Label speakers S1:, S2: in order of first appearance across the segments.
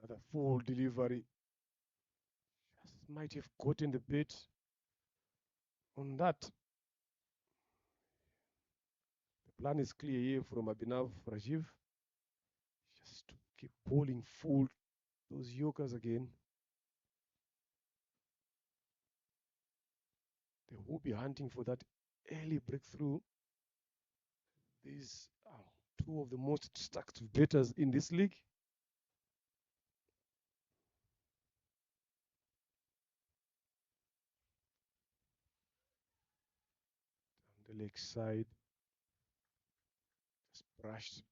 S1: Another full delivery. Just might have gotten the bait on that. The plan is clear here from Abhinav Rajiv. Just to keep bowling full those Yorkers again. They will be hunting for that early breakthrough. These are two of the most stacked batters in this league. Down the leg side. Just brushed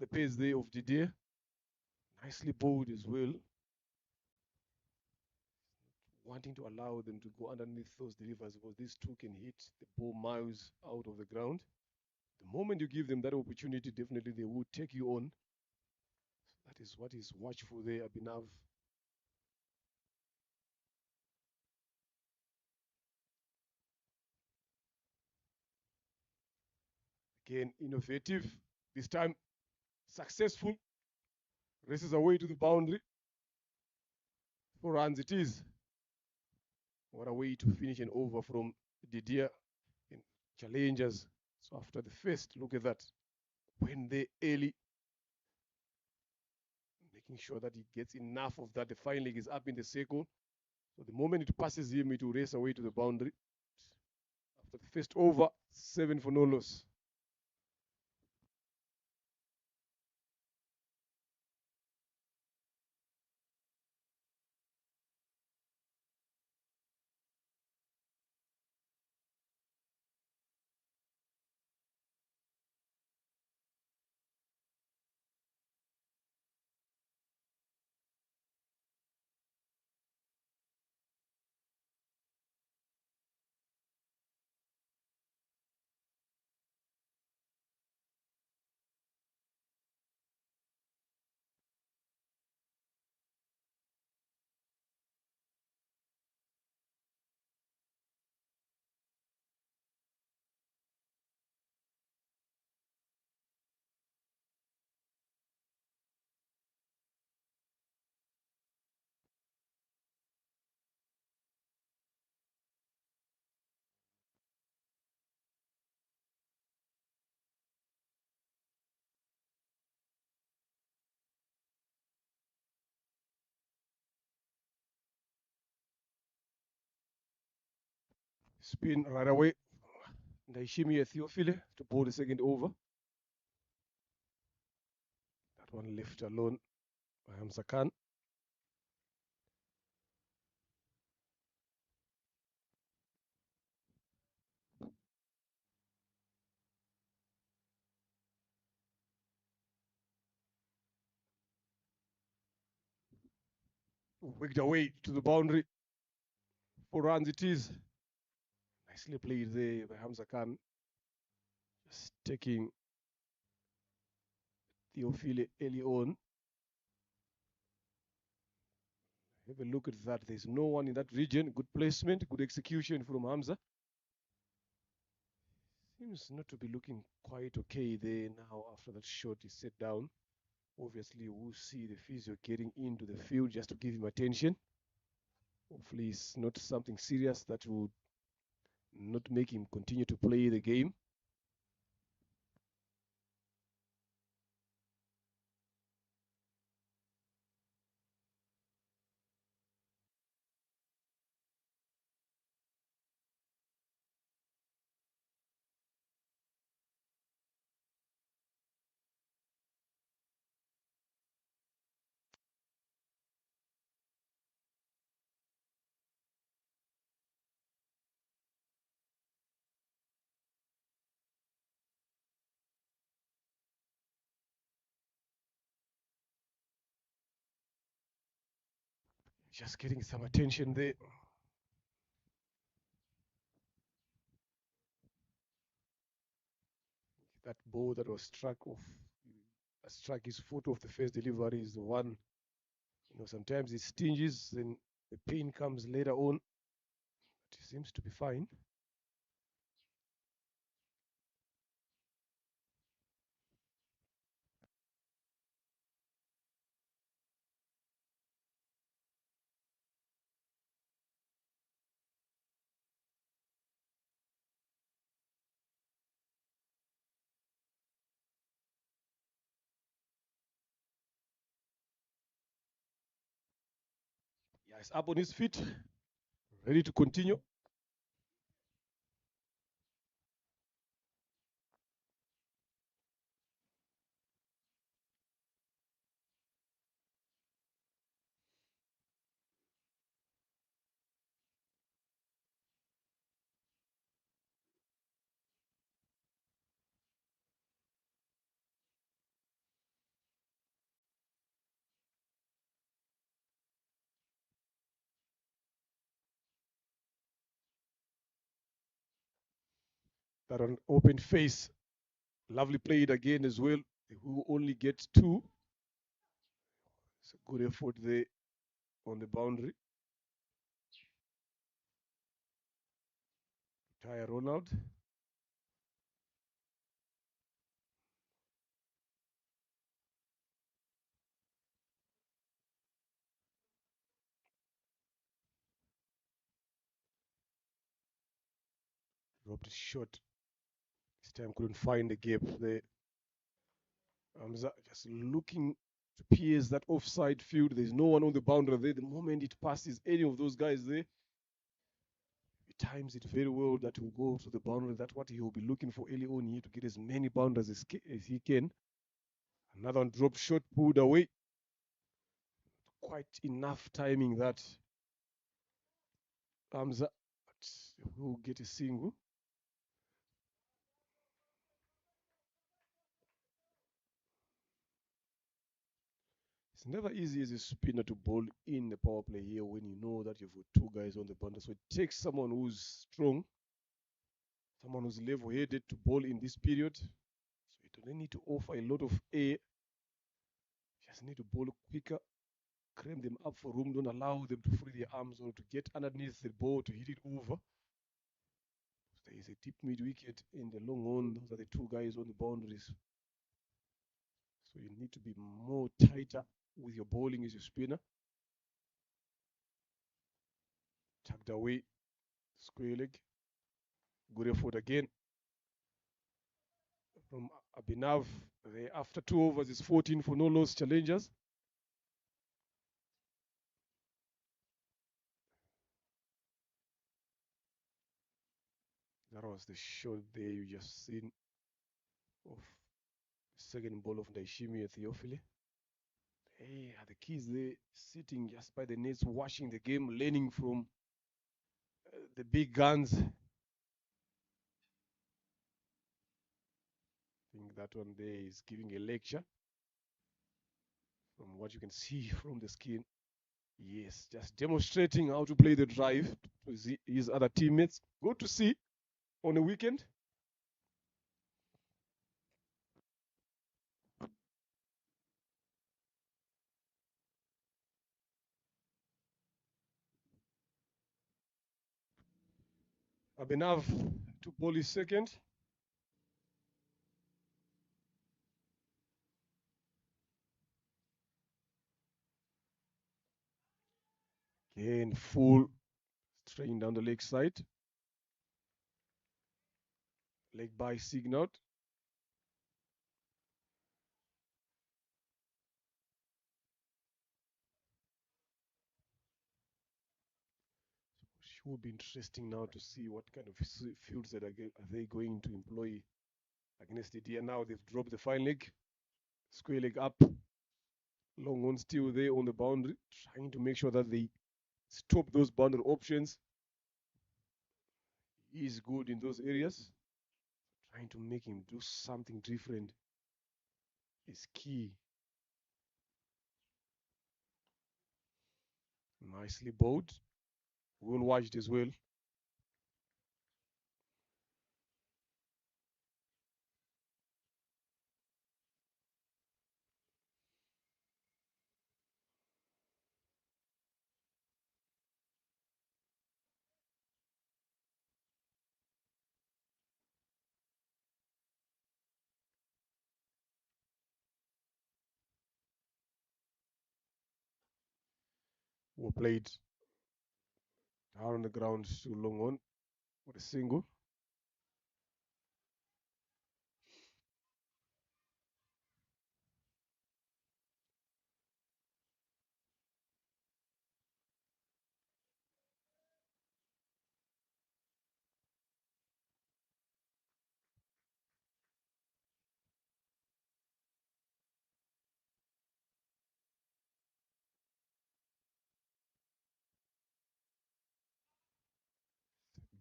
S1: the pace there of Didier. Nicely bowled as well. Wanting to allow them to go underneath those deliveries because these two can hit the ball miles out of the ground. The moment you give them that opportunity, definitely they will take you on. So that is what is watchful there, Abhinav. Again, innovative. This time, successful. Races away to the boundary. 4 runs it is. What a way to finish an over from Didier in challengers. So after the first, look at that. When they early, making sure that he gets enough of that. The fine leg is up in the circle. So the moment it passes him, it will race away to the boundary. After the first over, 7 for no loss. Spin right away. Ndaishimi Theophile to bowl the second over. That one left alone by Hamza Khan. Wicked away to the boundary. 4 runs it is. Nicely played there by Hamza Khan. Just taking Theophile early on. Have a look at that. There's no one in that region. Good placement, good execution from Hamza. Seems not to be looking quite okay there now after that shot is set down. Obviously, we'll see the physio getting into the field just to give him attention. Hopefully, it's not something serious that would not make him continue to play the game. Just getting some attention there. That ball that was struck his foot off the first delivery is the one. Sometimes it stinges, then the pain comes later on. But it seems to be fine. He's up on his feet, ready to continue. That on open face. Lovely played again as well. Who only gets two. It's a good effort there on the boundary. Tire Ronald. Dropped his shot. This time couldn't find the gap there. Just looking to pierce that offside field. There's no one on the boundary there. The moment it passes any of those guys there, he times it very well that will go to the boundary. That's what he will be looking for early on here to get as many boundaries as he can. Another one drop shot pulled away. Quite enough timing that Hamza will get a single. It's never easy as a spinner to bowl in the power play here when you know that you've got two guys on the boundary. So it takes someone who's strong, someone who's level-headed to bowl in this period. So you don't need to offer a lot of air. You just need to bowl quicker, cram them up for room, don't allow them to free their arms or to get underneath the ball to hit it over. There is a deep mid wicket in the long on. Those are the two guys on the boundaries. So you need to be more tighter with your bowling as your spinner. Tucked away, square leg. Good effort again from Abhinav. After 2 overs, it's 14 for no loss challengers. That was the shot there you just seen of the second ball of Daishimi Theophile. Hey, the kids there sitting just by the nets, watching the game, learning from the big guns. I think that one there is giving a lecture from what you can see from the skin. Yes, just demonstrating how to play the drive to his other teammates. Good to see on the weekend. Abhinav to ball his second. Again, full straight down the leg side. Leg by signaled. It will be interesting now to see what kind of fields that are they going to employ against it here. Now they've dropped the fine leg, square leg up, long on still there on the boundary, trying to make sure that they stop those boundary options. He's good in those areas. Trying to make him do something different is key. Nicely bowled. Well watched as well. Well played. Down on the ground to long on with a single.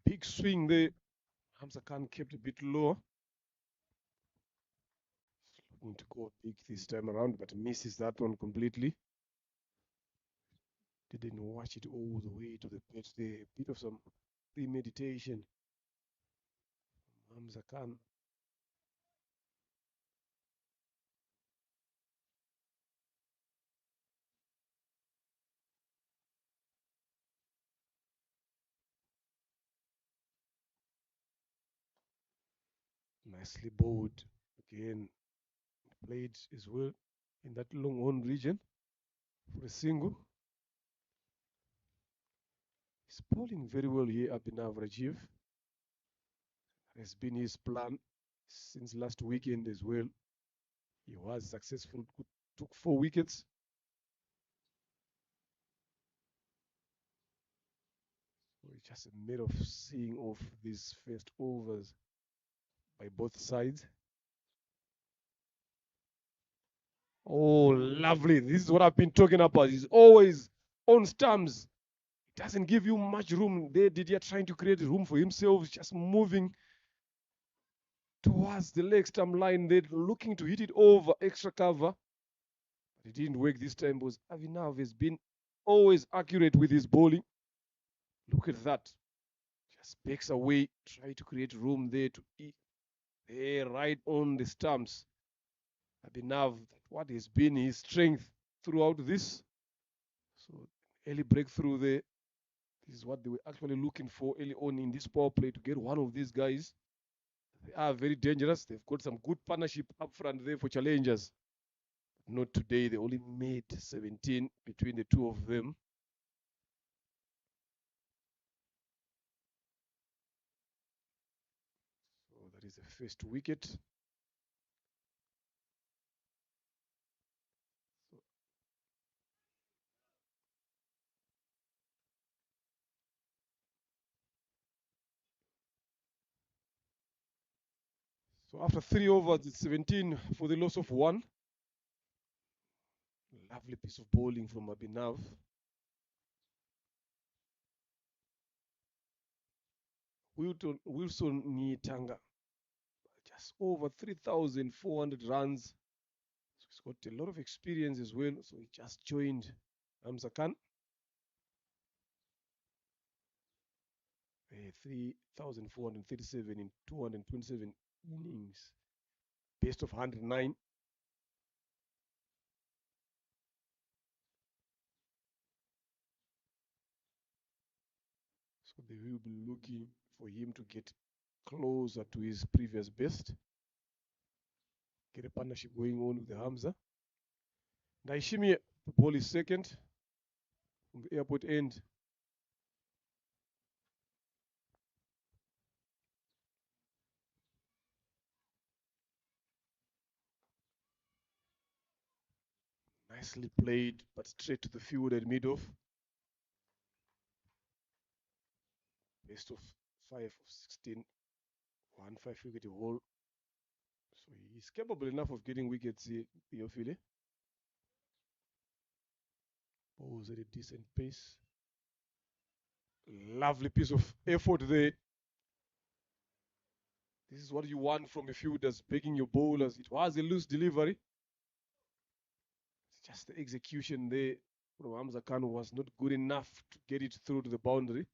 S1: Big swing there. Hamza Khan kept a bit lower. Looking to go big this time around, but misses that one completely. Didn't watch it all the way to the pitch there. A bit of some premeditation. Hamza Khan. Nicely bowled. Again, played as well in that long on region for a single. He's bowling very well here, Abhinav Rajiv. Has been his plan since last weekend as well. He was successful, took 4 wickets. So it's just a matter of seeing off these first overs by both sides. Oh, lovely. This is what I've been talking about. He's always on stumps. It doesn't give you much room. There, Didier trying to create room for himself, just moving towards the leg stump line. They're looking to hit it over extra cover. But it didn't work this time because Avinav has been always accurate with his bowling. Look at that. Just backs away, try to create room there to eat. There, right on the stumps. Abhinav, what has been his strength throughout this. So early breakthrough there. This is what they were actually looking for early on in this power play to get one of these guys. They are very dangerous. They've got some good partnership up front there for challengers. Not today. They only made 17 between the two of them. So that is the first wicket. So after 3 overs, it's 17 for the loss of one. Lovely piece of bowling from Abhinav. Wilson Nitanga, just over 3,400 runs. So he's got a lot of experience as well. So he just joined Hamza Khan. 3,437 in 227 innings. Best of 109. So they will be looking for him to get closer to his previous best. Get a partnership going on with the Hamza. Naishimi, the ball is second from the airport end. Nicely played, but straight to the field and mid off. Best of 5 of 16. 1 5 wicket haul. So he's capable enough of getting wickets here, Theophile. Bowls at a decent pace. Lovely piece of effort there. This is what you want from a fielders, begging your bowlers. It was a loose delivery. It's just the execution there from Hamza Khan was not good enough to get it through to the boundary.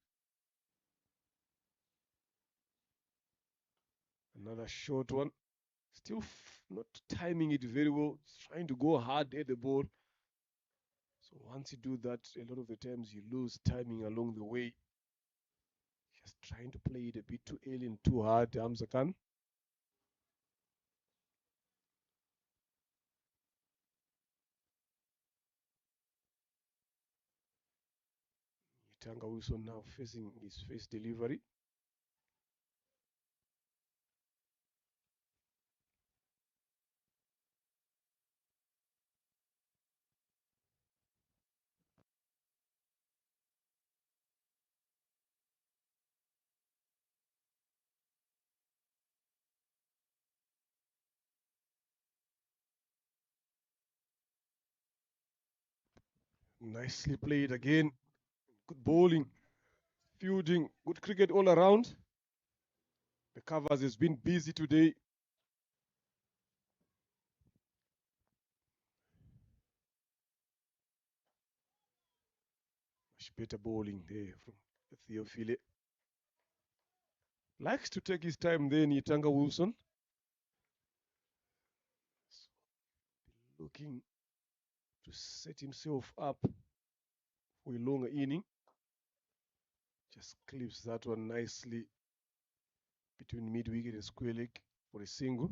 S1: Another short one. Still not timing it very well. Just trying to go hard at the ball. So once you do that, a lot of the times you lose timing along the way. Just trying to play it a bit too early and too hard, Hamza Khan. Tanga Wilson now facing his first delivery. Nicely played again. Good bowling. fielding, good cricket all around. The covers has been busy today. Much better bowling there from Theophile. Likes to take his time there, Nitanga Wilson. So looking to set himself up for a longer inning. Just clips that one nicely between mid-wicket and square leg for a single.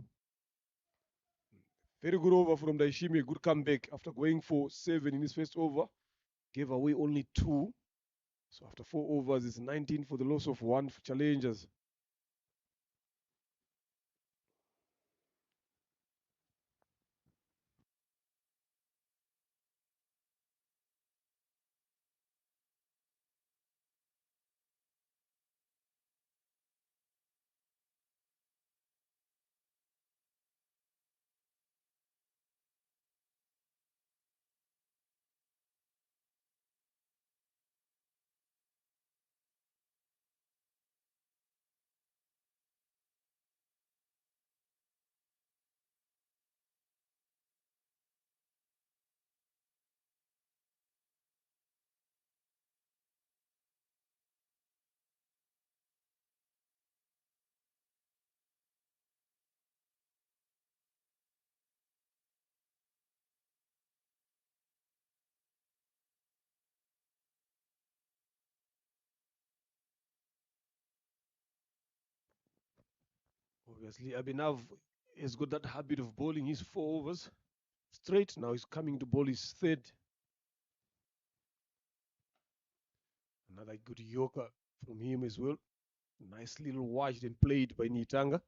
S1: Very good over from Daishimi. Good comeback after going for 7 in his first over. Gave away only 2. So after 4 overs, it's 19 for the loss of 1 for challengers. Obviously, Abhinav has got that habit of bowling his 4 overs straight. Now he's coming to bowl his third. Another good yorker from him as well. Nice little watched and played by Nitanga.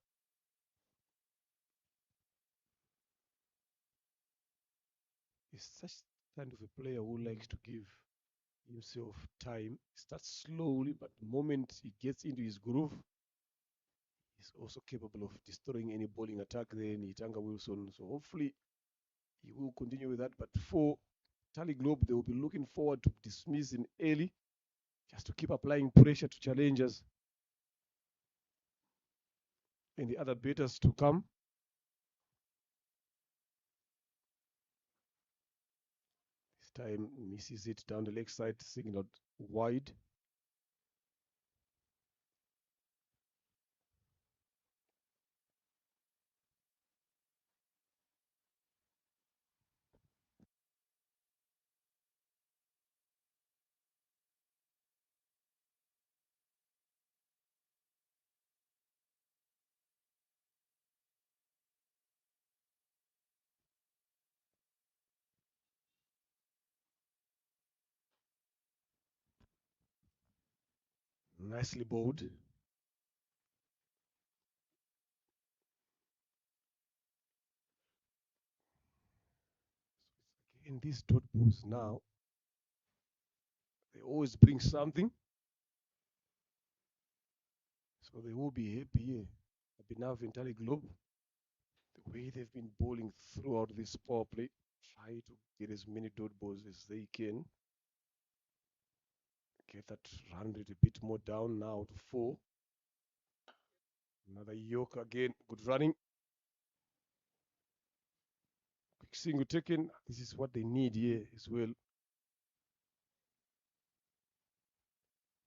S1: He's such kind of a player who likes to give himself time. He starts slowly, but the moment he gets into his groove, he's also capable of destroying any bowling attack there, Nitanga Wilson. So hopefully he will continue with that. But for Tally Globe, they will be looking forward to dismissing early just to keep applying pressure to challengers and the other batters to come. This time misses it down the leg side, signaled wide. Nicely bowled. In these dot balls now, they always bring something. So they will be happy here. Abhinav and Tally Globe, the way they've been bowling throughout this power play, try to get as many dot balls as they can. Get that run rate a bit more down now to 4. Another yoke again. Good running. Quick single taken. This is what they need here as well.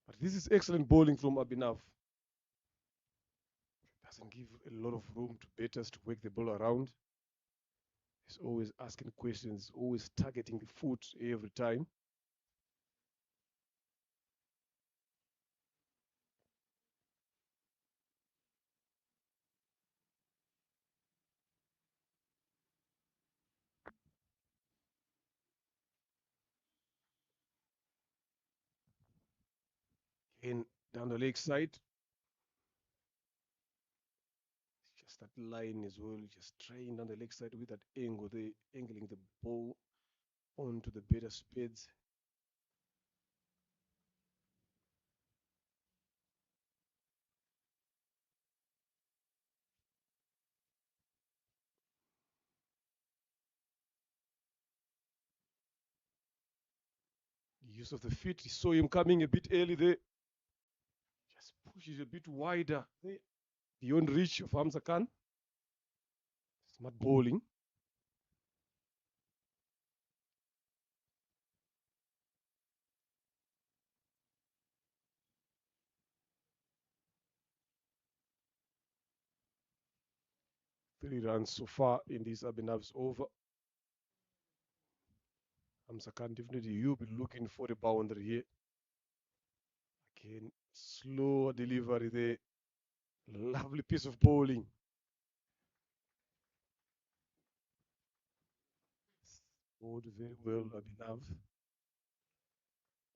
S1: But this is excellent bowling from Abhinav. Doesn't give a lot of room to batters to work the ball around. He's always asking questions, always targeting the foot every time. And down the leg side, just that line as well, just trying down the leg side with that angle, they angling the ball onto the better spades. Use of the feet, he saw him coming a bit early there. pushes a bit wider there, beyond reach of Hamza Khan. Smart bowling. Three runs so far in this Abhinav's over. Hamza Khan definitely you'll be looking for the boundary here. Again, slow delivery there. Lovely piece of bowling. Bowled very well, Abhinav.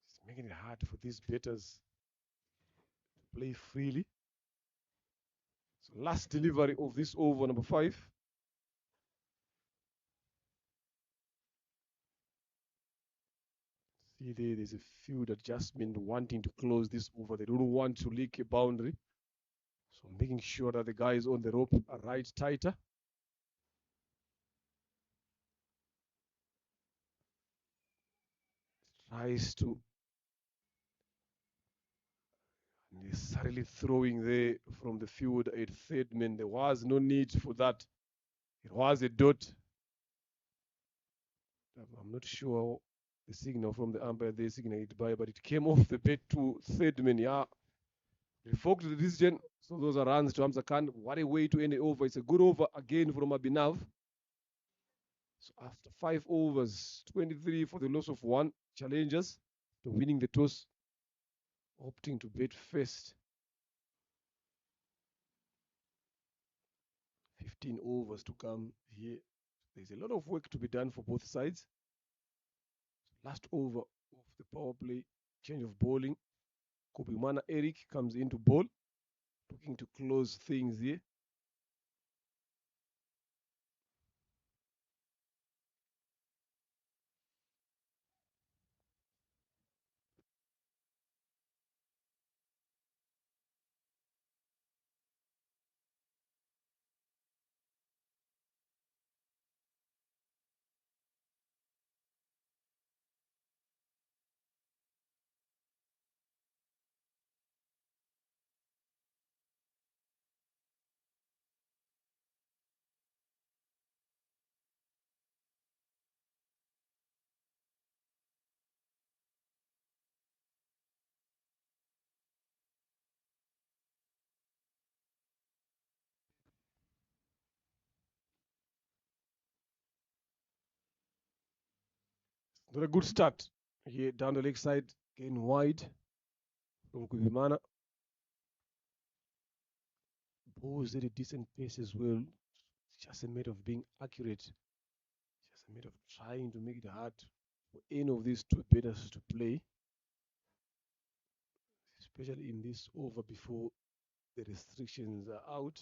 S1: It's making it hard for these batters to play freely. So last delivery of this over, number 5. See there's a field adjustment wanting to close this over. They don't want to leak a boundary. So making sure that the guys on the rope are right tighter. Tries to necessarily throwing there from the field at third man. There was no need for that. It was a dot. I'm not sure the signal from the umpire they signaled by, but it came off the bat to third man. Yeah, revoked the decision. So those are runs to Hamza Khan. What a way to end the over. It's a good over again from Abhinav. So after 5 overs, 23 for the loss of 1 challengers to winning the toss, opting to bat first. 15 overs to come here. There's a lot of work to be done for both sides. Last over of the power play, change of bowling. Kubimana Eric comes into bowl, looking to close things here. Not a good start here down the leg side, getting wide from Kubimana. Bowls at a decent pace as well. It's just a matter of being accurate. It's just a matter of trying to make it hard for any of these two batters to play, especially in this over before the restrictions are out.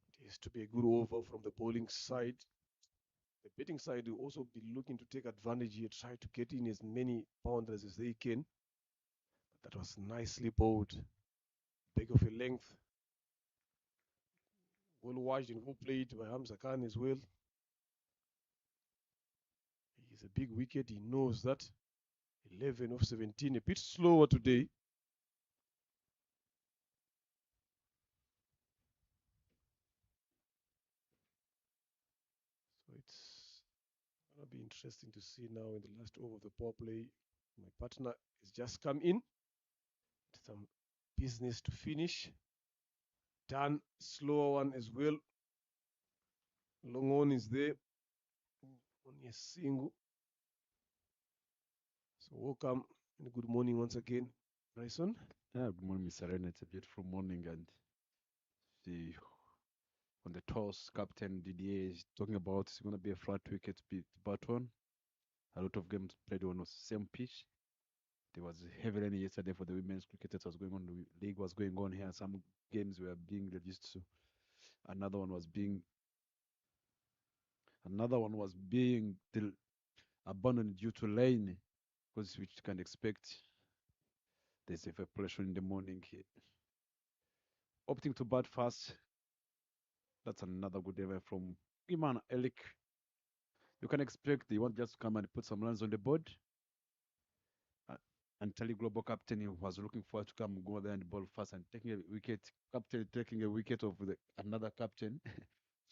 S1: It has to be a good over from the bowling side. The batting side will also be looking to take advantage here, try to get in as many boundaries as they can. But that was nicely bowled. Back of a length. Well watched and well played by Hamza Khan as well. He's a big wicket. He knows that. 11 of 17. A bit slower today. So it's going to be interesting to see now in the last over of the power play. My partner has just come in. Some business to finish. Done. Slower one as well. Long on is there. Only a single. So welcome and good morning once again, Bryson.
S2: Yeah, good morning, Mr. Ren. It's a beautiful morning, and the on the toss, Captain Didier is talking about it's going to be a flat wicket baton. A lot of games played on the same pitch. There was heavy rain yesterday for the women's cricket that was going on. The league was going on here. Some games were being reduced to another one was being abandoned due to rain, because which you can expect. There's evaporation in the morning here. Opting to bat fast. That's another good ever from Iman Elik. You can expect they want just to come and put some runs on the board. And Tally Global captain, he was looking forward to come go there and bowl fast and taking a wicket. Captain taking a wicket of another captain.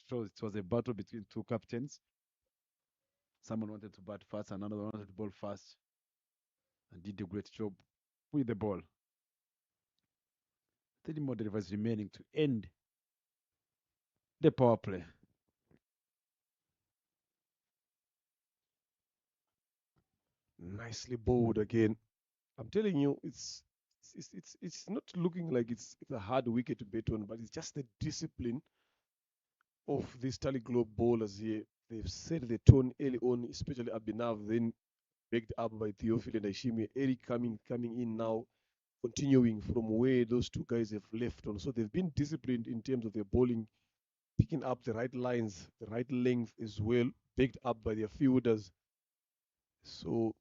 S2: So it was a battle between two captains. Someone wanted to bat fast, another one wanted to bowl fast, and did a great job with the ball. 30 more deliveries remaining to end the power play.
S1: Nicely bowled again. I'm telling you, it's not looking like it's a hard wicket to bet on, but it's just the discipline of these Tally Globe bowlers here. They've set the tone early on, especially Abhinav, then backed up by Theophil and Ashimi. Eric coming in now, continuing from where those two guys have left on. So they've been disciplined in terms of their bowling, picking up the right lines, the right length as well, backed up by their fielders. So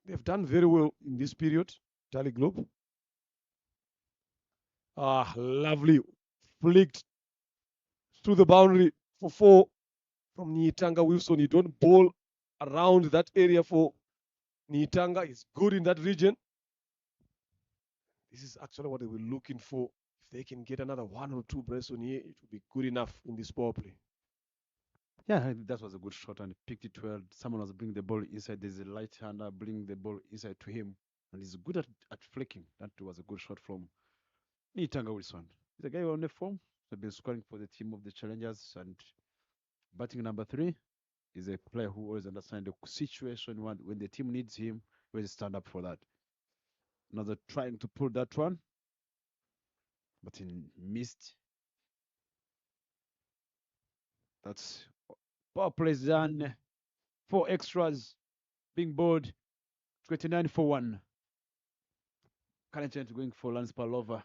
S1: they've done very well in this period, Tally Globe. Ah, lovely. Flicked through the boundary for four from Nitanga Wilson. You don't bowl around that area for Nitanga. He's good in that region. This is actually what they were looking for. If they can get another one or two breaks on here, it will be good enough in this power play.
S2: Yeah, that was a good shot and he picked it well. Someone was bringing the ball inside. There's a light hander bringing the ball inside to him. And he's good at flicking. That was a good shot from Nitanga Wilson. He's a guy on the form. He's been scoring for the team of the challengers. And batting number 3 is a player who always understands the situation when the team needs him, he will stand up for that. Another trying to pull that one, but he missed. That's power plays done. 4 extras being bowled. 29 for 1. Currently going for Lance Palova.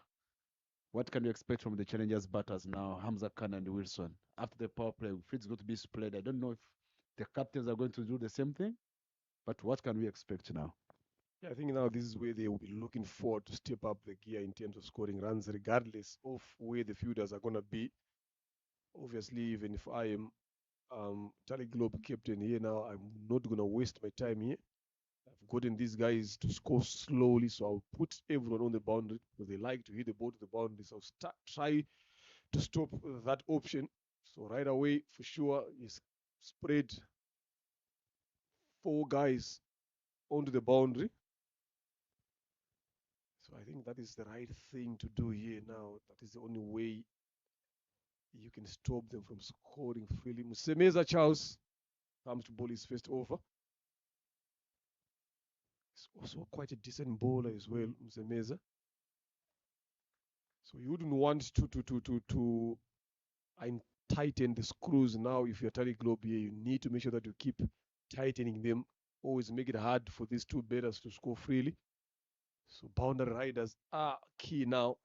S2: What can you expect from the challengers batters now, Hamza Khan and Wilson? After the power play, if it's going to be split, I don't know if the captains are going to do the same thing, but what can we expect now?
S1: Yeah, I think now this is where they will be looking forward to step up the gear in terms of scoring runs, regardless of where the fielders are going to be. Obviously, even if I am Tally Globe captain here now, I'm not going to waste my time here. I've gotten these guys to score slowly, so I'll put everyone on the boundary because they like to hit the ball to the boundary. So I'll try to stop that option. So right away, for sure, is spread 4 guys onto the boundary. So I think that is the right thing to do here now. That is the only way you can stop them from scoring freely. Musemeza Charles comes to bowl his first over. He's also quite a decent bowler as well, Musemeza. So you wouldn't want to tighten the screws now. If you're Tally Globe here, you need to make sure that you keep tightening them. Always make it hard for these two batters to score freely. So boundary riders are key now.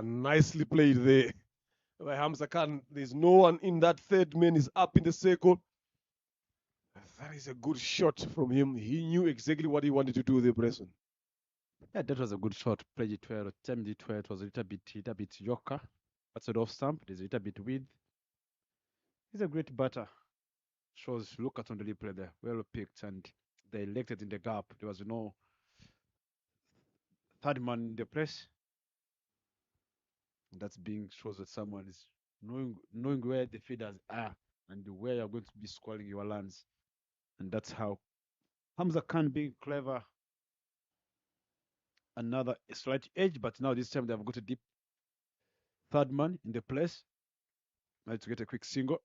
S1: Nicely played there by Hamza Khan. There's no one in that third man is up in the circle. That is a good shot from him. He knew exactly what he wanted to do there, Bresson.
S2: Yeah, that was a good shot. Played it well, timed it well. It was a little bit Yorker. That's an off stump. There's a little bit width. He's a great batter. Shows look at on the replay there. Well picked and they elected in the gap. There was no third man in the place. That's being shows that someone is knowing where the feeders are and where you're going to be scoring your lands. And that's how Hamza Khan being clever. Another slight edge, but now this time they've got a deep third man in the place. Now to get a quick single.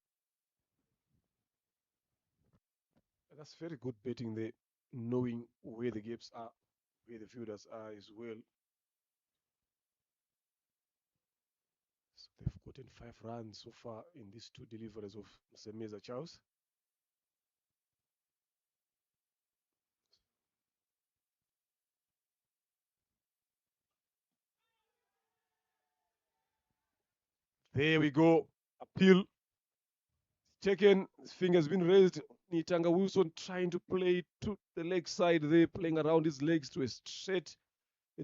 S1: That's very good betting there, knowing where the gaps are, where the fielders are as well. So they've gotten 5 runs so far in these two deliveries of Semeza Charles. There we go. Appeal taken. His finger's been raised Nitanga Wilson trying to play to the leg side there, playing around his legs to a straight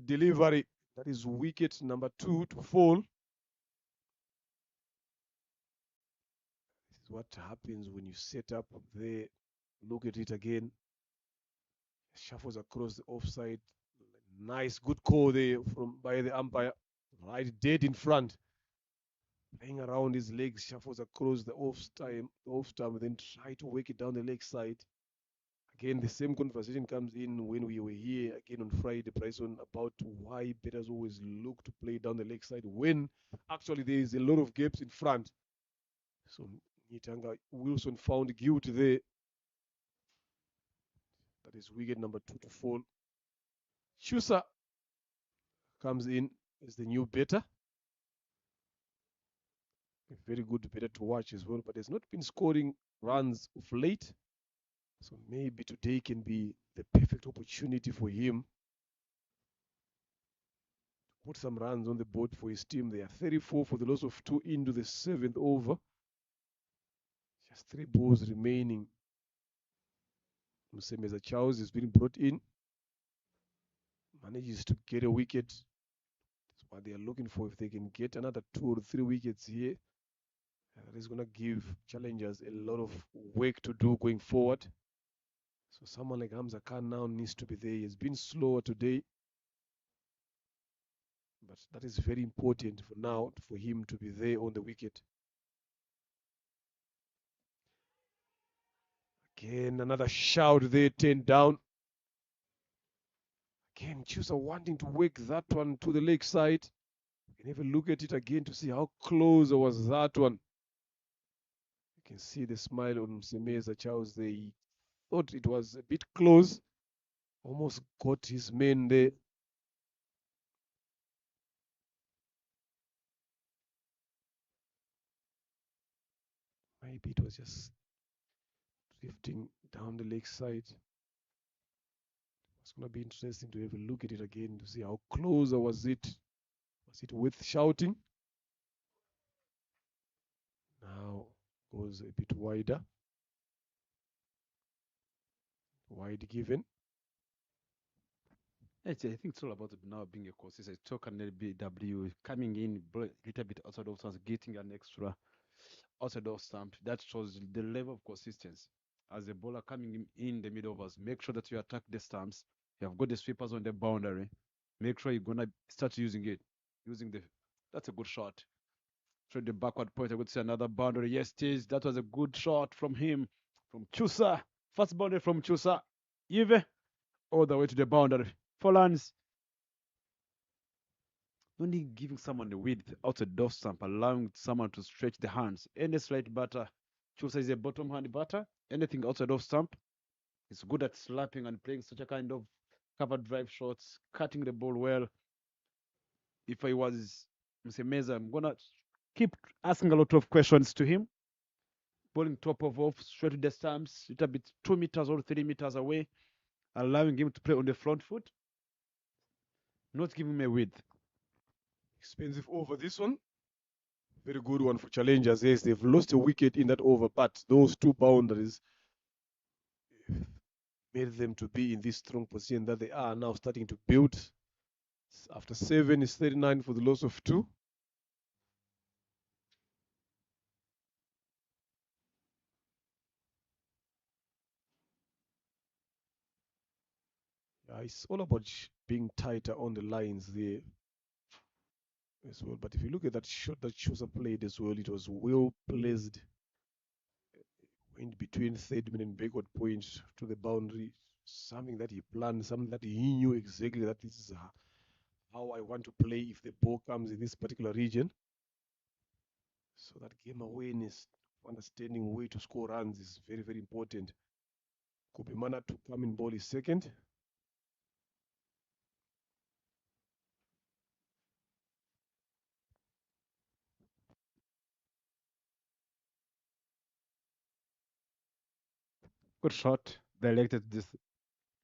S1: delivery. That is wicket number 2 to fall. This is what happens when you set up there. Look at it again. Shuffles across the offside. Nice, good call there from by the umpire. Right dead in front. Playing around his legs, shuffles across the off stump, then try to work it down the leg side. Again, the same conversation comes in when we were here again on Friday, Bryson, about why batters always look to play down the leg side when actually there is a lot of gaps in front. So Nitanga Wilson found guilt there. That is wicket number 2 to fall. Chusa comes in as the new batter. A very good batter to watch as well, but has not been scoring runs of late. So maybe today can be the perfect opportunity for him to put some runs on the board for his team. They are 34 for the loss of 2 into the 7th over. Just 3 balls remaining. Msemeza Charles has been brought in. Manages to get a wicket. That's what they are looking for. If they can get another 2 or 3 wickets here, that is going to give challengers a lot of work to do going forward. So someone like Hamza Khan now needs to be there. He has been slower today, but that is very important for now for him to be there on the wicket. Again, another shout there, 10 down. Again, Chusa wanting to work that one to the leg side. You can even look at it again to see how close was that one. You can see the smile on Msemeza Charles. They thought it was a bit close. Almost got his man there. Maybe it was just drifting down the leg side. It's going to be interesting to have a look at it again to see how close was it. Was it worth shouting? Now goes a bit wider. Wide given.
S2: I think it's all about now being a consistent talk and LBW coming in a little bit outside of stance, getting an extra outside of stump. That shows the level of consistency. As a bowler coming in the middle overs, make sure that you attack the stumps. You have got the sweepers on the boundary. Make sure you're gonna start using it. Using the That's a good shot. Through the backward point, I would say another boundary. Yes, it is. That was a good shot from him. From Chusa. First boundary from Chusa. Yves all the way to the boundary. Four runs. Only giving someone the width out a door stump, allowing someone to stretch the hands. Any slight batter, Chusa is a bottom hand batter. Anything outside of stump, is good at slapping and playing such a kind of cover drive shots, cutting the ball well. If I was Mr. Meza, I'm gonna keep asking a lot of questions to him. Bowling top of off, straight to the stumps, little bit 2 meters or 3 meters away, allowing him to play on the front foot, not giving him a width.
S1: Expensive over this one. Very good one for challengers. Yes, they've lost a wicket in that over, but those 2 boundaries made them to be in this strong position that they are now starting to build. After 7 is 39 for the loss of 2. Yeah, it's all about being tighter on the lines there as well. But if you look at that shot that Chusa played as well, it was well placed. Went between third man and backward point to the boundary. Something that he planned, something that he knew exactly that this is how I want to play if the ball comes in this particular region. So that game awareness, understanding way to score runs is very, very important. Kubimana to come in ball is second.
S2: Good shot. Directed this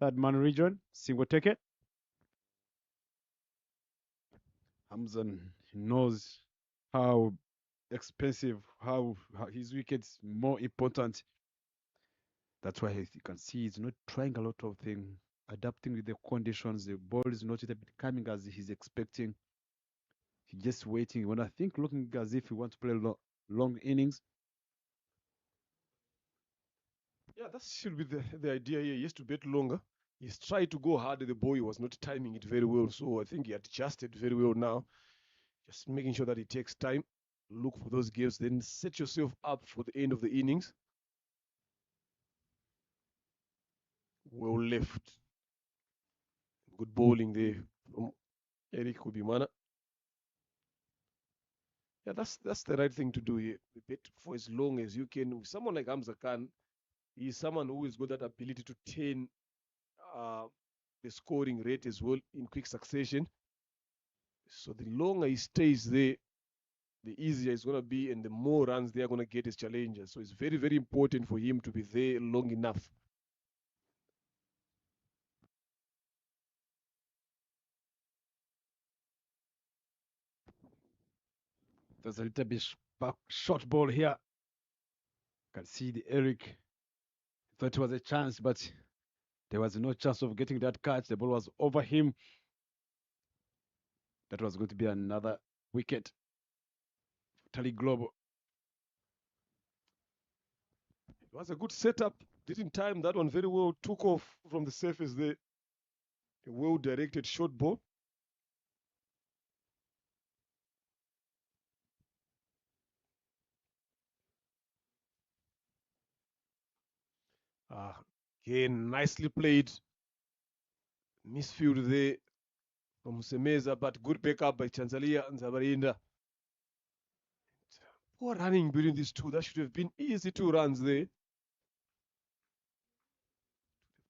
S2: third man region. Single ticket. Hamzan knows how expensive, how his wickets more important That's why you can see he's not trying a lot of things, adapting with the conditions. The ball is not yet coming as he's expecting. He's just waiting. When I think looking as if he wants to play long innings.
S1: Yeah, that should be the idea here. He has to bet longer. He's tried to go hard. The boy was not timing it very well. So I think he adjusted very well now. Just making sure that he takes time, look for those gaps, then set yourself up for the end of the innings. Well left. Good bowling there from Eric Kubimana. Yeah, that's the right thing to do here. Bet for as long as you can. With someone like Hamza Khan, he's someone who has got that ability to turn uh, the scoring rate as well in quick succession. So the longer he stays there, the easier it's going to be and the more runs they are going to get as challengers. So it's very, very important for him to be there long enough.
S2: There's a little bit back short ball here. Can see the Eric thought it was a chance, but there was no chance of getting that catch. The ball was over him. That was going to be another wicket. Tally Global.
S1: It was a good setup. Didn't time that one very well. Took off from the surface there. A well-directed short ball. Again, nicely played. Misfield there from Semeza, but good backup by Chanzalia and Zabarinda. Poor running between these two. That should have been easy 2 runs there.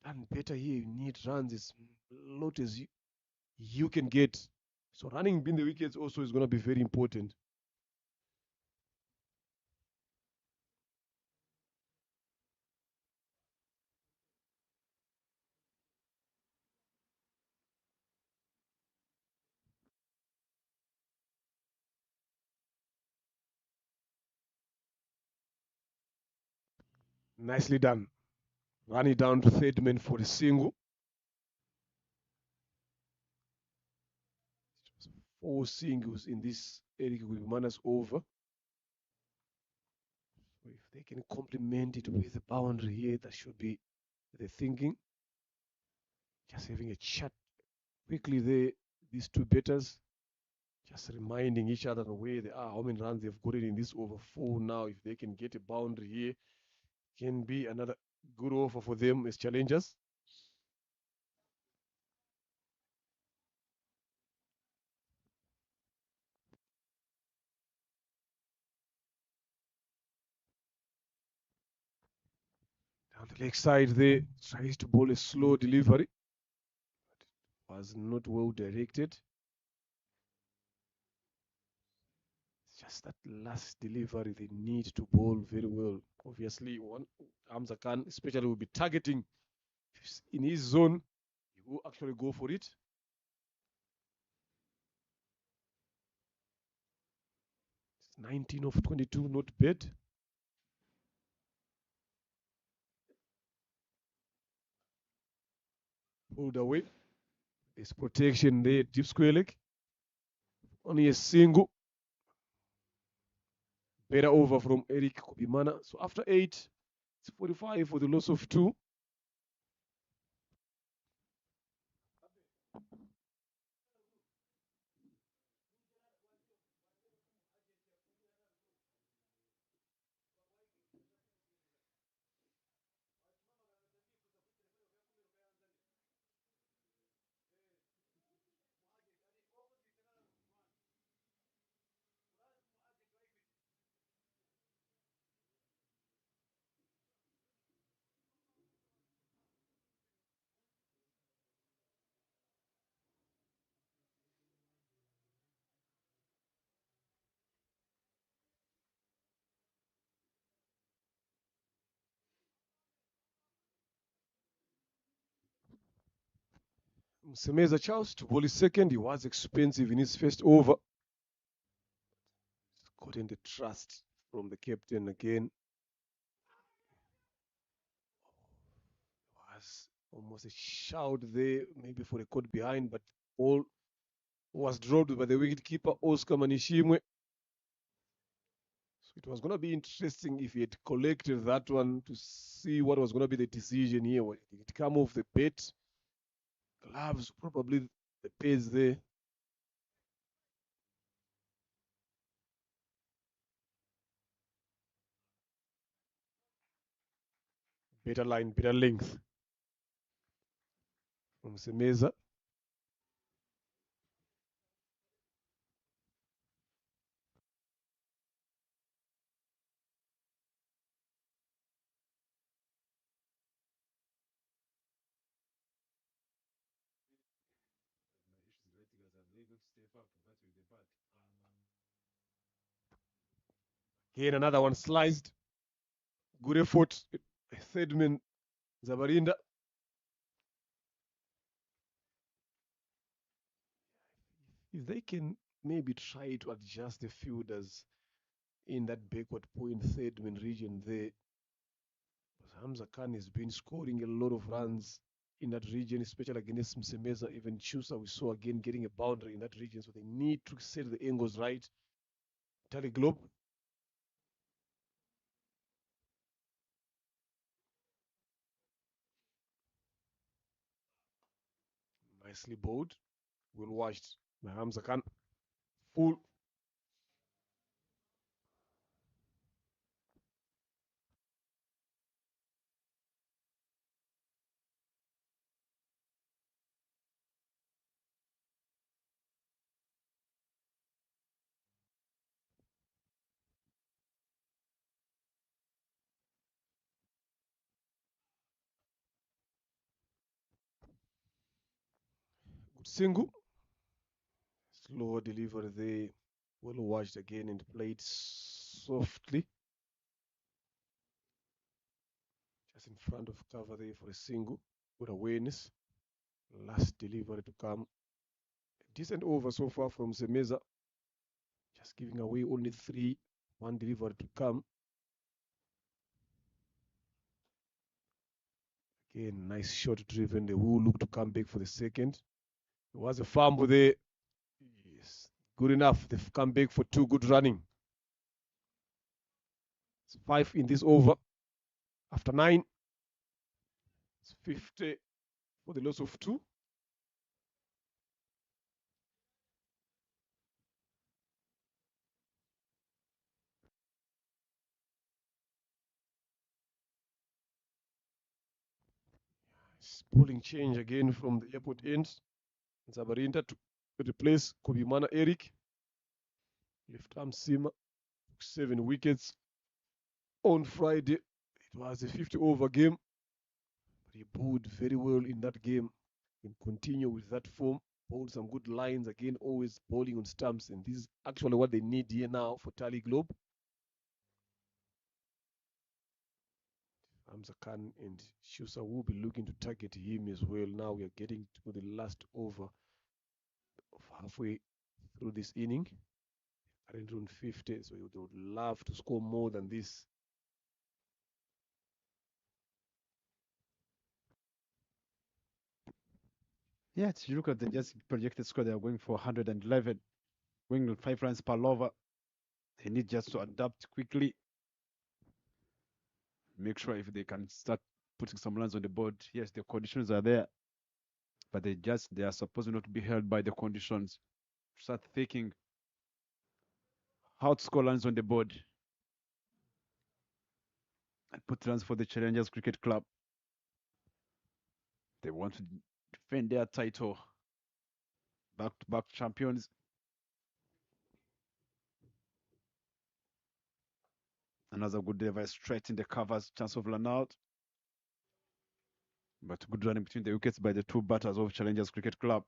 S1: Done better here. You need runs as lot as you can get. So running between the wickets also is going to be very important. Nicely done. Running down to third man for the single. 4 singles in this Eric Wimana's over. So if they can complement it with the boundary here, that should be the thinking. Just having a chat quickly there, these two batters, just reminding each other where they are, how many runs they've gotten in this over 4 now. If they can get a boundary here, can be another good offer for them as challengers. Down the leg side there, tries to bowl a slow delivery. But was not well directed. It's just that last delivery they need to bowl very well. Obviously, one Hamza Khan especially will be targeting in his zone. He will actually go for it. It's 19 of 22, not bad. Pulled away. There's protection there, deep square leg. Only a single. Better over from Eric Kubimana. So after 8, it's 45 for the loss of 2. Semeza Charles to bowl his second. He was expensive in his first over. Gotten the trust from the captain again. Almost a shout there, maybe for a caught behind, but ball was dropped by the wicketkeeper Oscar Manishimwe. So it was going to be interesting if he had collected that one to see what was going to be the decision here. Did it come off the bat? Gloves, probably the pace there. Better line, better length from Semeza. Again, another one sliced. Good effort. Third man, Zabarinda. If they can maybe try to adjust the fielders in that backward point third man region there, Hamza Khan has been scoring a lot of runs in that region, especially against Msemeza. Even Chusa, we saw again getting a boundary in that region. So they need to set the angles right. Tally Globe. Nicely bowled. Well watched by Hamza Khan. Full. Good single. Slower delivery there. Well watched again and played softly. Just in front of cover there for a single. Good awareness. Last delivery to come. Decent over so far from Zemeza. Just giving away only three. One delivery to come. Again, nice shot driven. They will look to come back for the second. There was a fumble there. Yes. Good enough. They've come back for two. Good running. It's 5 in this over. After 9, it's 50 for the loss of 2. It's bowling change again from the airport end. Zabarinta to replace Kobimana Eric. Left arm seamer. 7 wickets on Friday. It was a 50 over game. But he bowled very well in that game. Can continue with that form. Bowled some good lines again, always bowling on stumps. And this is actually what they need here now for Tally Globe. Hamza Khan and Shusa will be looking to target him as well. Now we are getting to the last over of halfway through this inning. Currently on 50, so they would love to score more than this.
S2: Yeah, if you look at the just projected score, they are going for 111, going with 5 runs per over. They need just to adapt quickly. Make sure if they can start putting some runs on the board. Yes, the conditions are there, but they are supposed not to be held by the conditions. Start thinking how to score runs on the board and put runs for the Challengers Cricket Club. They want to defend their title, back-to-back champions. Another good device straight in the covers, chance of run out. But good running between the wickets by the two batters of Challengers Cricket Club.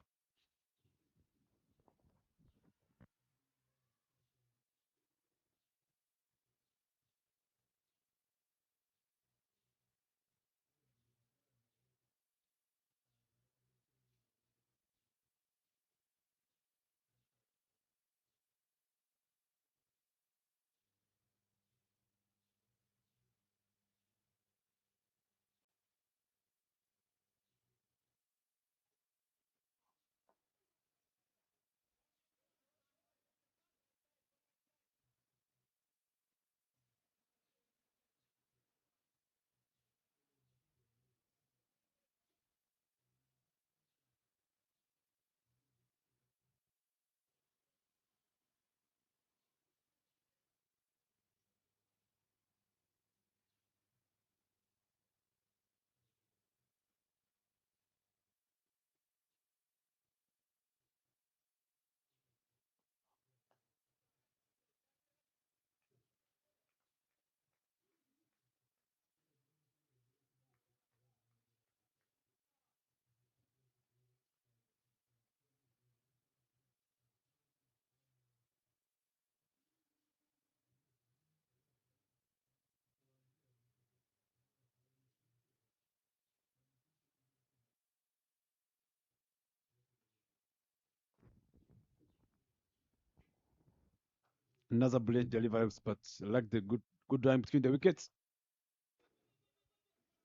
S2: Another brilliant delivery, but I like the good line between the wickets.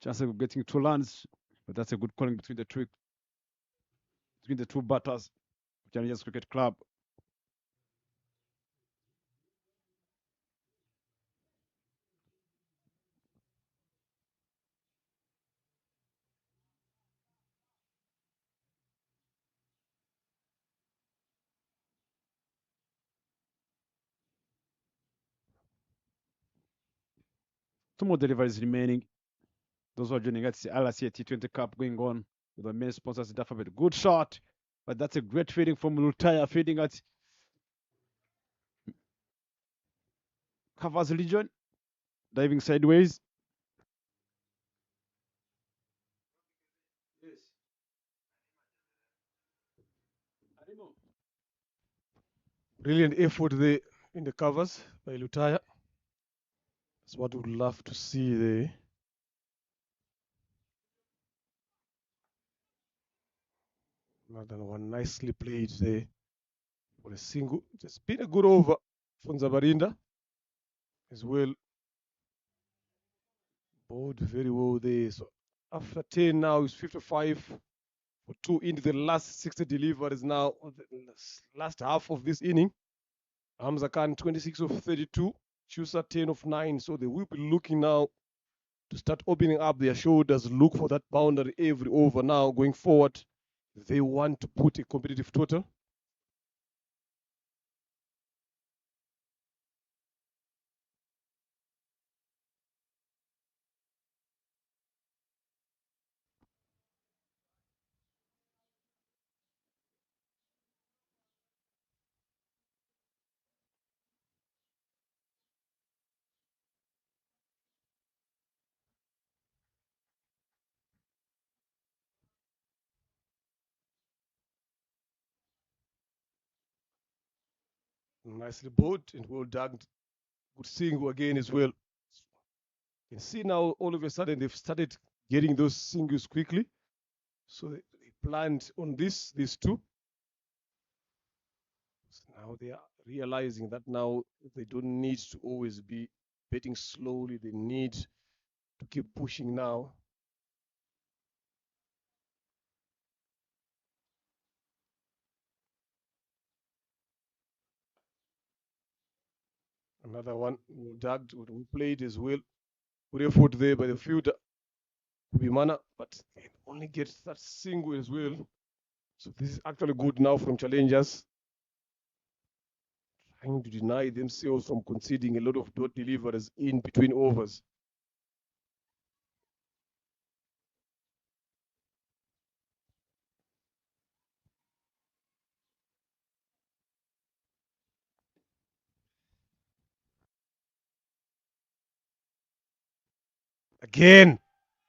S2: Chance of getting 2 runs, but that's a good calling between the two batters. Challengers Cricket Club. Two more deliveries remaining. Those who are joining us, the RCA T20 Cup going on with the main sponsors, the alphabet. Good shot, but that's a great feeding from Lutaya, feeding at covers Legion, diving sideways.
S1: Brilliant effort there in the covers by Lutaya. That's what we'd love to see there. Another one nicely played there for a single. It's been a good over from Zabarinda as well. Bowled very well there. So after 10 now, it's 55 for 2 into the last 60 deliveries now, the last half of this inning. Hamza Khan 26 of 32, Chusa 10 of 9. So they will be looking now to start opening up their shoulders, look for that boundary every over now going forward. They want to put a competitive total. Nicely bowled and well done. Good single again as well. You can see now all of a sudden they've started getting those singles quickly. So they planned on these two. So now they are realizing that now they don't need to always be betting slowly. They need to keep pushing now. Another one dug, we played as well. Good effort there by the fielder, Kubimana, but they only get that single as well. So this is actually good now from challengers, trying to deny themselves from conceding a lot of dot deliveries in between overs. Again,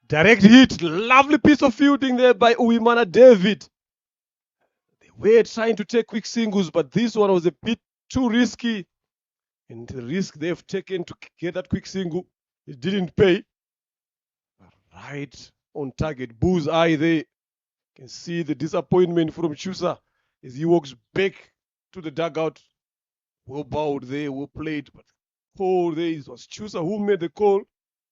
S1: direct hit, lovely piece of fielding there by Uwimana David. They were trying to take quick singles, but this one was a bit too risky. And the risk they've taken to get that quick single, it didn't pay. Right on target, bullseye there. You can see the disappointment from Chusa as he walks back to the dugout. Well bowled there, well played, but call there, it was Chusa who made the call.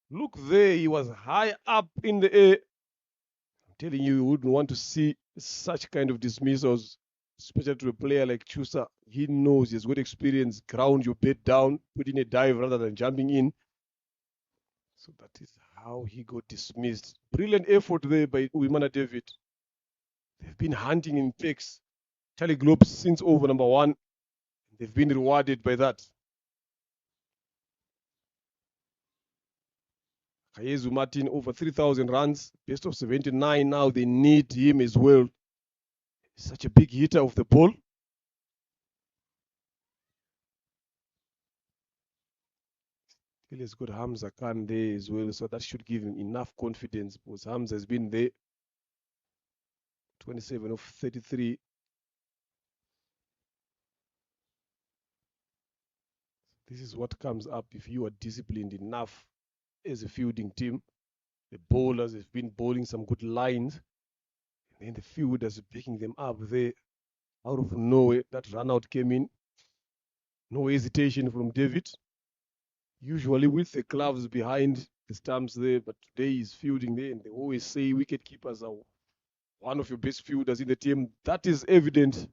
S1: Look there, he was high up in the air. I'm telling you, you wouldn't want to see such kind of dismissals, especially to a player like Chusa. He knows, he has good experience. Ground your bat down, put in a dive rather than jumping in. So that is how he got dismissed. Brilliant effort there by Uwimana David. They've been hunting in picks, Charlie Globes since over number 1. They've been rewarded by that. Kayezu Martin over 3,000 runs, best of 79 now. They need him as well. He's such a big hitter of the ball. Still has got Hamza Khan there as well, so that should give him enough confidence because Hamza has been there. 27 of 33. This is what comes up if you are disciplined enough as a fielding team. The bowlers have been bowling some good lines, and then the fielders are picking them up there. Out of nowhere, that run out came in. No hesitation from David. Usually with the gloves behind the stumps there, but today he's fielding there, and they always say wicket keepers are one of your best fielders in the team. That is evident,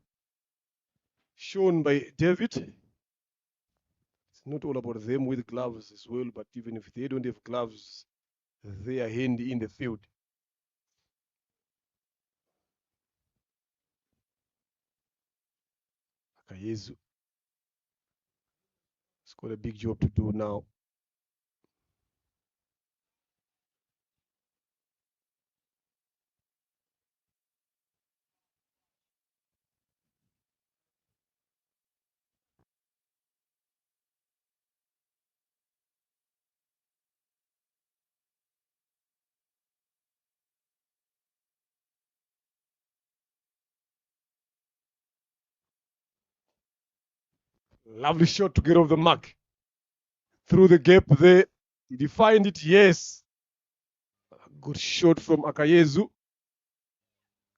S1: shown by David. It's not all about them with gloves as well, but even if they don't have gloves, they are handy in the field. Akayezu has got a big job to do now. Lovely shot to get off the mark. Through the gap there. Did he find it? Yes. Good shot from Akayezu.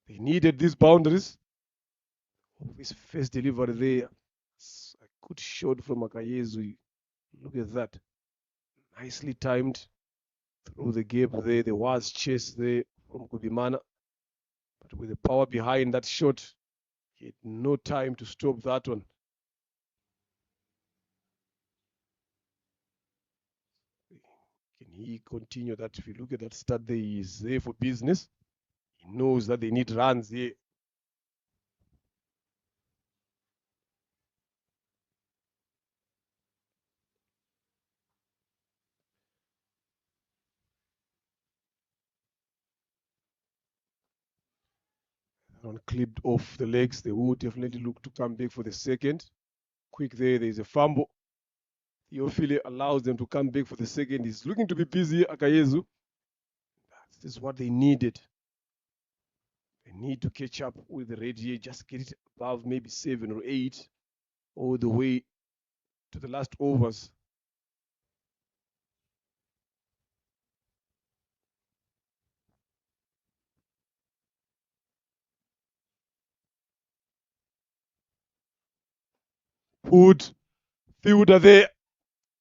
S1: They needed these boundaries. His first delivery there. A good shot from Akayezu. Look at that. Nicely timed through the gap there. There was chase there from Kubimana. But with the power behind that shot, he had no time to stop that one. Can he continue that? If you look at that start there, he is there for business. He knows that they need runs here. One clipped off the legs. They will definitely look to come back for the second. Quick there's a fumble. Theophile allows them to come back for the second. He's looking to be busy, Akayezu. This is what they needed. They need to catch up with the red here, just get it above maybe 7 or 8, all the way to the last overs. Hood, fielder there.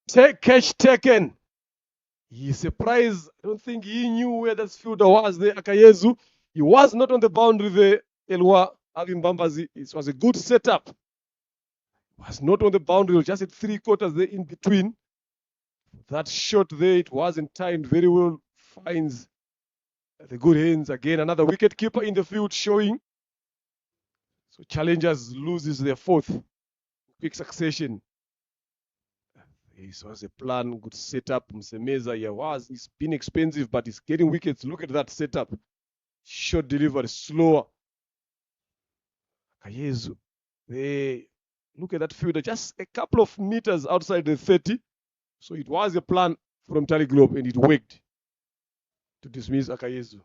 S1: Catch taken. He's surprised. I don't think he knew where that fielder was there, Akayezu. He was not on the boundary there, Elwa Avimbambazi. It was a good setup. Was not on the boundary, just at 3/4 there in between. That shot there, it wasn't timed very well. Finds the good hands again. Another wicket keeper in the field showing. So challengers loses their fourth. Quick succession. This was a plan, good setup. Msemeza, he's been expensive, but he's getting wickets. Look at that setup. Short delivery, slower. Kayezu. Look at that fielder, just a couple of meters outside the 30. So it was a plan from Tally Globe, and it worked to dismiss Akayezu.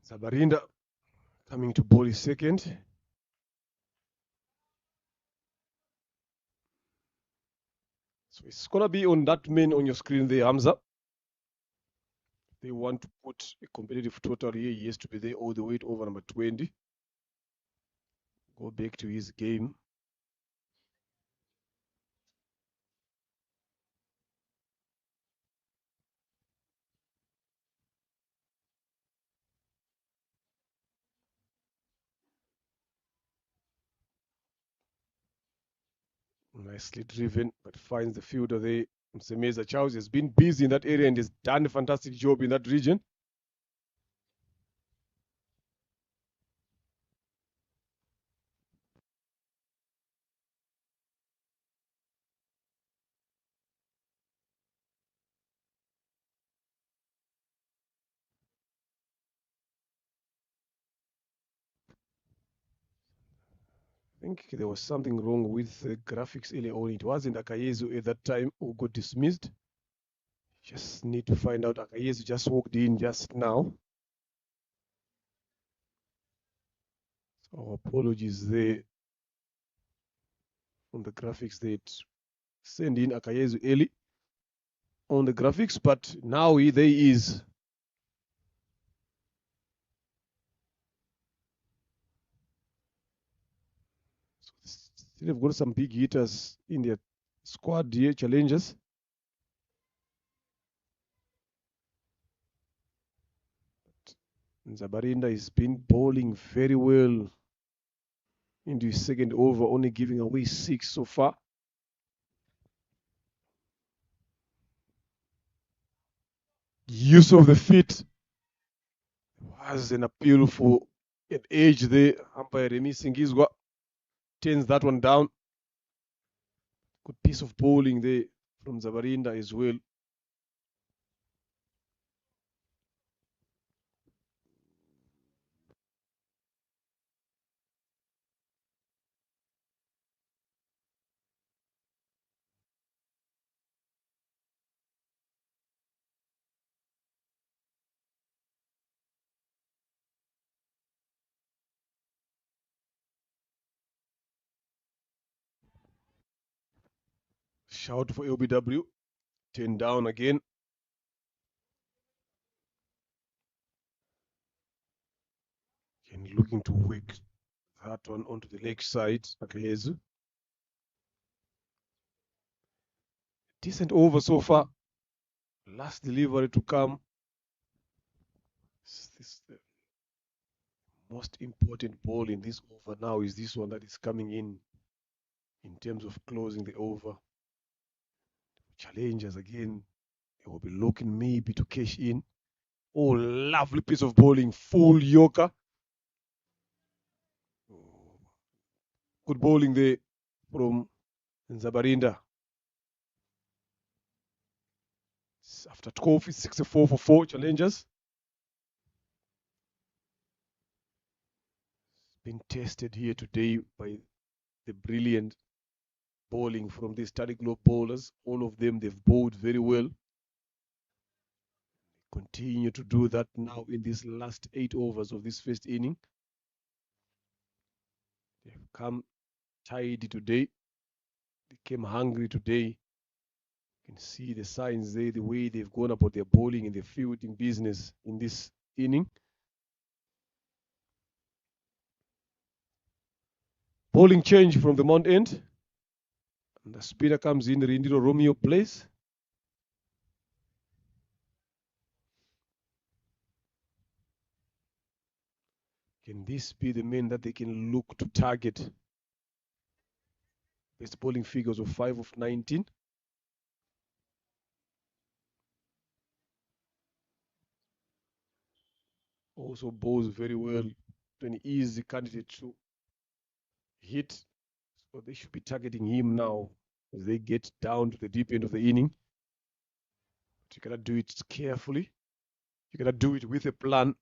S1: Sabarinda coming to bowl his second. So it's going to be on that main on your screen there, Hamza. They want to put a competitive total here. He has to be there all the way to over number 20. Go back to his game. Nicely driven, but finds the fielder there. Msemeza Charles has been busy in that area and has done a fantastic job in that region. I think there was something wrong with the graphics earlier on. It wasn't Akayezu at that time who got dismissed. Just need to find out. Akayezu just walked in just now. So apologies there on the graphics. They send in Akayezu early on the graphics, but now there he is. So still have got some big hitters in their squad here, challengers. Zabarinda has been bowling very well into his second over, only giving away 6 so far. Use of the feet was an appeal for an edge there. Umpire Remy Singizwa turns that one down. Good piece of bowling there from Zabarinda as well. Shout for LBW. 10 down again. And looking to work that one onto the leg side. Akayezu. Decent over so far. Last delivery to come. The most important ball in this over now is this one that is coming in terms of closing the over. Challengers again. They will be looking maybe to cash in. Oh, lovely piece of bowling. Full Yorker. Good bowling there from Zabarinda. After 12, it's 64 for 4 challengers. Been tested here today by the brilliant bowling from these study globe bowlers. All of them, they've bowled very well. Continue to do that now in these last 8 overs of this first inning. They've come tidy today. They came hungry today. You can see the signs there, the way they've gone about their bowling and their fielding business in this inning. Bowling change from the Mount End. And the spinner comes in, Rindiro Romeo plays. Can this be the man that they can look to target? Best bowling figures of 5 of 19. Also bowls very well. An easy candidate to hit. So they should be targeting him now as they get down to the deep end of the inning. But you gotta do it carefully. You gotta do it with a plan.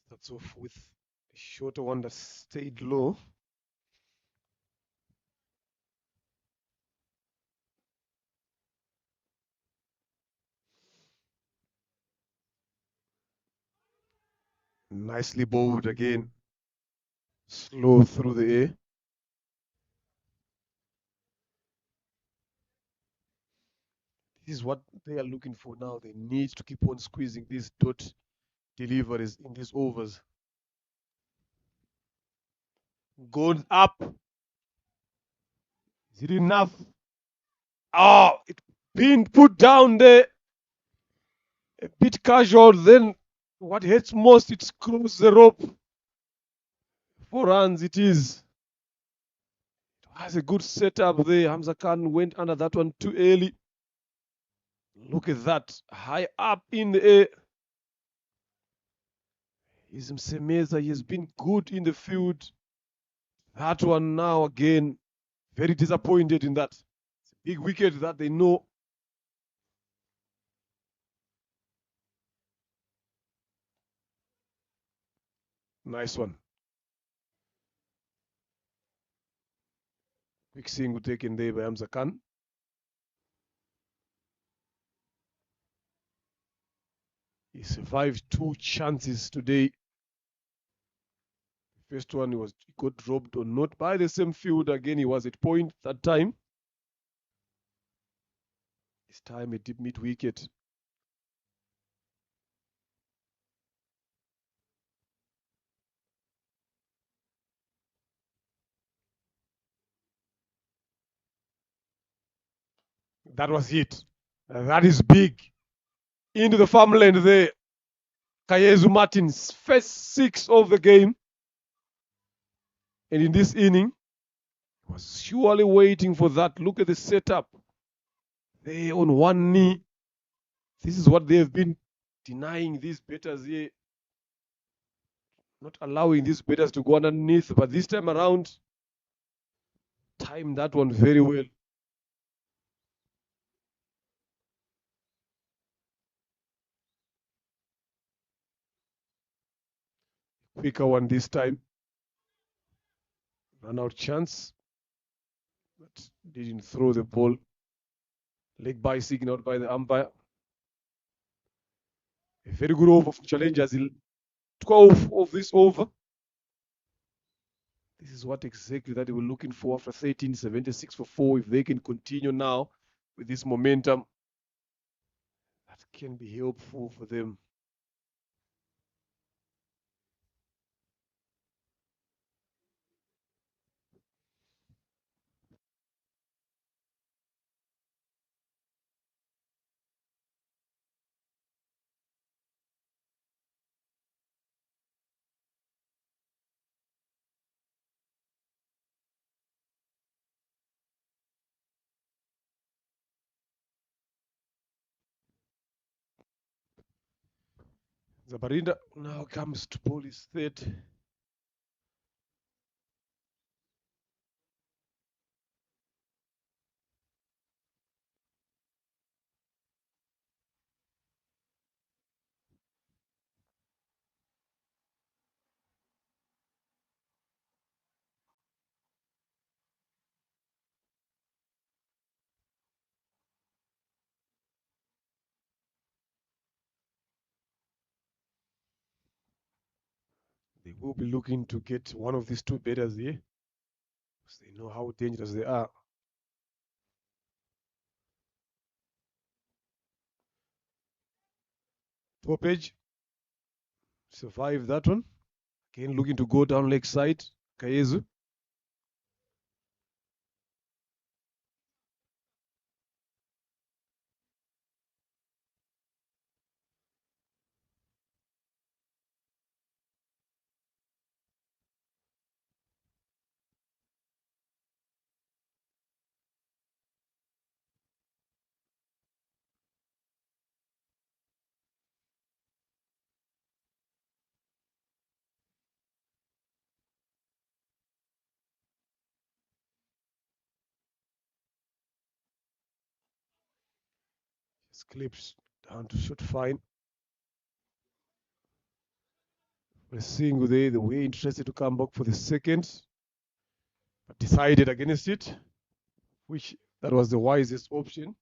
S1: Starts off with a shorter one that stayed low. Nicely bowled again. Slow through the air. This is what they are looking for now. They need to keep on squeezing these dot deliveries in these overs. Gone up. Is it enough? Oh, it being put down there. A bit casual. Then what hurts most, it's crossed the rope. 4 runs it is. It has a good setup there. Hamza Khan went under that one too early. Look at that. High up in the air. Is Msemeza. He has been good in the field. That one now again, very disappointed in that. It's a big wicket that they know. Nice one. Quick single taken there by Hamza Khan. He survived 2 chances today. First one he got dropped or not by the same field. Again, he was at point that time. This time a deep mid wicket. That was it. That is big. Into the farmland there. Kayezu Martins, first 6 of the game. And in this inning, was surely waiting for that. Look at the setup. They on one knee. This is what they have been denying these batters here. Not allowing these batters to go underneath. But this time around, timed that one very well. Quicker one this time. Run out chance. But didn't throw the ball. Leg by signaled by the umpire. A very good over for challengers. 12 of this over. This is what exactly that they were looking for after 13, 76 for 4. If they can continue now with this momentum, that can be helpful for them. Zabarinda now comes to ball his third. They will be looking to get one of these two batters here, because they know how dangerous they are. Top edge, survive that one. Again, looking to go down leg side. Kayezu. Just clips down to short fine. We're seeing they were interested to come back for the second, but decided against it, which that was the wisest option.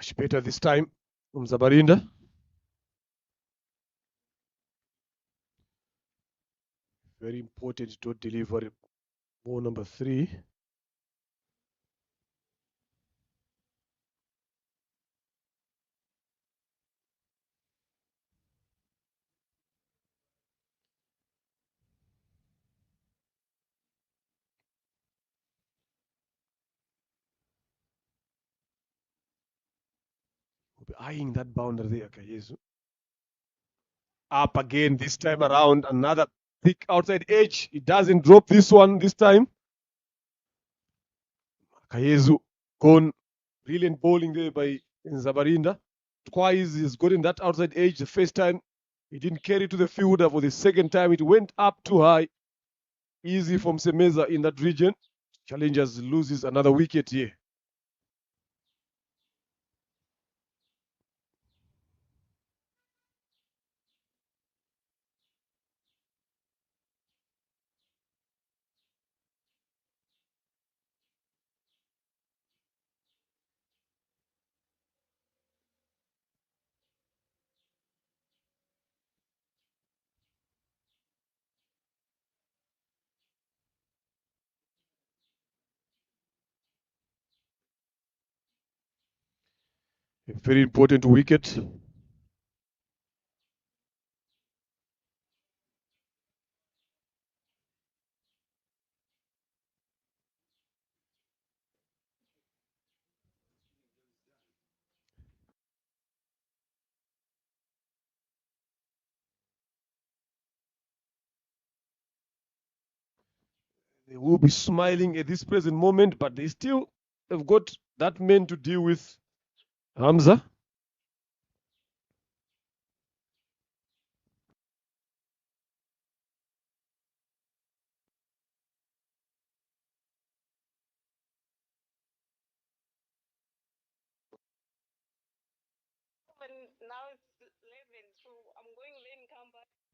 S1: Much better this time from Zabarinda. Very important to deliver ball number 3. We'll be eyeing that boundary there, Kayesu. Up again this time around. Another thick outside edge. It doesn't drop this one this time. Kayesu gone. Brilliant bowling there by Zabarinda. Twice he's gotten that outside edge. The first time he didn't carry to the fielder. For the second time it went up too high. Easy from Semeza in that region. Challengers loses another wicket here. A very important wicket. They will be smiling at this present moment, but they still have got that man to deal with. Hamza.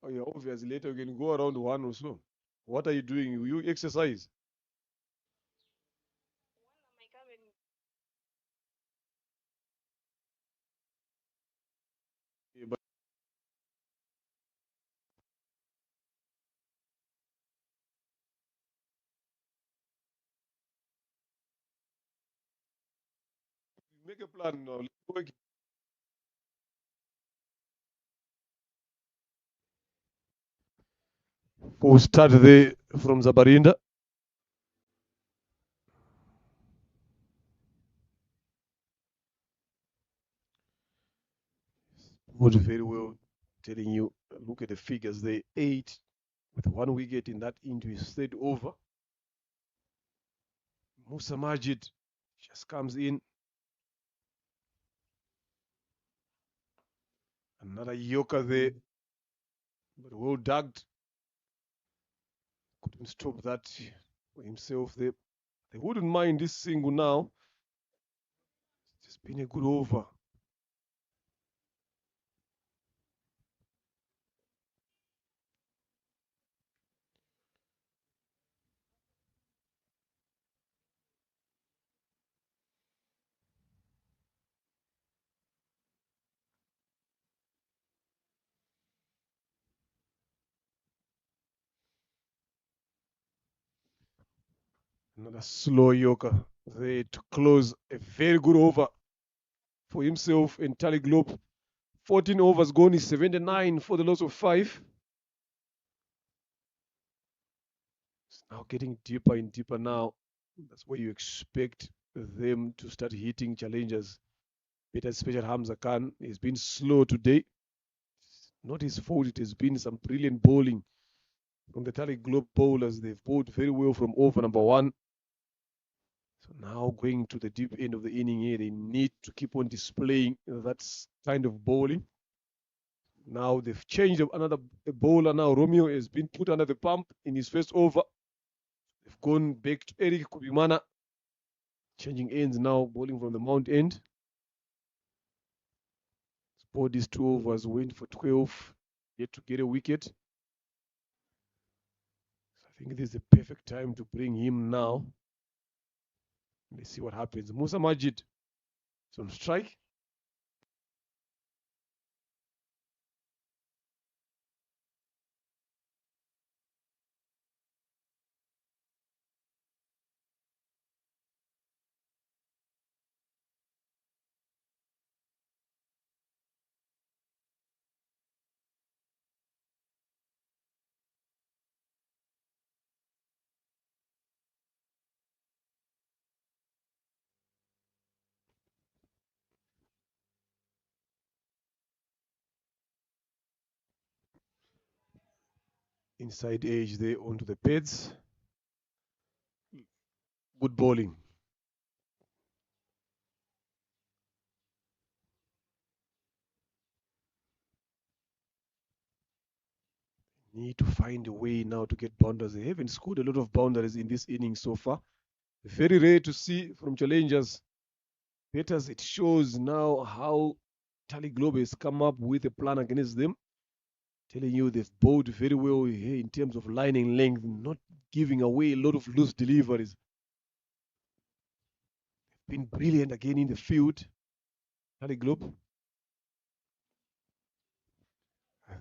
S1: Oh yeah, obviously later you can go around 1 or so. What are you doing? You exercise. Yeah, but make a plan now. We'll start there from Zabarinda. Would very well telling you, look at the figures. They 8 with 1 wicket in that into his third over. Musa Majid just comes in. Another Yorker there, but well dug. Couldn't stop that for himself there. They wouldn't mind this single now. It's been a good over. Another slow Yorker there to close a very good over for himself and Tally Globe. 14 overs gone is 79 for the loss of 5. It's now getting deeper and deeper now. That's where you expect them to start hitting challengers. Better special Hamza Khan has been slow today. Not his fault. It has been some brilliant bowling from the Tally Globe bowlers. They've bowled very well from over number 1. So now going to the deep end of the inning here, they need to keep on displaying that kind of bowling. Now they've changed another bowler now. Romeo has been put under the pump in his first over. They've gone back to Eric Kubimana. Changing ends now, bowling from the mount end. Bowled these 2 overs, went for 12, yet to get a wicket. So I think this is the perfect time to bring him now. Let's see what happens. Musa Majid is on strike. Inside edge there onto the pads. Good bowling. Need to find a way now to get boundaries. They haven't scored a lot of boundaries in this inning so far. Very rare to see from challengers. Betters, it shows now how Tally Globe has come up with a plan against them. Telling you they've bowled very well here in terms of lining length, not giving away a lot of loose deliveries. Been brilliant again in the field. Tally Globe.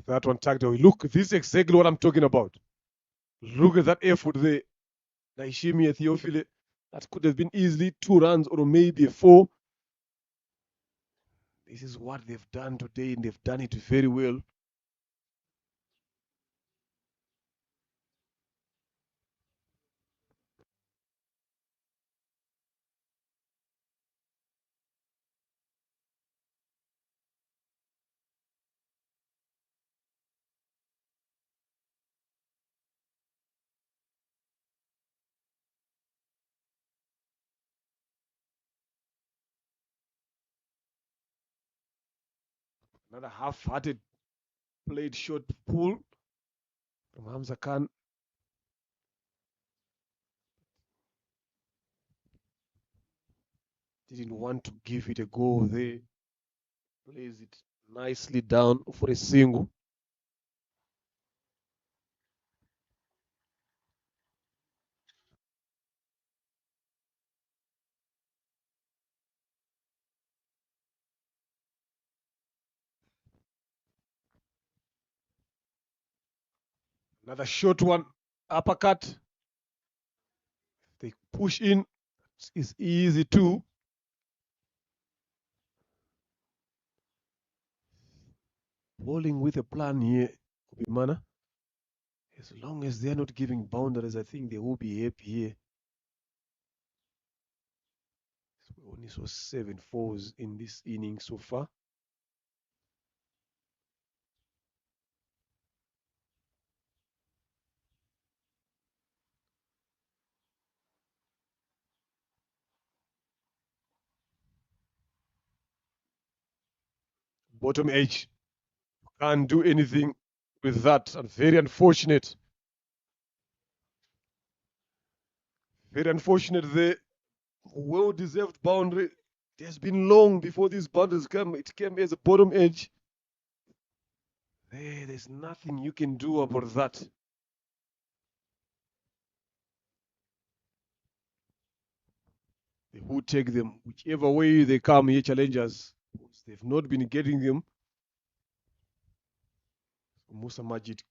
S1: That one tagged away. Look, this is exactly what I'm talking about. Look at that effort there. Naishimi Theophile. That could have been easily 2 runs or maybe a 4. This is what they've done today, and they've done it very well. Another half-hearted played short pull from Hamza Khan. Didn't want to give it a go there. Plays it nicely down for a single. Another short one, uppercut. They push in. It's easy too. Bowling with a plan here, Kubimana. As long as they're not giving boundaries, I think they will be happy here. We only saw 7 fours in this inning so far. Bottom edge. Can't do anything with that. And very unfortunate. Very unfortunate there. Well-deserved boundary. It has been long before these boundaries come. It came as a bottom edge. There's nothing you can do about that. They will take them whichever way they come here, challengers. They've not been getting them. Musa Majid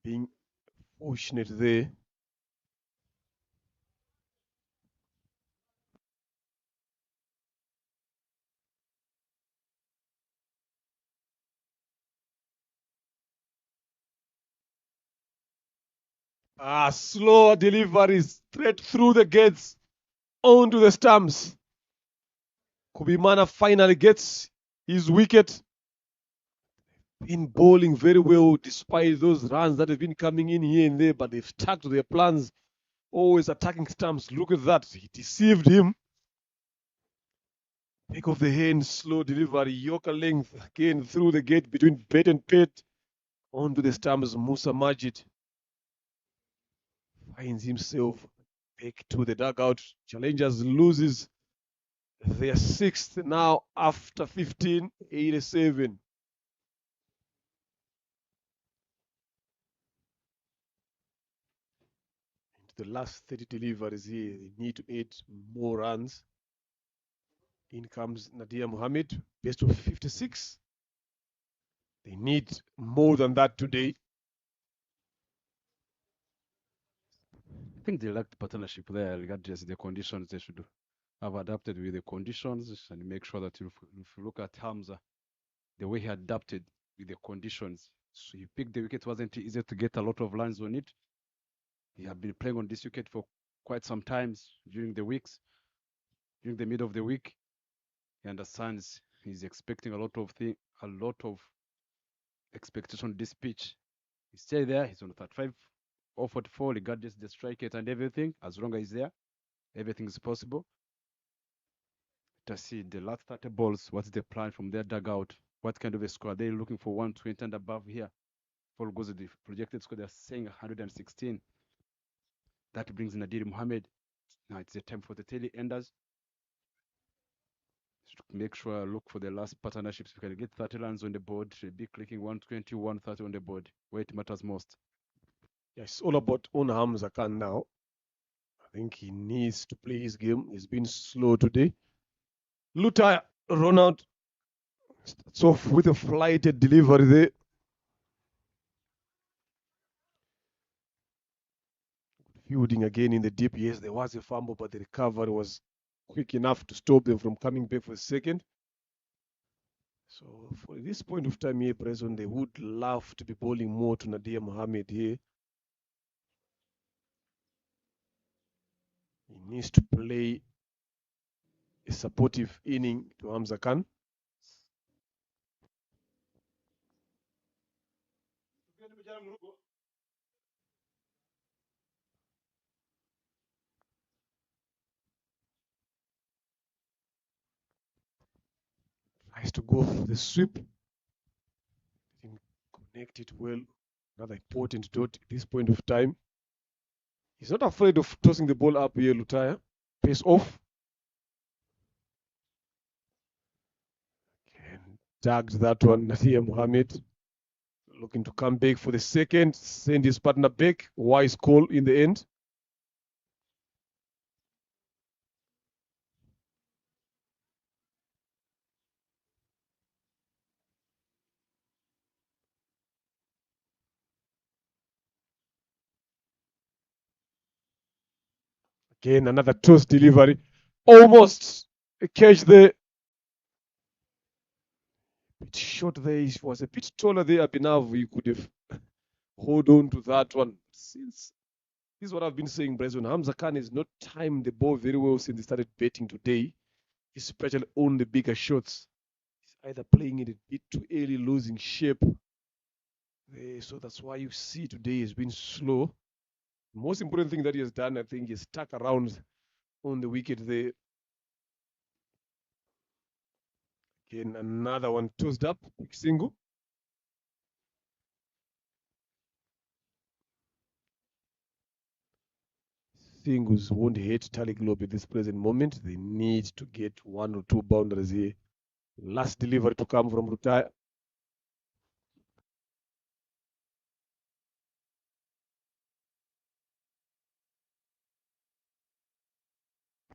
S1: being fortunate there. Slow delivery straight through the gates onto the stumps. Kubimana finally gets his wicket. Been bowling very well despite those runs that have been coming in here and there, but they've stuck to their plans, always attacking stumps. Look at that. He deceived him. Back of the hand, slow delivery, Yorker length again through the gate between bat and pet onto the stumps. Musa Majid finds himself back to the dugout. Challengers loses their 6th now after 1587. Into the last 30 deliveries here, they need to add more runs. In comes Nadia Mohammed, best of 56. They need more than that today.
S2: I think they lacked partnership there, regardless of the conditions. They should have adapted with the conditions and make sure that if you look at Hamza, the way he adapted with the conditions. So he picked the wicket, it wasn't easy to get a lot of runs on it. He had been playing on this wicket for quite some times during the weeks. During the middle of the week, he understands he's expecting a lot of expectation on this pitch. He stay there. He's on 35 or 44, regardless the strike rate and everything. As long as he's there, everything is possible. To see the last 30 balls, what's the plan from their dugout? What kind of a score? Are they looking for 120 and above here? Ball goes to the projected score. They're saying 116. That brings Nadir Mohammed. Now it's the time for the tail enders. Make sure look for the last partnerships. If you can get 30 runs on the board, should be clicking 120, 130 on the board, where it matters most.
S1: Yeah, it's all about Hamza Khan now. I think he needs to play his game. He's been slow today. Lutai run out. Starts off with a flighted delivery there. Fielding again in the deep. Yes, there was a fumble, but the recovery was quick enough to stop them from coming back for a second. So for this point of time here, Bresson, they would love to be bowling more to Nadir Mohammed here. He needs to play a supportive inning to Hamza Khan. Tries to go for the sweep. Didn't connect it well. Another important dot at this point of time. He's not afraid of tossing the ball up here, Lutaya. Pace off. And tagged that one, Nadir Mohammed. Looking to come back for the second. Send his partner back. Wise call in the end. Again, another toss delivery. Almost a catch there. Bit short there. He was a bit taller there. Abhinav, you could have hold on to that one. Since this is what I've been saying, Bresson. Hamza Khan has not timed the ball very well since he started batting today, especially on the bigger shots. He's either playing it a bit too early, losing shape. So that's why you see today has been slow. The most important thing that he has done, I think, is stuck around on the wicket there. Again, another one tossed up, big single. Singles won't hit Talik Globe at this present moment. They need to get one or two boundaries here. Last delivery to come from Rutai.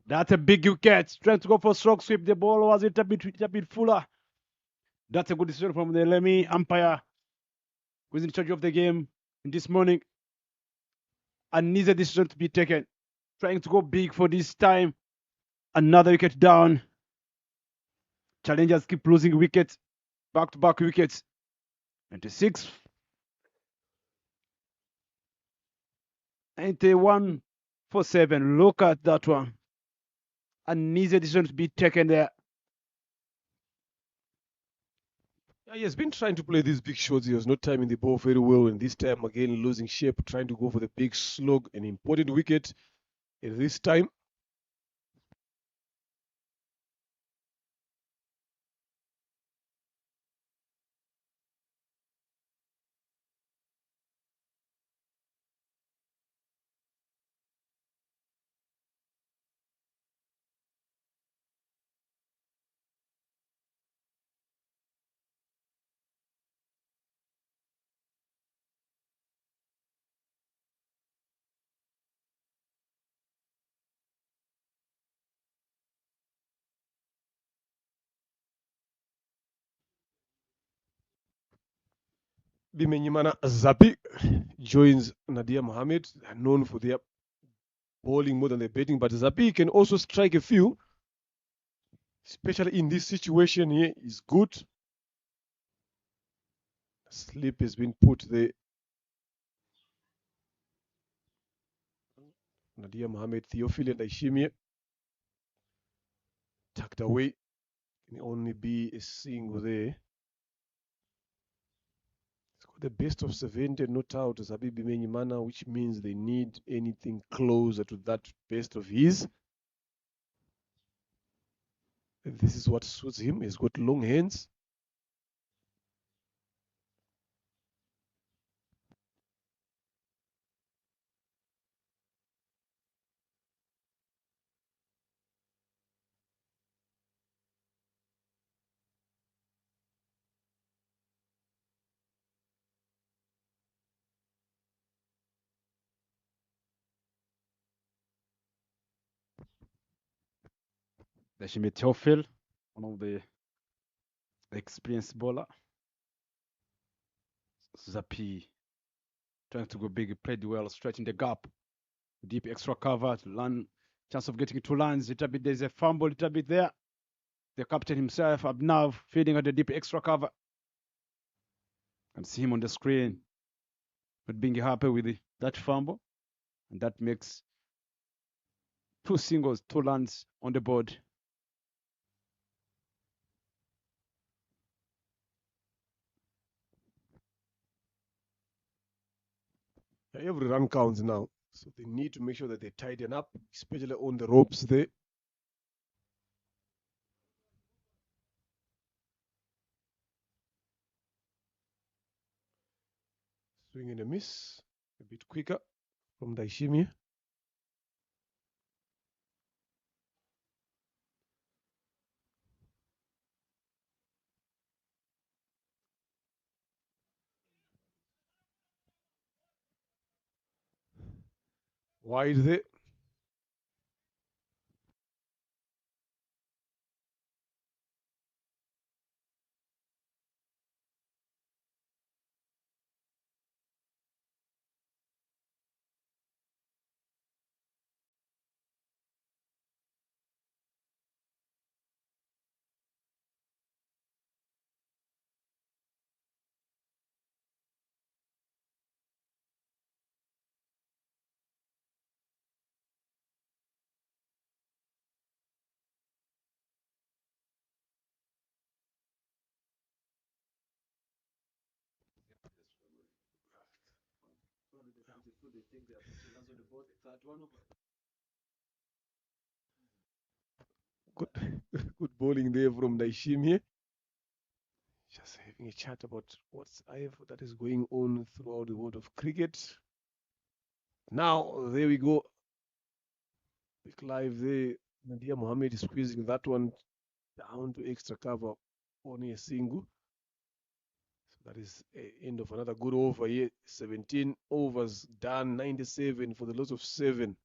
S2: That's a big wicket. Trying to go for stroke sweep. The ball was a bit fuller. That's a good decision from the Lemmy umpire who's in charge of the game this morning and needs a decision to be taken. Trying to go big for this time. Another wicket down. Challengers keep losing wickets. Back-to-back wickets. 96. 91 for 7. Look at that one. And needs a decision to be taken there.
S1: Yeah, he has been trying to play these big shots. He was not timing the ball very well, and this time again losing shape, trying to go for the big slug, an important wicket at this time. Bimenyimana Zapi joins Nadir Mohammed, known for their bowling more than their batting, but Zapi can also strike a few, especially in this situation here. Is good. Slip has been put there. Nadir Mohammed, Theophile and Aishimie tucked away. Can only be a single there. The best of 70 not out Zabibi Menyimana, which means they need anything closer to that best of his. This is what suits him. He's got long hands.
S2: Dashimi Teofil, one of the experienced bowler. Zapi trying to go big, he played well, straight in the gap. Deep extra cover to land, chance of getting 2 lines. Little bit, there's a fumble, little bit there. The captain himself, Abnav, feeding at the deep extra cover. And see him on the screen, not being happy with that fumble. And that makes 2 singles, 2 runs on the board.
S1: Every run counts now. So they need to make sure that they tighten up, especially on the ropes there. Swing and a miss. A bit quicker from Daishimi. Wide there. Good, good bowling there from Daishimi. Just having a chat about what's that is going on throughout the world of cricket. Now, there we go. Big live there. Nadia Mohammed is squeezing that one down to extra cover, only a single. So that is the end of another good over here. 17 overs done, 97 for the loss of 7.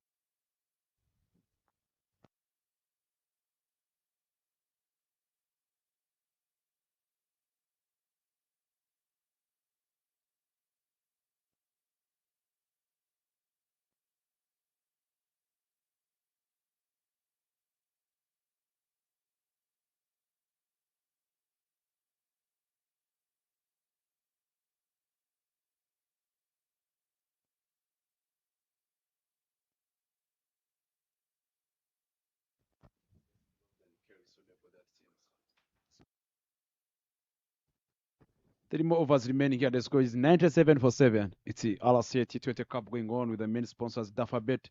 S2: Three more overs remaining here. The score is 97 for 7. It's the RCA T20 Cup going on with the main sponsors Dafabet,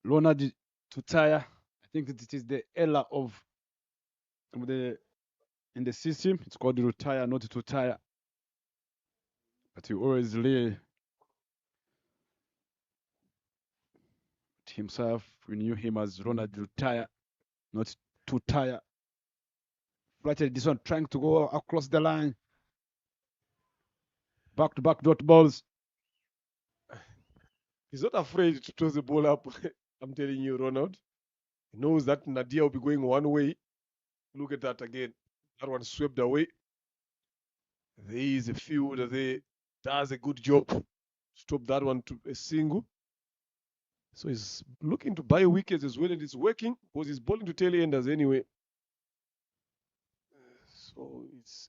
S2: Leonard Tutaya. I think it is the era of the in the system. It's called retire, not to tire. But he always lay himself. We knew him as Ronald retire, not to tire. Flattered this one trying to go across the line. Back to back dot balls.
S1: He's not afraid to toss the ball up. I'm telling you, Ronald. He knows that Nadia will be going one way. Look at that again. That one swept away. There is a fielder there. Does a good job. Stop that one to a single. So he's looking to buy wickets as well, and it's working because he's bowling to tail enders anyway. So it's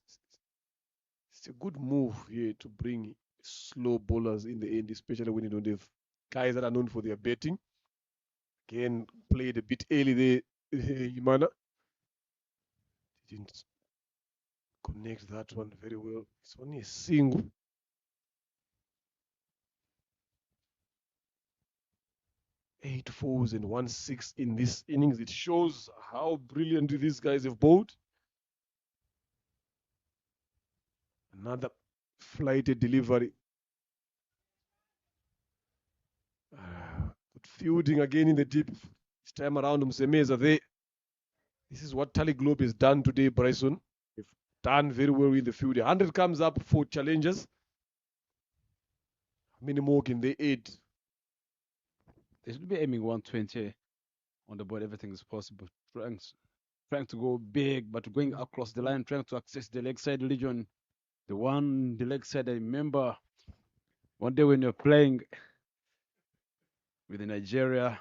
S1: a good move here to bring slow bowlers in the end, especially when you don't have guys that are known for their batting. Again, played a bit early there, Imana. Didn't connect that one very well. It's only a single. 8 fours and 1 6 in this innings. It shows how brilliant these guys have bowled. Another flighted delivery. Good fielding again in the deep. This time around, Msemeza there. This is what Tally Globe has done today, Bryson. They've done very well in the field. 100 comes up for challengers. How many more can they aid?
S2: They should be aiming 120 on the board. Everything is possible. Trying to go big, but going across the line, trying to access the leg side region. The leg side, I remember one day when you're playing with Nigeria,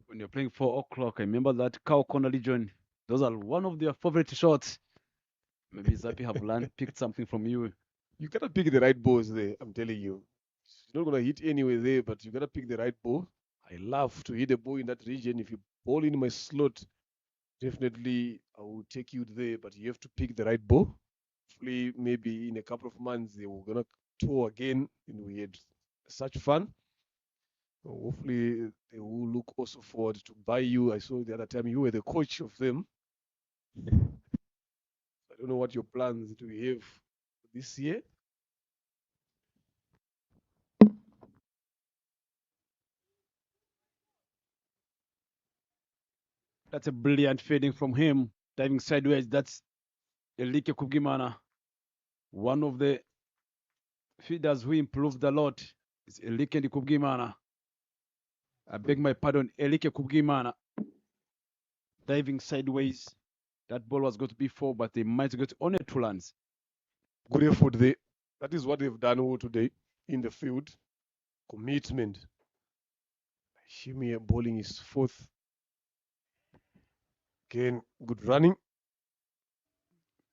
S2: when you're playing 4 o'clock, I remember that cow corner region. Those are one of their favorite shots. Maybe Zappi have picked something from you.
S1: You gotta pick the right balls there, I'm telling you. You're not gonna hit anywhere there, but you gotta pick the right ball. I love to hit a ball in that region. If you ball in my slot, definitely I will take you there, but you have to pick the right ball. Hopefully, maybe in a couple of months they were gonna tour again, and we had such fun. Hopefully, they will look also forward to buy you. I saw the other time you were the coach of them. I don't know what your plans do you have this year.
S2: That's a brilliant fading from him, diving sideways. That's Elike Kugimana. One of the feeders who improved a lot is Elike Kugimana. I beg my pardon, Elike Kugimana. Diving sideways. That ball was going to be 4, but they might get on it 2 runs.
S1: Good effort there. That is what they've done all today in the field. Commitment. Shimia bowling is fourth. Again, good running.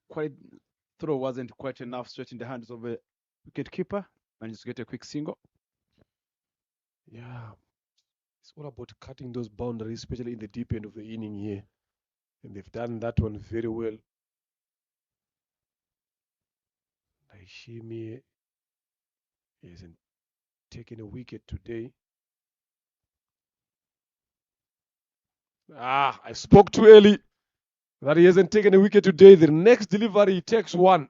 S2: Quite throw wasn't quite enough, straight in the hands of a wicket keeper. Managed to get a quick single.
S1: Yeah, it's all about cutting those boundaries, especially in the deep end of the inning here. And they've done that one very well. Naishimi hasn't taken a wicket today. I spoke too early that he hasn't taken a wicket today. The next delivery, he takes one.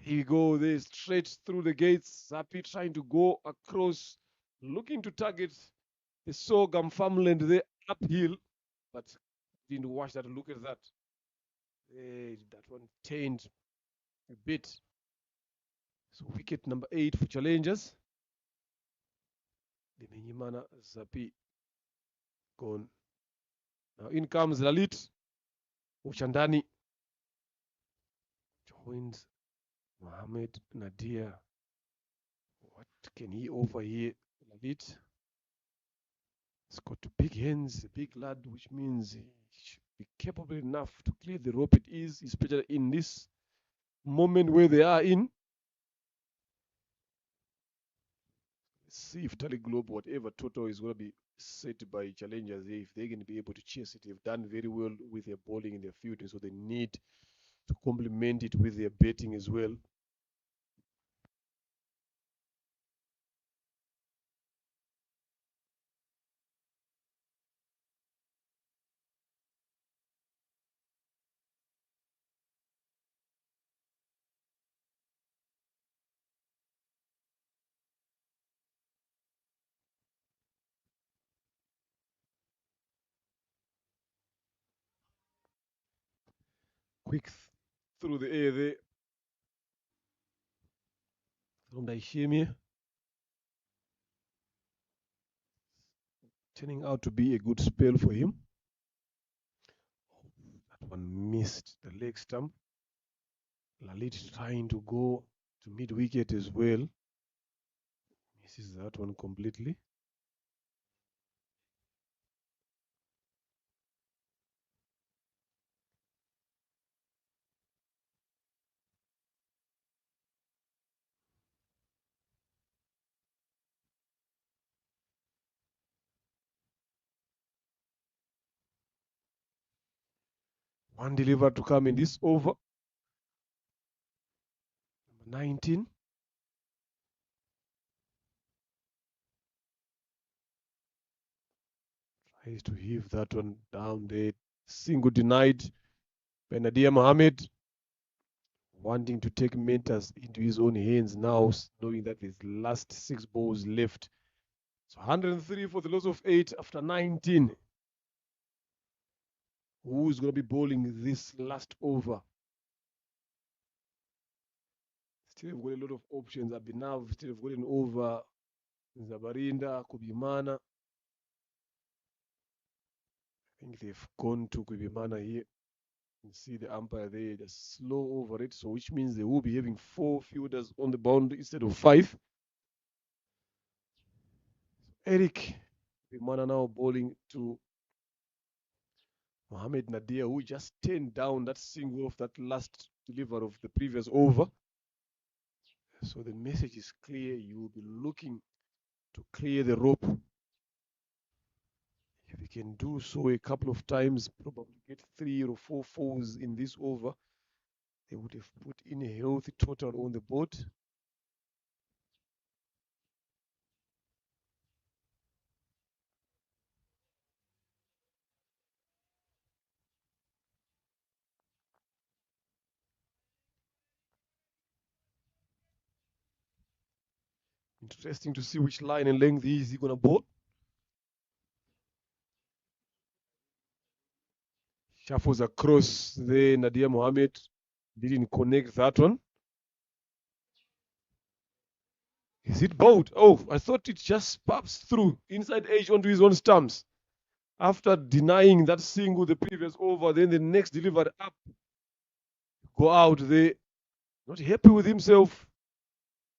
S1: Here we go, there straight through the gates. Zappi trying to go across, looking to target the Sogam farmland there uphill, but didn't watch that. Look at that. Hey, that one tamed a bit. So wicket number 8 for challengers. The Menyimana Zappi gone. Now in comes Lalit Uchandani. Joins Mohammed Nadir. What can he offer here? Lalit. He's got big hands, a big lad, which means he should be capable enough to clear the rope. It is, especially in this moment where they are in. Let's see if Tally Globe, whatever total is going to be set by challengers, if they're going to be able to chase it. They've done very well with their bowling in their field, and so they need to complement it with their batting as well. Quick through the air there from Daishimi. Turning out to be a good spell for him. That one missed the leg stump. Lalit trying to go to mid wicket as well. Misses that one completely. One deliver to come in this over. 19. Tries to heave that one down there. Single denied by Nadia Mohammed, wanting to take matters into his own hands now, knowing that there's last 6 balls left. So 103 for the loss of 8 after 19. Who's going to be bowling this last over? Still have got a lot of options. Abhinav still have got an over. Zabarinda, Kubimana. I think they've gone to Kubimana here. You see the umpire there, just slow over it. So which means they will be having 4 fielders on the boundary instead of 5. Eric Kubimana now bowling to Mohamed Nadir, who just turned down that single of that last deliver of the previous over. So the message is clear. You will be looking to clear the rope. If you can do so a couple of times, probably get 3 or 4 fours in this over, they would have put in a healthy total on the board. Interesting to see which line and length is he going to bowl. Shuffles across there. Nadia Mohammed didn't connect that one. Is it bowled? Oh, I thought it just pops through inside edge onto his own stumps. After denying that single the previous over, then the next delivered up. Go out there. Not happy with himself.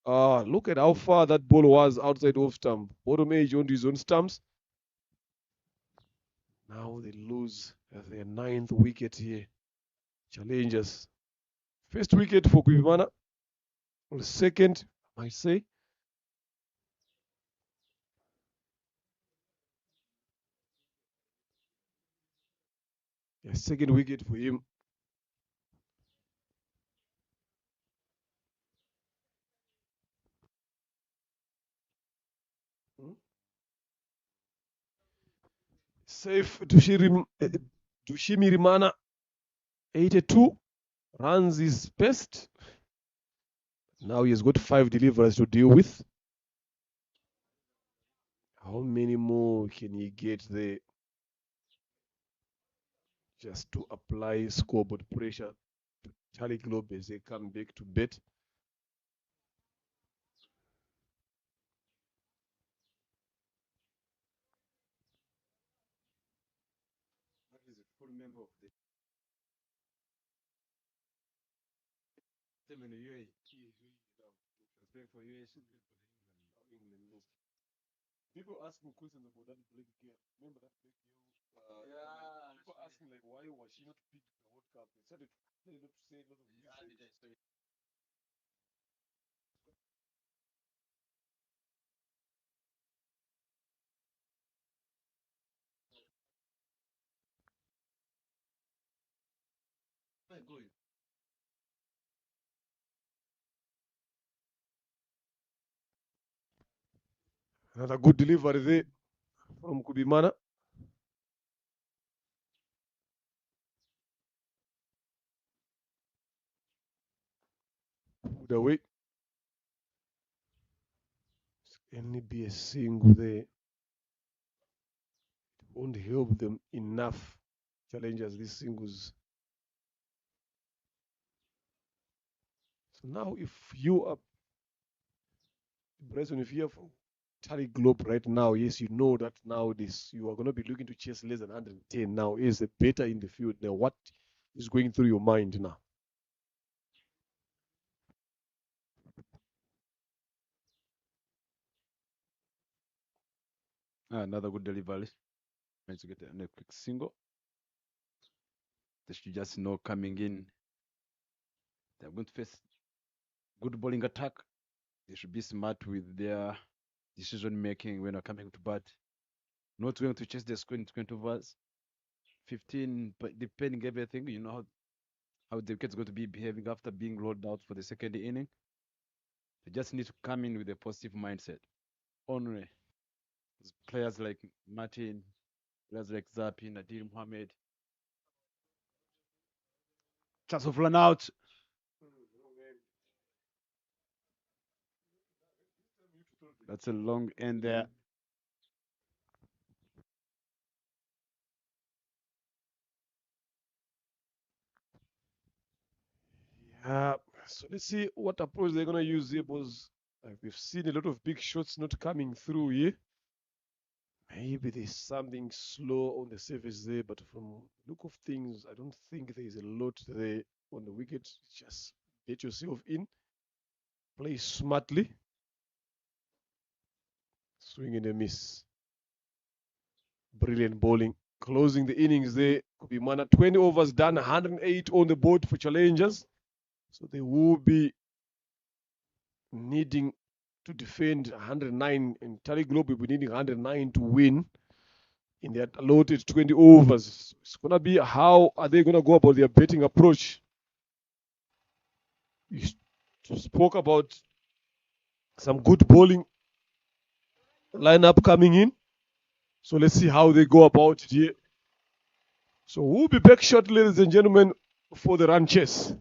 S1: Look at how far that ball was outside off stump. Bottom edge onto his own stumps. Now they lose their 9th wicket here. Challengers. First wicket for Kubimana. Or second, I might say. Yeah, second wicket for him. Safe Dushimirimana, 82. Runs his best. Now he has got 5 deliveries to deal with. How many more can he get there? Just to apply scoreboard pressure to Charlie Globe as they come back to bet.
S2: That is a full member of the team in the UAE. For UAE,
S1: England. People asking questions about that black girl. Remember that black girl?
S2: Yeah.
S1: People asking like, why was she not picked the World Cup? They started to say a lot of things. Another good delivery there from Kubimana. Put away. Only be a single there. It won't help them enough. Challengers, these singles. So now if you are Bryson, if you have Tally Globe right now, yes, you know that now this you are going to be looking to chase less than 110 now. Is a better in the field. Now, what is going through your mind now?
S2: Another good delivery. Managed to get a quick single. They should just know coming in. They're going to face good bowling attack. They should be smart with their decision making when they're coming to bat. Not going to chase the score in 20 overs, 15, but depending everything, you know how the wicket's going to be behaving after being rolled out for the second inning. They just need to come in with a positive mindset. Only players like Martin, players like Zapi, Nadir Mohammed. Chance of run out. That's a long end there.
S1: Yeah. So let's see what approach they're gonna use here, because we've seen a lot of big shots not coming through here. Maybe there's something slow on the surface there, but from look of things, I don't think there is a lot there on the wicket. Just get yourself in, play smartly, swing and a miss. Brilliant bowling. Closing the innings there. Could be mana 20 overs done, 108 on the board for challengers. So they will be needing to defend 109, and Tally Globe will be needing 109 to win in their allotted 20 overs. It's going to be how are they going to go about their betting approach. You spoke about some good bowling lineup coming in. So let's see how they go about it here. So we'll be back shortly, ladies and gentlemen, for the run chase.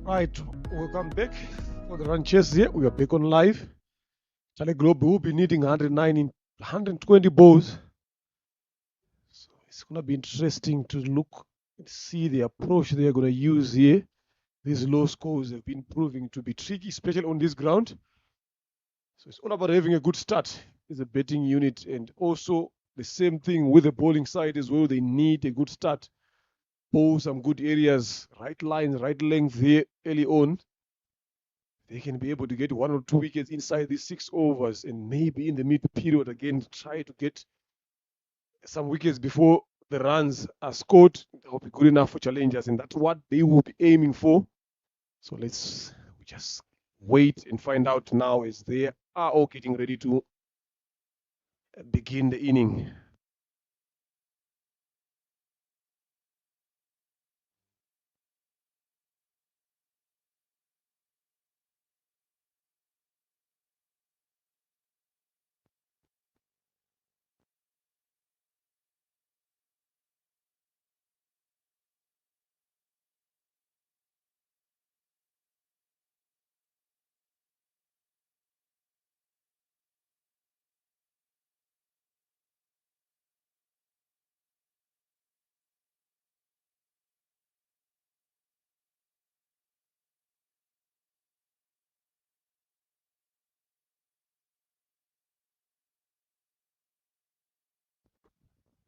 S1: Right, welcome back for the run chase here. We are back on live. Charlie Globe will be needing 120 balls. So it's going to be interesting to look and see the approach they are going to use here. These low scores have been proving to be tricky, especially on this ground. So it's all about having a good start as a betting unit, and also the same thing with the bowling side as well. They need a good start, bowl some good areas, right lines, right length here early on. They can be able to get 1 or 2 wickets inside these 6 overs, and maybe in the mid period again try to get some wickets before the runs are scored. That will be good enough for challengers, and that's what they will be aiming for. So let's just wait and find out now as they are all getting ready to begin the inning.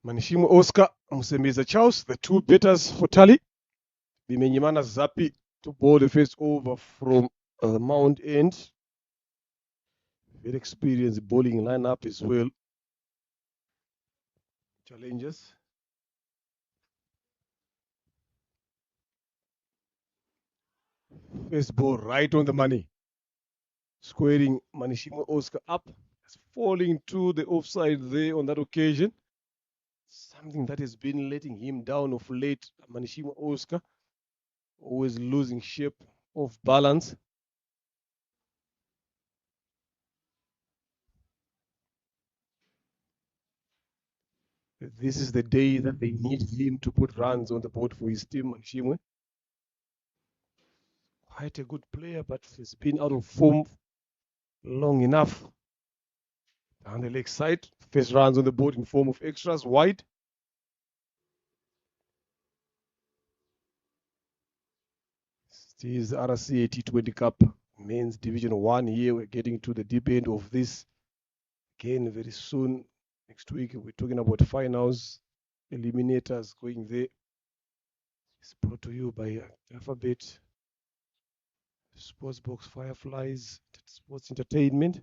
S1: Manishimo Oscar, Musembeza Charles, the two batters for Tally. Bimenyimana Zapi to bowl the first over from Mount End. Very experienced bowling lineup as well. Challenges. First ball right on the money. Squaring Manishimo Oscar up. Falling to the offside there on that occasion. Something that has been letting him down of late. Manishimo Oscar always losing shape of balance. This is the day that they need him to put runs on the board for his team, Manishimo. Quite a good player, but he's been out of form long enough. On the leg side, first runs on the board in form of extras wide. This is RCA T20 Cup men's Division 1 here. We're getting to the deep end of this. Again, very soon, next week, we're talking about finals, eliminators going there. It's brought to you by Alphabet, Sportsbox Fireflies, Sports Entertainment.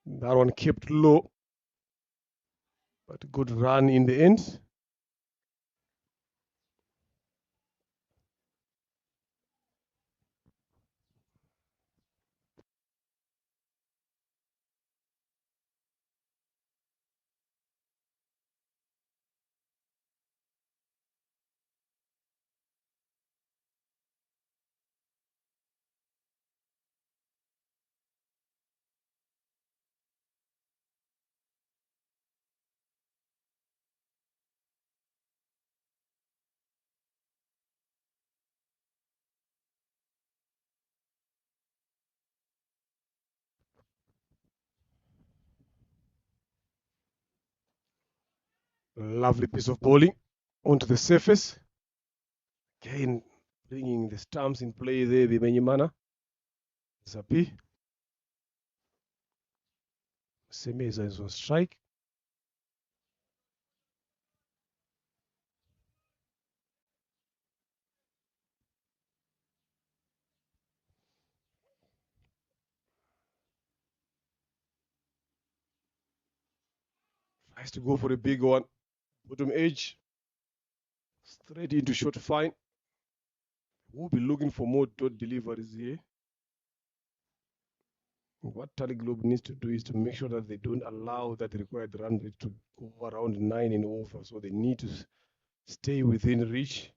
S1: That one kept low, but good run in the end. Lovely piece of bowling onto the surface. Again, bringing the stumps in play there, Bimenyimana. Zapi. Semeza is on strike. Tries to go for a big one. Bottom edge. Straight into short fine. We'll be looking for more dot deliveries here. What Tally Globe needs to do is to make sure that they don't allow that required run rate to go around 9 and over. So they need to stay within reach.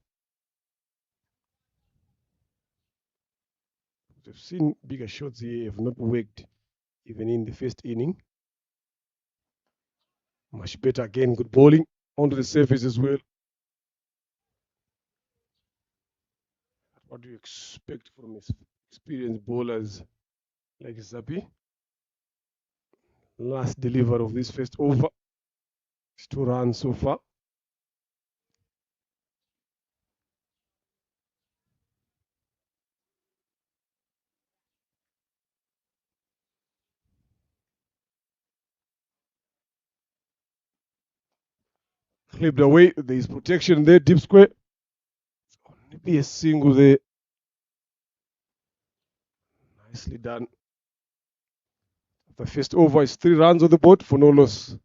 S1: We've seen bigger shots here have not worked even in the first inning. Much better again. Good bowling onto the surface as well. What do you expect from experienced bowlers like Zapi? Last deliver of this first over. It's 2 runs so far. Clipped away. There is protection there. Deep square. Only be a single there. Nicely done. The first over is 3 runs on the board for no loss.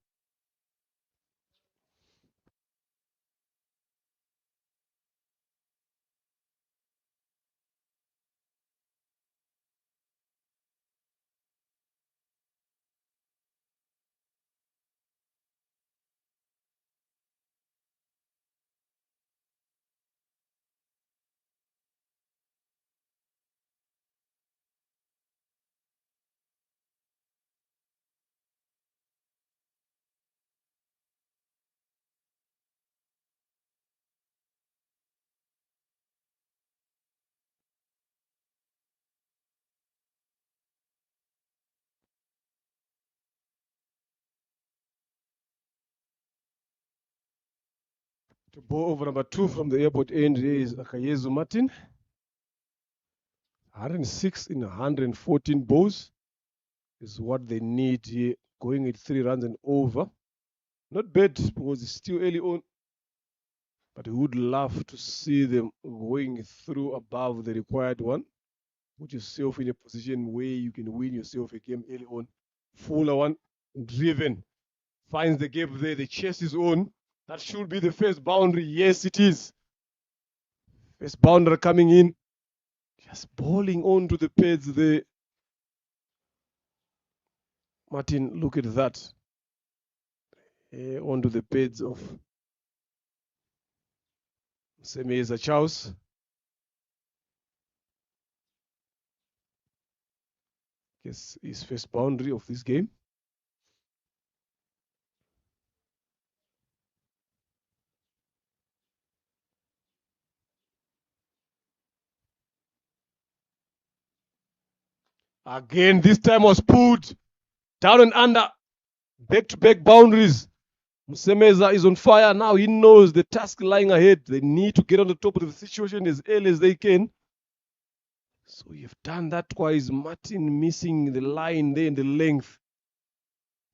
S1: To bowl over number 2 from the airport end, there is Akayezu Martin. 106 in 114 balls is what they need here, going at 3 runs and over. Not bad because it's still early on, but we would love to see them going through above the required one. Put yourself in a position where you can win yourself a game early on. Fuller one, driven, finds the gap there, the chase is on. That should be the first boundary. Yes, it is. First boundary coming in. Just bowling on to the pads there. Martin, look at that. Onto the pads of Semeza Charles. Guess his first boundary of this game. Again, this time was put down and under. Back-to-back boundaries. Musemeza is on fire now. He knows the task lying ahead. They need to get on the top of the situation as early as they can. So you've done that twice. Martin missing the line there in the length.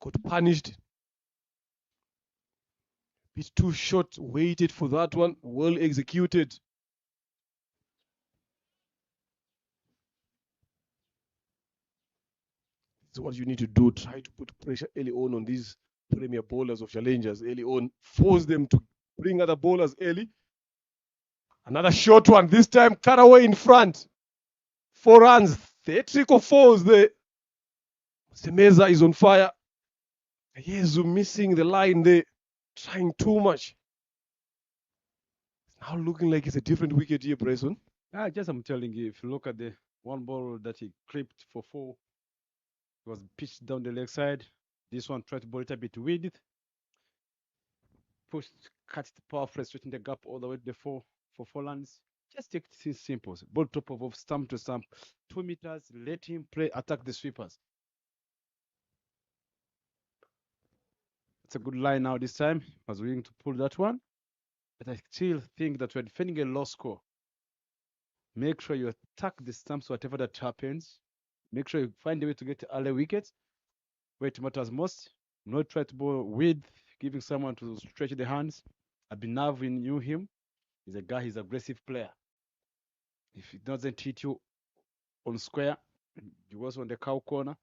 S1: Got punished. Bit too short. Waited for that one. Well executed. That's what you need to do. Try to put pressure early on these premier bowlers of challengers early on. Force them to bring other bowlers early. Another short one. This time cut away in front. 4 runs. Theatrical falls there. Semeza is on fire. Yezu missing the line there. Trying too much. It's now looking like it's a different wicket here, Bryson.
S2: Just I'm telling you, if you look at the one ball that he clipped for 4, it was pitched down the leg side. This one tried to bowl it a bit width. Pushed, cut the power, frustrating the gap all the way to the 4 for 4 runs. Just take things simple. Ball top of stump to stump. 2 meters, let him play, attack the sweepers. It's a good line now this time. I was willing to pull that one. But I still think that we're defending a low score. Make sure you attack the stumps, whatever that happens. Make sure you find a way to get early wickets where it matters most. Not try to bowl with giving someone to stretch the hands. Abhinav, we knew him. He's a guy, he's an aggressive player. If he doesn't hit you on square, he was on the cow corner.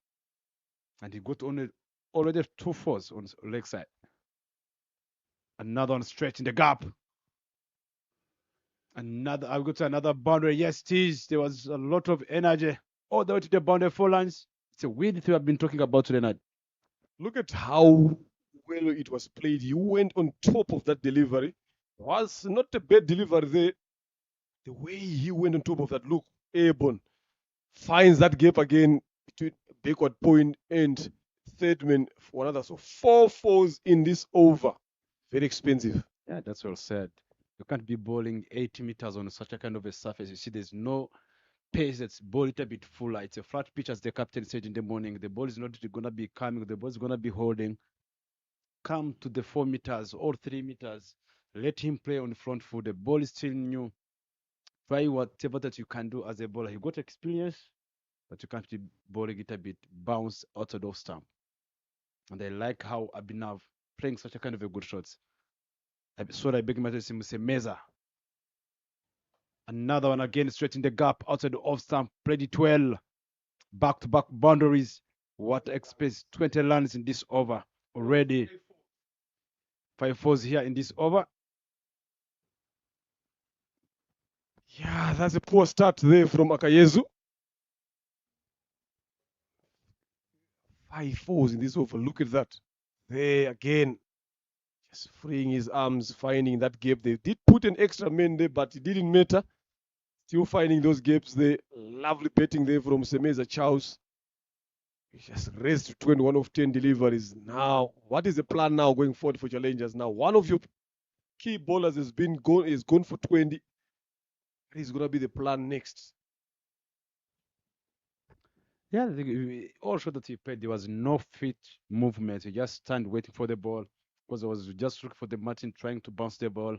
S2: And he got already 2 fours on leg side. Another one straight in the gap. I'll go to another boundary. Yes, it is. There was a lot of energy all the way to the boundary 4 lines. It's a weird thing I've been talking about today night.
S1: Look at how well it was played. You went on top of that delivery. It was not a bad delivery there. The way he went on top of that, look, airborne. Finds that gap again between backward point and third man for another. So 4 fours in this over. Very expensive.
S2: Yeah, that's well said. You can't be bowling 80 meters on such a kind of a surface. You see, there's no pace. That's ball it a bit fuller. It's a flat pitch, as the captain said in the morning. The ball is not going to be coming. The ball is going to be holding. Come to the 4 meters or 3 meters. Let him play on the front foot. The ball is still new. Try whatever that you can do as a bowler. You got experience, but you can't be bowling it a bit bounce outside of stump. And I like how Abhinav playing such a kind of a good shots. So I beg my say Meza. Another one again, straight in the gap outside the off stump. Played it well. Back to back boundaries. What expects 20 runs in this over already. 5-4s here in this over.
S1: Yeah, that's a poor start there from Akayezu. 5-4s in this over. Look at that. There again, just freeing his arms, finding that gap. They did put an extra man there, but it didn't matter. Still finding those gaps there. Lovely betting there from Semeza Charles. He just raised to 21 of 10 deliveries. Now, what is the plan now going forward for challengers? Now, one of your key bowlers is gone for 20. What is going to be the plan next?
S2: Yeah, all shot that he played, there was no fit movement. He just stand waiting for the ball because I was just looking for the Martin trying to bounce the ball,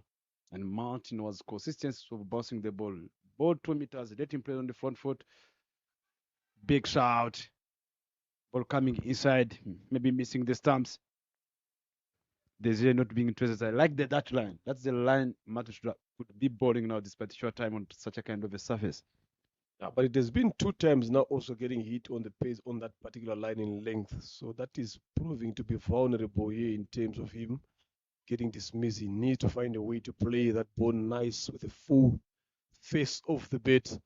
S2: and Martin was consistent of bouncing the ball. Ball 2 meters, let him play on the front foot. Big shout. Ball coming inside, maybe missing the stumps. Desiree not being interested. I like that line. That's the line Martin could be bowling now despite short time on such a kind of a surface.
S1: Yeah, but it has been 2 times now also getting hit on the pace on that particular line in length. So that is proving to be vulnerable here in terms of him getting dismissed. He needs to find a way to play that ball nice with a full face of the bat. They're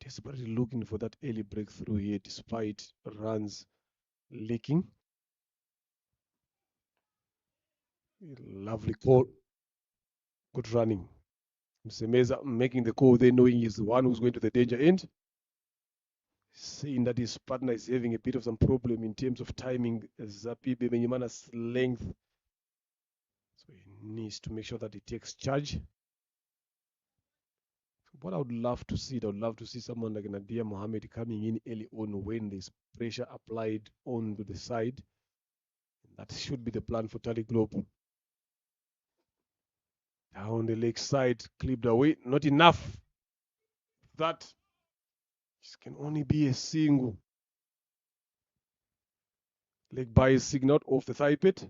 S1: desperately looking for that early breakthrough here despite runs leaking. Lovely call. Good running. Msemeza making the call there, knowing he's the one who's going to the danger end. Seeing that his partner is having a bit of some problem in terms of timing, Zapi Bemenyimana's length. So he needs to make sure that he takes charge. What I would love to see, I would love to see someone like Nadia Mohammed coming in early on when there's pressure applied onto the side. That should be the plan for Tally Globe. Down the leg side, clipped away. Not enough. That this can only be a single. Leg by is signaled off the thigh pit.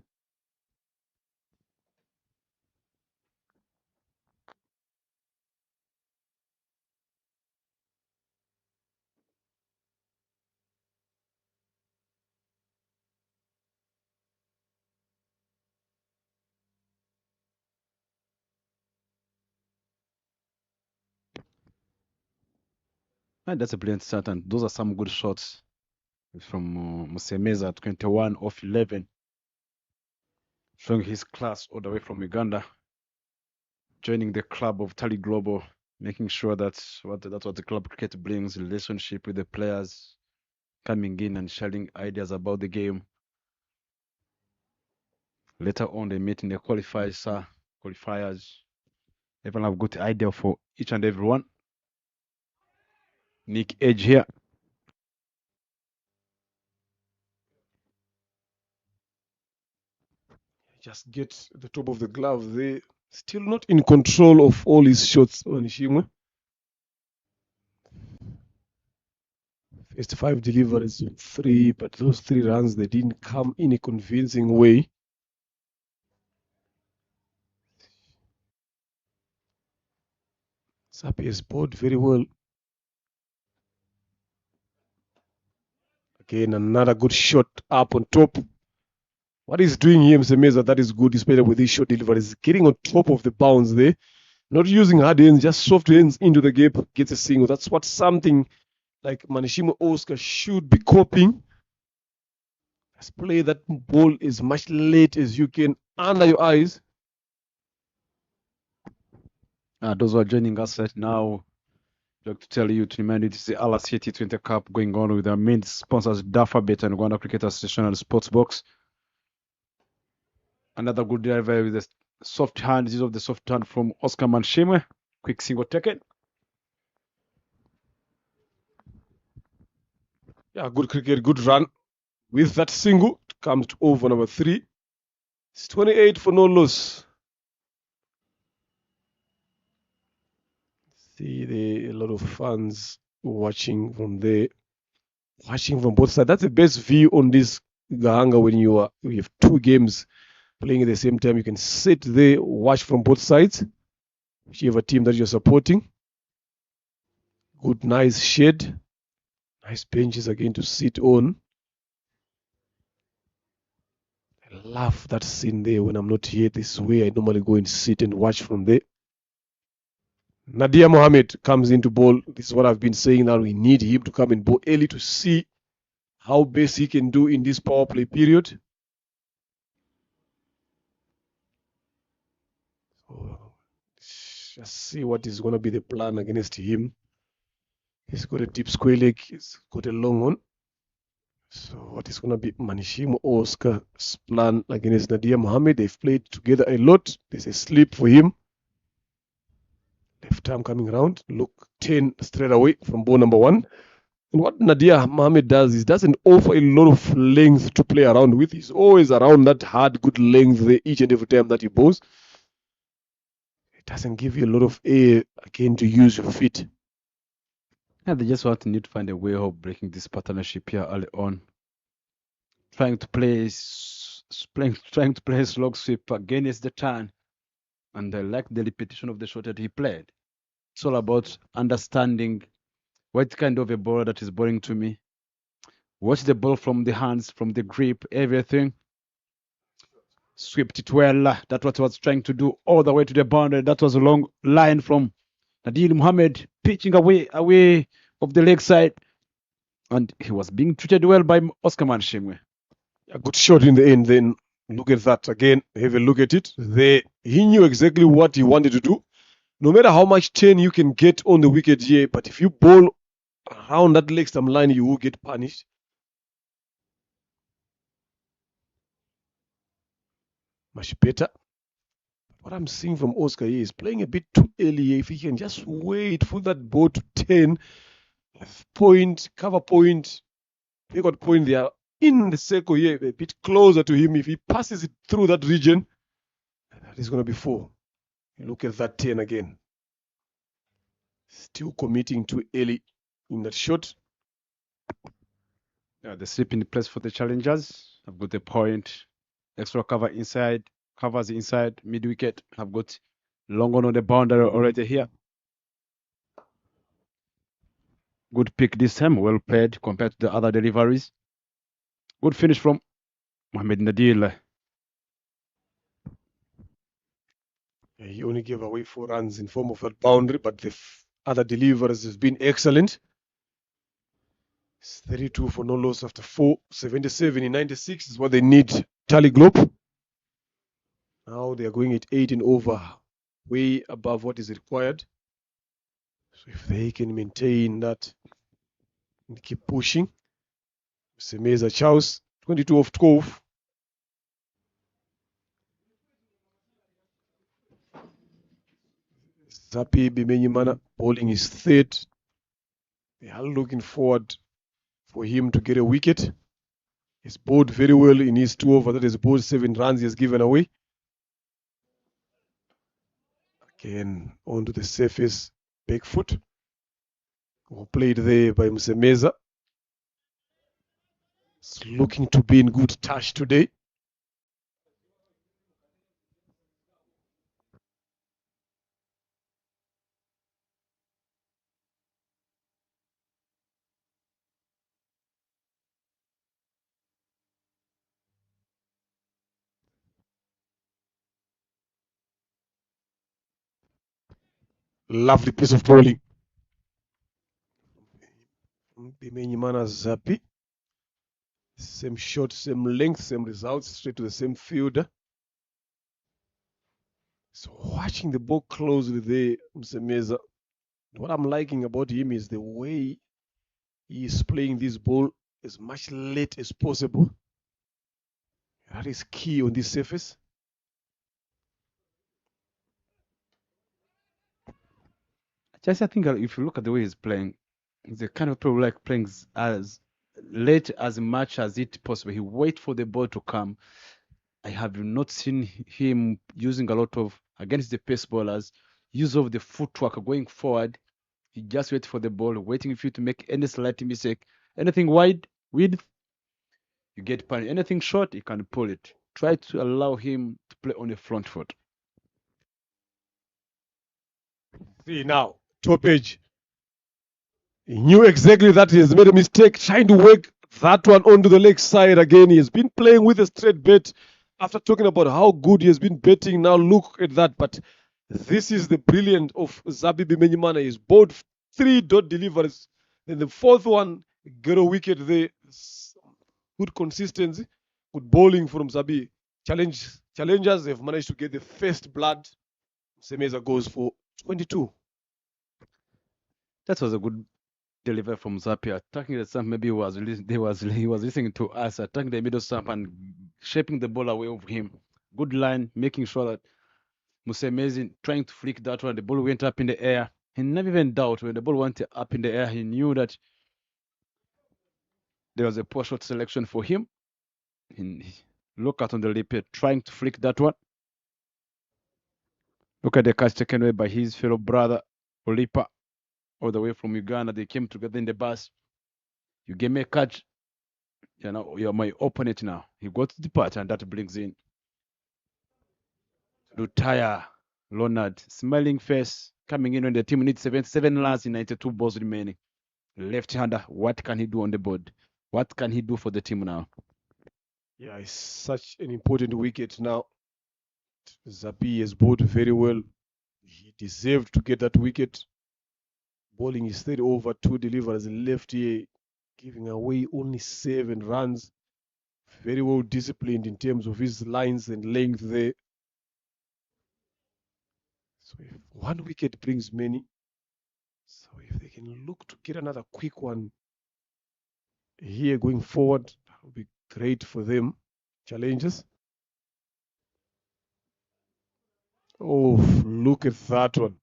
S2: And that's a brilliant start, and those are some good shots from Musemeza, 21 off 11, showing his class all the way from Uganda, joining the club of Tally Global, making sure that's what the club cricket brings, relationship with the players, coming in and sharing ideas about the game. Later on, they meet in the qualifiers. Everyone have got idea for each and every one. Nick Edge here.
S1: Just get the top of the glove there. Still not in control of all his shots, Manishimwe. First 5 deliveries, 3, but those 3 runs, they didn't come in a convincing way. Sapi has bowled very well. Again, another good shot up on top. What he's doing here, Msemeza, that is good, especially with his short deliveries. Getting on top of the bounce there. Not using hard hands, just soft hands into the gap, gets a single. That's what something like Manishimo Oscar should be copying. Just play that ball as much late as you can under your eyes.
S2: Those who are joining us right now, I'd like to tell you, to remind you, this is the RCA T20 Cup going on with our main sponsors, Dafabet and Rwanda Cricket Association and Sportsbox. Another good delivery with a soft hand. This is of the soft hand from Oscar Manshimwe. Quick single taken.
S1: Yeah, good cricket, good run. With that single, it comes to over number 3. It's 28 for no loss. See there, a lot of fans watching from there, watching from both sides. That's the best view on this Gahanga when you have 2 games playing at the same time. You can sit there, watch from both sides, whichever team that you're supporting. Good, nice shade. Nice benches again to sit on. I love that scene there when I'm not here. This is where I normally go and sit and watch from there. Nadia Mohammed comes into ball. This is what I've been saying now. We need him to come and bowl early to see how best he can do in this power play period. So, just see what is going to be the plan against him. He's got a deep square leg. He's got a long one. So what is going to be Manishimo Oscar's plan against Nadia Mohammed? They've played together a lot. There's a slip for him. Left arm coming around. Look, 10 straight away from ball number 1. And what Nadia Mohammed does is doesn't offer a lot of length to play around with. He's always around that hard, good length there each and every time that he bowls. It doesn't give you a lot of air again to use your feet.
S2: Yeah, they just need to find a way of breaking this partnership here early on. Trying to play slog sweep against the turn. And I like the repetition of the shot that he played. It's all about understanding what kind of a ball that is bowling to me. Watch the ball from the hands, from the grip, everything. Swept it well. That's what I was trying to do all the way to the boundary. That was a long line from Nadia Mohammed pitching away of the leg side. And he was being treated well by Oscar Manshimwe.
S1: A good shot in the end then. Look at that again. Have a look at it. There, he knew exactly what he wanted to do. No matter how much 10 you can get on the wicket here, but if you bowl around that leg stump line, you will get punished. Much better. What I'm seeing from Oscar here is playing a bit too early. If he can just wait for that ball to 10, point, cover point, they got point there in the circle here, a bit closer to him. If he passes it through that region, that is going to be 4. Look at that 10 again. Still committing too early in that shot.
S2: Yeah, the slip in place for the challengers. I've got a point. Extra cover inside. Covers inside. Mid wicket. I've got long on the boundary already here. Good pick this time. Well played compared to the other deliveries. Good finish from Mohamed Nadil.
S1: He only gave away 4 runs in form of that boundary, but the other deliveries has been excellent. It's 32 for no loss after 4. 77 in 96 is what they need. Charlie Globe. Now they are going at 18 over, way above what is required. So if they can maintain that and keep pushing, Semeza Charles, 22 of 12. Zapi Bimenyimana bowling his 3rd. They are looking forward for him to get a wicket. He's bowled very well in his 2 over. That is bowled 7 runs he has given away. Again, onto the surface, back foot. Played there by Msemeza. It's looking to be in good touch today. Lovely piece of bowling. Bimenyimana Zapi. Same shot, same length, same results, straight to the same fielder. So watching the ball closely there, Msemeza. What I'm liking about him is the way he is playing this ball as much late as possible. That is key on this surface.
S2: Just I think if you look at the way he's playing, he's the kind of player who like playing as late as much as it possible. He wait for the ball to come. I have not seen him using a lot of against the pace bowlers, use of the footwork going forward. He just wait for the ball, waiting for you to make any slight mistake. Anything wide, width, you get punished. Anything short, you can pull it. Try to allow him to play on the front foot.
S1: See now, top edge. He knew exactly that he has made a mistake trying to work that one onto the leg side again. He has been playing with a straight bet after talking about how good he has been betting. Now look at that. But this is the brilliance of Zabi Bimenyimana. He's bowled 3 dot deliveries. Then the fourth one, got a wicket there. Good consistency, good bowling from Zabi. Challengers have managed to get the first blood. Semeza goes for 22.
S2: That was a good delivery from Zapia. Attacking the stump, maybe he was listening to us, attacking the middle stump and shaping the ball away of him. Good line, making sure that Musemezi trying to flick that one. The ball went up in the air. He never even doubt when the ball went up in the air. He knew that there was a poor shot selection for him. Look at on the replay, trying to flick that one. Look at the catch taken away by his fellow brother, Olipa, all the way from Uganda. They came together in the bus. You gave me a catch. You're my opponent now. He got the part, and that brings in Lutaya Leonard, smiling face, coming in when the team needs 77 runs in 92 balls remaining. Left-hander, what can he do on the board? What can he do for the team now?
S1: Yeah, it's such an important wicket now. Zabi has bowled very well. He deserved to get that wicket. Bowling is 30 over, 2 deliveries left here, giving away only 7 runs. Very well disciplined in terms of his lines and length there. So if one wicket brings many, so if they can look to get another quick one here going forward, that would be great for them. Challenges. Oh, look at that one.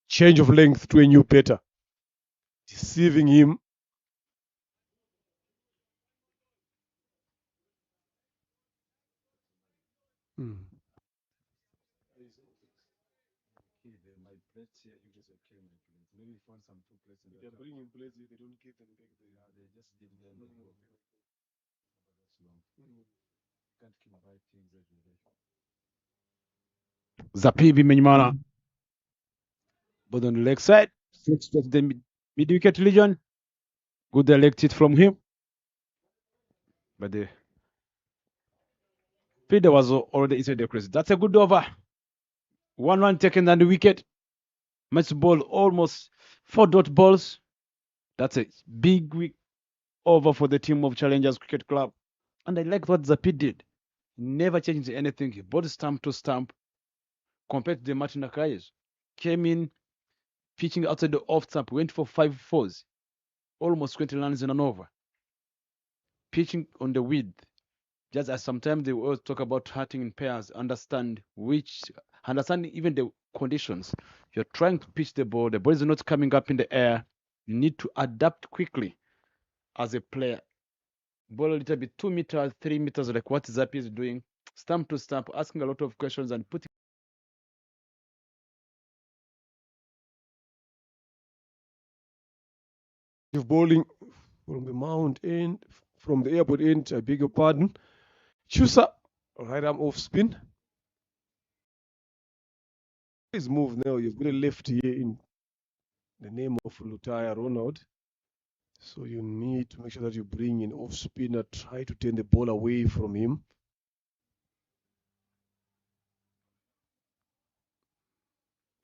S1: Change of length to a new better. Deceiving him. They're bringing plays, they don't get them back there.
S2: They just did them. Can't keep right things every day. Zapi Bimenyimana. But on the leg side, the mid-wicket legion. Good elected from him. But the fielder was already inside the crease. That's a good over. 1 run taken on the wicket. Match ball almost 4 dot balls. That's a big over for the team of Challengers Cricket Club. And I like what Zapi did. Never changed anything. He bought stump to stump compared to the Martin Akayes. Came in, pitching outside the off stump, went for 5 fours, almost 20 runs in an over. Pitching on the width, just as sometimes they always talk about hitting in pairs, understand even the conditions. You're trying to pitch the ball is not coming up in the air. You need to adapt quickly as a player. Ball a little bit 2 meters, 3 meters, like what Zapi is doing, stump to stump, asking a lot of questions and putting
S1: Bowling from the mount end, from the airport end, I beg your pardon. Chusa, right arm off spin. His move now, you've got a left here in the name of Lutaya Ronald. So you need to make sure that you bring in off spinner, try to turn the ball away from him.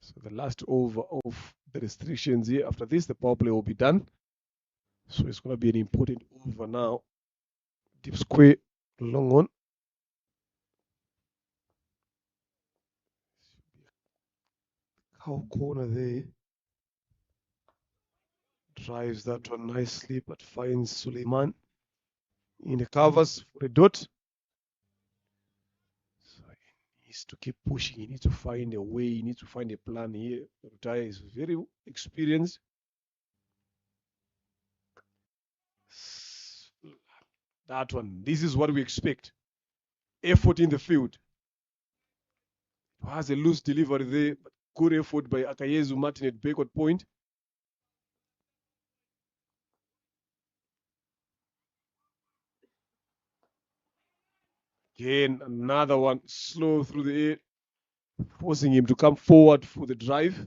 S1: So the last over of the restrictions here. After this, the power play will be done. So it's going to be an important over now. Deep square, long on. Cow corner there. Drives that one nicely, but finds Suleiman in the covers for a dot. So he needs to keep pushing. He needs to find a way. He needs to find a plan here. Rutaya is very experienced. That one. This is what we expect. Effort in the field. Has a loose delivery there, but good effort by Akayezu Martin at backward point. Again, another one slow through the air, forcing him to come forward for the drive.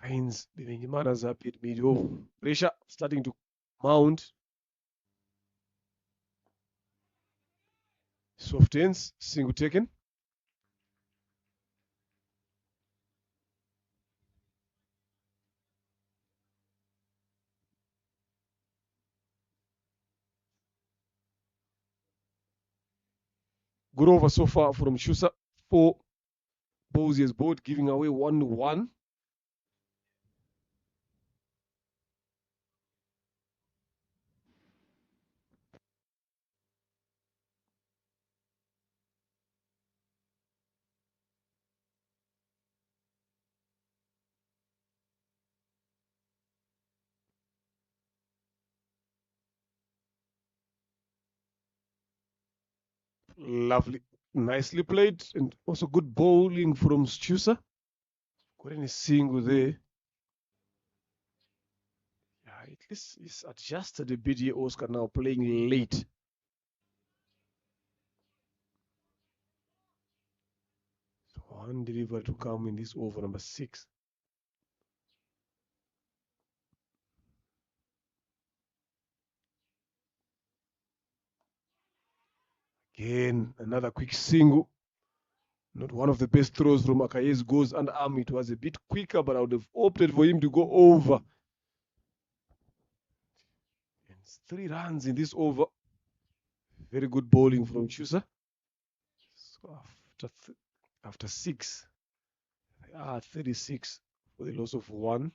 S1: Finds Bimenyimana's up at mid-off. Pressure starting to mount. Soft ends, single taken. Good over so far from Shusa. 4 balls he has bowled, giving away 1-1. Lovely. Nicely played, and also good bowling from Schuster. Got any single there. Yeah, at least he's adjusted a bit here, Oscar, now playing late. So one delivery to come in this over number 6. Again, another quick single. Not one of the best throws from Akaye's goes underarm. It was a bit quicker, but I would have opted for him to go over. And it's 3 runs in this over. Very good bowling from Chusa. So after 6, 36 for the loss of 1.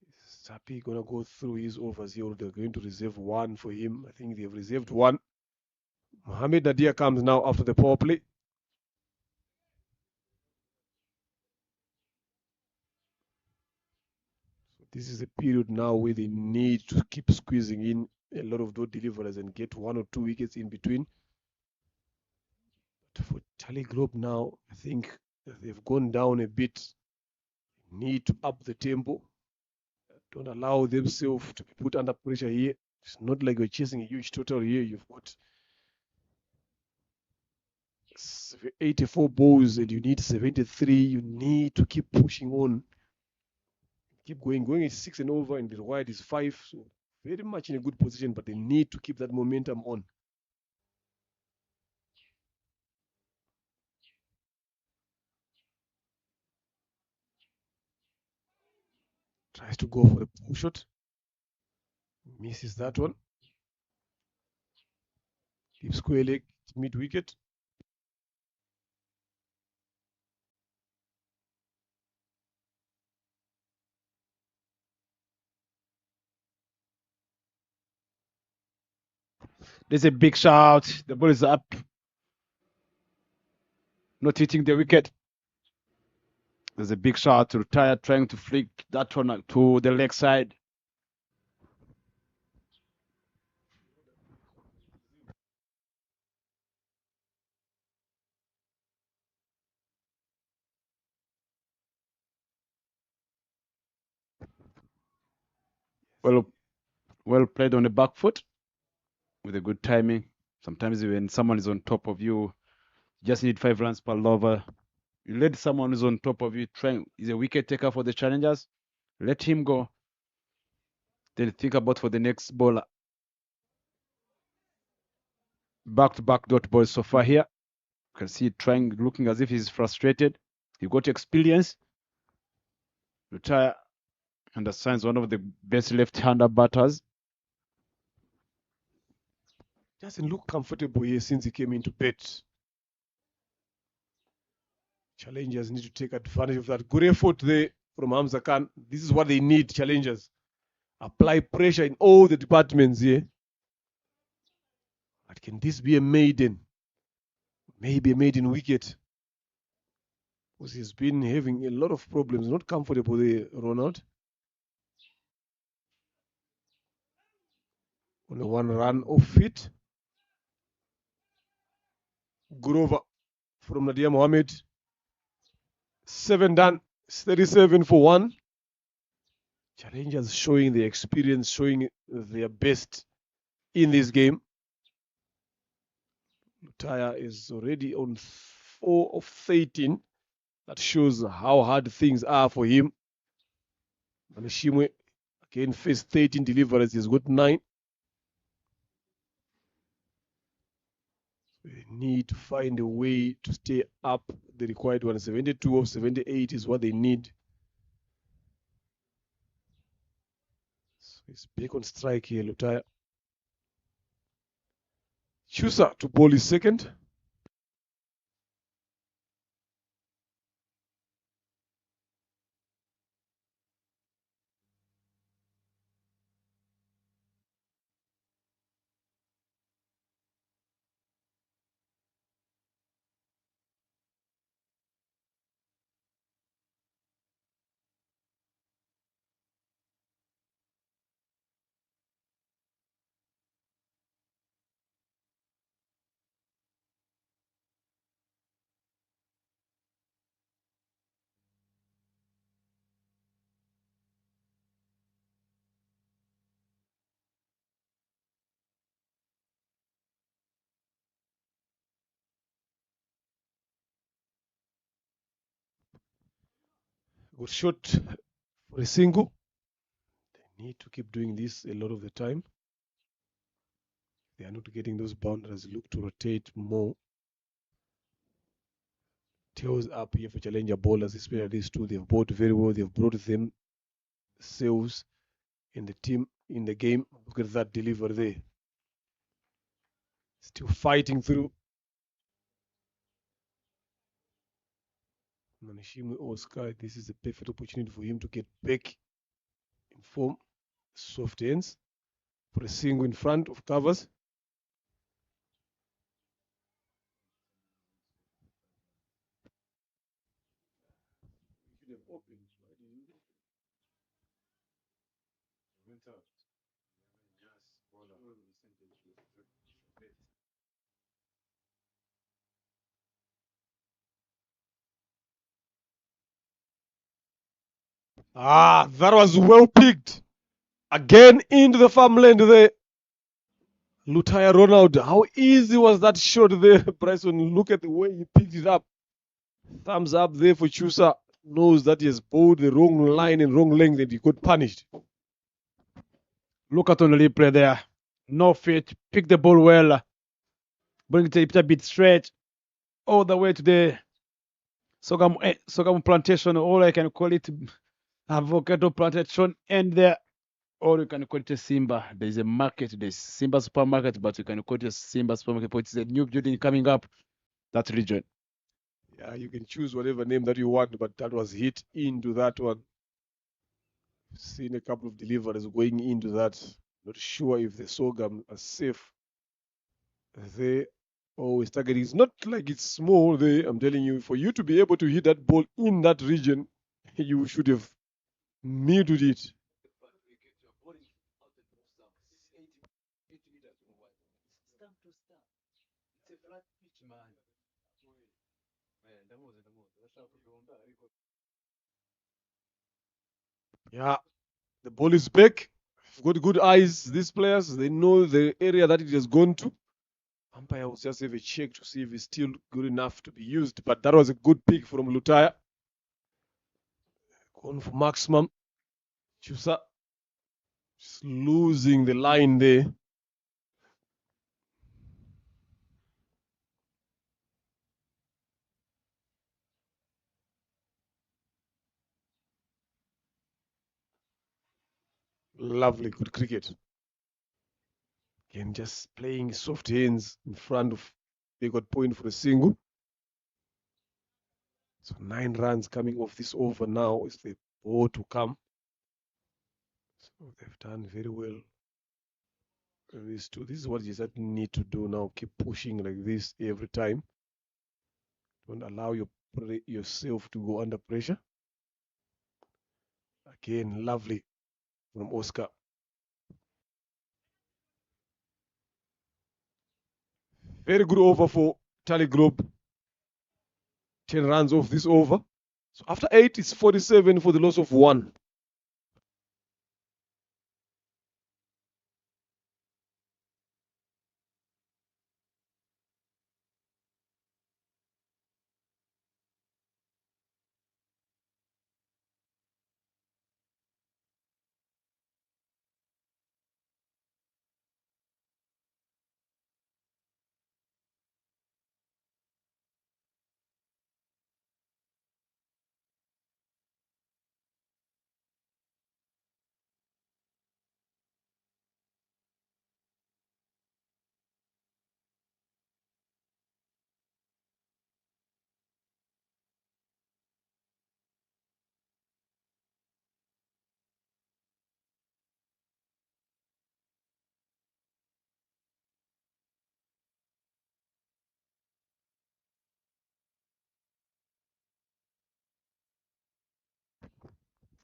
S1: Is Sapi gonna go through his overs here? They're going to reserve 1 for him. I think they've reserved 1. Mohamed Nadia comes now after the power play. So this is a period now where they need to keep squeezing in a lot of those deliveries and get 1 or 2 wickets in between. But for Tally Globe now, I think they've gone down a bit. Need to up the tempo. Don't allow themselves to be put under pressure here. It's not like you're chasing a huge total here. You've got 84 balls and you need 73. You need to keep pushing on. Keep going. Going is 6 and over, and the wide is 5. So very much in a good position, but they need to keep that momentum on. Tries to go for the pull shot. Misses that one. Keeps square leg mid wicket.
S2: There's a big shout. The ball is up. Not hitting the wicket. There's a big shot to retire, trying to flick that one to the leg side. Well played on the back foot with a good timing. Sometimes when someone is on top of you, you just need 5 runs per over. You let someone who's on top of you trying. He's a wicket taker for the challengers. Let him go. Then think about for the next bowler. Back-to-back dot balls so far here. You can see trying, looking as if he's frustrated. He got experience. Retire. Understands one of the best left-hander batters.
S1: Doesn't look comfortable here since he came into bat. Challengers need to take advantage of that. Good effort there from Hamza Khan. This is what they need, challengers. Apply pressure in all the departments here. But can this be a maiden? Maybe a maiden wicket. Because he's been having a lot of problems, not comfortable there, Ronald. Only one run off it. Grover from Nadia Mohammed. 7 done. 37 for 1. Challengers showing their experience, showing their best in this game. Lutaya is already on 4 of 13. That shows how hard things are for him. Manishimwe again faced 13 deliveries. He's got 9. We need to find a way to stay up the required one. 72 of 78 is what they need. So he's back on strike here, Lutaya. Chusa to ball his second. Good shot for a single. They need to keep doing this a lot of the time. They are not getting those boundaries. Look to rotate more. Tails up here for challenger bowlers, especially these two. They've bowled very well. They've brought themselves in the team, in the game. Look at that delivery there. Still fighting through. Manishimwe Oscar, this is a perfect opportunity for him to get back in form. Soft ends for a single in front of covers. That was well picked. Again into the farmland there. Lutaya Ronald. How easy was that shot there, Bryson? Look at the way he picked it up. Thumbs up there for Chusa. Knows that he has bowled the wrong line and wrong length and he got punished.
S2: Look at on the replay there. No fit. Pick the ball well. Bring it a bit straight. All the way to the sorghum plantation, or I can call it avocado plantation, and there, or you can call it a Simba. There's a market, there's Simba supermarket, but you can call it a Simba supermarket. But it's a new building coming up that region.
S1: Yeah, you can choose whatever name that you want, but that was hit into that one. Seen a couple of deliveries going into that. Not sure if the sorghum are safe. They always targeting. It's not like it's small there. I'm telling you, for you to be able to hit that ball in that region, you should have muted it. Yeah, the ball is back. Got good eyes. These players, they know the area that it has gone to. Umpire will just have a check to see if it's still good enough to be used. But that was a good pick from Lutaya. Going for maximum. Chusa just losing the line there. Lovely, good cricket. Again, just playing soft hands in front of. They got point for a single. So 9 runs coming off this over now is the ball to come. So they've done very well. These two. This is what you just need to do now. Keep pushing like this every time. Don't allow yourself to go under pressure. Again, lovely from Oscar. Very good over for Tally Group. 10 runs off this over. So after 8, it's 47 for the loss of 1.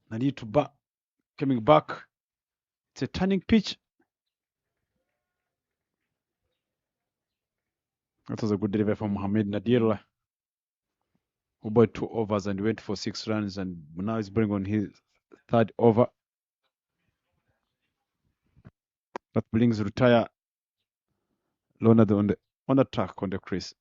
S2: Nadir to coming back. It's a turning pitch. That was a good delivery from Mohamed Nadir, who bowled 2 overs and went for 6 runs, and now he's bringing on his 3rd over. That brings retire Leonard on the track on the crease.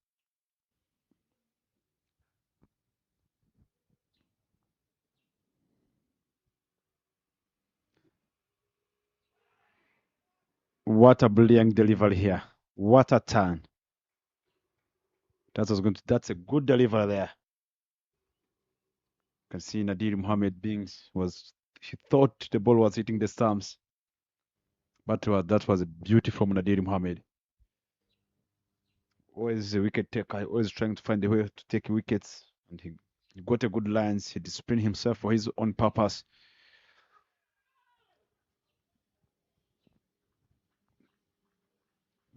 S2: What a brilliant delivery here. What a turn. That's a good delivery there. You can see Nadir Mohamed he thought the ball was hitting the stumps. But that was a beauty from Nadir Mohamed. Always a wicket taker, always trying to find a way to take wickets. And he got a good lines. He disciplined himself for his own purpose.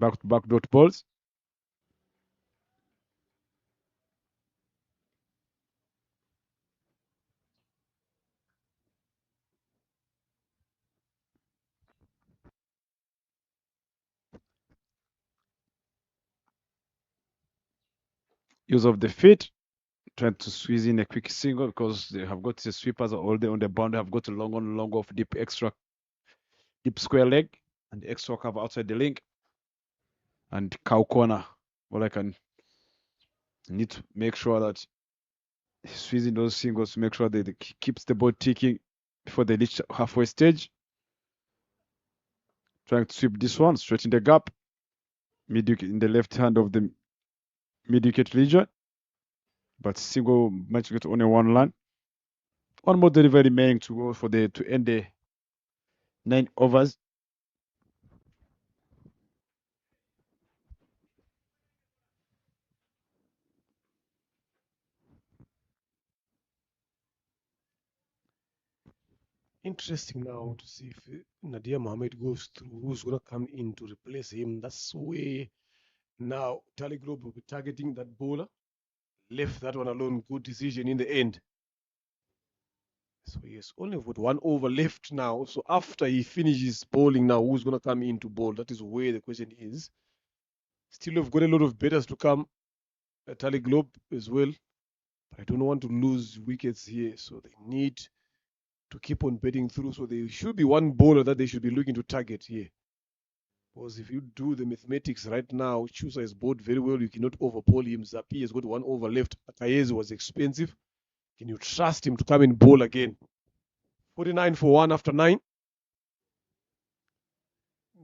S2: Back-to-back dot balls. Use of the feet. Trying to squeeze in a quick single because they have got the sweepers all day on the boundary. Have got a long off deep square leg and extra cover outside the link. And cow corner. All I can need to make sure that he's using those singles to make sure that he keeps the ball ticking before they reach halfway stage. Trying to sweep this one straight in the gap. In the left hand of the mid-wicket region. But single match with only 1 run. One more delivery remaining to go to end the 9 overs.
S1: Interesting now to see if Nadir Mohamed goes through. Who's going to come in to replace him? That's where now Tally Group will be targeting that bowler. Left that one alone. Good decision in the end. So yes, only with 1 over left now. So after he finishes bowling now, who's going to come in to bowl? That is where the question is. Still, we've got a lot of batters to come. Tally Globe as well. But I don't want to lose wickets here. So they need to keep on betting through. So there should be one bowler that they should be looking to target here. Because if you do the mathematics right now, Chusa is bowled very well. You cannot overbowl him. Zapi has got 1 over left. Akayezu was expensive. Can you trust him to come and bowl again? 49 for 1 after 9.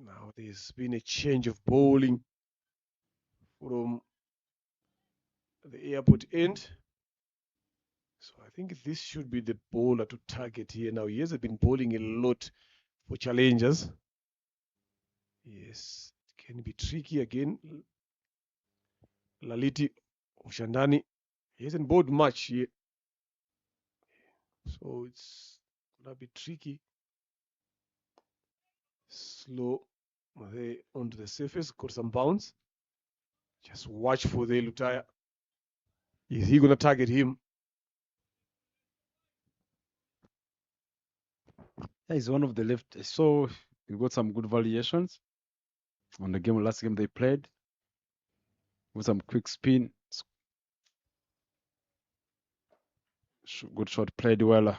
S1: Now there's been a change of bowling from the airport end. So I think this should be the bowler to target here. Now he hasn't been bowling a lot for challengers. Yes, it can be tricky again. Laliti Ushandani, he hasn't bowled much here. So it's gonna be tricky. Slow They onto the surface, got some bounce. Just watch for the Lutaya. Is he gonna target him?
S2: Yeah, he's one of the left. So he got some good variations on the game. Last game they played with some quick spin. Good shot, played well.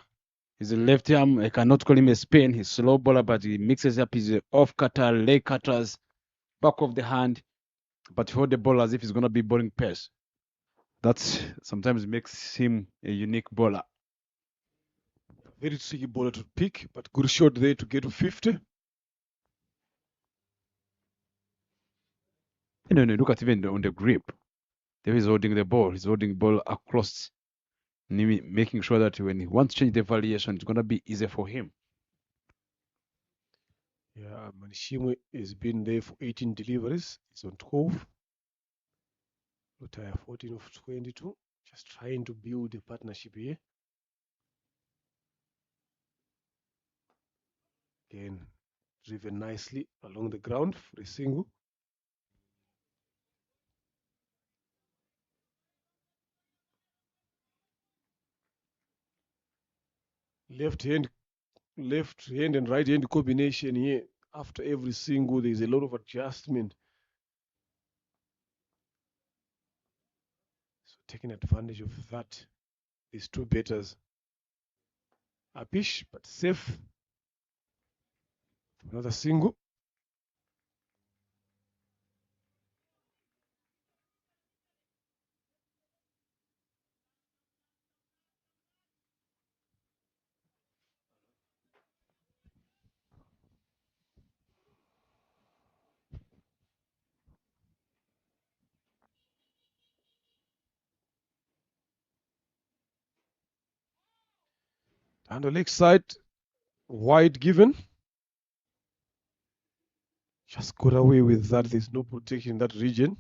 S2: He's a left arm. I cannot call him a spin. He's slow bowler, but he mixes up his off cutter, leg cutters, back of the hand. But he hold the ball as if he's gonna be bowling pace. That sometimes makes him a unique bowler.
S1: Very tricky bowler to pick, but good shot there to get to 50.
S2: No, look at even on the grip. There he's holding the ball. He's holding the ball across, making sure that when he wants to change the variation, it's gonna be easier for him.
S1: Yeah, Manishimwe has been there for 18 deliveries. He's on 12. Lutaya 14 of 22. Just trying to build a partnership here. Again, driven nicely along the ground for a single. Left hand and right hand combination here. After every single, there's a lot of adjustment. So taking advantage of that, these two batters. Apish, but safe. Another single. And the leg side, wide given. Just got away with that. There's no protection in that region.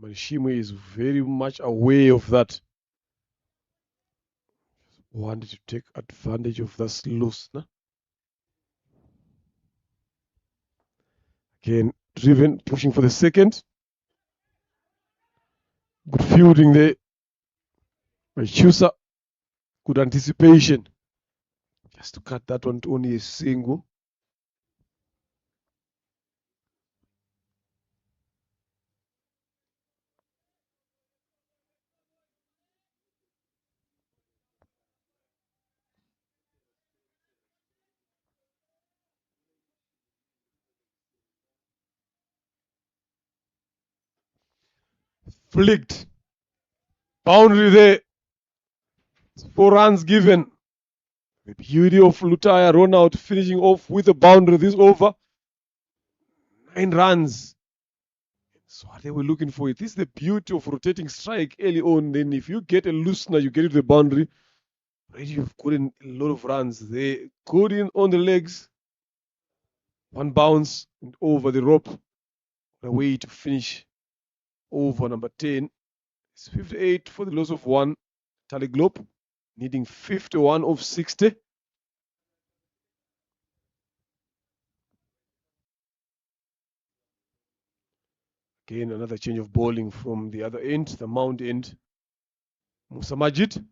S1: Manishimwe is very much aware of that. Wanted to take advantage of that loose. Nah? Again, driven, pushing for the second. Good fielding there by Chusa. Good anticipation. Just to cut that one to only a single. Flicked. Boundary there. 4 runs given. The beauty of Lutaya run out, finishing off with a boundary this over. 9 runs. So what they were looking for. This is the beauty of rotating strike early on. Then if you get a loosener, you get to the boundary. Already you've gotten a lot of runs. They good in on the legs. One bounce and over the rope. A way to finish over number 10. It's 58 for the loss of one. Tally Globe needing 51 of 60. Again, another change of bowling from the other end, the Mount end. Musa Majid.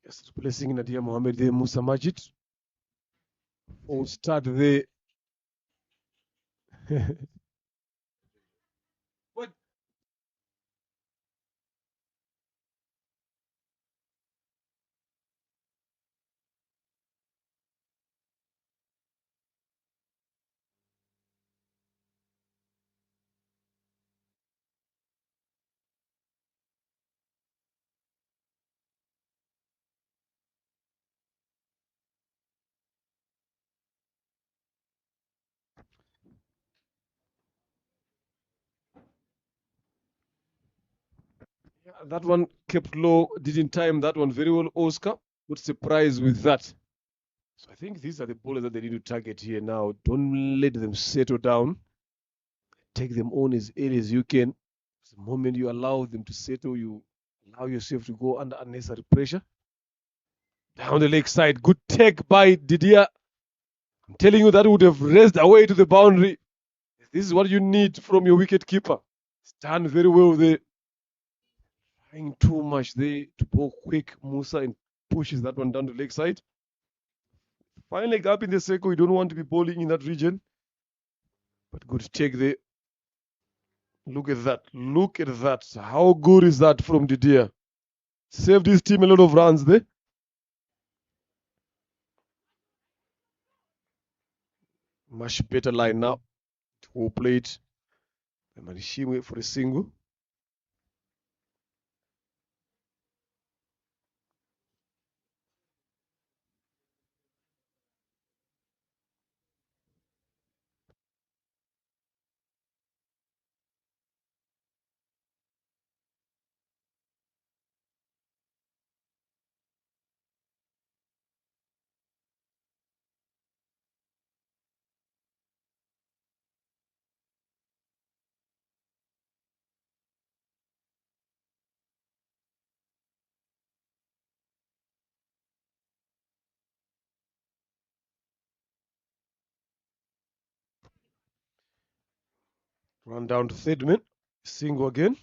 S1: Just replacing Nadia Mohammed there, Musa Majid. Or start there. What? Yeah, that one kept low, didn't time that one very well, Oscar. Good surprise with that. So I think these are the bowlers that they need to target here now. Don't let them settle down. Take them on as early as you can. The moment you allow them to settle, you allow yourself to go under unnecessary pressure. Down the leg side, good take by Didier. I'm telling you that would have raced away to the boundary. This is what you need from your wicket keeper. Stand very well there. Trying too much there to bowl quick. Musa and pushes that one down the leg side. Fine leg up in the circle. You don't want to be bowling in that region. But good take there. Look at that. Look at that. How good is that from Didier? Saved his team a lot of runs there. Much better line now. Who played Manishimwe for a single. Run down to third man. Single again.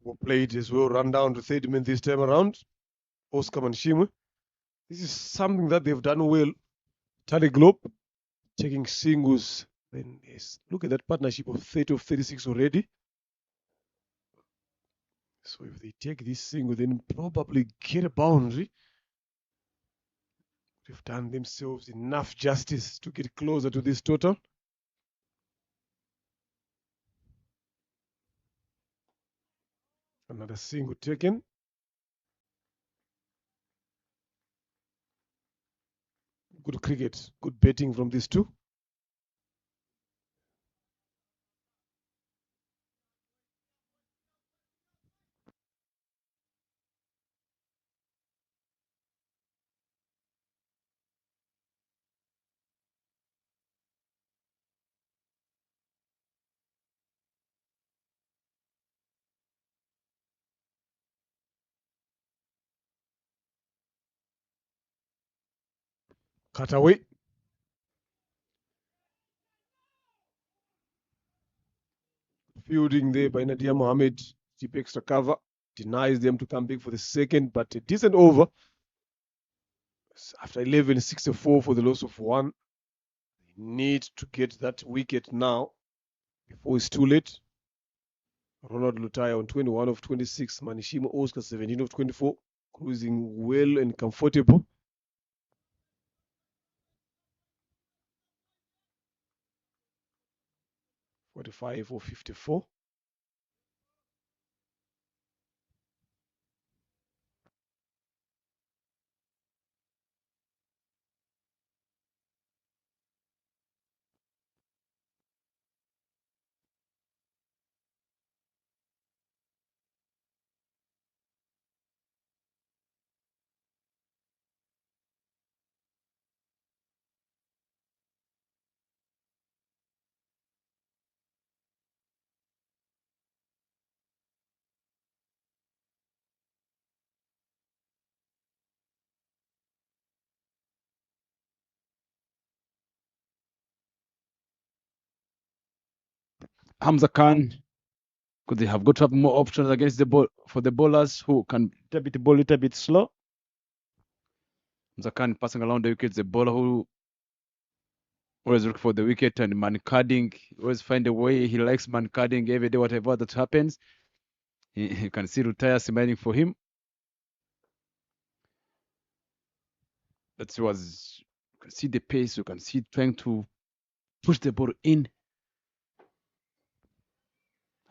S1: Who played as well. Run down to third man this time around. Oscar Manishimwe. This is something that they've done well. Tally Globe taking singles. Then yes, look at that partnership of 30 of 36 already. So if they take this single, then probably get a boundary. They've done themselves enough justice to get closer to this total. Another single taken. Good cricket, good betting from these two. Cut away. Fielding there by Nadia Mohammed. Deep extra cover. Denies them to come back for the second, but a decent over. After 11, 64 for the loss of one. They need to get that wicket now before it's too late. Ronald Lutaya on 21 of 26. Manishima Oscar 17 of 24. Cruising well and comfortable. 45 or 54.
S2: Hamza Khan, could they have got to have more options against the ball for the bowlers who can bit the ball a little bit slow? Hamza Khan passing around the wickets, the bowler who always look for the wicket and man carding, always find a way. He likes man carding every day, whatever that happens. You can see Retire smiling for him. That was, you can see the pace, you can see trying to push the ball in.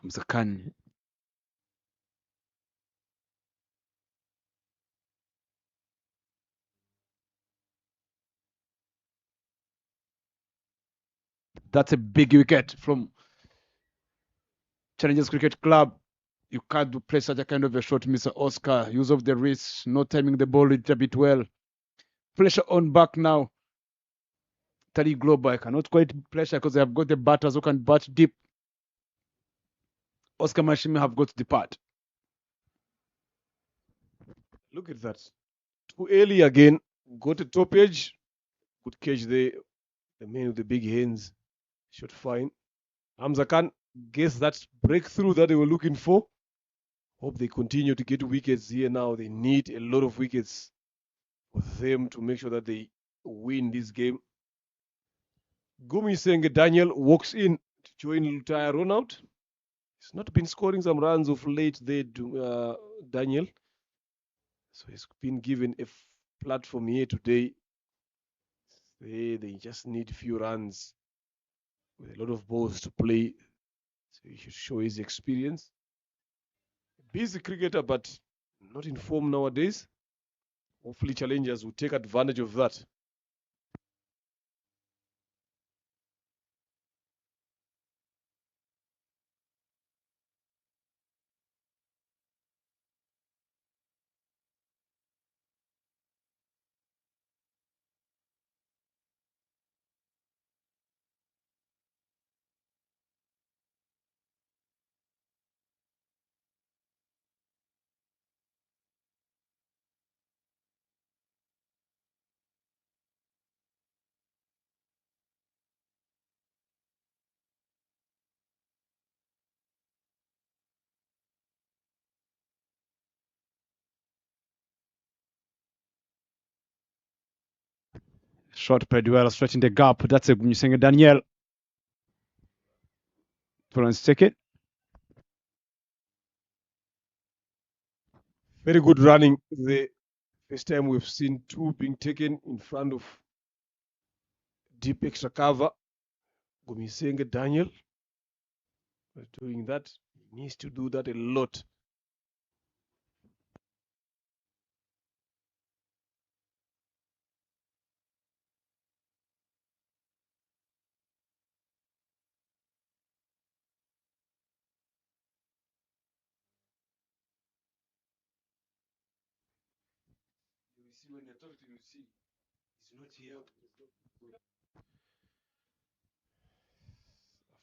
S2: Hamza Khan. That's a big wicket from Challengers Cricket Club. You can't play such a kind of a shot, Mr. Oscar. Use of the wrist, not timing the ball a bit well. Pressure on back now. Tariq Global, I cannot call it pressure because they have got the batters who can bat deep. Oscar Mashimi have got to depart.
S1: Look at that. Too early again. Got a top edge. Good catch there. The man with the big hands. Shot fine. Hamza Khan, guess that breakthrough that they were looking for. Hope they continue to get wickets here now. They need a lot of wickets for them to make sure that they win this game. Gumi Daniel walks in to join Lutaya Ronald. He's not been scoring some runs of late there, Daniel. So he's been given a platform here today. They just need a few runs with a lot of balls to play. So he should show his experience. Busy cricketer, but not in form nowadays. Hopefully, challengers will take advantage of that.
S2: Shot played well, stretching the gap. That's a Gumi Daniel. Let's take it.
S1: Very good running. The first time we've seen two being taken in front of deep extra cover. Gumi Daniel. Doing that, he needs to do that a lot.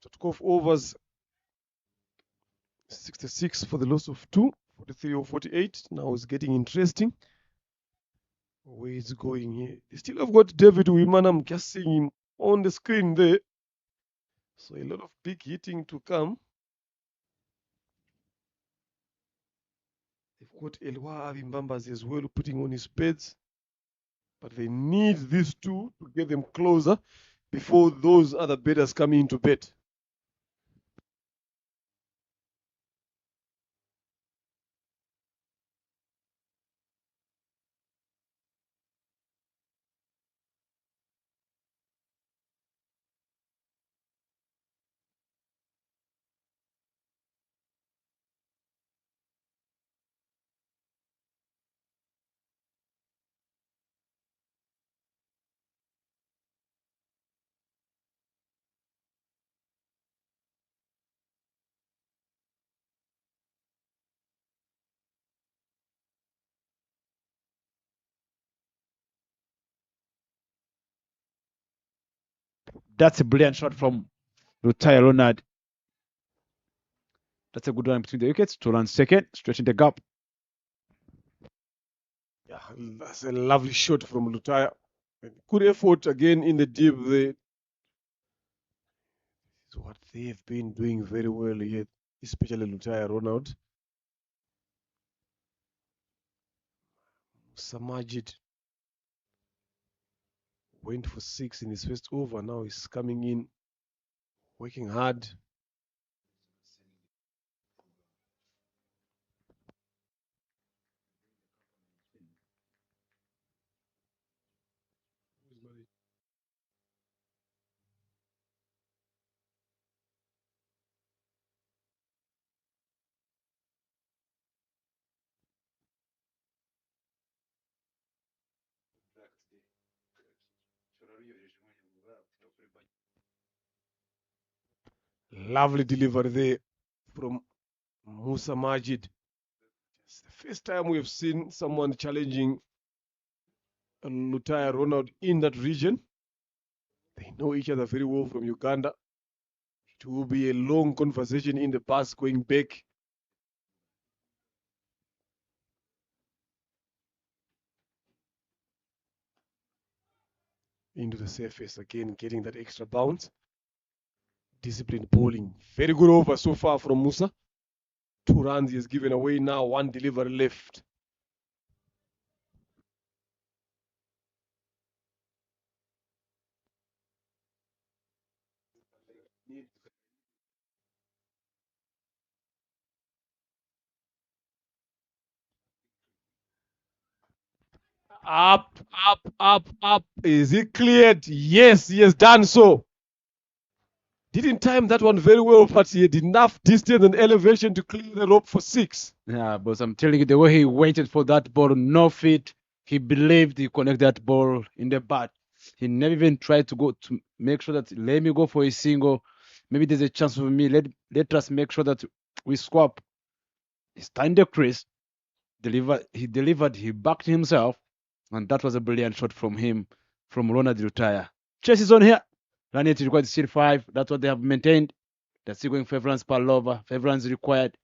S1: After 12 overs, 66 for the loss of 2, 43 or 48. Now it's getting interesting. Where it's going here. They still have got David Wimana. I'm just seeing him on the screen there. So a lot of big hitting to come. They've got Elwa Avimbambas as well putting on his pads. But they need these two to get them closer before those other batters come into bet.
S2: That's a brilliant shot from Retire Ronald. That's a good one between the wickets. 2 runs second, stretching the gap.
S1: Yeah, that's a lovely shot from Lutaya. Good effort again in the deep. He's So what they've been doing very well here, especially Lutaya Ronald. Samajid went for 6 in his first over. Now he's coming in, working hard. Lovely delivery there from Musa Majid. It's the first time we've seen someone challenging Lutaya Ronald in that region. They know each other very well from Uganda. It will be a long conversation in the bus going back. Into the surface again, getting that extra bounce. Disciplined bowling. Very good over so far from Musa. 2 runs he has given away now, 1 delivery left. Up, up, up, up. Is it cleared? Yes, he has done so. Didn't time that one very well, but he had enough distance and elevation to clear the rope for 6.
S2: Yeah, but I'm telling you, the way he waited for that ball, no fit, he believed he connected that ball in the bat. He never even tried to go to make sure that let me go for a single. Maybe there's a chance for me. Let us make sure that we swap. He stand the crease, he delivered, he backed himself, and that was a brilliant shot from him, from Ronald Retire. Chase is on here. Run it required still 5. That's what they have maintained. They're still going 5 runs per over. 5 runs required.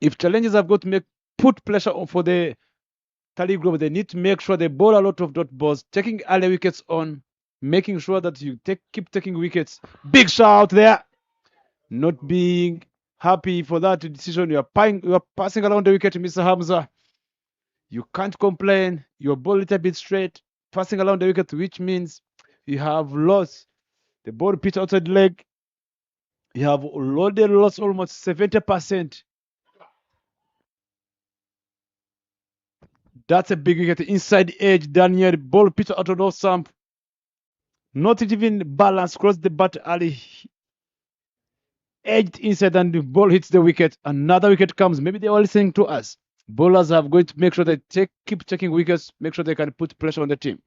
S2: If challenges have got to put pressure on for the Tally group, they need to make sure they bowl a lot of dot balls, taking early wickets on, making sure that you keep taking wickets. Big shout there. Not being happy for that decision. You are passing around the wicket, Mr. Hamza. You can't complain. You're ball a little bit straight, passing around the wicket, which means you have lost the ball pitch outside the leg. You have already lost almost 70%. That's a big wicket inside the edge. Daniel ball pitch out of no stump. Not even balance, cross the bat early. Edged inside and the ball hits the wicket. Another wicket comes. Maybe they are listening to us. Bowlers are going to make sure they keep taking wickets, make sure they can put pressure on the team.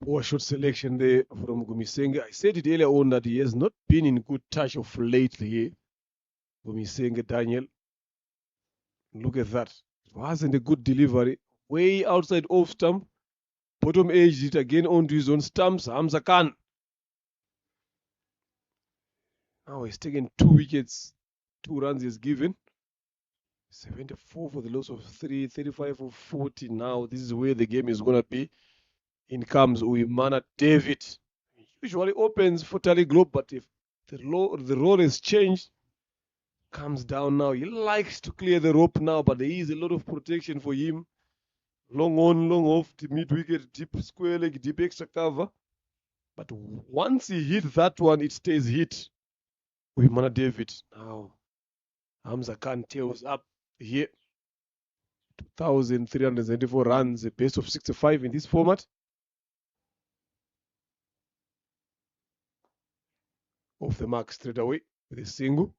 S1: Poor shot selection there from Gumisenge. I said it earlier on that he has not been in good touch of lately. Gumisenge Daniel. Look at that. It wasn't a good delivery. Way outside off stump. Bottom edged it again onto his own stumps. Hamza Khan. Now he's taken 2 wickets. 2 runs he's given. 74 for the loss of 3, 35 for 40. Now this is where the game is going to be. In comes Uimana David. Usually opens for Tally Globe, but if the role has changed, comes down now. He likes to clear the rope now, but there is a lot of protection for him. Long on, long off, mid wicket, deep square leg, deep extra cover. But once he hit that one, it stays hit. Uimana David. Now Hamza Khan tails up here. 2,374 runs, a base of 65 in this format. Off the mark straight away with a single.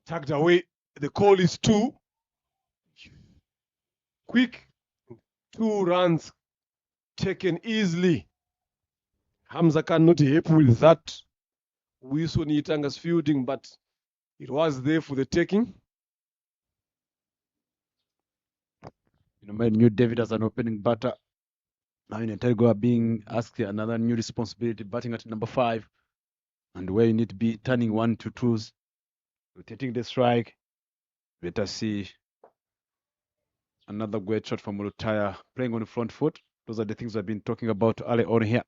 S1: Tucked away. The call is 2. quick. 2 runs taken easily. Hamza Khan not happy with that. Wilson Yitanga's fielding, but it was there for the taking.
S2: My new David as an opening batter. Now in Antigua are being asked another new responsibility, batting at number 5, and where you need to be turning 1 to 2s, rotating the strike. Let us see another great shot from Mulutaya, playing on the front foot. Those are the things we've been talking about early on here.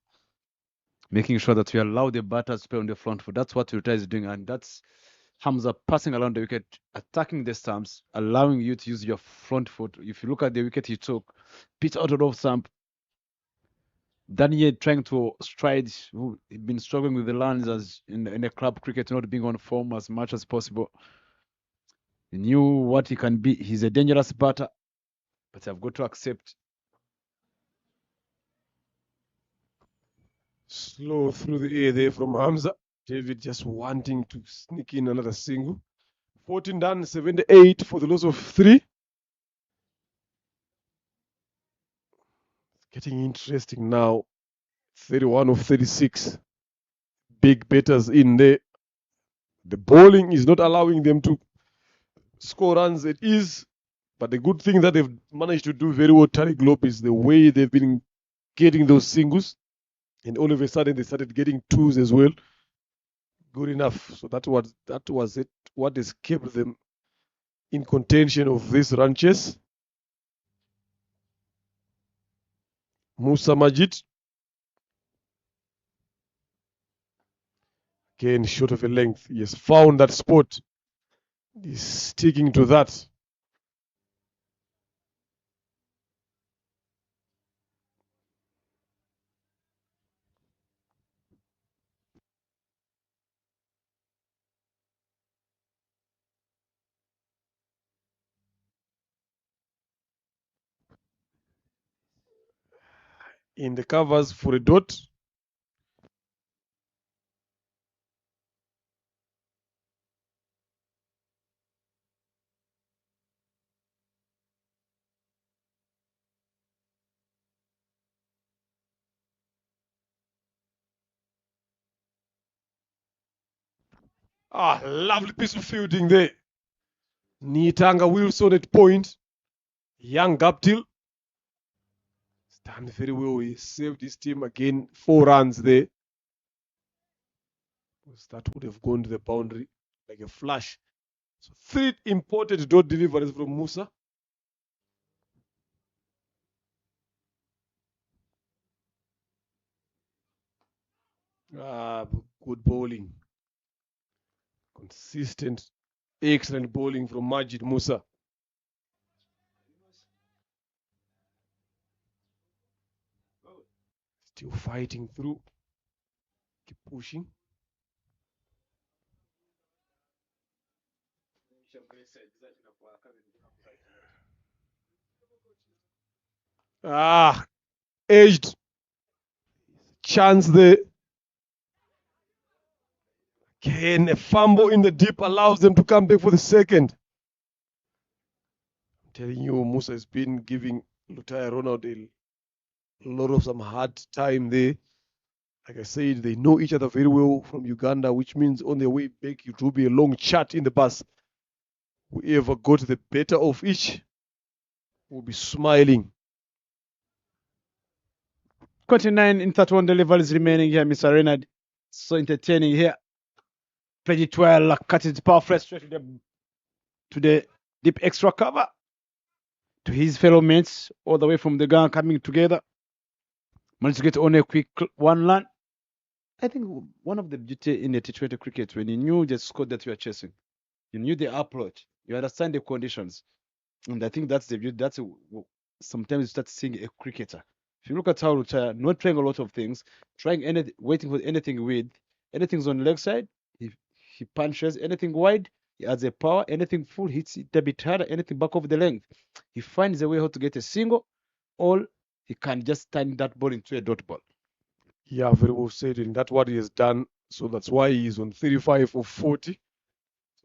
S2: Making sure that we allow the batters to play on the front foot. That's what Mulutaya is doing, and that's Hamza passing around the wicket, attacking the stumps, allowing you to use your front foot. If you look at the wicket he took, pitch out of the stump. Daniel trying to stride, who been struggling with the lines as in the club cricket, not being on form as much as possible. He knew what he can be. He's a dangerous batter, but I've got to accept.
S1: Slow through the air there from Hamza. David just wanting to sneak in another single. 14 done, 78 for the loss of 3. It's getting interesting now. 31 of 36. Big batters in there. The bowling is not allowing them to score runs. It is. But the good thing that they've managed to do very well, Tariq Globe, is the way they've been getting those singles. And all of a sudden, they started getting 2s as well. Good enough. So that was it. What has kept them in contention of these run chase. Musa Majid. Again, short of a length. He has found that spot. He's sticking to that. In the covers for a dot. Lovely piece of fielding there. Nitanga Wilson at point. Young Gaptil. He's done very well. He saved his team again. 4 runs there. That would have gone to the boundary like a flash. So 3 important dot deliveries from Musa. Good bowling. Consistent, excellent bowling from Majid Musa. Still fighting through. Keep pushing. Edged. Chance there. Again, a fumble in the deep allows them to come back for the second. I'm telling you, Musa has been giving Lutaya Ronald a lot of some hard time there. Like I said, they know each other very well from Uganda, which means on their way back, it will be a long chat in the bus. Whoever got the better of each will be smiling.
S2: 29 in 31 deliveries remaining here, Mr. Renard. So entertaining here. Played it well, cut it power fresh straight to the deep extra cover. To his fellow mates, all the way from the gun coming together. Managed to get on a quick 1 run. I think one of the beauty in the T20 cricket, when you knew the score that you are chasing, you knew the approach, you understand the conditions. And I think that's the beauty. Sometimes you start seeing a cricketer. If you look at how Lutaya, not trying a lot of things, waiting for anything with, anything's on the leg side, he punches, anything wide, he adds a power, anything full, hits it a bit harder, anything back over the length. He finds a way how to get a single, or he can just turn that ball into a dot ball.
S1: Yeah, very well said. And that's what he has done. So that's why he's on 35 of 40.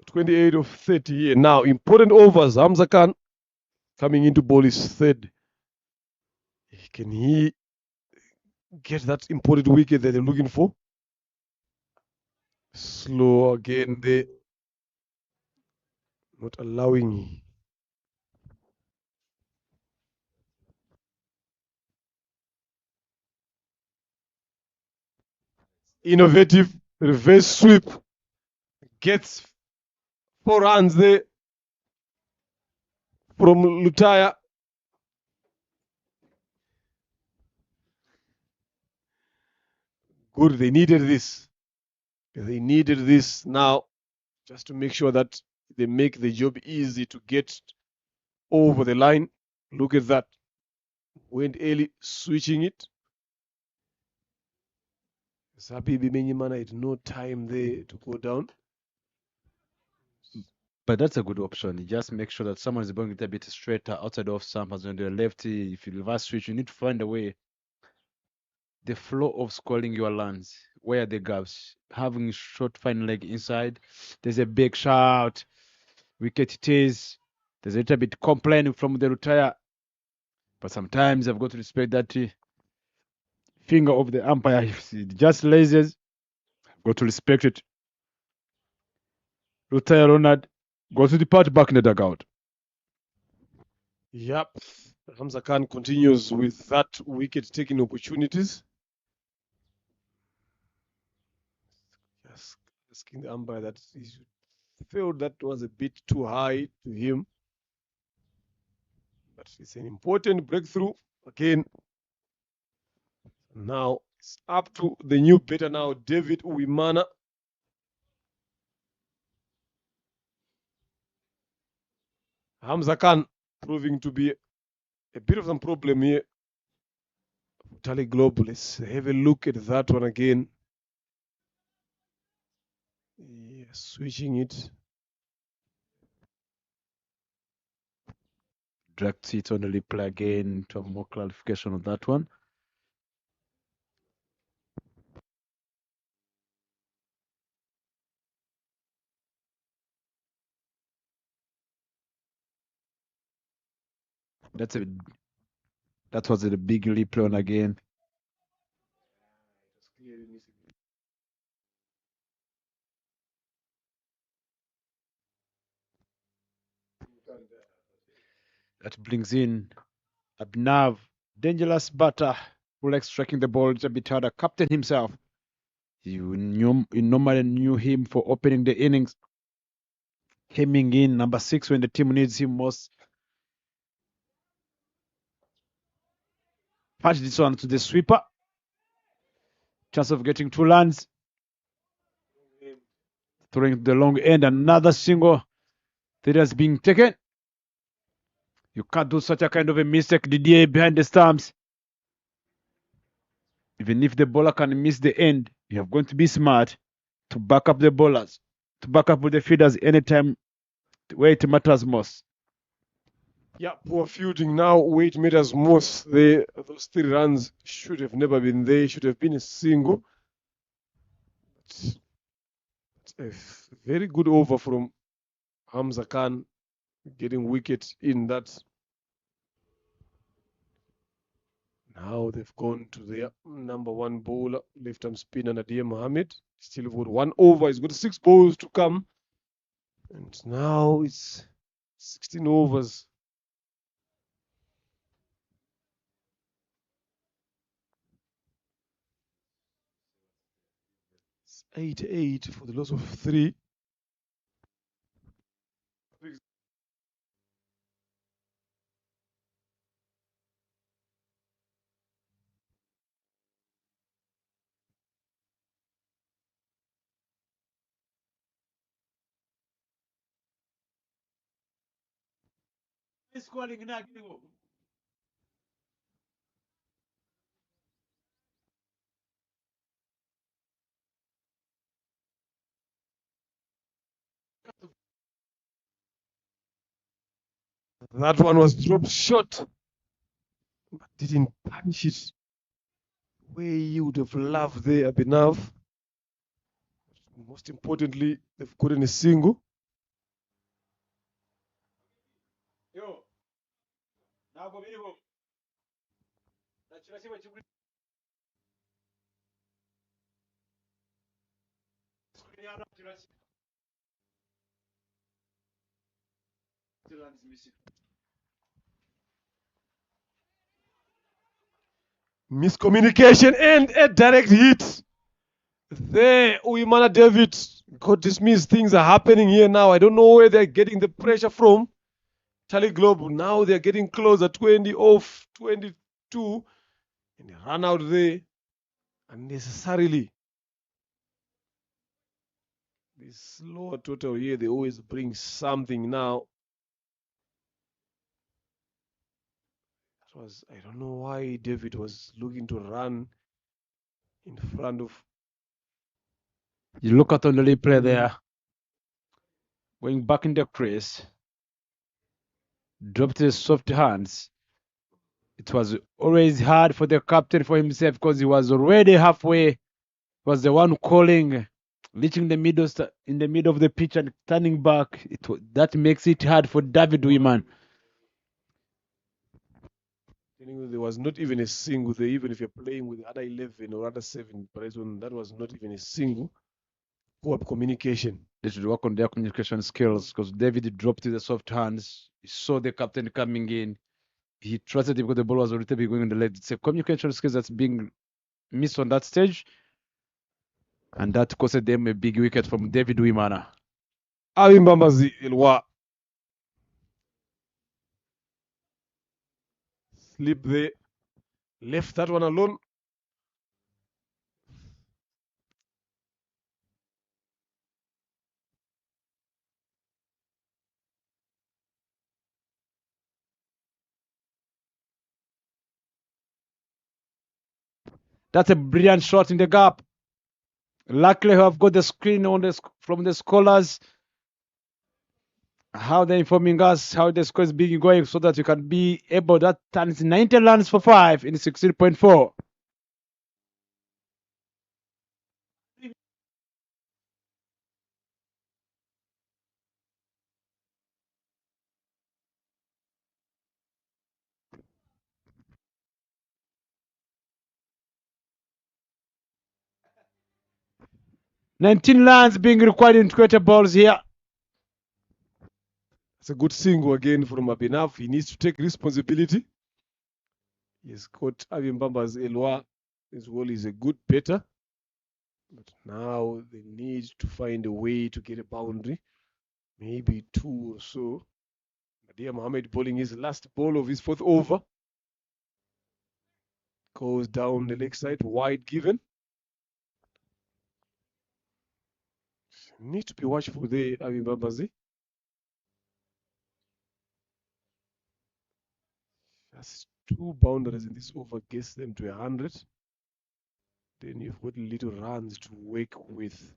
S1: 28 of 30 here. Now, important overs. Hamza Khan coming into ball is third. Can he get that important wicket that they're looking for? Slow again there. Not allowing. Innovative reverse sweep. Gets 4 runs there from Lutaya. Good, they needed this. They needed this now just to make sure that they make the job easy to get over the line. Look at that. Went early, switching it. Sabi Bimenyimana had no time there to go down.
S2: But that's a good option. You just make sure that someone is going a bit straighter outside of Sampers on the lefty. If you reverse switch, you need to find a way. The flow of scoring your runs. Where are the gaps? Having short fine leg inside. There's a big shout. Wicket it is. There's a little bit complaining from the retire. But sometimes I've got to respect that finger of the umpire. If it just laces, I've got to respect it. Retire Ronald goes to the part back in the dugout.
S1: Yep. Hamza Khan continues with that wicket taking opportunities. Just asking the umpire that he felt that was a bit too high to him. But it's an important breakthrough. Again, now it's up to the new batter now, David Uwimana. Hamza Khan proving to be a bit of some problem here. Tally Globe, let's have a look at that one again. Yeah, switching it.
S2: Direct it on the replay again to have more clarification on that one. That was a big replay on again. That brings in Abhinav, dangerous batter who likes striking the ball a bit harder. Captain himself. You normally knew him for opening the innings, coming in number 6 when the team needs him most. Patch this one to the sweeper. Chance of getting 2 runs. Throwing the long end, another single that has been taken. You can't do such a kind of a mistake, Didier, behind the stumps. Even if the bowler can miss the end, you have got to be smart to back up the bowlers, to back up with the feeders anytime where it matters most.
S1: Yeah, poor fielding now. Where it matters most. Those 3 runs should have never been there. Should have been a single. It's a very good over from Hamza Khan, getting wicket in that. Now they've gone to their number 1 bowler, left-arm spinner Nadir Mohammed. Still got 1 over. He's got 6 balls to come. And now it's 16 overs. It's 8-8 for the loss of 3. That one was dropped short, but didn't punch it where you would have loved there, Abhinav. Most importantly, they've gotten a single. Miscommunication and a direct hit. There, Uimana David got dismissed. Things are happening here now. I don't know where they're getting the pressure from. Tally Globe, now they're getting closer, 20 off, 22, and they run out there unnecessarily. This lower total here, they always bring something now. I don't know why David was looking to run in front of.
S2: You look at on the replay there, going back in the crease, dropped his soft hands. It was always hard for the captain for himself because he was already halfway. He was the one calling, reaching the middle in the middle of the pitch and turning back. That makes it hard for David Wiman.
S1: There was not even a single there, even if you're playing with other 11 or other 7 person, that was not even a single. Poor communication.
S2: They should work on their communication skills because David dropped to the soft hands. He saw the captain coming in. He trusted him because the ball was already going on the leg. It's a communication skills that's being missed on that stage. And that costed them a big wicket from David Wimana.
S1: Awimbambazi Elwa. Slip there. Left that one alone.
S2: That's a brilliant shot in the gap. Luckily, I've got the screen on from the scholars, how they're informing us how the score is being going so that you can be able, that turns 90 runs for 5 in 16.4. $19 runs being required in 20 balls here.
S1: It's a good single again from Abhinav. He needs to take responsibility. He's got Awimbamba's Elwa as well. He's a good batter. But now they need to find a way to get a boundary. Maybe 2 or so. Nadia Mohammed bowling his last ball of his 4th over. Goes down the leg side, wide given. Need to be watchful there, Awimbambazi. That's 2 boundaries in this over, gets them to 100. Then you've got little runs to work with.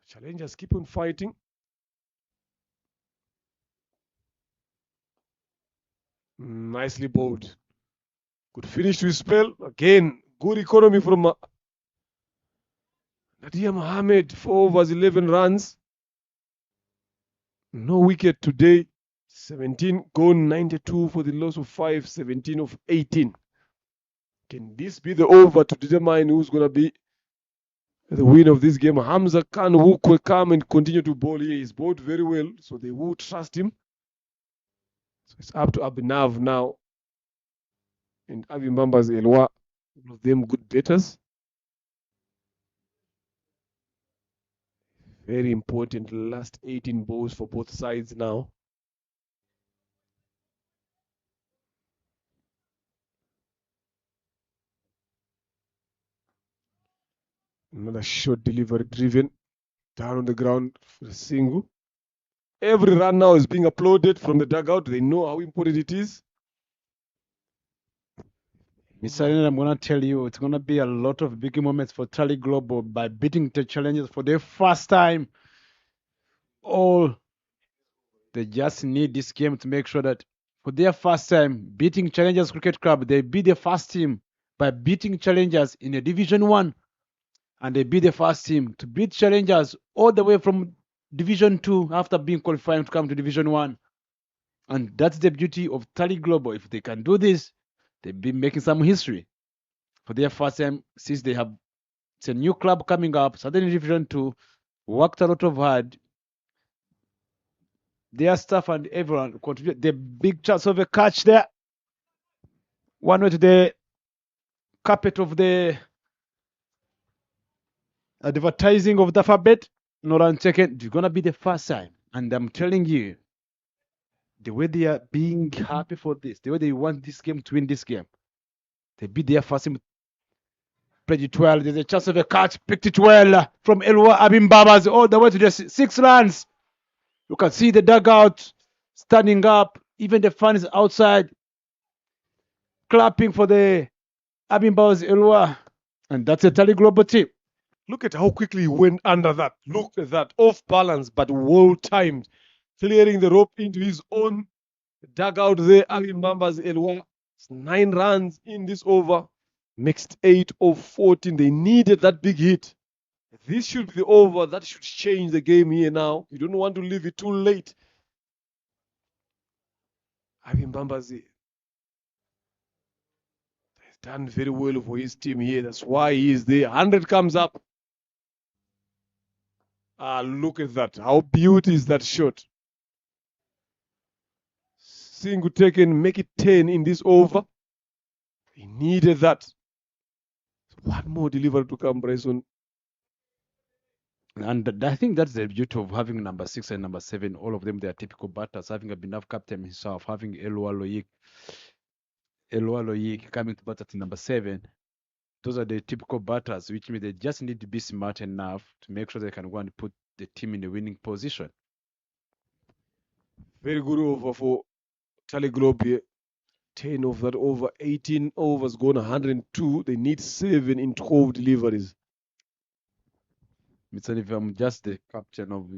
S1: Challengers keep on fighting. Nicely bowled. Good finish to his spell. Again, good economy from Nadia Mohammed. 4 overs, 11 runs. No wicket today. 17 gone, 92 for the loss of 5, 17 of 18. Can this be the over to determine who's going to be the winner of this game? Hamza Khan, who could come and continue to bowl here. He's bowled very well, so they will trust him. So it's up to Abhinav now. And Awimbamba's Elwa, all of them good batters. Very important last 18 balls for both sides now. Another short delivery driven down on the ground for a single. Every run now is being uploaded from the dugout. They know how important it is.
S2: Mr. Allen, I'm going to tell you, it's going to be a lot of big moments for Tally Global by beating the challengers for the first time. They just need this game to make sure that for their first time beating Challengers Cricket Club, they be the first team by beating Challengers in a Division 1. And they be the first team to beat Challengers all the way from Division 2 after being qualified to come to Division 1. And that's the beauty of Tally Global. If they can do this, they've been making some history for their first time since they have. It's a new club coming up, Southern Division 2, worked a lot of hard. Their staff and everyone contribute. The big chance of a catch there. One way to the carpet of the advertising of the alphabet. Not untaken. It's going to be the first time. And I'm telling you, the way they are being happy for this, the way they want this game to win this game, they beat their first team. Played it well. There's a chance of a catch. Picked it well from Elwa Abim Babas all the way to the 6 runs. You can see the dugout standing up. Even the fans outside clapping for the Abim Babas Elwa. And that's a Tally Global team.
S1: Look at how quickly he went under that. Look at that. Off balance, but well timed. Clearing the rope into his own dugout there. Abim Babas Elwa. 9 runs in this over. Mixed 8 of 14. They needed that big hit. This should be the over. That should change the game here now. You don't want to leave it too late. Abim Babas has done very well for his team here. That's why he is there. 100 comes up. Look at that. How beautiful is that shot? Single taken, make it 10 in this over. He needed that. One more delivery to come, Bryson.
S2: And I think that's the beauty of having number 6 and number 7. All of them, they are typical batters. Having a enough captain himself, having Elwa Loic coming to bat at number 7. Those are the typical batters, which means they just need to be smart enough to make sure they can go and put the team in the winning position.
S1: Very good over for Tally Globe here. 10 of that over. 18 overs gone 102. They need 7 in 12 deliveries.
S2: Mitsan, if I'm just the captain of,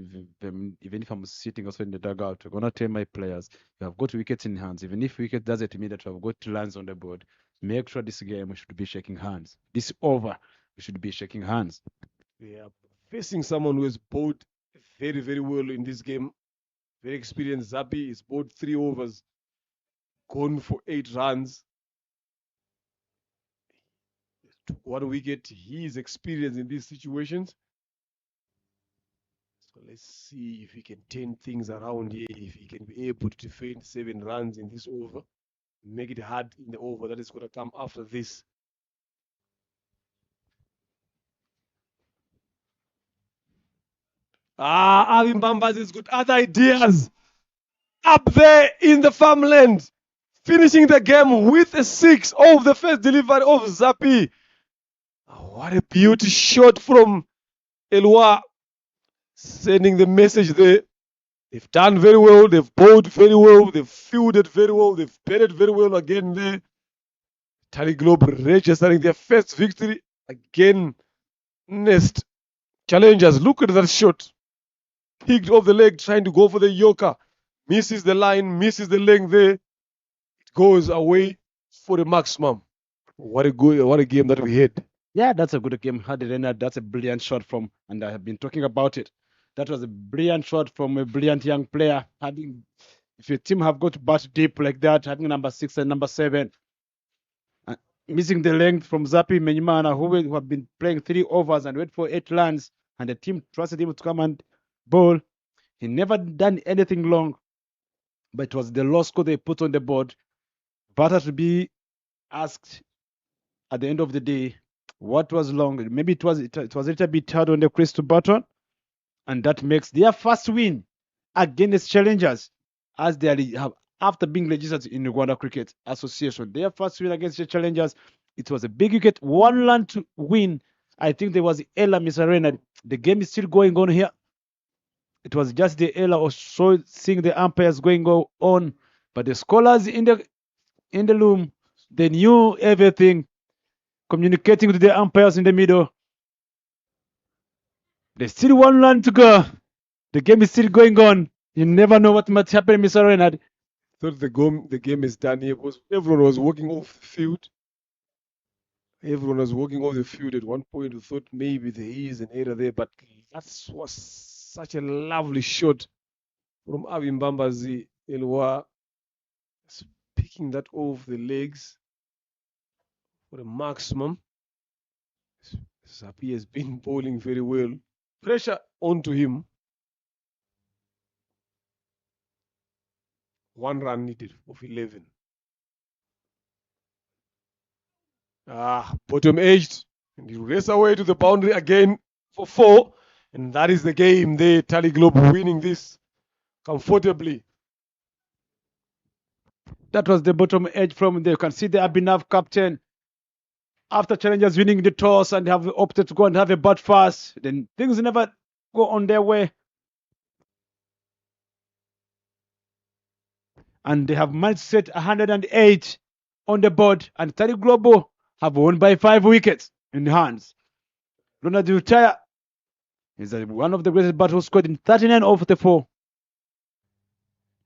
S2: even if I'm sitting also in the dugout, I'm gonna tell my players, you have got wickets in hands. Even if wicket doesn't mean that you have got runs on the board, make sure this game we should be shaking hands. This over, we should be shaking hands.
S1: They are facing someone who has bowled very, very well in this game. Very experienced. Zappi is bowled 3 overs, gone for 8 runs. Took 1 wicket. He is experienced in these situations. So let's see if he can turn things around here. If he can be able to defend 7 runs in this over, make it hard in the over that is going to come after this. Abim Babas has got other ideas. Up there in the farmland, finishing the game with a 6 of the first delivery of Zappi. What a beauty shot from Elwa, sending the message there. They've done very well. They've bowled very well. They've fielded very well. They've batted very well again there. Tally Globe registering their first victory again. Next challengers. Look at that shot. Picked off the leg, trying to go for the Yorker. Misses the line, misses the length there. It goes away for the maximum. What a game that we had.
S2: Yeah, that's a good game. Had Leonard, that's a brilliant shot from, and I have been talking about it. That was a brilliant shot from a brilliant young player. Having, if your team have got to bat deep like that, having number 6 and number 7, missing the length from Zappi Menyimana, who have been playing 3 overs and wait for 8 runs, and the team trusted him to come and bowl. He never done anything long, but it was the low score they put on the board. Batter to be asked at the end of the day, what was long? Maybe it was a little bit hard on the crease to button, and that makes their first win against challengers, as they have after being registered in Uganda Cricket Association. Their first win against the challengers, it was a big wicket, 1 run to win. I think there was Ella Miss Arena. The game is still going on here. It was just the Ella or so seeing the umpires going on, but the scholars in the room, they knew everything, communicating with the umpires in the middle. There's still 1 run to go. The game is still going on. You never know what might happen, Mr. Renard.
S1: Thought the game is done here because everyone was walking off the field. Everyone was walking off the field at one point. We thought maybe there is an error there, but that was such a lovely shot from Abim Babas Elwa. taking that off the legs for a maximum. Sapi has been bowling very well. Pressure onto him. 1 run needed of 11. Bottom edged. And you race away to the boundary again for 4. And that is the game there. Tally Globe winning this comfortably.
S2: That was the bottom edge from there. You can see the Abhinav captain. After challengers winning the toss and have opted to go and have a bat fast, then things never go on their way. And they have managed to set 108 on the board. And Tari Globo have won by 5 wickets in hands. Ronald Utaya is one of the greatest battles scored in 39 of the 4.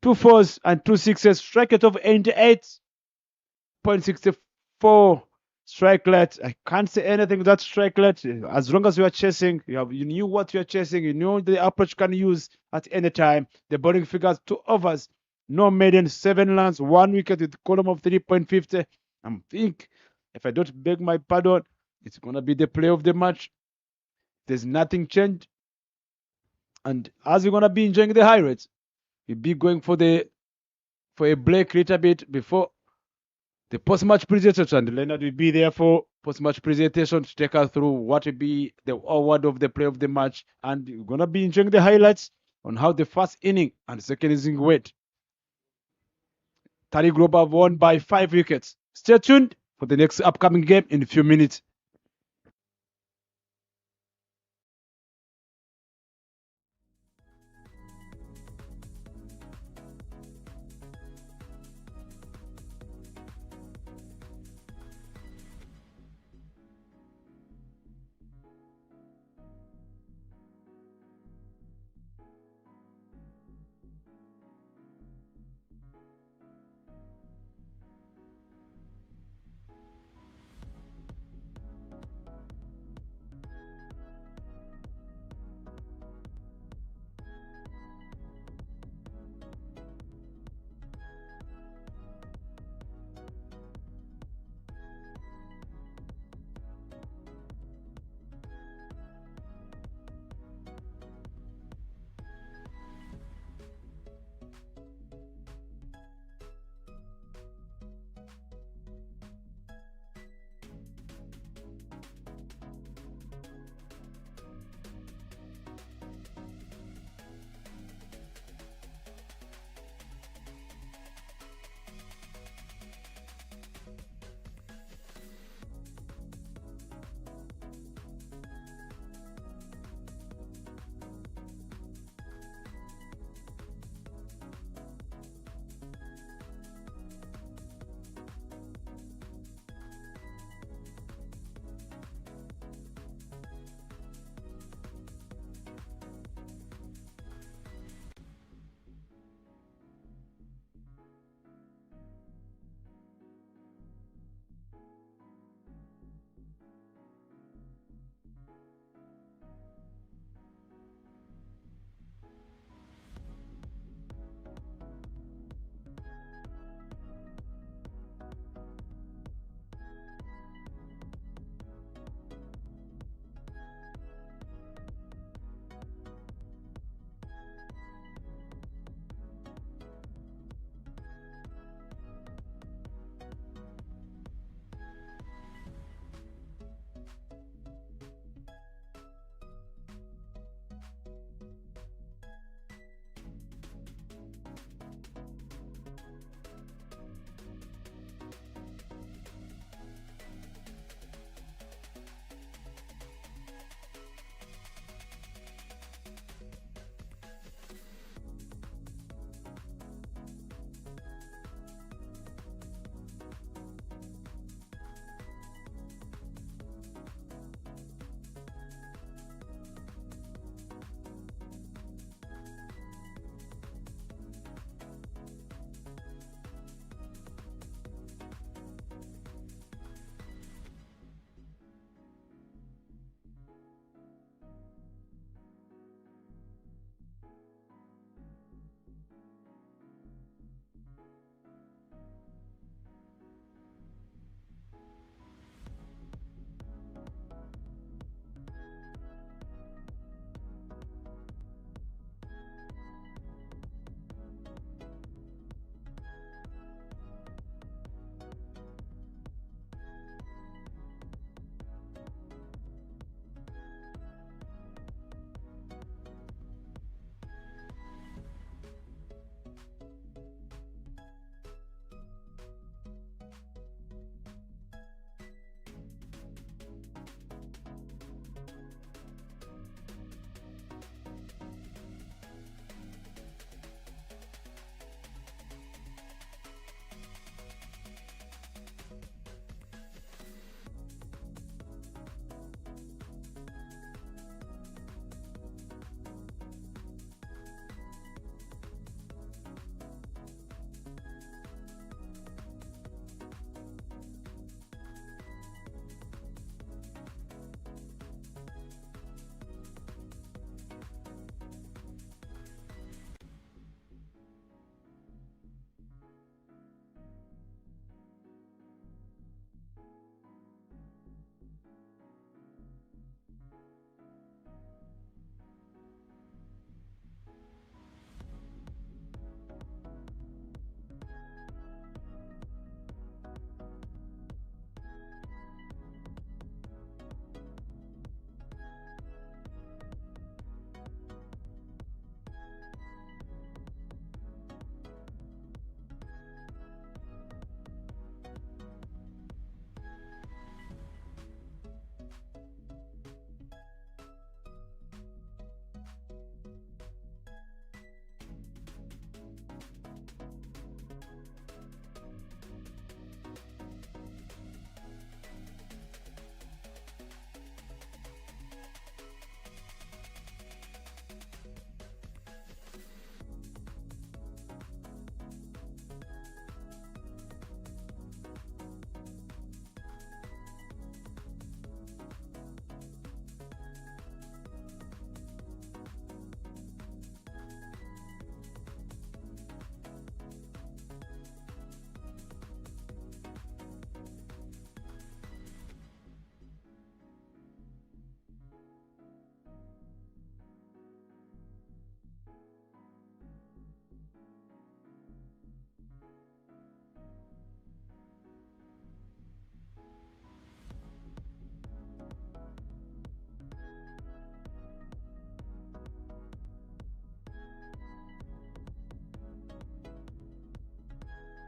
S2: 2 fours and 2 sixes, strike rate of 88.64 strike rate. I can't say anything with that strike rate. As long as you are chasing, you knew what you are chasing, you know the approach you can use at any time. The bowling figures 2 overs, no maiden, 7 runs, 1 wicket with column of 3.50. I think, if I don't beg my pardon, it's gonna be the play of the match. There's nothing changed. And as we're gonna be enjoying the high rates, we'll be going for a break a little bit before the post-match presentation. And Leonard will be there for post-match presentation to take us through what will be the award of the play of the match. And we're gonna be enjoying the highlights on how the first inning and second inning went. Tari Global won by 5 wickets. Stay tuned for the next upcoming game in a few minutes.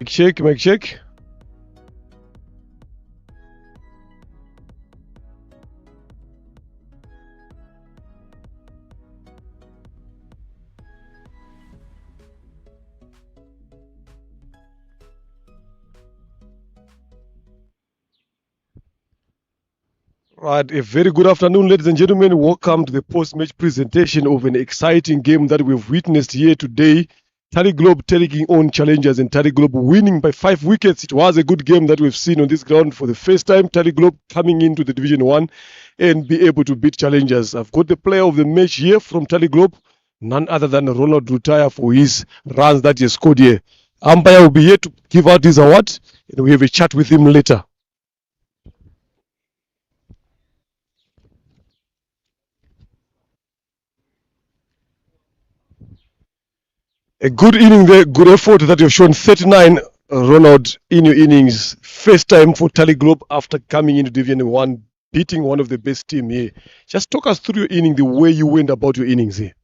S1: Mic check. Right, a very good afternoon, ladies and gentlemen. Welcome to the post-match presentation of an exciting game that we've witnessed here today. Tally Globe taking on challengers and Tally Globe winning by 5 wickets. It was a good game that we've seen on this ground for the first time. Tally Globe coming into the Division 1 and be able to beat challengers. I've got the player of the match here from Tally Globe, none other than Ronald Rutaya for his runs that he scored here. Umpire will be here to give out this award and we have a chat with him later. A good inning there, good effort that you've shown. 39, Ronald, in your innings. First time for Tally Globe after coming into Division 1, beating one of the best team here. Just talk us through your inning, the way you went about your innings here.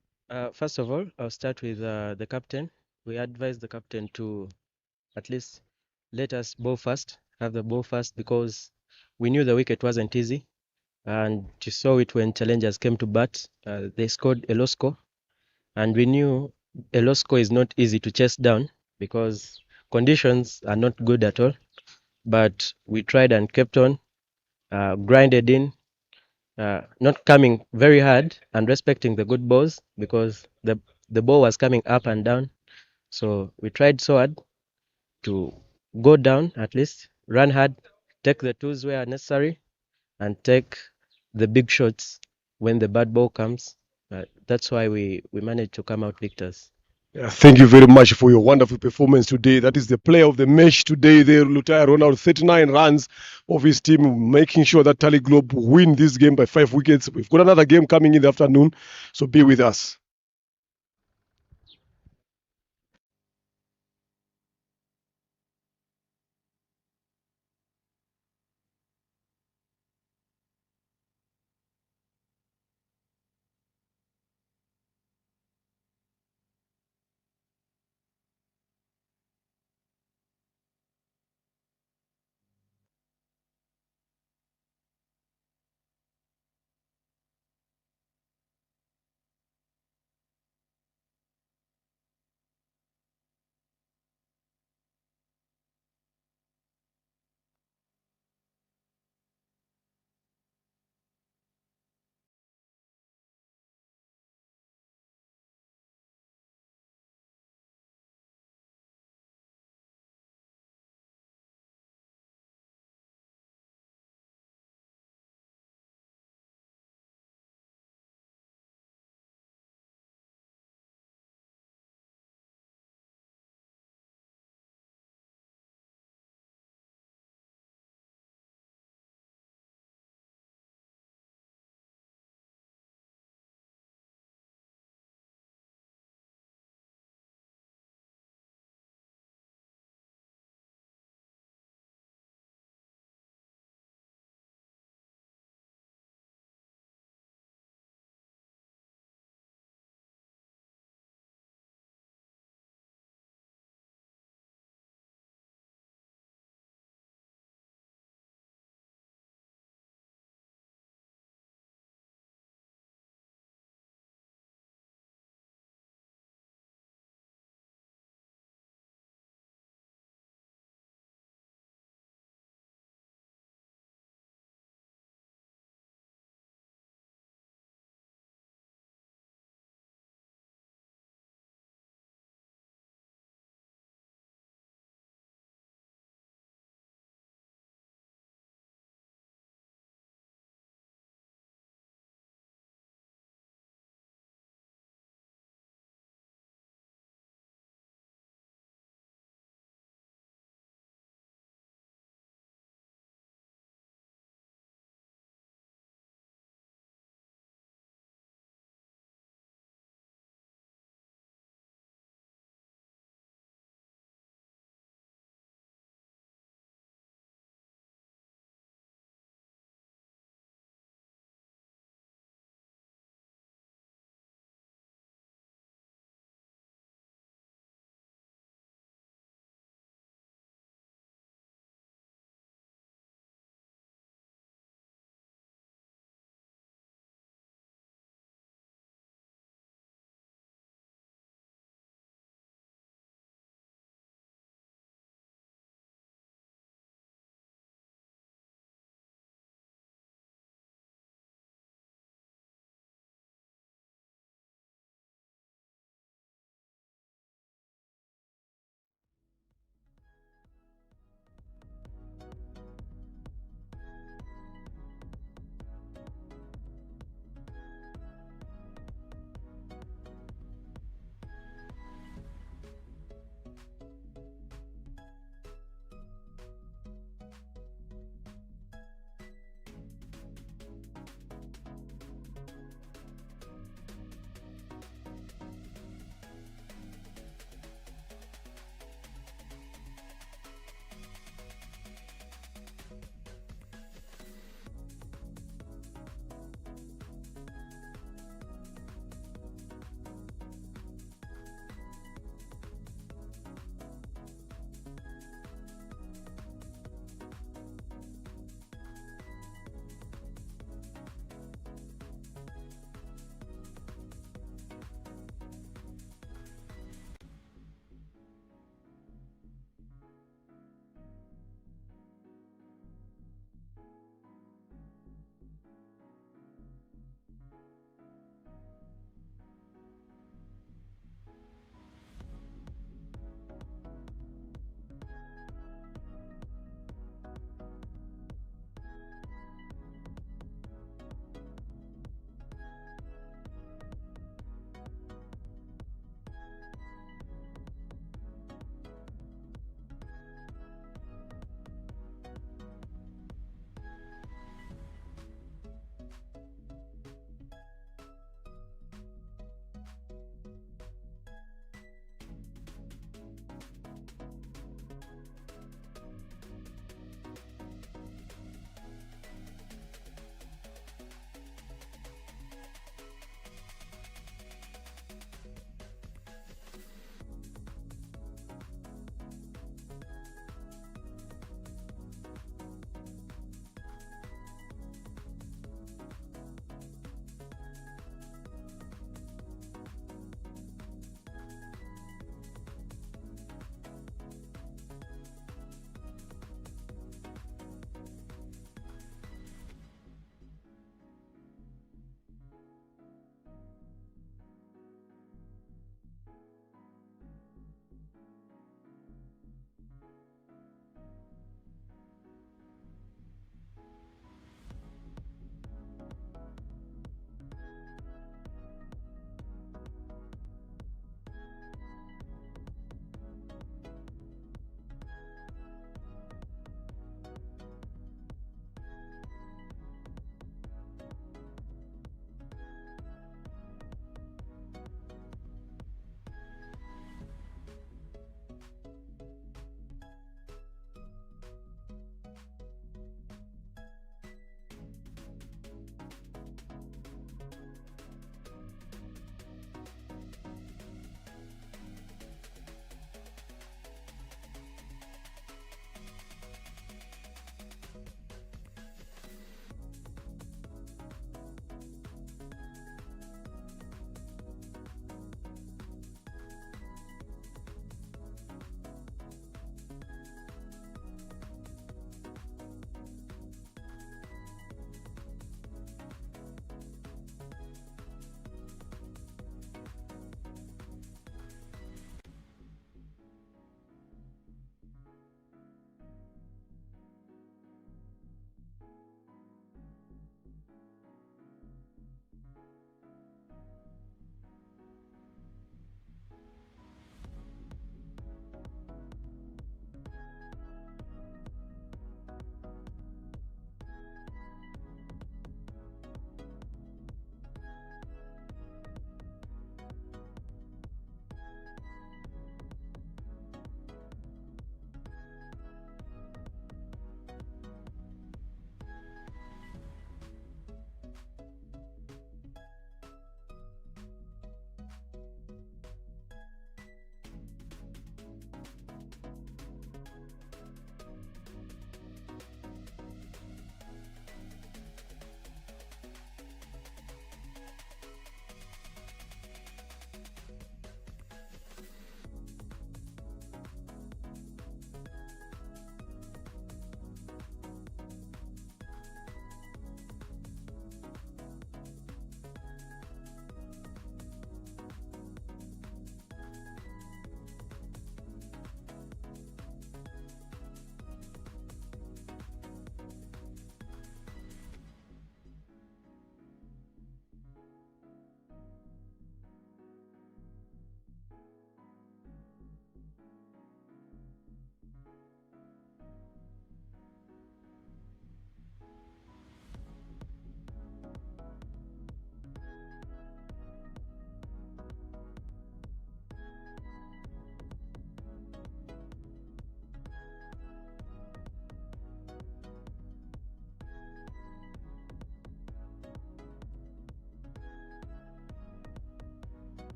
S3: First of all, I'll start with the captain. We advised the captain to at least let us bowl first, have the ball first, because we knew the wicket wasn't easy. And you saw it when challengers came to bat. They scored a low score. And we knew a low score is not easy to chase down because conditions are not good at all. But we tried and kept on, grinded in, not coming very hard and respecting the good balls because the ball was coming up and down. So we tried so hard to go down at least, run hard, take the twos where necessary, and take the big shots when the bad ball comes. That's why we managed to come out victors.
S1: Yeah, thank you very much for your wonderful performance today. That is the player of the match today there, Lutaya Ronald, 39 runs of his team, making sure that Tally Globe win this game by 5 wickets. We've got another game coming in the afternoon, so be with us.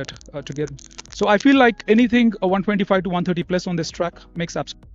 S4: to get. So I feel like anything 125 to 130 plus on this track makes absolute.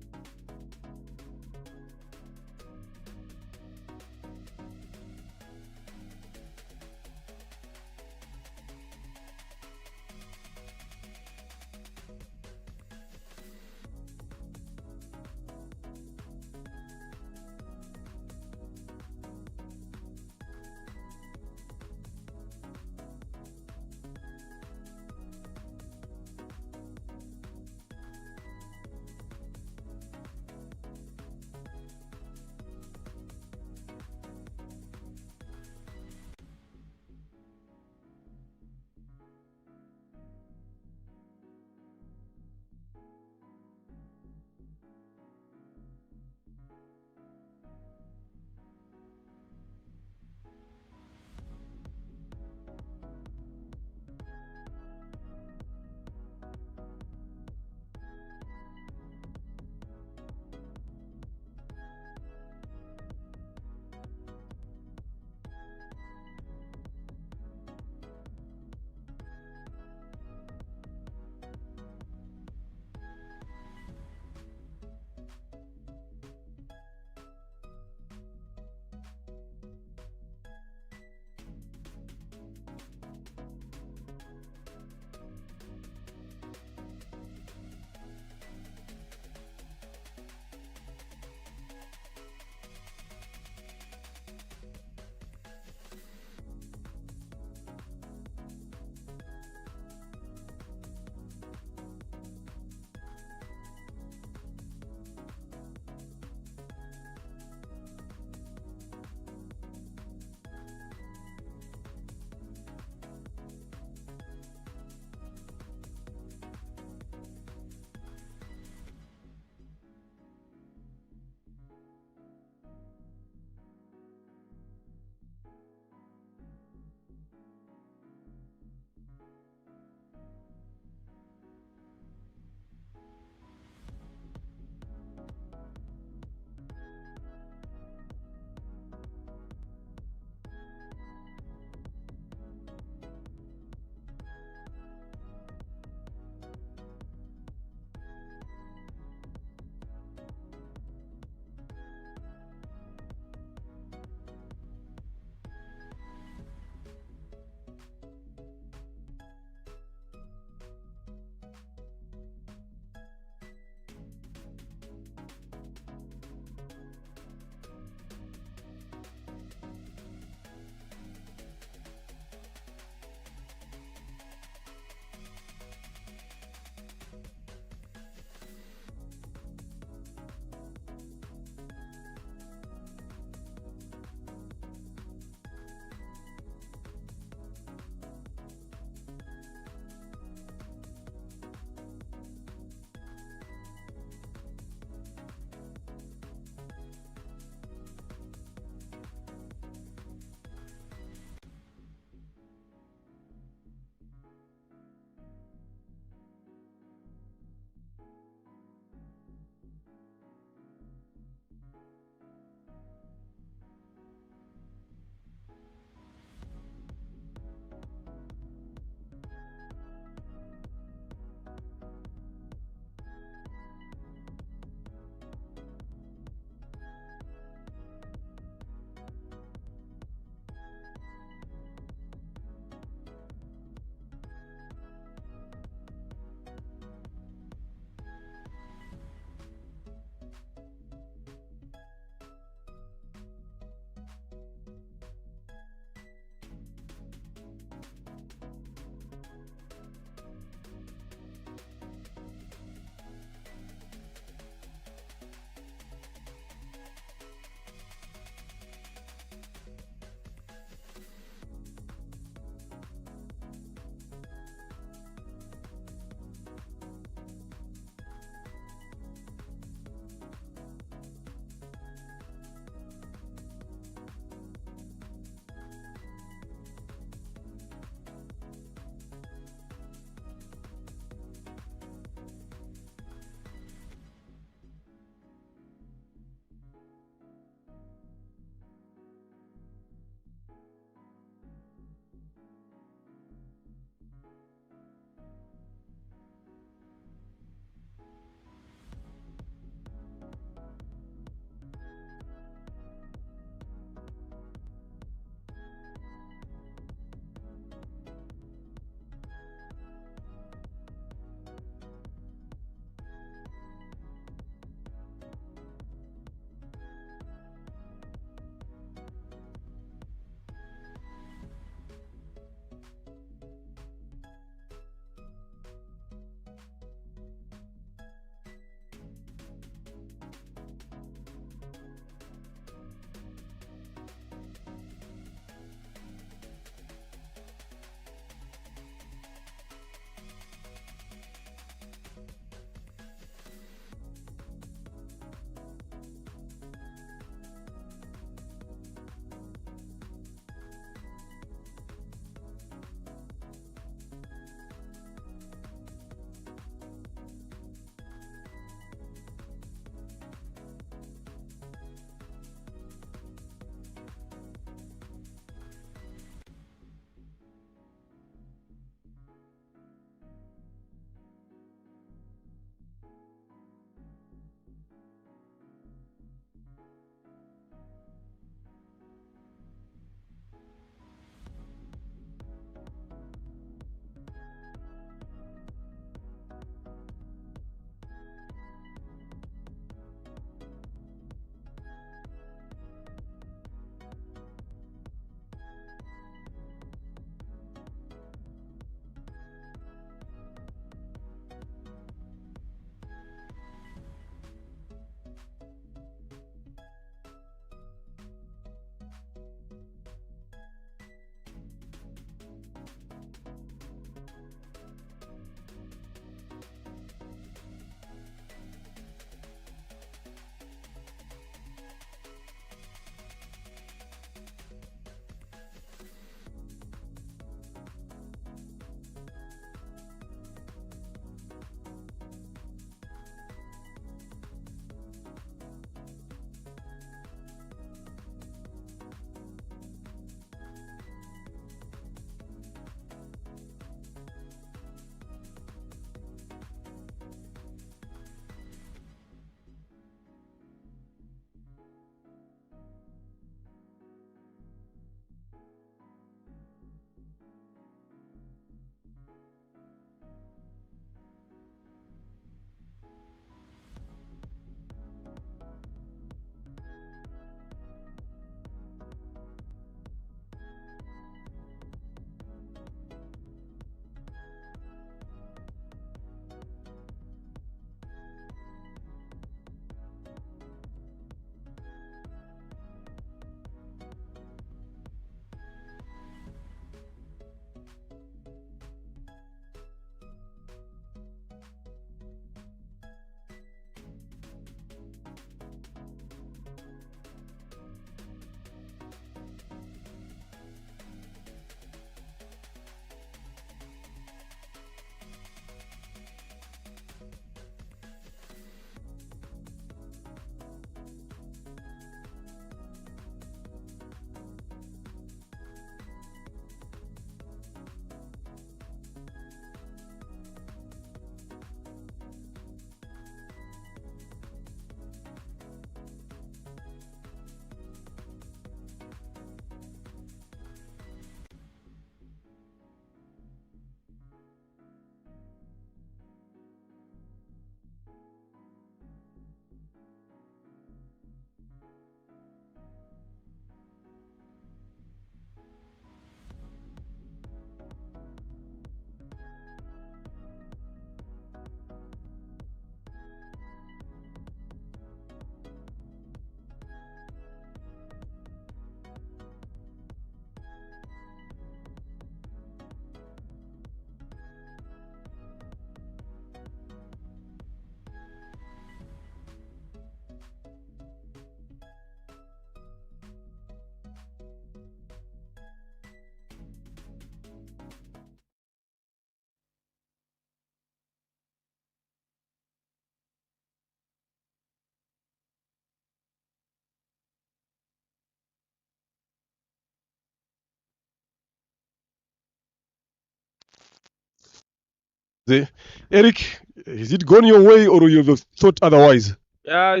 S1: there. Eric, has it gone your way or you have thought otherwise?
S2: Yeah,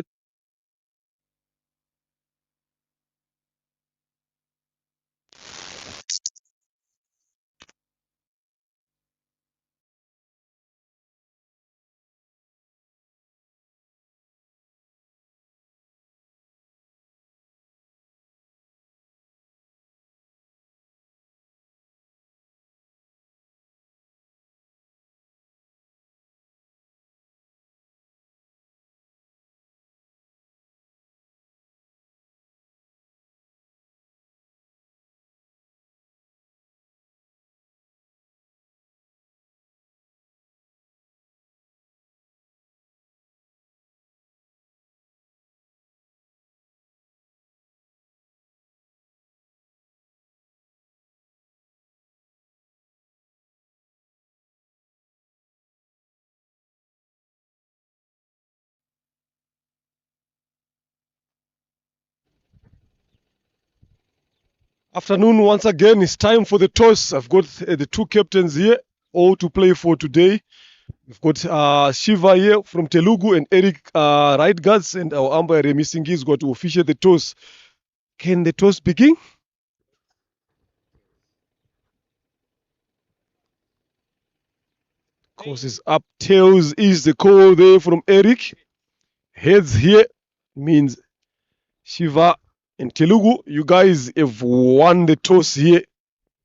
S1: Afternoon once again. It's time for the toss. I've got the two captains here, all to play for today. We've got Shiva here from Telugu and Eric right guards, and our umpire Remy Singh is going to officiate the toss. Can the toss begin? Course is up. Tails is the call there from Eric. Heads here means Shiva and Telugu. You guys have won the toss here.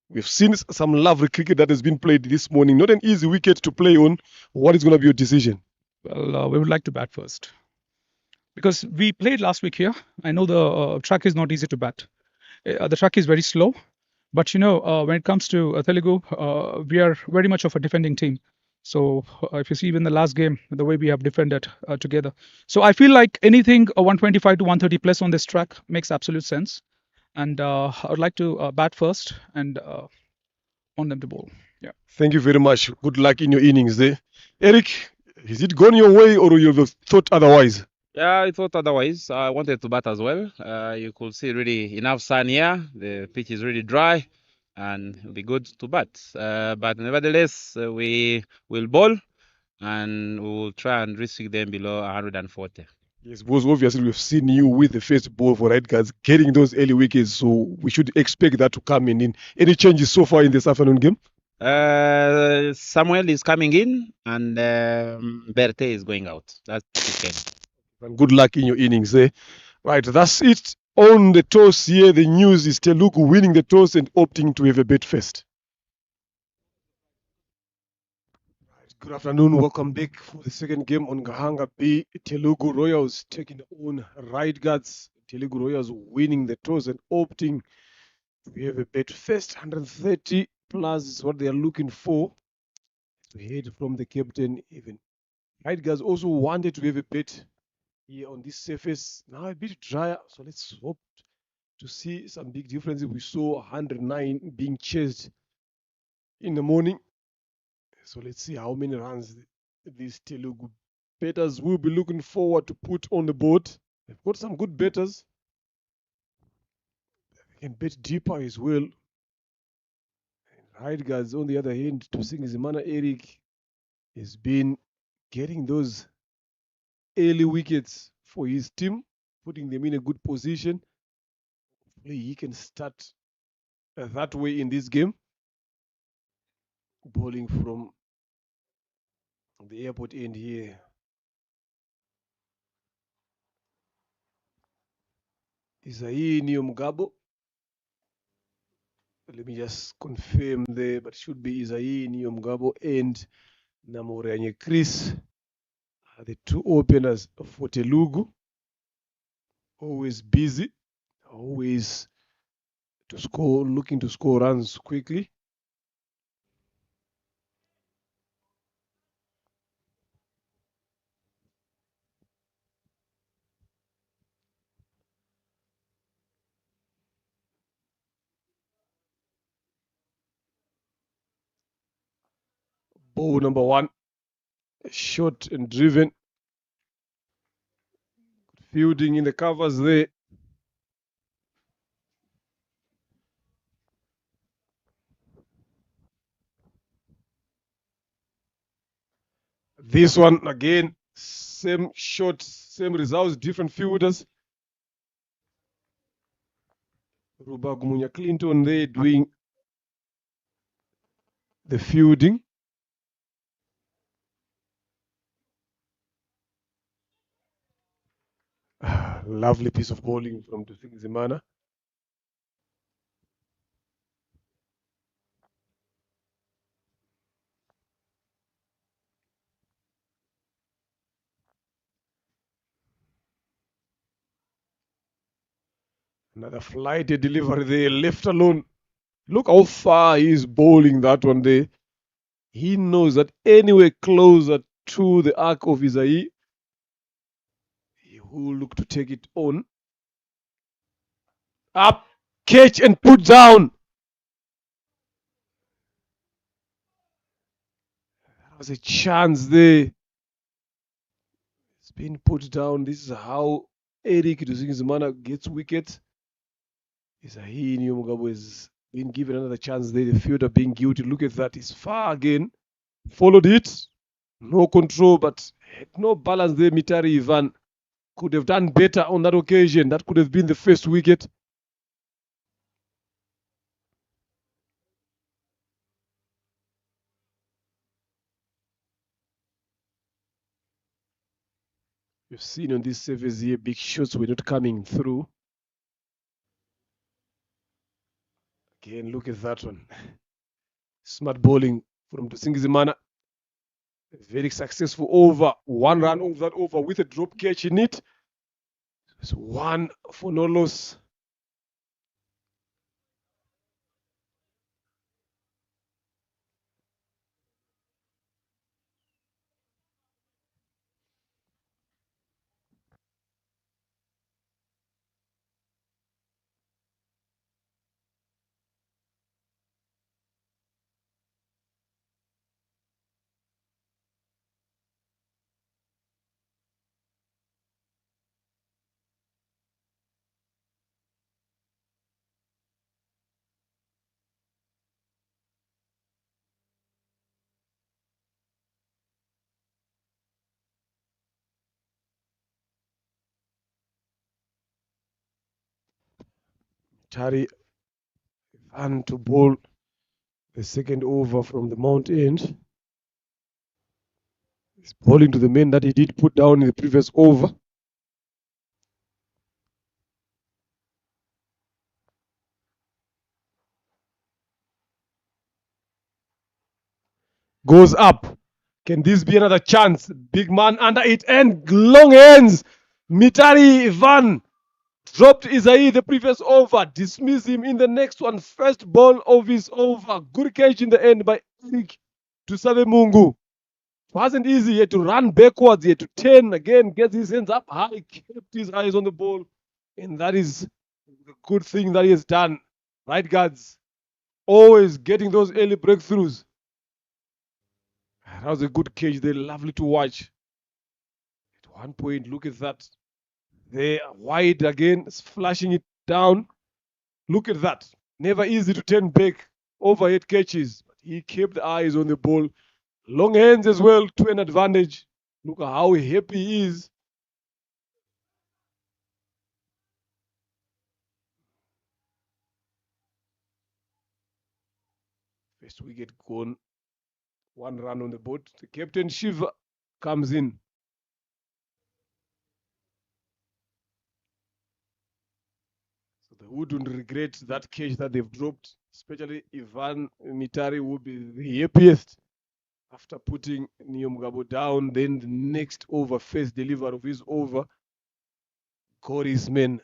S1: We've seen some lovely cricket that has been played this morning. Not an easy wicket to play on. What is going to be your decision?
S4: Well, we would like to bat first because we played last week here. I know the track is not easy to bat. The track is very slow, but when it comes to Telugu, we are very much of a defending team. So if you see even the last game, the way we have defended together. So I feel like anything 125 to 130 plus on this track makes absolute sense. And I would like to bat first and want them to bowl. Yeah.
S1: Thank you very much. Good luck in your innings there. Eric, has it gone your way or you have thought otherwise?
S2: yeah, I thought otherwise. I wanted to bat as well. You could see really enough sun here. The pitch is really dry, and it'll be good to bat. But nevertheless, we will bowl, and we will try and restrict them below 140.
S1: Yes, because obviously we've seen you with the first ball for right guards getting those early wickets, so we should expect that to come in. Any changes so far in this afternoon game?
S2: Samuel is coming in, and Berte is going out. That's okay.
S1: And good luck in your innings there. Right, that's it. On the toss here, the news is Telugu winning the toss and opting to have a bet first. Good afternoon. Welcome back for the second game on Gahanga B. Telugu Royals taking on right guards. Telugu Royals winning the toss and opting to have a bet first. 130 plus is what they are looking for. To head from the captain even. Right guards also wanted to have a bet here on this surface. Now a bit drier, so let's hope to see some big differences. We saw 109 being chased in the morning. So let's see how many runs these Telugu batters will be looking forward to put on the board. They've got some good batters. They can bet deeper as well. Right guys, on the other hand, to sing Zimana Eric has been getting those early wickets for his team, putting them in a good position. Hopefully he can start that way in this game. Bowling from the airport end here. Isaini Mugabo. Let me just confirm there, but it should be Isaini Mugabo and Namoranye Chris. The two openers for Telugu. Always busy, always to score, looking to score runs quickly. Ball number one, shot and driven. Fielding in the covers there. This one again, same shot, same results, different fielders. Rubagumunya Clinton there doing the fielding. Lovely piece of bowling from Zimana. Another flighty delivery there, left alone. Look how far he's bowling that one there. He knows that anywhere closer to the arc of his eye, he will look to take it on. Up, catch and put down. There was a chance there. It's been put down. This is how Eric Zimana gets wicket. Isahi Mugabo has been given another chance there. The fielder being guilty. Look at that. He's far again. Followed it. No control, but had no balance there. Mitari Ivan could have done better on that occasion. That could have been the first wicket. You've seen on this service here, big shots were not coming through. Again, look at that one. Smart bowling from Zimana. Very successful over. One run over that over with a drop catch in it. It's one for no loss. Tari ran to bowl the second over from the Mount End. He's bowling to the men that he did put down in the previous over. Goes up. Can this be another chance? Big man under it and long hands. Mitari Ivan dropped Isai the previous over. Dismiss him in the next one. First ball of his over. Good catch in the end by Eric Tusavemungu. Wasn't easy. He had to run backwards. He had to turn again, get his hands up high, kept his eyes on the ball. And that is the good thing that he has done. Right guards. Always getting those early breakthroughs. That was a good catch there. Lovely to watch. At one point, look at that. There, wide again, flashing it down. Look at that. Never easy to turn back. Overhead catches. But he kept the eyes on the ball. Long hands as well to an advantage. Look at how happy he is. First wicket gone. One run on the board. The captain Shiva comes in. So they wouldn't regret that catch that they've dropped. Especially Ivan Mitari would be the happiest after putting Niomugabo down. Then the next over, first delivery of his over, got his men.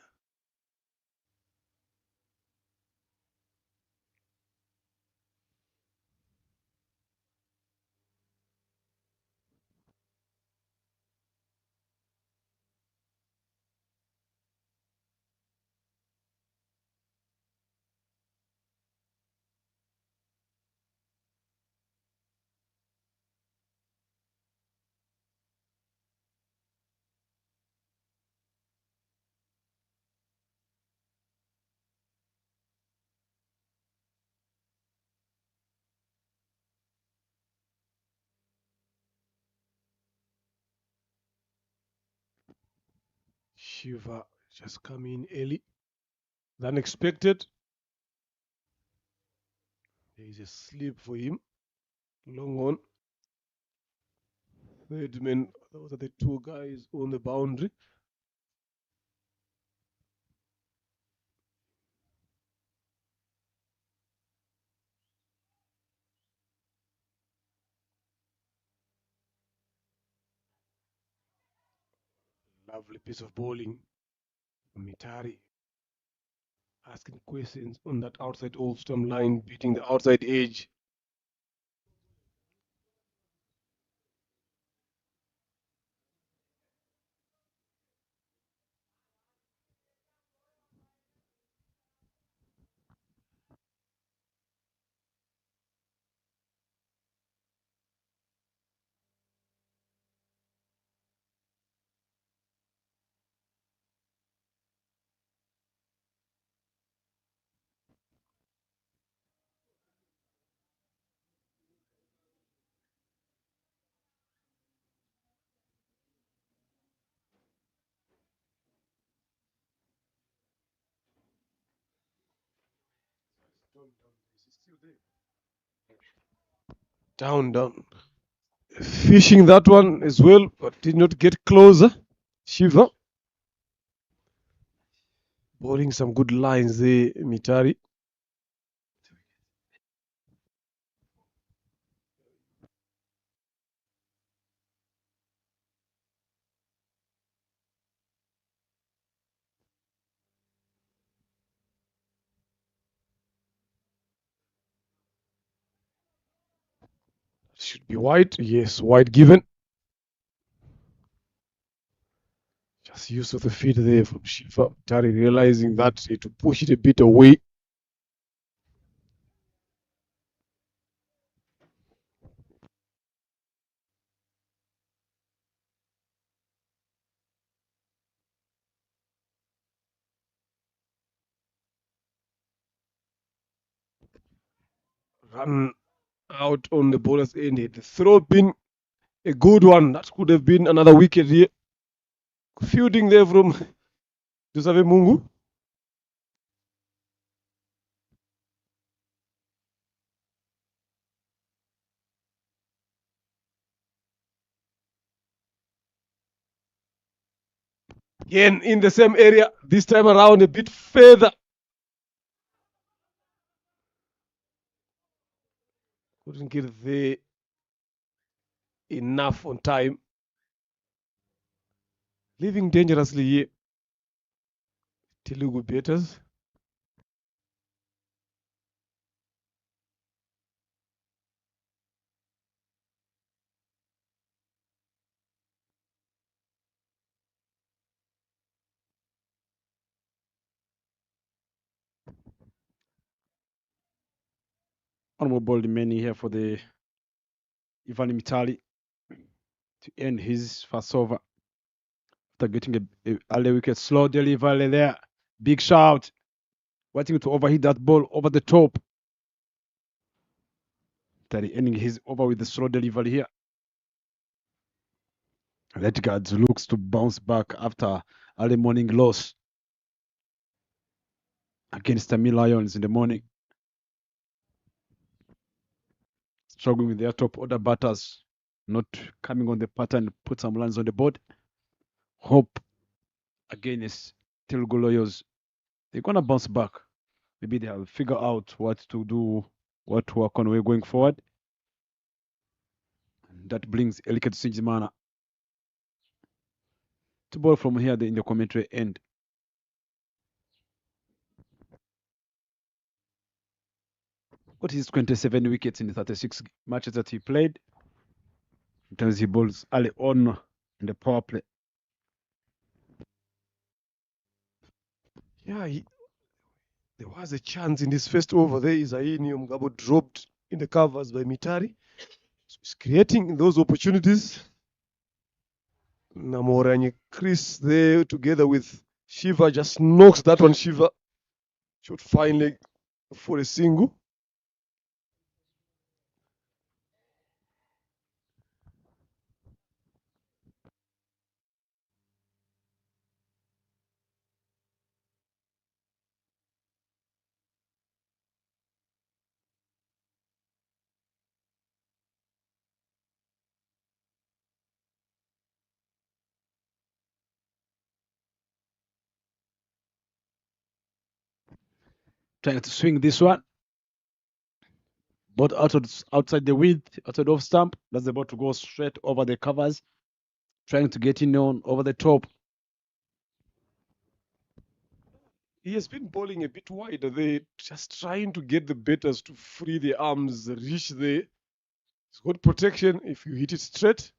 S1: Shiva just come in early than expected. There is a slip for him. Long on. Third man, those are the two guys on the boundary. Lovely piece of bowling. Mitari asking questions on that outside off stump line, beating the outside edge. Down, down. Fishing that one as well, but did not get closer. Shiva bowling some good lines there, Mitari. Should be wide. Yes, wide given. Just use of the feet there from Shiva. Mitari realizing that to push it a bit away. Run out on the bowler's end. The throw been a good one. That could have been another wicket here. Fielding there from Josave Mungu. Again in the same area. This time around a bit further. Couldn't get there enough on time. Living dangerously here. Telugu batters.
S2: One more ball remaining here for the Ivan Mitali to end his first over. After getting a early wicket, slow delivery there. Big shout. Waiting to overhit that ball over the top. That ending his over with the slow delivery here. Redguard looks to bounce back after early morning loss against the Tamil Lions in the morning. Struggling with their top order batters, not coming on the pattern, put some runs on the board. Hope against Telugu Lawyers, they're going to bounce back. Maybe they'll figure out what to do, what to work on way going forward. That brings Eliket Sinjimana to ball from here in the commentary end. Got his 27 wickets in the 36 matches that he played. Sometimes he bowls early on in the power play.
S1: Yeah, there was a chance in this first over there. Isaini Mugabo dropped in the covers by Mitari. So he's creating those opportunities. Namoranye Chris there together with Shiva just knocks that one. Shiva shot fine leg for a single.
S2: Trying to swing this one. But outside the width, outside off stump. That's about to go straight over the covers. Trying to get in on over the top.
S1: He has been bowling a bit wider there, just trying to get the batters to free their arms, reach there. It's got protection. If you hit it straight,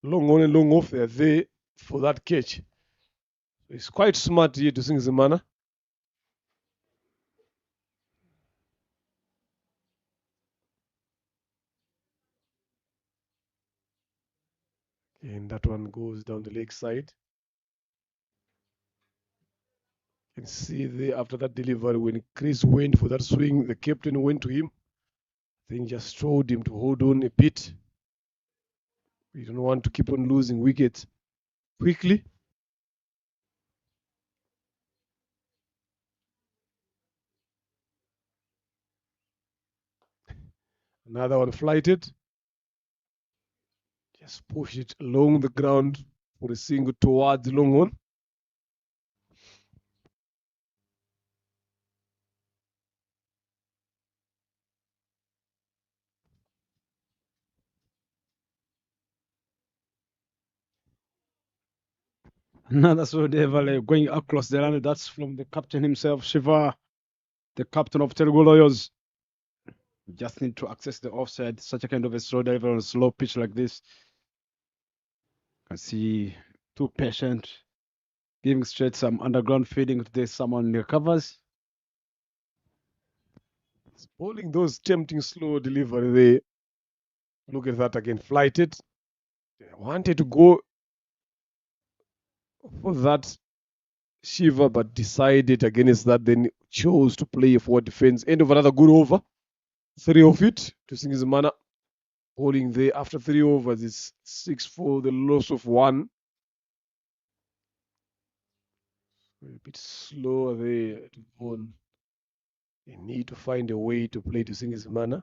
S1: long on and long off, they're there for that catch. It's quite smart here to Singzimana. And that one goes down the leg side. You can see there after that delivery, when Chris went for that swing, the captain went to him. I think just told him to hold on a bit. We don't want to keep on losing wickets quickly. Another one flighted. Just push it along the ground for a single towards long on.
S2: Another Sodevale going across the line. That's from the captain himself, Shiva, the captain of Telugu Lawyers. Just need to access the offside. Such a kind of a slow diver on a slow pitch like this. Can see too patient, giving straight some underground feeding to this someone in the covers.
S1: It's bowling those tempting slow delivery there. Look at that again, flighted. They wanted to go for that Shiva, but decided against that, then chose to play a forward defense. End of another good over. 3 of it to Singzimana. Bowling there after 3 overs is 6 for the loss of 1. A bit slower there to bowl. They need to find a way to play to Singzimana.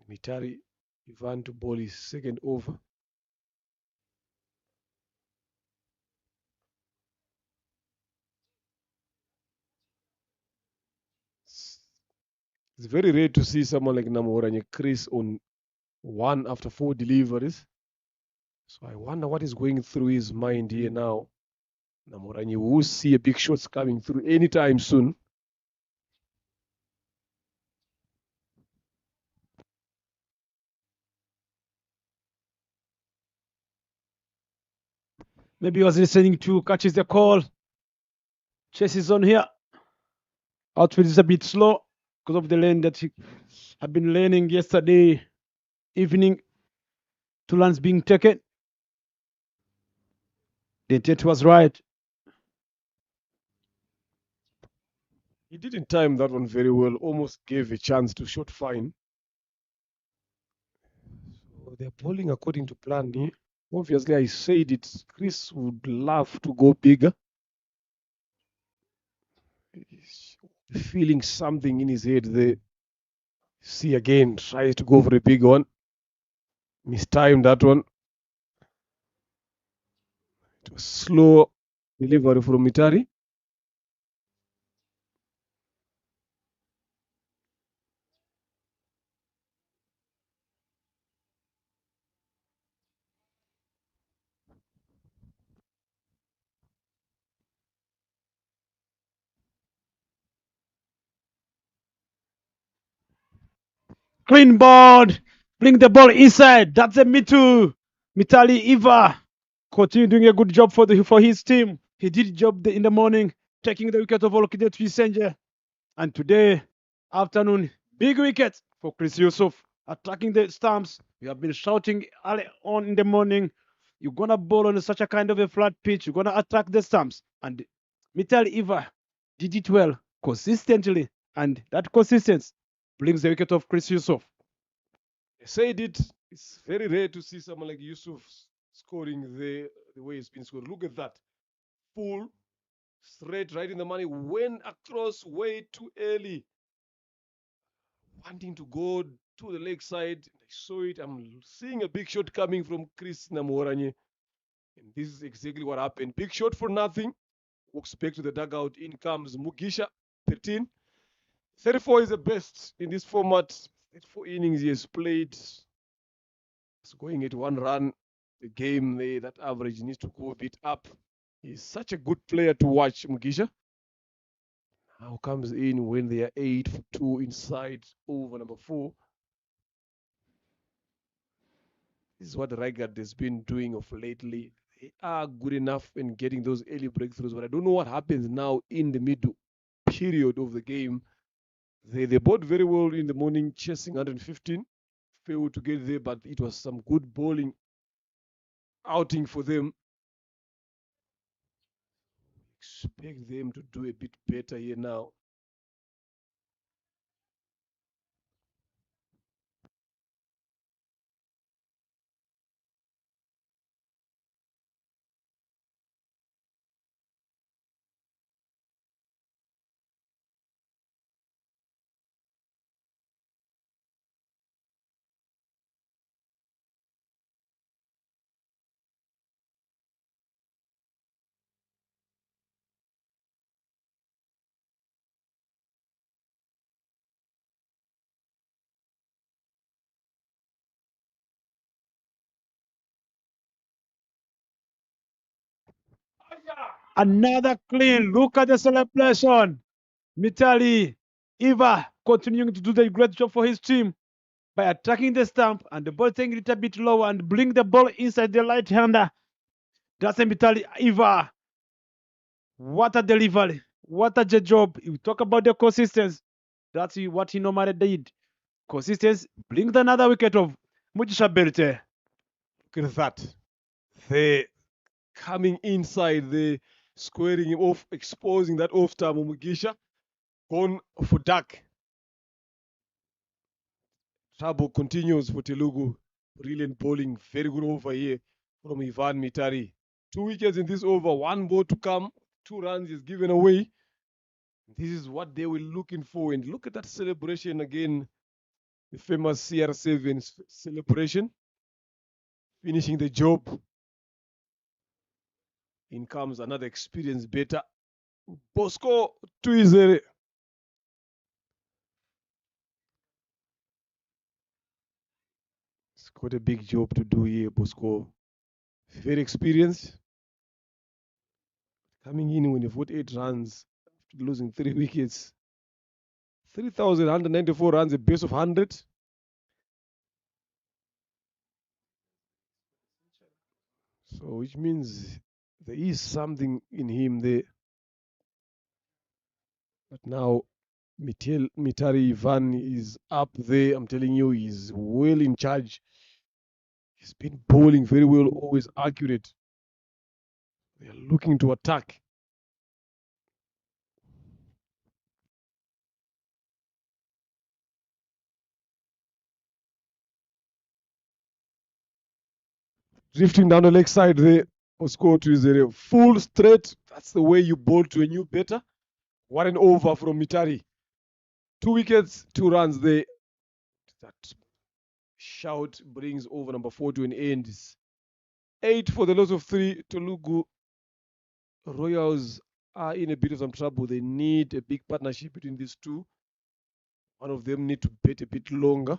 S1: Mitari Ivan to bowl his second over. It's very rare to see someone like Namoranye Chris on 1 after 4 deliveries. So I wonder what is going through his mind here now. Namoranye will see a big shots coming through anytime soon.
S2: Maybe he was listening to catches the call. Chase is on here. Outfield is a bit slow because of the lane that he had been laning yesterday evening. 2 runs being taken. The intent was right.
S1: He didn't time that one very well, almost gave a chance to short fine. So they're bowling according to plan here. Obviously, I said it, Chris would love to go bigger. He's feeling something in his head there. See again, tries to go for a big one. Mistimed that one. It was slow delivery from Mitari.
S2: Clean board. Bring the ball inside. That's a Mitu. Mitali Iva. Continue doing a good job for his team. He did job in the morning, taking the wicket of Olokide Twisenje. And today afternoon, big wicket for Chris Yusuf. Attacking the stumps. We have been shouting early on in the morning. You're gonna bowl on such a kind of a flat pitch. You're gonna attack the stumps. And Mitali Iva did it well, consistently. And that consistency brings the wicket of Chris Yusuf.
S1: I said it. It's very rare to see someone like Yusuf scoring the way it's been scored. Look at that. Full, straight, right in the money. Went across way too early. Wanting to go to the leg side. I saw it. I'm seeing a big shot coming from Chris Namoranye. And this is exactly what happened. Big shot for nothing. walks back to the dugout. In comes Mugisha, 13. 34 is the best in this format. 34 innings he has played. It's going at 1 run a game there. That average needs to go a bit up. He's such a good player to watch, Mugisha. Now comes in when they are 8 for 2 inside over number 4. This is what Raigad has been doing of lately. They are good enough in getting those early breakthroughs, but I don't know what happens now in the middle period of the game. They bowled very well in the morning, chasing 115. Failed to get there, but it was some good bowling outing for them. Expect them to do a bit better here now.
S5: Another clean. Look at the celebration. Mitali, Eva continuing to do the great job for his team by attacking the stump and the ball taking it a bit lower and bring the ball inside the right hander. That's a Mitali Eva. What a delivery. What a job. You talk about the consistency. That's what he normally did. Consistency brings another wicket of Mujisha Belte.
S1: Look at that. They coming inside, they squaring him off, exposing that off time of Mugisha. Gone for duck. Trouble continues for Telugu. Brilliant bowling, very good over here from Ivan Mitari. 2 wickets in this over, 1 ball to come, 2 runs is given away. This is what they were looking for. And look at that celebration again. The famous CR7 celebration. Finishing the job. In comes another experienced batter. Bosco 2-0. He's got a big job to do here, Bosco. Very experienced. Coming in when you've got 8 runs after losing 3 wickets. 3,194 runs, a base of 100. So, which means there is something in him there. But now, Mitari Ivan is up there. I'm telling you, he's well in charge. He's been bowling very well, always accurate. They're looking to attack. Drifting down the leg side there. Score 2-0. Full straight. That's the way you bowl to a new batter. What an over from Mitari. 2 wickets, 2 runs there. That shout brings over number 4 to an end. It's 8 for the loss of 3. Telugu Royals are in a bit of some trouble. They need a big partnership between these two. One of them need to bet a bit longer.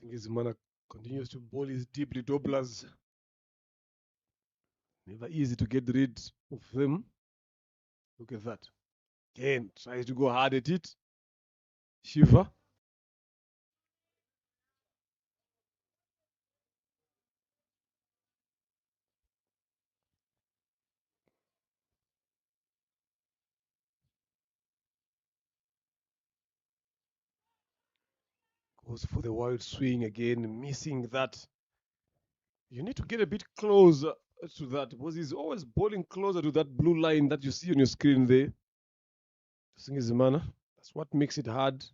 S1: Singizimana continues to bowl his deeply doublers. Never easy to get rid of them. Look at that. Again, tries to go hard at it. Shiva. Goes for the wild swing again, missing that. You need to get a bit closer to that because he's always bowling closer to that blue line that you see on your screen there. Singizimana. That's what makes it hard.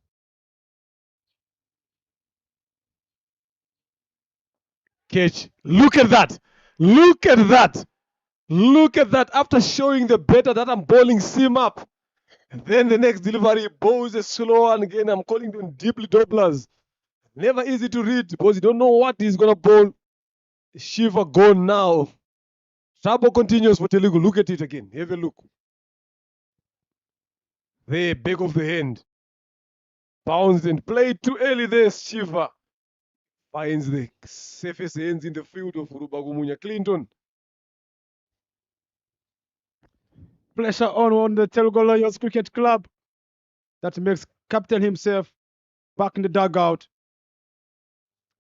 S1: Catch. Look at that. Look at that. Look at that. After showing the better that I'm bowling seam up. And then the next delivery, bowls a slow one again. I'm calling them deeply doublers. Never easy to read because you don't know what he's going to bowl. Shiva gone now. Trouble continues for Telugu. Look at it again. Have a look. There, back of the hand. Bounced and played too early there, Shiva. Finds the safest hands in the field of Rubagumunya Clinton.
S5: Pressure on the Telugu Lions Cricket Club. That makes captain himself back in the dugout.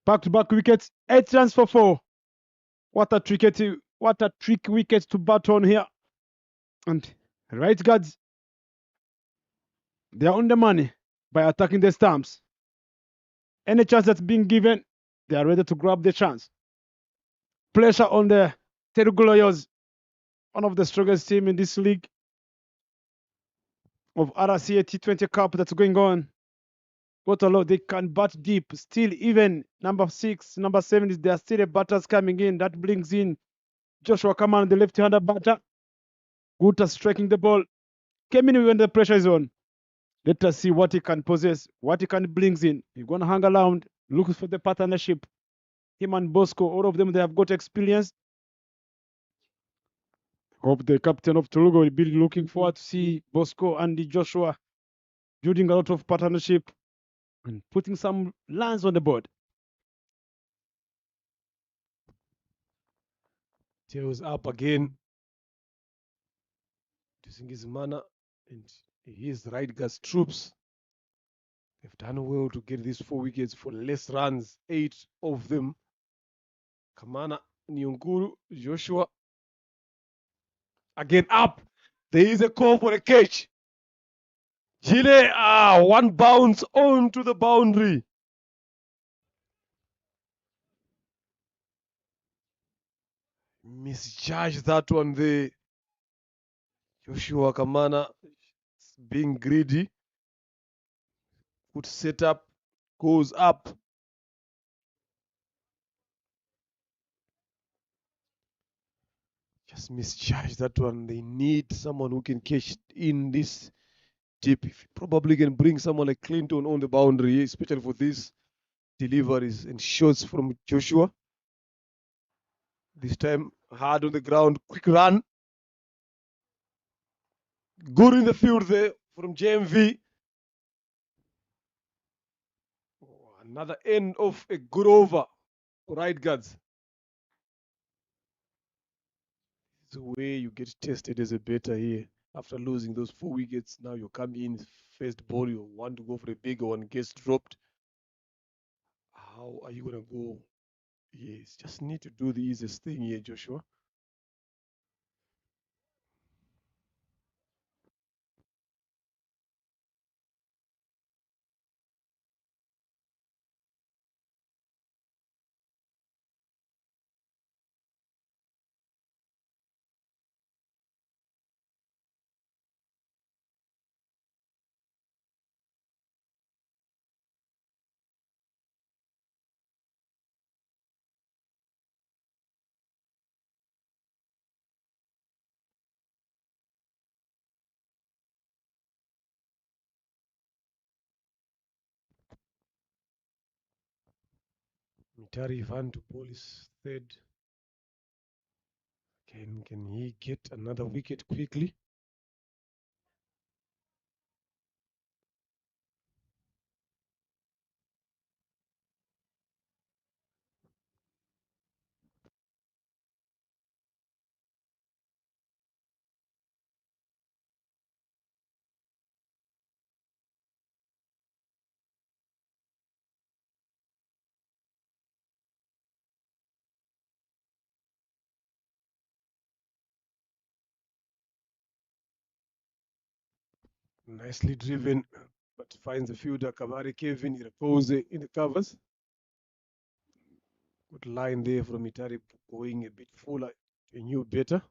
S5: Back-to-back wickets, 8 runs for 4. What a trick wicket to bat on here. And right guards, they are on the money by attacking the stumps. Any chance that's being given, they are ready to grab the chance. Pressure on the Telugu Lions, one of the strongest team in this league of RCA T20 Cup that's going on. What a lot, they can bat deep. Still, even number 6, number 7, there are still batters coming in. That brings in Joshua Kaman, the left-hander batter. Good at striking the ball. Came in when the pressure is on. Let us see what he can possess, what he can brings in. He's going to hang around, look for the partnership. Him and Bosco, all of them, they have got experience. Hope the captain of Telugu will be looking forward to see Bosco and Joshua building a lot of partnership and putting some runs on the board.
S1: Tails up again. Using his mana and his right guard's troops. They've done well to get these 4 wickets for less runs, 8 of them. Kamana, Nyunguru, Joshua. Again up. There is a call for a catch. Chile, one bounce onto the boundary. Misjudged that one there. Joshua Kamana being greedy. Good setup. Goes up. Just misjudged that one. They need someone who can catch in this deep. If you probably can bring someone like Clinton on the boundary, especially for these deliveries and shots from Joshua. This time hard on the ground, quick run. Good in the field there from JMV. Another end of a good over. Right guards. It's the way you get tested as a batter here. After losing those 4 wickets, now you come in first ball, you want to go for a bigger one, gets dropped. How are you gonna go? Yes, just need to do the easiest thing here, Joshua. Mitari Van to ball is third. Can he get another wicket quickly? Nicely driven, but finds the fielder Kabari Kevin Irakose in the covers. Good line there from Itari, going a bit fuller. He knew better.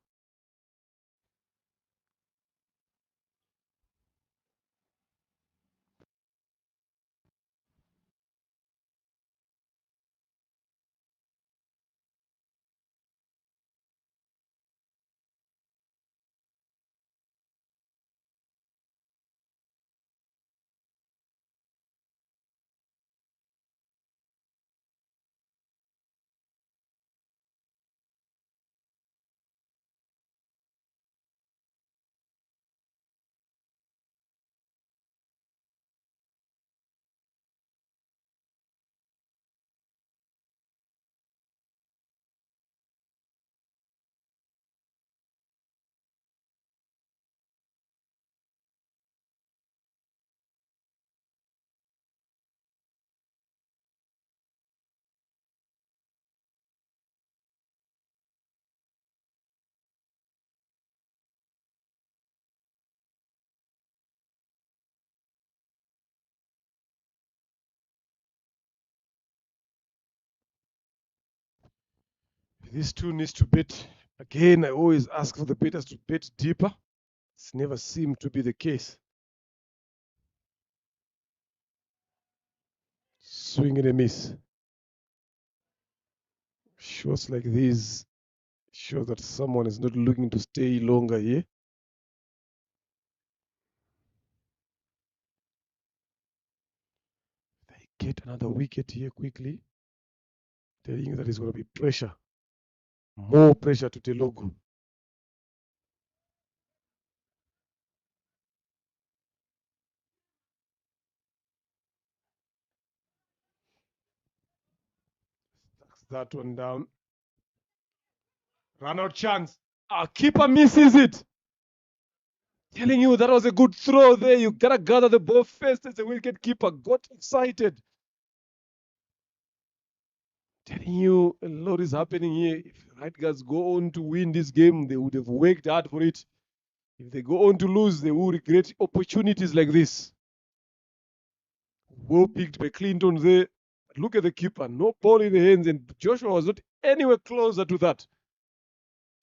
S1: These two needs to bet. Again, I always ask for the betters to bet deeper. It's never seemed to be the case. Swing and a miss. Shots like these show that someone is not looking to stay longer here. They get another wicket here quickly. Telling you that it's going to be pressure. More pressure to Telugu. Stacks that one down. Run out chance. Our keeper misses it. Telling you that was a good throw there. You gotta gather the ball first as a wicket keeper. Got excited. Telling you a lot is happening here. If the right guys go on to win this game, they would have worked hard for it. If they go on to lose, they will regret opportunities like this. Well picked by Clinton there. But look at the keeper. No ball in the hands, and Joshua was not anywhere closer to that.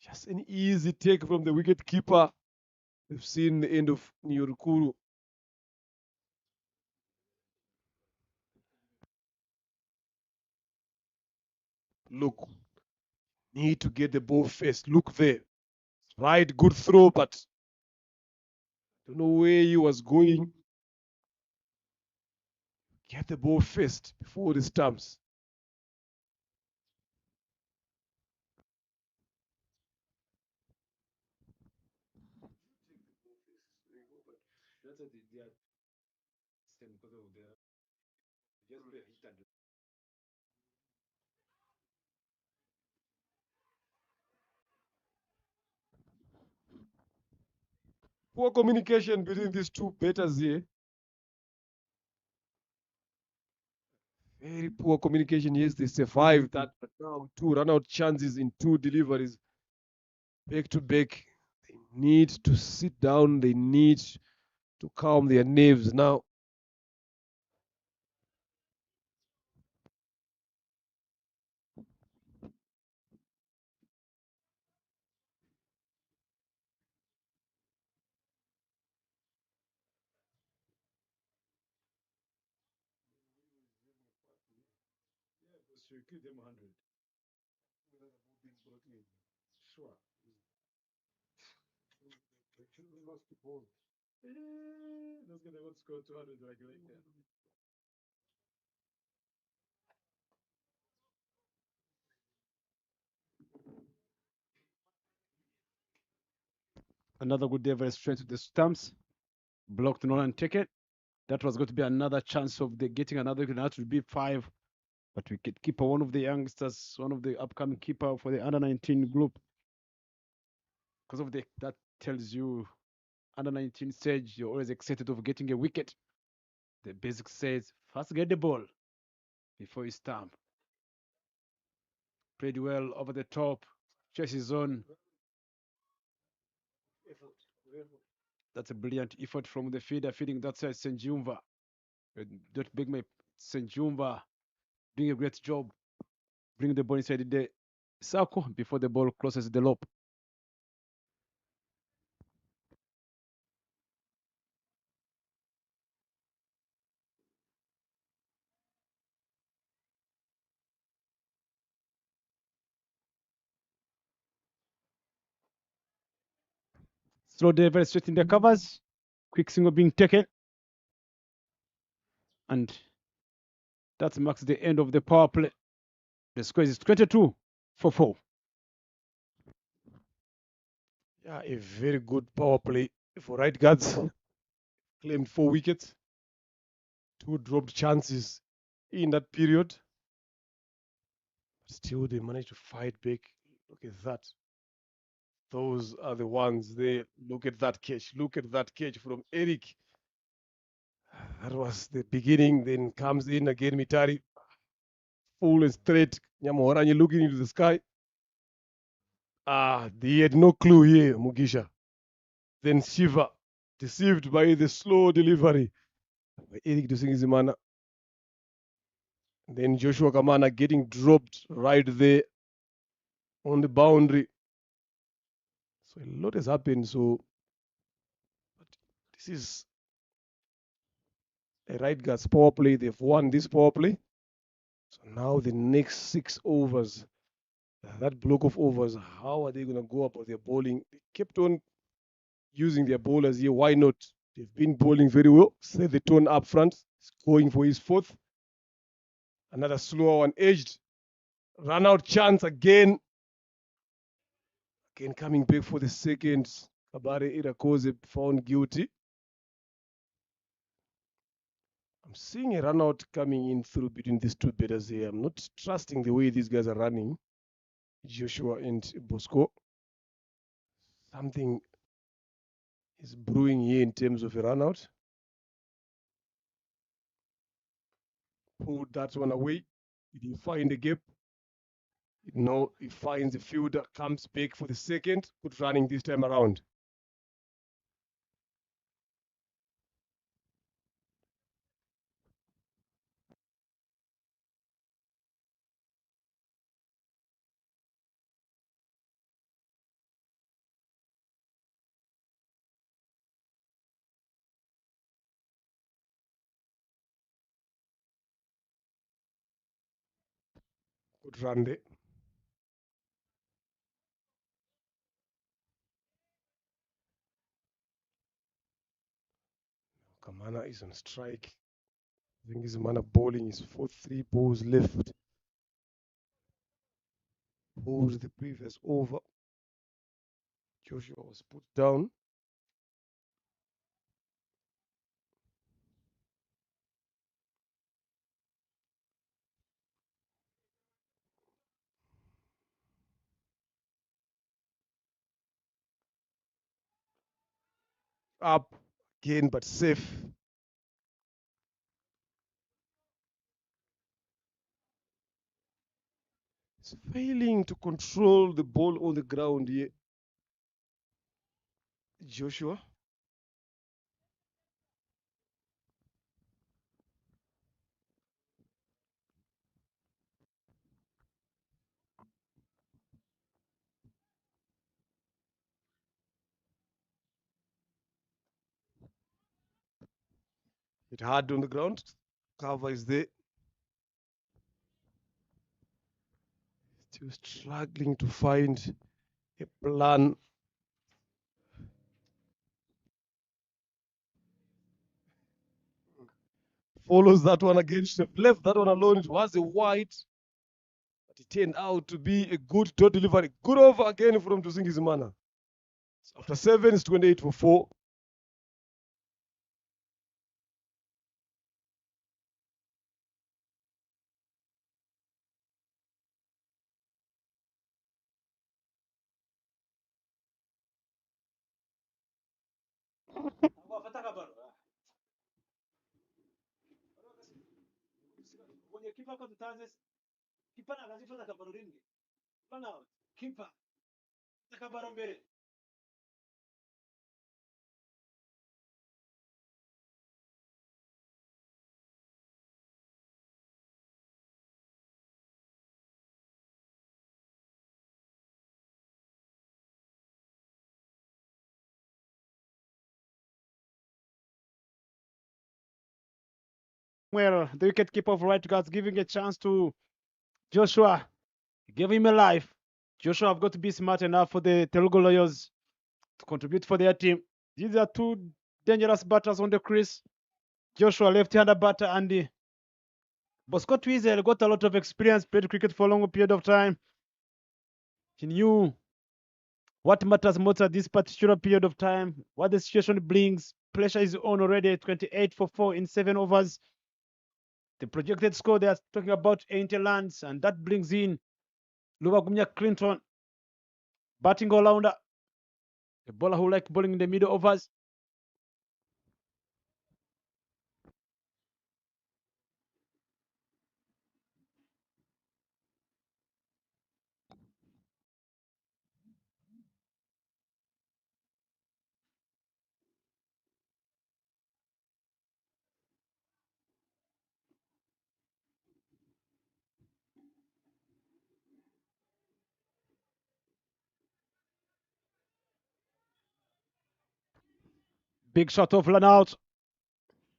S1: Just an easy take from the wicket keeper. We've seen the end of Nyurukuru. Look, need to get the ball first. Look there. Right, good throw, but don't know where he was going. Get the ball first before the stumps. Poor communication between these two batters here. Very poor communication. Yes, they survived that, but now two run-out chances in two deliveries, back to back. They need to sit down. They need to calm their nerves now. Sure. Lost the ball. Those guys won't score 200 like that.
S5: Another good delivery straight to the stumps. Blocked Nolan ticket. That was going to be another chance of the getting another. It had to be 5. But wicket keeper, one of the youngsters, one of the upcoming keeper for the under 19 group. Because of that tells you under 19 stage, you're always excited of getting a wicket. The basic says first get the ball before you stamp. Played well over the top. Chases on. That's a brilliant effort from the feeder, feeding that side, St. Jumva. That big mate, St. Jumva, doing a great job. bring the ball inside the circle before the ball crosses the loop. Slow delivery straight in the covers. Quick single being taken. And that marks the end of the power play. The score is 22 for 4.
S1: Yeah, a very good power play for right guards. Claimed 4 wickets. 2 dropped chances in that period. Still, they managed to fight back. Look at that. Those are the ones there. Look at that catch. Look at that catch from Eric. That was the beginning. Then comes in again Mitari. Full and straight. Nyamoranyi looking into the sky. They had no clue here, Mugisha. Then Shiva, deceived by the slow delivery by Eric Dusingizimana. Then Joshua Kamana getting dropped right there on the boundary. So a lot has happened. So but this is a right guard's power play. They've won this power play. So now the next 6 overs, that block of overs, how are they going to go about their bowling? They kept on using their bowlers here. Why not? They've been bowling very well. Set the tone up front. He's going for his 4th. Another slower one edged. Run out chance again. Again coming back for the 2nd. Kabare Irakoze found guilty. I'm seeing a run out coming in through between these 2 batters here. I'm not trusting the way these guys are running. Joshua and Bosco. Something is brewing here in terms of a run out. Pulled that one away. Did he find a gap? No, he finds the fielder, comes back for the 2nd. Good running this time around. Good run there. Kamana is on strike. I think his man bowling is 4-3 balls left. Bowls the previous over. Joshua was put down. Up again, but safe. He's failing to control the ball on the ground here. Joshua. It hard on the ground. Cover is there. Still struggling to find a plan. Follows that one again. Should have left that one alone. It was a wide. But it turned out to be a good dot delivery. Good over again from Tusingizimana. So after 7, it's 28 for 4.
S5: Well, the wicket keeper of right guards giving a chance to Joshua. Give him a life. Joshua have got to be smart enough for the Telugu Lawyers to contribute for their team. These are two dangerous batters on the crease. Joshua, left-hander batter, and Bosco Twizel got a lot of experience, played cricket for a long period of time. He knew what matters most at this particular period of time, what the situation brings. Pressure is on already, 28 for 4 in 7 overs. The projected score, they are talking about 80 runs, and that brings in Lubagumya Clinton, batting all-rounder, a bowler who like bowling in the middle overs. Big shot of run out,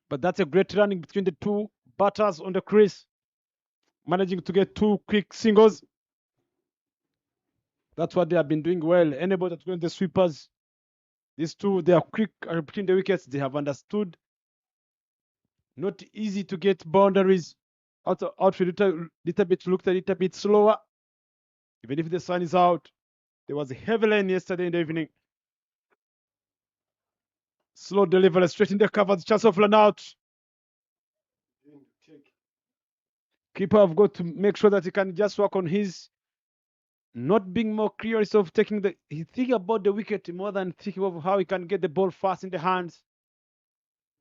S5: but that's a great running between the two batters on the crease, managing to get 2 quick singles. That's what they have been doing well. Anybody that's going the sweepers, these two, they are quick between the wickets. They have understood. Not easy to get boundaries. Outfield little bit looked a little bit slower. Even if the sun is out, there was a heavy rain yesterday in the evening. Slow delivery straight in the cover. The chance of run out. Keeper have got to make sure that he can just work on his not being more curious of taking the. He think about the wicket more than thinking of how he can get the ball fast in the hands.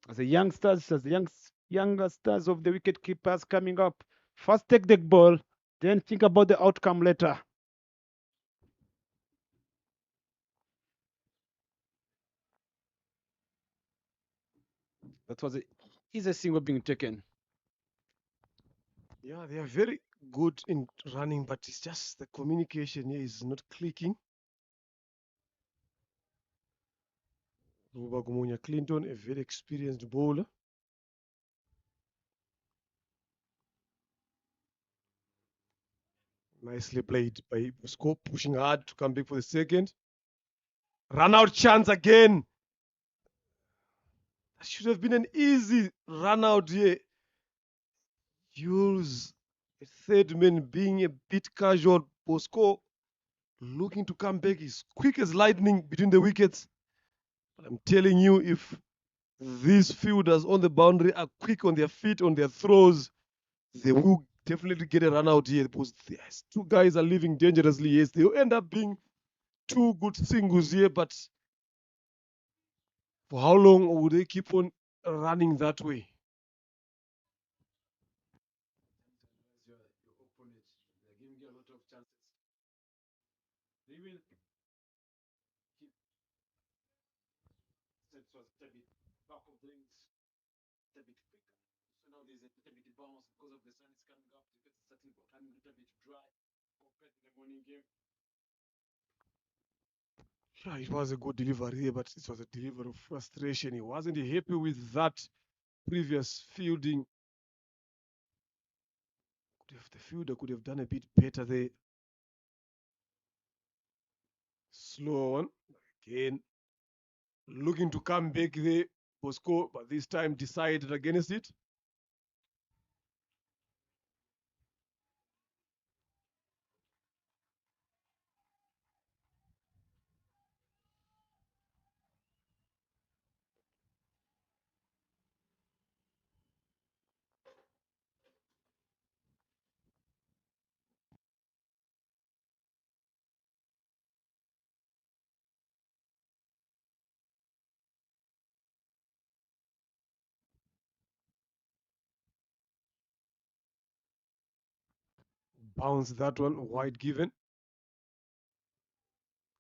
S5: As the youngsters, as the younger stars of the wicket keepers coming up, first take the ball, then think about the outcome later. That was a easy single being taken.
S1: Yeah, they are very good in running, but it's just the communication here is not clicking. Rubagumunya Clinton, a very experienced bowler. Nicely played by Bosco, pushing hard to come back for the second. Run out chance again. That should have been an easy run out here. Jules, a third man being a bit casual. Bosco looking to come back is quick as lightning between the wickets. But I'm telling you, if these fielders on the boundary are quick on their feet, on their throws, they will definitely get a run out here because these two guys are living dangerously. Yes, they'll end up being 2 good singles here, but for how long will they keep on running that way? Yeah, it was a good delivery here, but it was a delivery of frustration. He wasn't happy with that previous fielding. The fielder could have done a bit better there. Slow on. Again, looking to come back there, Bosco, but this time decided against it. Bounce that one, wide given.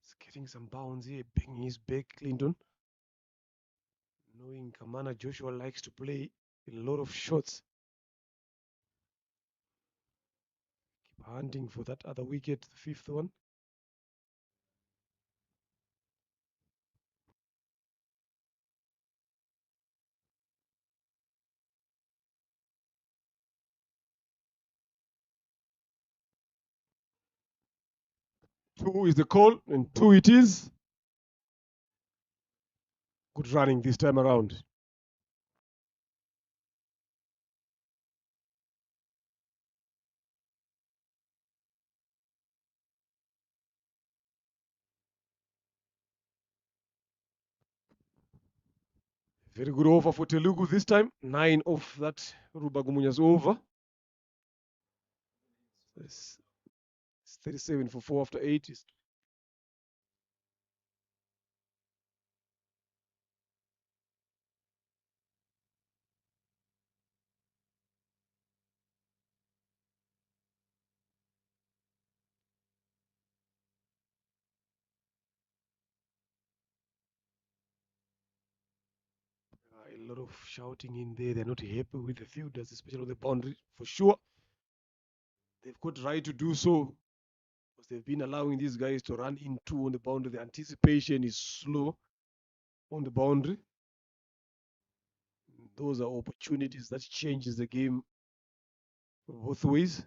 S1: He's getting some bounce here, banging his back, Clinton. Knowing Kamana Joshua likes to play a lot of shots. Keep hunting for that other wicket, the fifth one. 2 is the call, and 2 it is. Good running this time around. Very good over for Telugu this time. 9 off that Rubagumunya's over. It's 37 for 4 after 8. A lot of shouting in there. They're not happy with the fielders, especially on the boundary, for sure. They've got right to do so because they've been allowing these guys to run into on the boundary. The anticipation is slow on the boundary. Those are opportunities that changes the game both ways.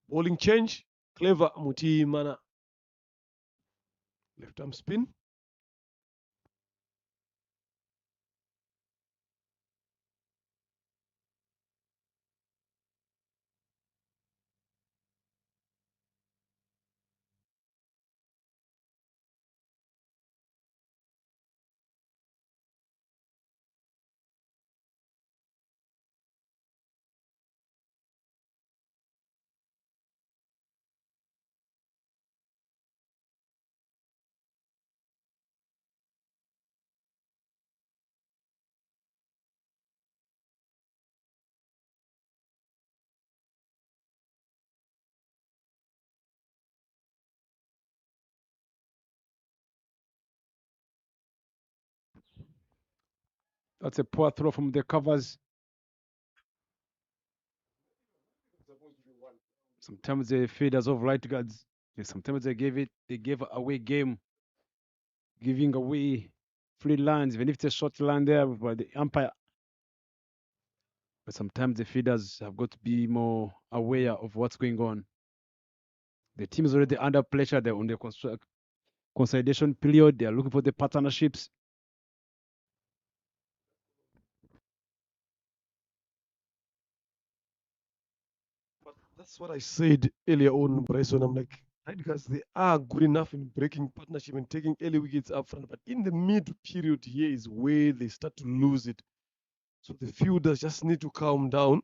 S1: Bowling change. Clever Mutimana. Left arm spin.
S5: That's a poor throw from the covers. Sometimes the fielders of right guards, sometimes they gave away game, giving away free lines, even if it's a short line there by the umpire. But sometimes the fielders have got to be more aware of what's going on. The team is already under pressure. They're on the consolidation period. They are looking for the partnerships.
S1: But that's what I said earlier on, Bryson. I'm like, right, because they are good enough in breaking partnership and taking early wickets up front. But in the mid period here is where they start to lose it. So the fielders just need to calm down.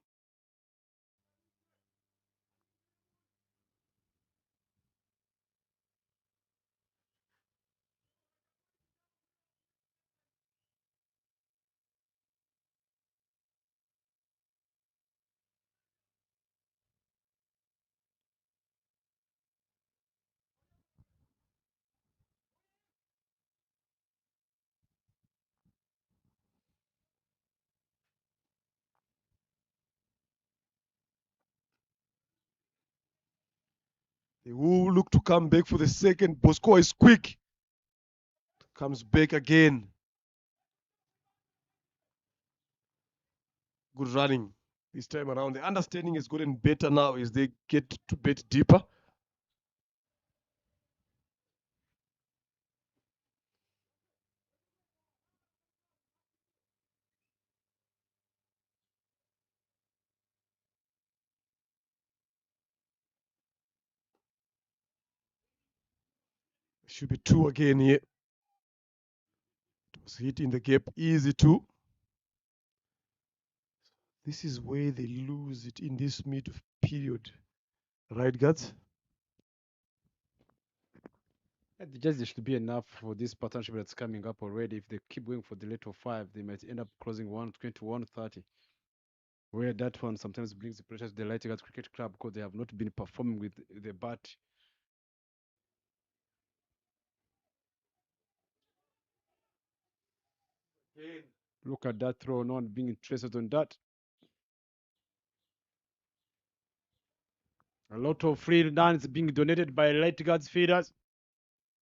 S1: They will look to come back for the second. Bosco is quick. Comes back again. Good running this time around. The understanding is gotten better now as they get to bet deeper. Should be 2 again here. It was hit in the gap, easy 2. This is where they lose it in this mid period. Right, guards?
S5: Just there should be enough for this partnership that's coming up already. If they keep going for the later 5, they might end up closing 120, 130. Where that one sometimes brings the pressure to the Light Guards Cricket Club because they have not been performing with the bat. Look at that throw, no one being interested on that. A lot of free lands being donated by Light Guards feeders.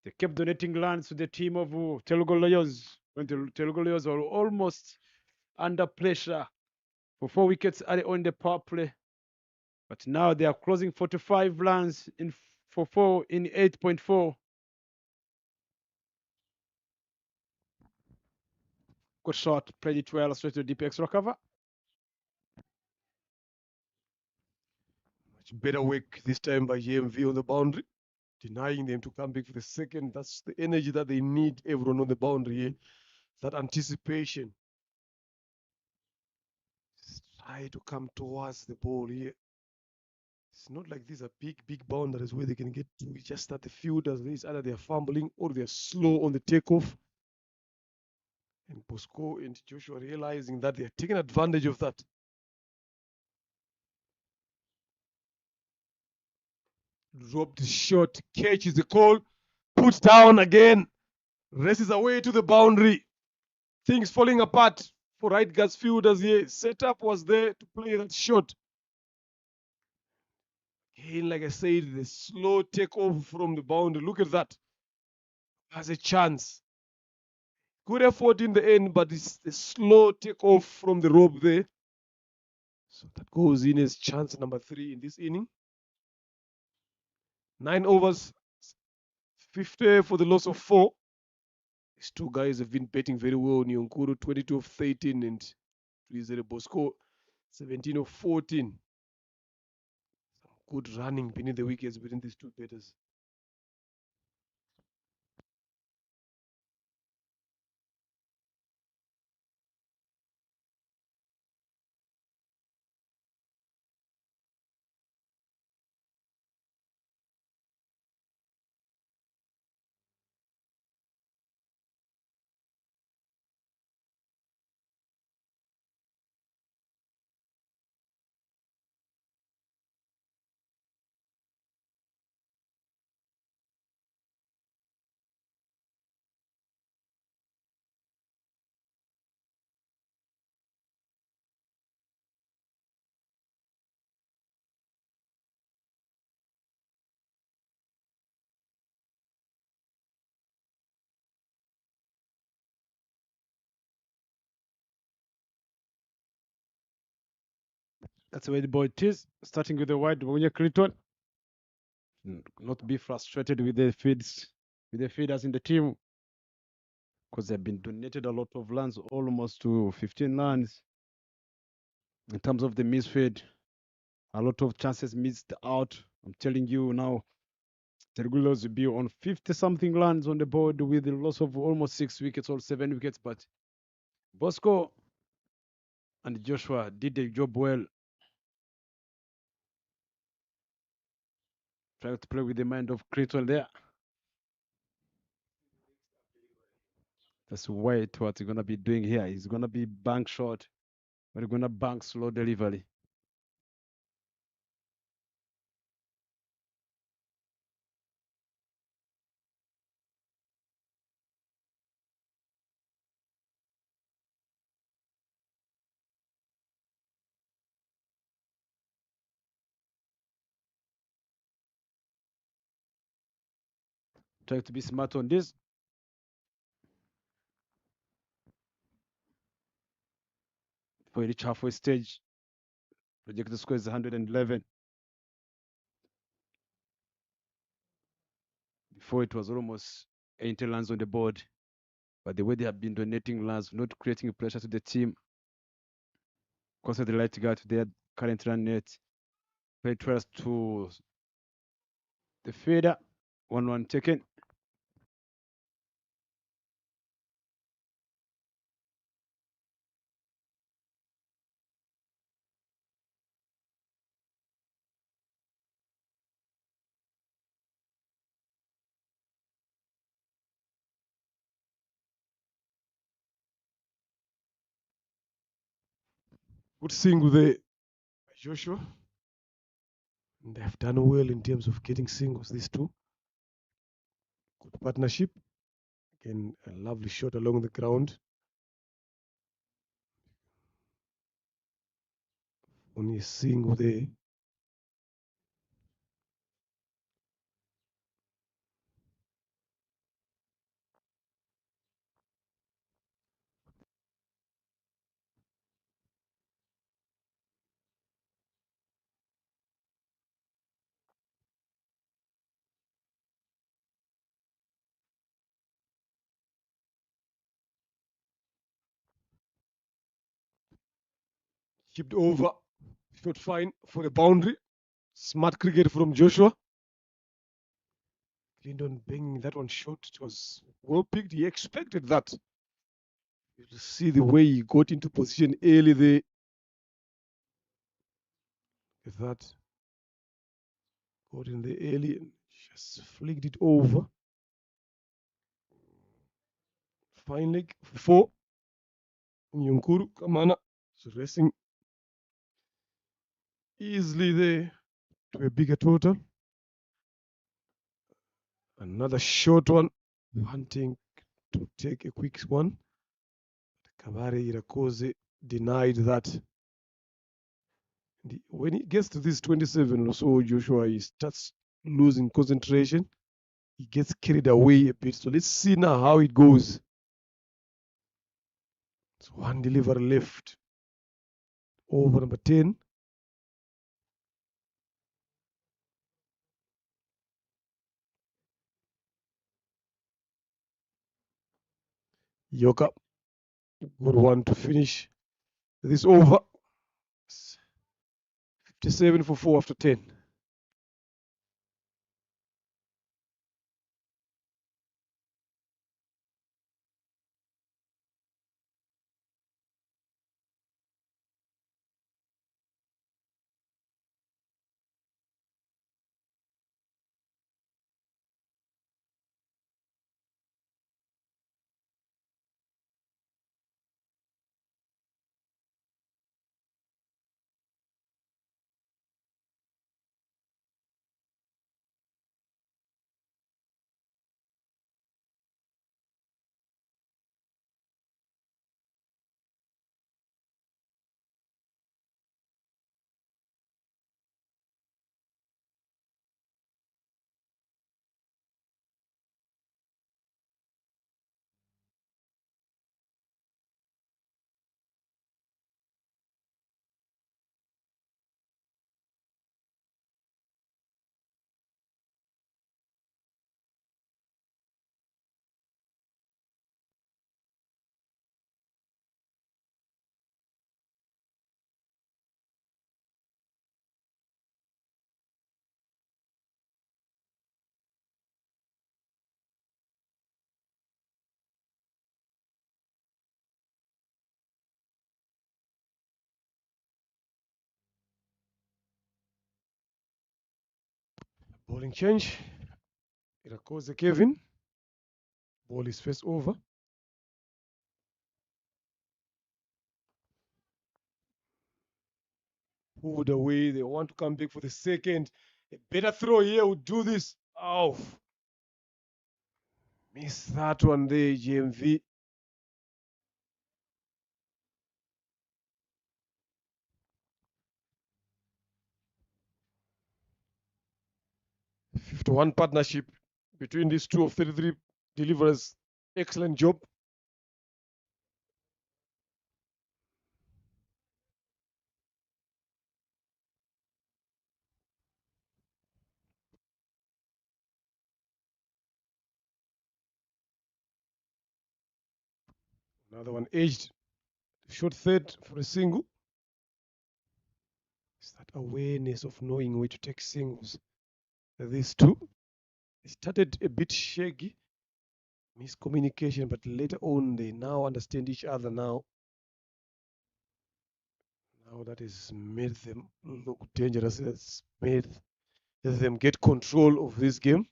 S5: They kept donating lands to the team of Telugu Lions when the Telugu Lions are almost under pressure for 4 wickets early on the power play. But now they are closing 45 runs in for 4 in 8.4. Good shot, played it well, straight to the deep extra cover.
S1: Much better work this time by JMV on the boundary, denying them to come back for the second. That's the energy that they need, everyone on the boundary here. That anticipation. Just try to come towards the ball here. It's not like these are big boundaries where they can get to. It's just that the fielders, either they're fumbling or they're slow on the takeoff. And Bosco and Joshua realizing that they're taking advantage of that. Dropped the shot, catches the call, puts down again, races away to the boundary. Things falling apart for right guard fielders here. Setup was there to play that shot. Again, like I said, the slow takeoff from the boundary. Look at that. Has a chance. Good effort in the end, but it's the slow takeoff from the rope there. So that goes in as chance number 3 in this inning. 9 overs, 50 for the loss of 4. These two guys have been batting very well. Nyonkuru 22 of 13 and Twizere Bosco 17 of 14. Some good running beneath the wickets between these two batters.
S5: That's the way the ball it is. Starting with the wide, Wunya Clinton. Not be frustrated with the feeders in the team, because they've been donated a lot of lands, almost to 15 lands. In terms of the misfeed, a lot of chances missed out. I'm telling you now, Tergulos will be on 50 something lands on the board with a loss of almost 6 wickets or 7 wickets. But Bosco and Joshua did the job well. Trying to play with the mind of Creighton there. That's what he's going to be doing here. He's going to be bank short, but he's going to bank slow delivery. Trying to be smart on this. Before you reach halfway stage, projected score is 111. Before it was almost 80 runs on the board. But the way they have been donating runs, not creating pressure to the team, because of the light guard, their current run net, play twice to the fader, 1-1 taken.
S1: Good single there by Joshua. And they have done well in terms of getting singles, these two. Good partnership. Again, a lovely shot along the ground. Only a single there. Chipped over. Shot fine for the boundary. Smart cricket from Joshua. Clinton banging that one short. It was well picked. He expected that. You see the way he got into position early there. If that got in the early and just flicked it over. Fine leg for 4. Nyunkuru Kamana is racing easily there to a bigger total. Another short one, wanting to take a quick one. Kabare Irakoze denied that. When he gets to this 27 or so, Joshua, he starts losing concentration. He gets carried away a bit. So let's see now how it goes. So one delivery left. Over number 10. Yoka. Good one to finish this over. 57 for 4 after 10. Bowling change. Irakoze Kevin. Ball is first over. Pulled away. They want to come back for the second. A better throw here would do this. Oh. Missed that one there, GMV. #51 partnership between these two of 33 deliverers. Excellent job. Another one edged. Short third for a single. It's that awareness of knowing where to take singles. These two, they started a bit shaky, miscommunication, but later on they now understand each other now. Now that has made them look dangerous. It's made them get control of this game.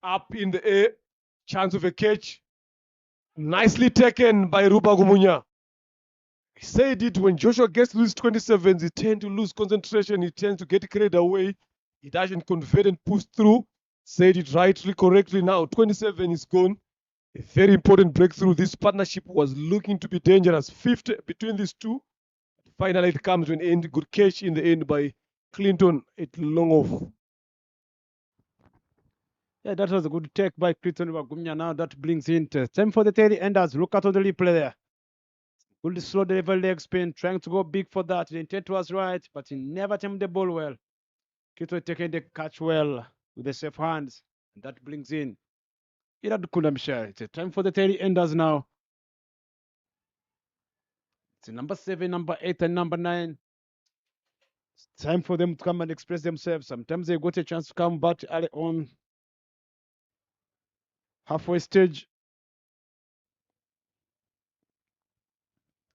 S1: Up in the air, chance of a catch. Nicely taken by Ruba Gumunya. He said it when Joshua gets to these 27s, he tends to lose concentration, he tends to get carried away. He doesn't convert and push through. Said it rightly, correctly. Now 27 is gone. A very important breakthrough. This partnership was looking to be dangerous. 50 between these two. finally it comes to an end. Good catch in the end by Clinton at long off.
S5: Yeah, that was a good take by Clinton Wagumya. Now that brings in time for the tail enders. Look at all the replay there. Good slow delivery leg spin, trying to go big for that. The intent was right, but he never timed the ball well. Clinton taking the catch well with the safe hands. And that brings in Irad Kundamshire. It's time for the tail enders now. It's number 7, number 8, and number 9. It's time for them to come and express themselves. Sometimes they got a chance to come back early on. Halfway stage.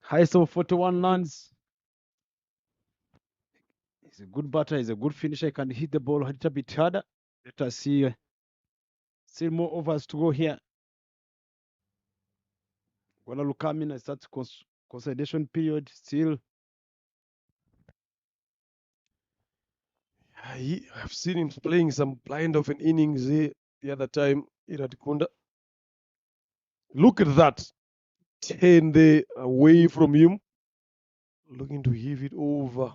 S5: Highest of 41 runs. He's a good batter. He's a good finisher. He can hit the ball a little bit harder. Let us see. Still more overs to go here. Gonna look at me and start consolidation period. Still,
S1: I've seen him playing some blind of an innings the other time. Iradikunda. Look at that. 10 there away from him. Looking to heave it over.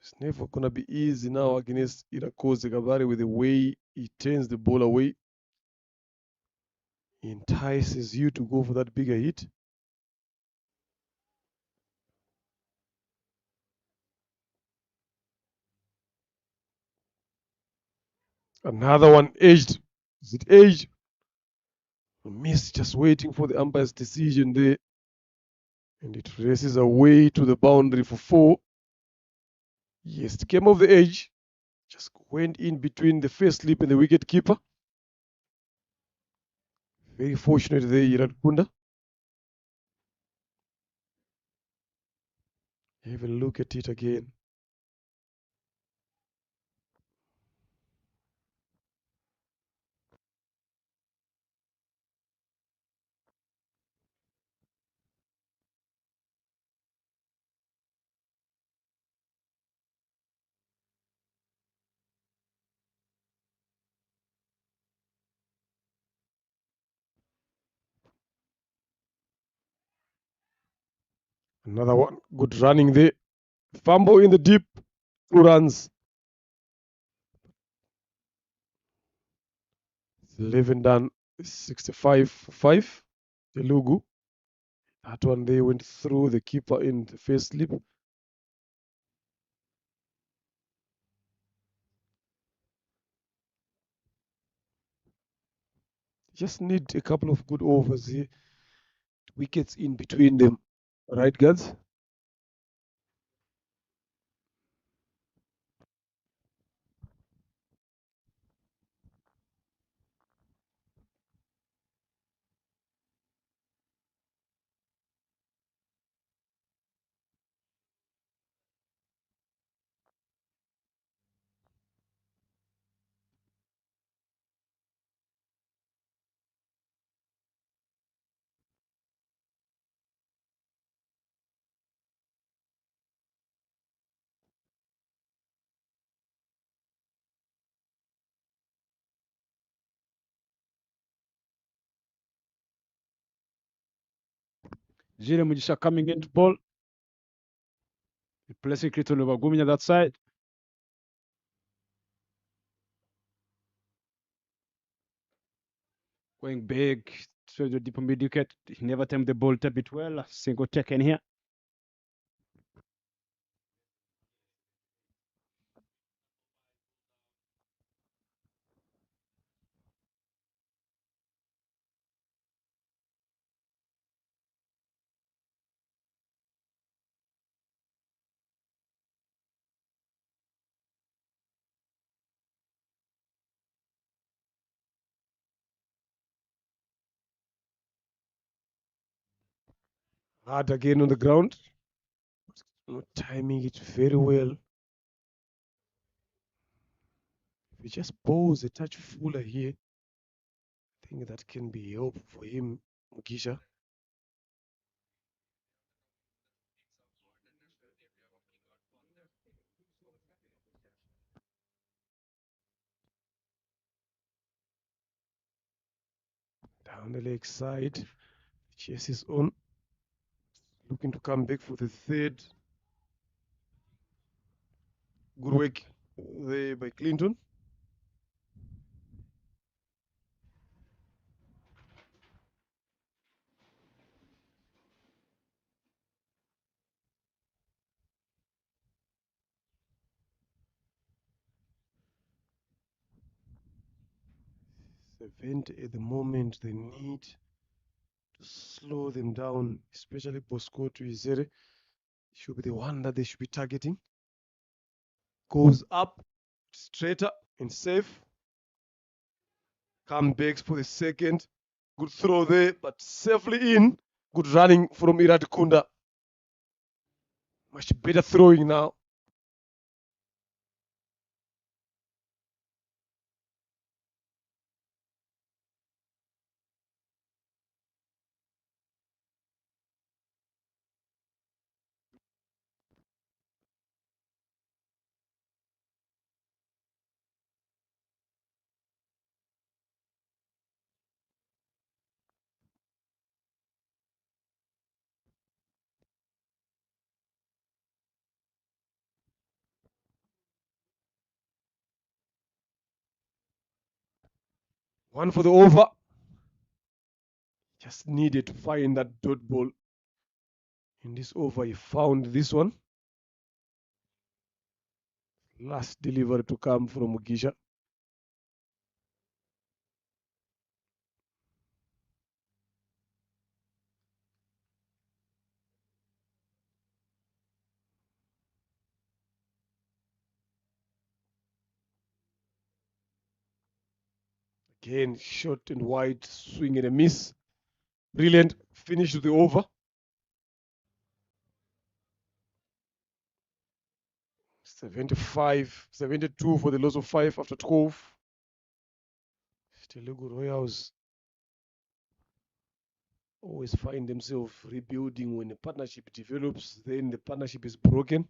S1: It's never gonna be easy now against Irakoze Kabari with the way he turns the ball away. He entices you to go for that bigger hit. Another one edged. Is it edged? Miss, just waiting for the umpire's decision there. And it races away to the boundary for 4. Yes, it came off the edge. Just went in between the first slip and the wicket keeper. Very fortunate there, Irad Kunda. Have a look at it again. Another one. Good running there. Fumble in the deep. 2 runs. 11 done. 65 for 5. Telugu. That one they went through the keeper in the first slip. Just need a couple of good overs here. Wickets in between them. Right, guys?
S5: Jire Mujisha coming into ball. Replacing Clinton Wagumya that side. Going big. So the deep mid wicket. He never timed the ball a bit well. Single taken here.
S1: Hard again on the ground. Not timing it very well. If you just pose a touch fuller here, I think that can be help for him, Mugisha. Down the leg side. Chases on. looking to come back for the third. Good work there by Clinton. Event at the moment, they need to slow them down, especially Bosco to Izere. Should be the one that they should be targeting. Goes up, straighter and safe. Comebacks for the second. Good throw there, but safely in. Good running from Irat Kunda. Much better throwing now. One for the over. Just needed to find that dot ball. In this over, he found this one. Last delivery to come from Mugisha. Again, short and wide, swing and a miss. Brilliant finish to the over. 72 for the loss of 5 after 12. Telugu Royals always find themselves rebuilding when a partnership develops, then the partnership is broken.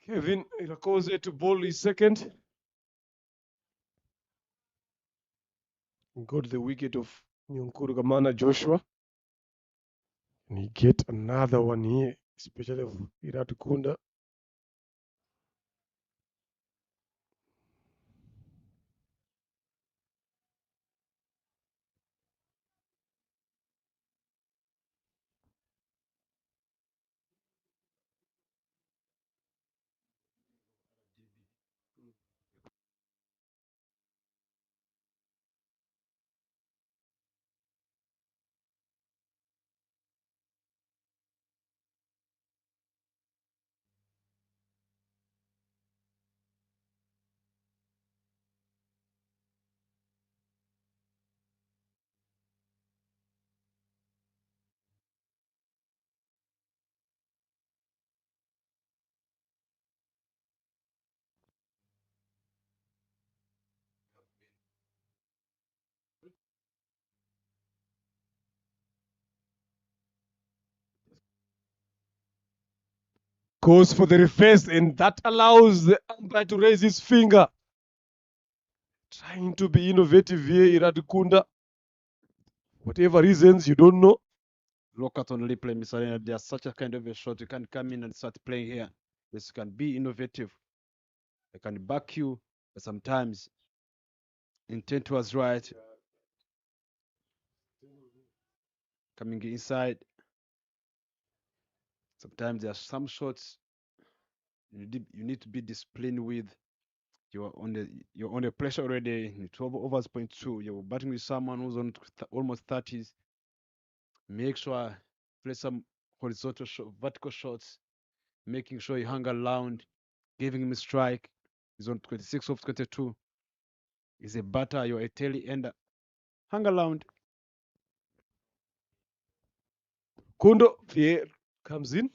S1: Kevin Irakoze to bowl his second. Got the wicket of Nyonkuru Gamana Joshua. And he get another one here, especially of Irat Kunda. Goes for the reverse, and that allows the umpire to raise his finger. Trying to be innovative here, Irat Kunda. Whatever reasons, you don't know.
S2: Look at on replay, Mr. Leonard. There's such a kind of a shot. You can come in and start playing here. Yes, you can be innovative. I can back you, but sometimes intent was right. Coming inside. Sometimes there are some shots you need to be disciplined with. You're on the pressure already. In 12 overs, point two. You're batting with someone who's on almost 30s. Make sure play some horizontal vertical shots, making sure you hang around, giving him a strike. He's on 26 of 22. He's a batter. You're a tail ender. Hang around.
S1: Kundo Pierre comes in.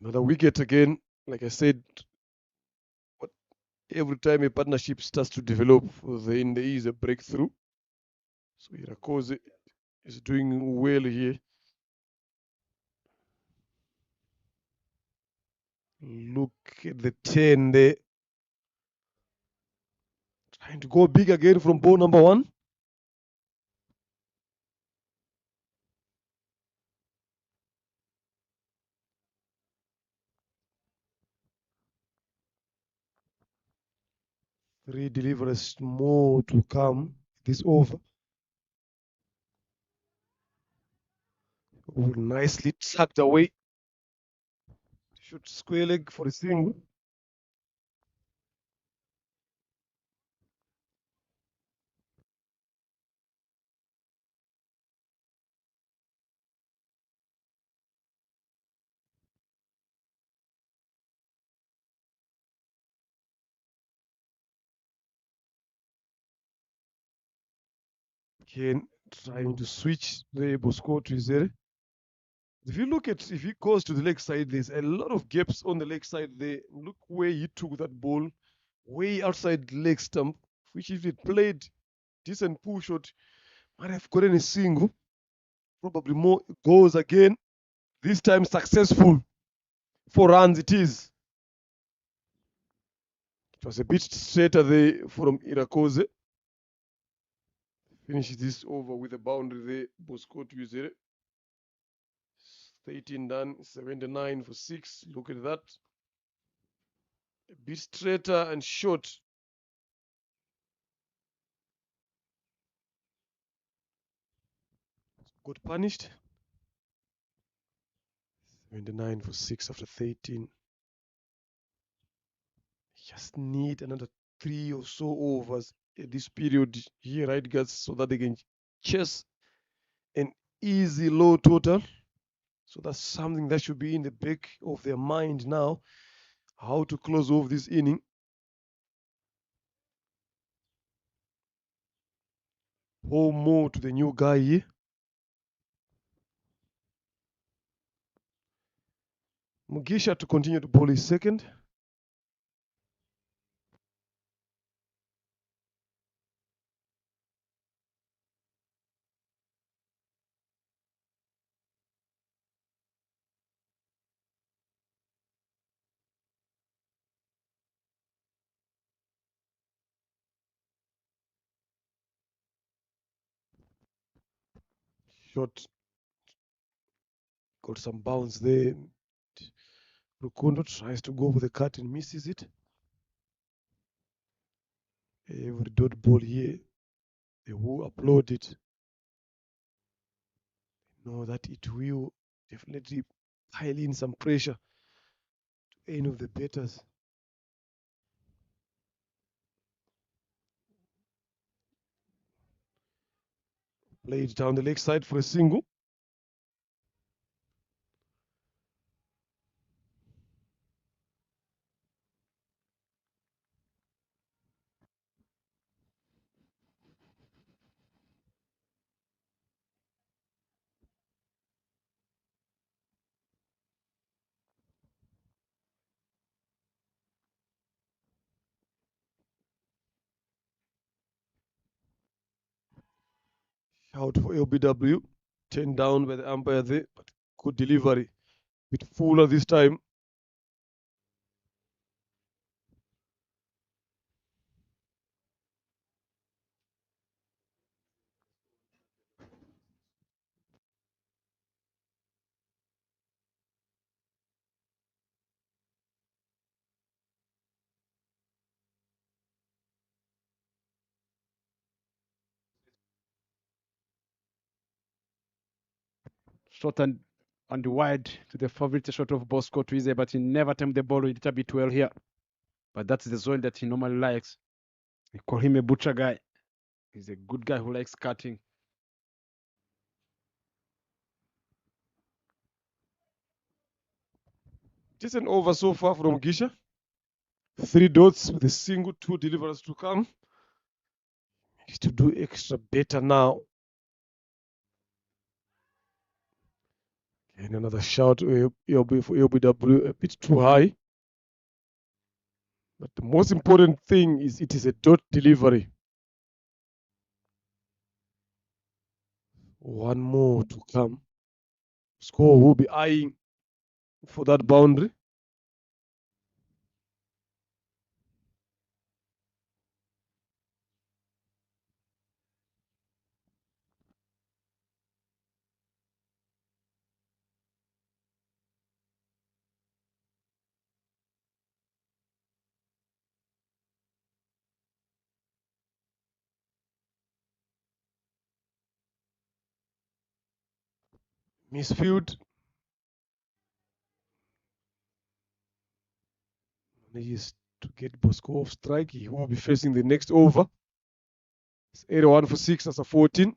S1: Another wicket again. Like I said, every time a partnership starts to develop, then there is a breakthrough. So Irakoze is doing well here. Look at the 10 there. Trying to go big again from ball number 1. Three deliveries more to come this over. Oh, nicely tucked away. Shoot square leg for a single. Again, trying to switch the Bosco to Izere. If he goes to the leg side, there's a lot of gaps on the leg side there. Look where he took that ball, way outside leg stump, which if it played decent push shot, might have gotten a single. Probably more goes again. This time successful. 4 runs it is. It was a bit straighter there from Irakoze. Finishes this over with a boundary there. Bosco to Izere. 13 done, 79 for 6. Look at that. A bit straighter and short. Got punished. 79 for 6 after 13. Just need another 3 or so overs at this period here, right, guys, so that they can chase an easy low total. So that's something that should be in the back of their mind now, how to close off this inning. Home more to the new guy here. Mugisha to continue to bowl his second. Shot. Got some bounce there. Rukundo tries to go for the cut and misses it. Every dot ball here, they will upload it. Know that it will definitely pile in some pressure to any of the batters. Played down the leg side for a single. Shout for LBW. 10 down by the umpire there, but good delivery. Bit fuller this time.
S5: Short and wide to the favorite shot of Bosco Twize, but he never timed the ball a little bit well here. But that's the zone that he normally likes. We call him a butcher guy. He's a good guy who likes cutting.
S1: Decent over so far from Gisha. 3 dots with a single, 2 deliveries to come. Needs to do extra better now. And another shout for LBW, a bit too high. But the most important thing is it is a dot delivery. One more to come. Score will be eyeing for that boundary. Misfield. Manages to get Bosco off strike. He will be facing the next over. It's 81 for 6 as a 14.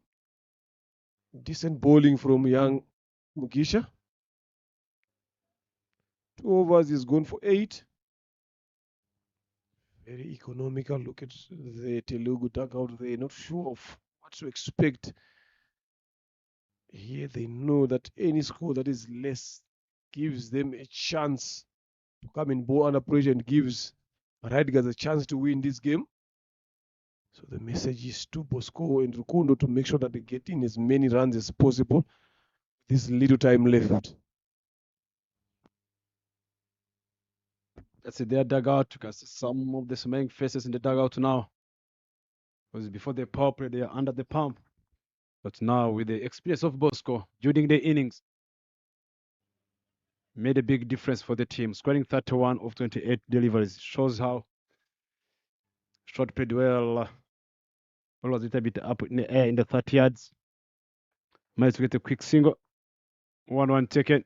S1: Decent bowling from young Mugisha. 2 overs, he's gone for 8. Very economical. Look at the Telugu dugout. They're not sure of what to expect. Here they know that any score that is less gives them a chance to come and bowl under pressure and gives Riders a chance to win this game. So the message is to Bosco and Rukundo to make sure that they get in as many runs as possible. This little time left.
S2: That's it, their dugout. You can see some of the smiling faces in the dugout now. Because before the power play, they are under the pump. But now, with the experience of Bosco during the innings, made a big difference for the team. Scoring 31 of 28 deliveries shows how shot played well. Ball was a little bit up in the air in the 30 yards. Managed to get a quick single. 1-1 taken.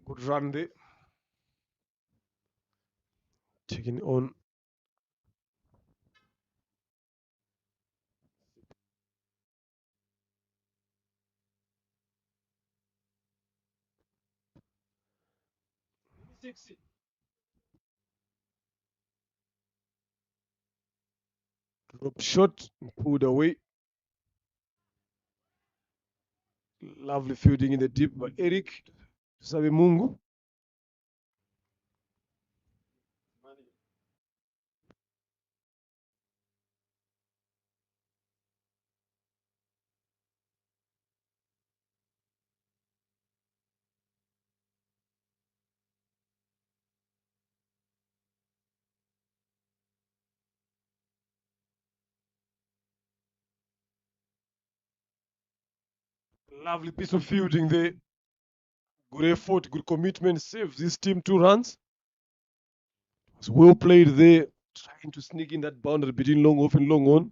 S1: Good run there. Taking on drop shot, pulled away. Lovely fielding in the deep by Eric Sabimungu. Lovely piece of fielding there. Good effort, good commitment. Saves this team 2 runs. It's well played there. Trying to sneak in that boundary between long off and long on.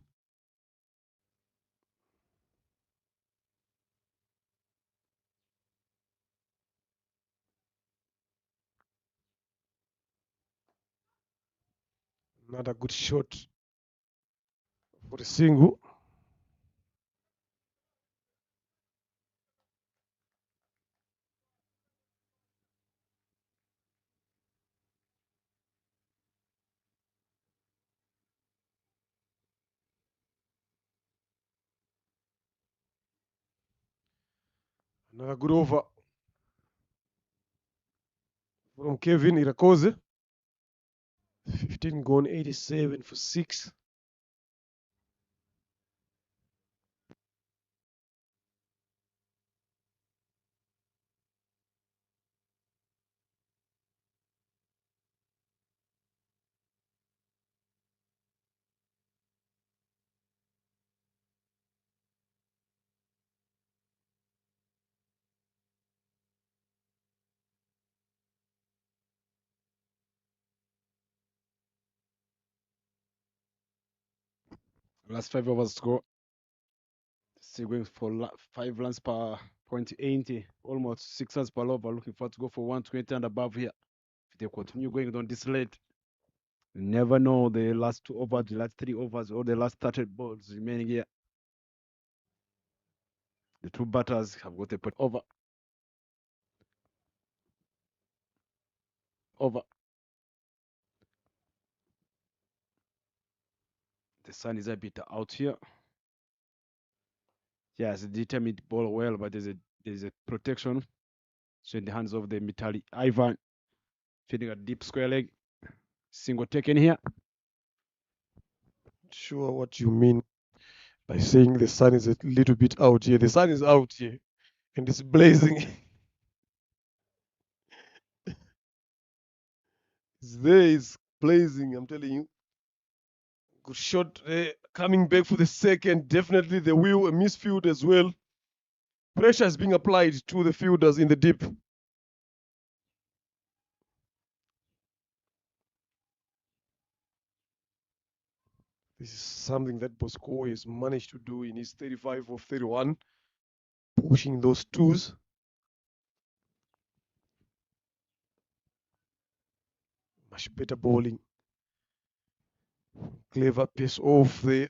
S1: Another good shot for the single. Another good over from Kevin Irakoze. 15 gone, 87 for 6.
S2: Last 5 overs to go. Still going for 5 runs per point 80, almost 6 runs per over. Looking forward to go for 120 and above here. If they continue going on this late, you never know the last 2 overs, the last 3 overs, or the last 30 balls remaining here. The two batters have got a point over. Over. The sun is a bit out here. Yes, determined ball well, but there's a protection. So in the hands of the Mitali Ivan, feeding a deep square leg. Single taken here.
S1: Sure what you mean by saying the sun is a little bit out here. The sun is out here and it's blazing. It's there, it's blazing, I'm telling you. Good shot coming back for the second. Definitely the wheel, a misfield as well. Pressure is being applied to the fielders in the deep. This is something that Bosco has managed to do in his 35 of 31, pushing those twos. Much better bowling. Clever pace off there.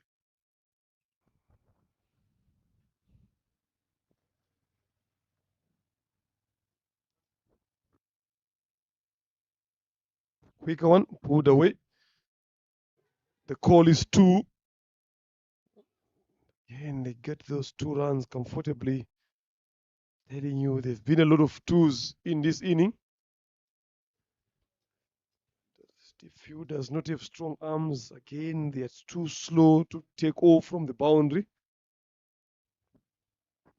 S1: Quicker one, pulled away. The call is 2. And they get those 2 runs comfortably. Telling you, there's been a lot of twos in this inning. The field does not have strong arms. Again, they're too slow to take off from the boundary.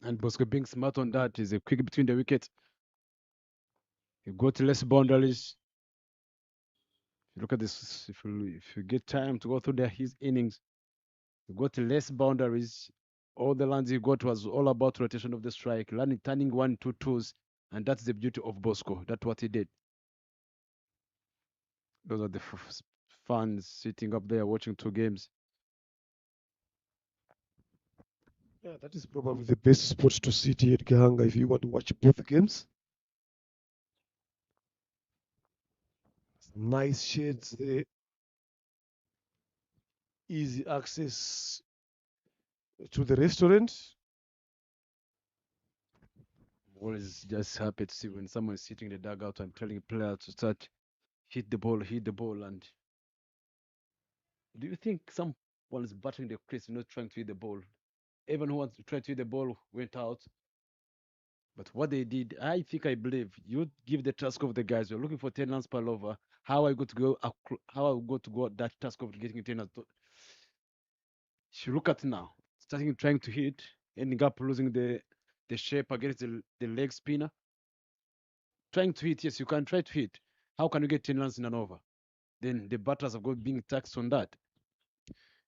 S2: And Bosco being smart on that is a quick between the wickets. You got less boundaries. If you look at this, if you get time to go through his innings, you got less boundaries. All the lands he got was all about rotation of the strike, turning 1 2 twos, and that's the beauty of Bosco. That's what he did. Those are the fans sitting up there watching 2 games.
S1: Yeah, that is probably the best spot to sit here at Gahanga if you want to watch both games. Some nice shades there. Easy access to the restaurant.
S2: Always just happy to see when someone is sitting in the dugout and telling a player to start hit the ball. And do you think someone is battering the crease, not trying to hit the ball? Everyone who wants to try to hit the ball went out. But what they did, I believe, you give the task of the guys. You're looking for 10 runs per over. How are you going to go? How are you going to go that task of getting 10 runs? If you look at now, starting trying to hit, ending up losing the shape against the leg spinner. Trying to hit, yes, you can try to hit. How can you get 10 runs in an over? Then the batters have got being taxed on that.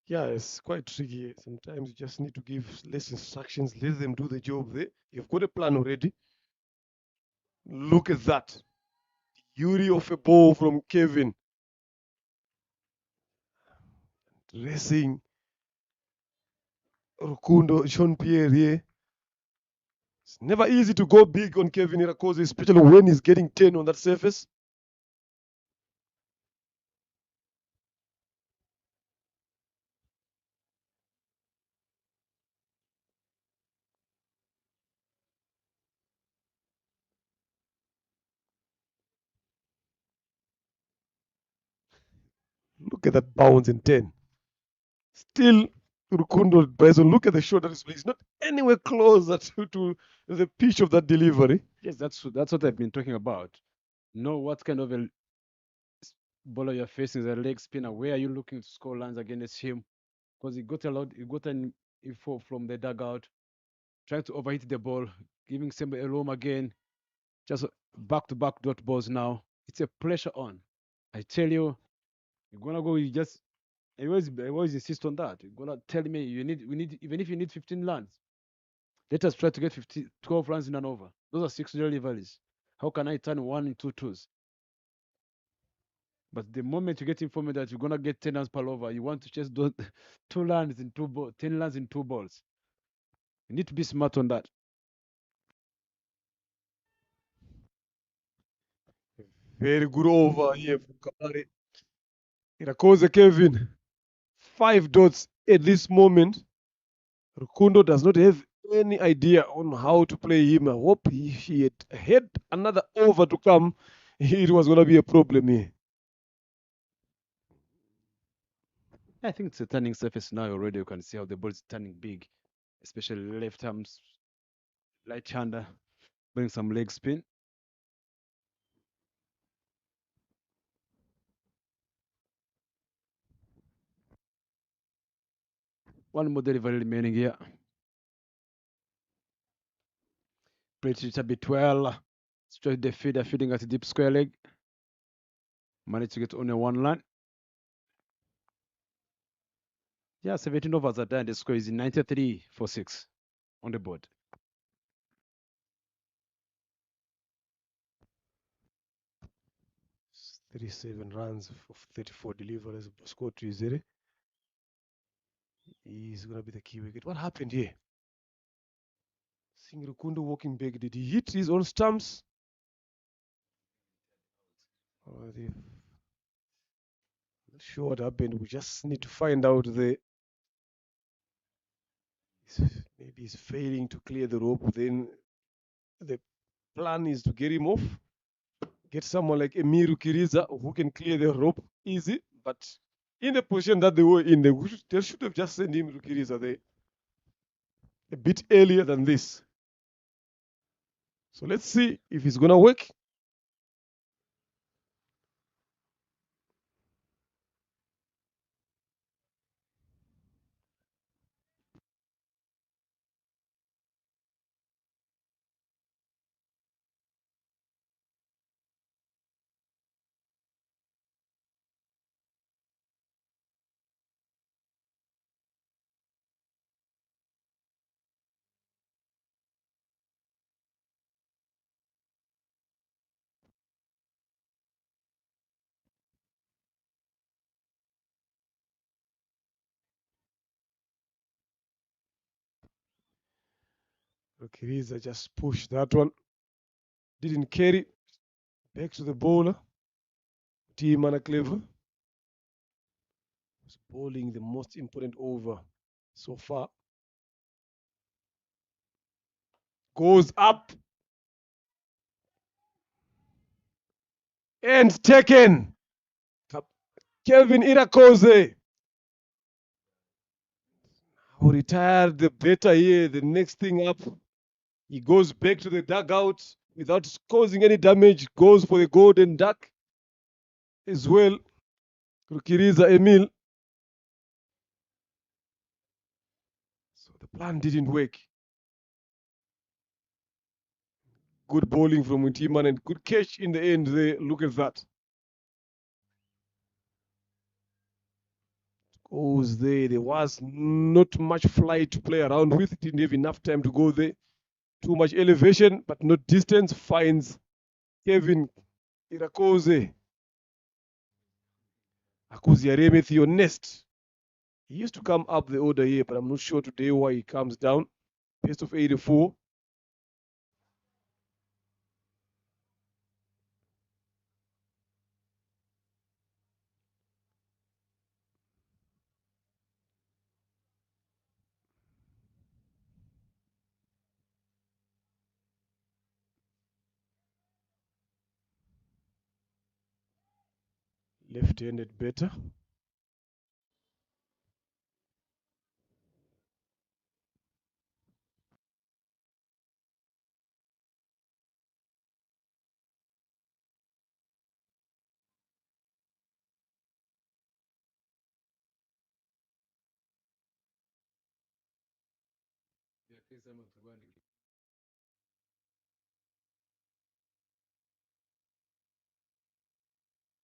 S1: Yeah, it's quite tricky. Sometimes you just need to give less instructions, let them do the job there. You've got a plan already. Look at that. Beauty of a ball from Kevin. Racing Rukundo, Jean Pierre here. It's never easy to go big on Kevin Irakoze, especially when he's getting 10 on that surface. Look at that bounce in 10. Still, Rukundo Bryson, look at the shot that is placed. Not anywhere closer to the pitch of that delivery.
S2: Yes, that's what I've been talking about. Know what kind of a bowler you're facing, is a leg spinner. Where are you looking to score runs against him? Because he got an info from the dugout, trying to overhit the ball, giving somebody a roam again. Just back-to-back dot balls now. It's a pressure on. I tell you, you're gonna go. I always insist on that. You're gonna tell me we need even if you need 15 runs, let us try to get 12 runs in an over. Those are 6 deliveries. How can I turn 1 into 2s? But the moment you get informed that you're gonna get 10 runs per over, you want to chase those 2 runs in 2 balls, 10 runs in 2 balls. You need to be smart on that.
S1: Very good over here from Kabare. Irakoze Kevin. 5 dots at this moment. Rukundo does not have any idea on how to play him. I hope he had another over to come. It was going to be a problem here.
S2: I think it's a turning surface now already. You can see how the ball is turning big, especially left arms, right hander, bring some leg spin. One more delivery remaining here. Played it a bit well. Straight the feeder, feeding at the deep square leg. Managed to get only one line. Yeah, 17 overs are done. The score is 93 for 6 on the board.
S1: 37 runs of 34 deliveries. Bosco Trizere is going to be the key wicket. What happened here? Seeing Rukundo walking back. Did he hit his own stumps? Not sure what happened. We just need to find out maybe he's failing to clear the rope. Then the plan is to get him off. Get someone like Emiru Kiriza who can clear the rope easy. But in the position that they were in, they should have just sent him to Kiriza there a bit earlier than this. So let's see if it's going to work. Kiriza just pushed that one. Didn't carry. Back to the bowler. Timana Clever. Was bowling the most important over so far. Goes up. And taken. Kelvin Irakoze. Who retired the better here. The next thing up. He goes back to the dugout without causing any damage. Goes for the golden duck as well. Rukiriza Emil. So the plan didn't work. Good bowling from Wintiman and good catch in the end there. Look at that. Goes there. There was not much flight to play around with. Didn't have enough time to go there. Too much elevation, but not distance. Finds Kevin Irakoze. Akuzi Aremethio Nest. He used to come up the order here, but I'm not sure today why he comes down. Best of 84. Left-handed better.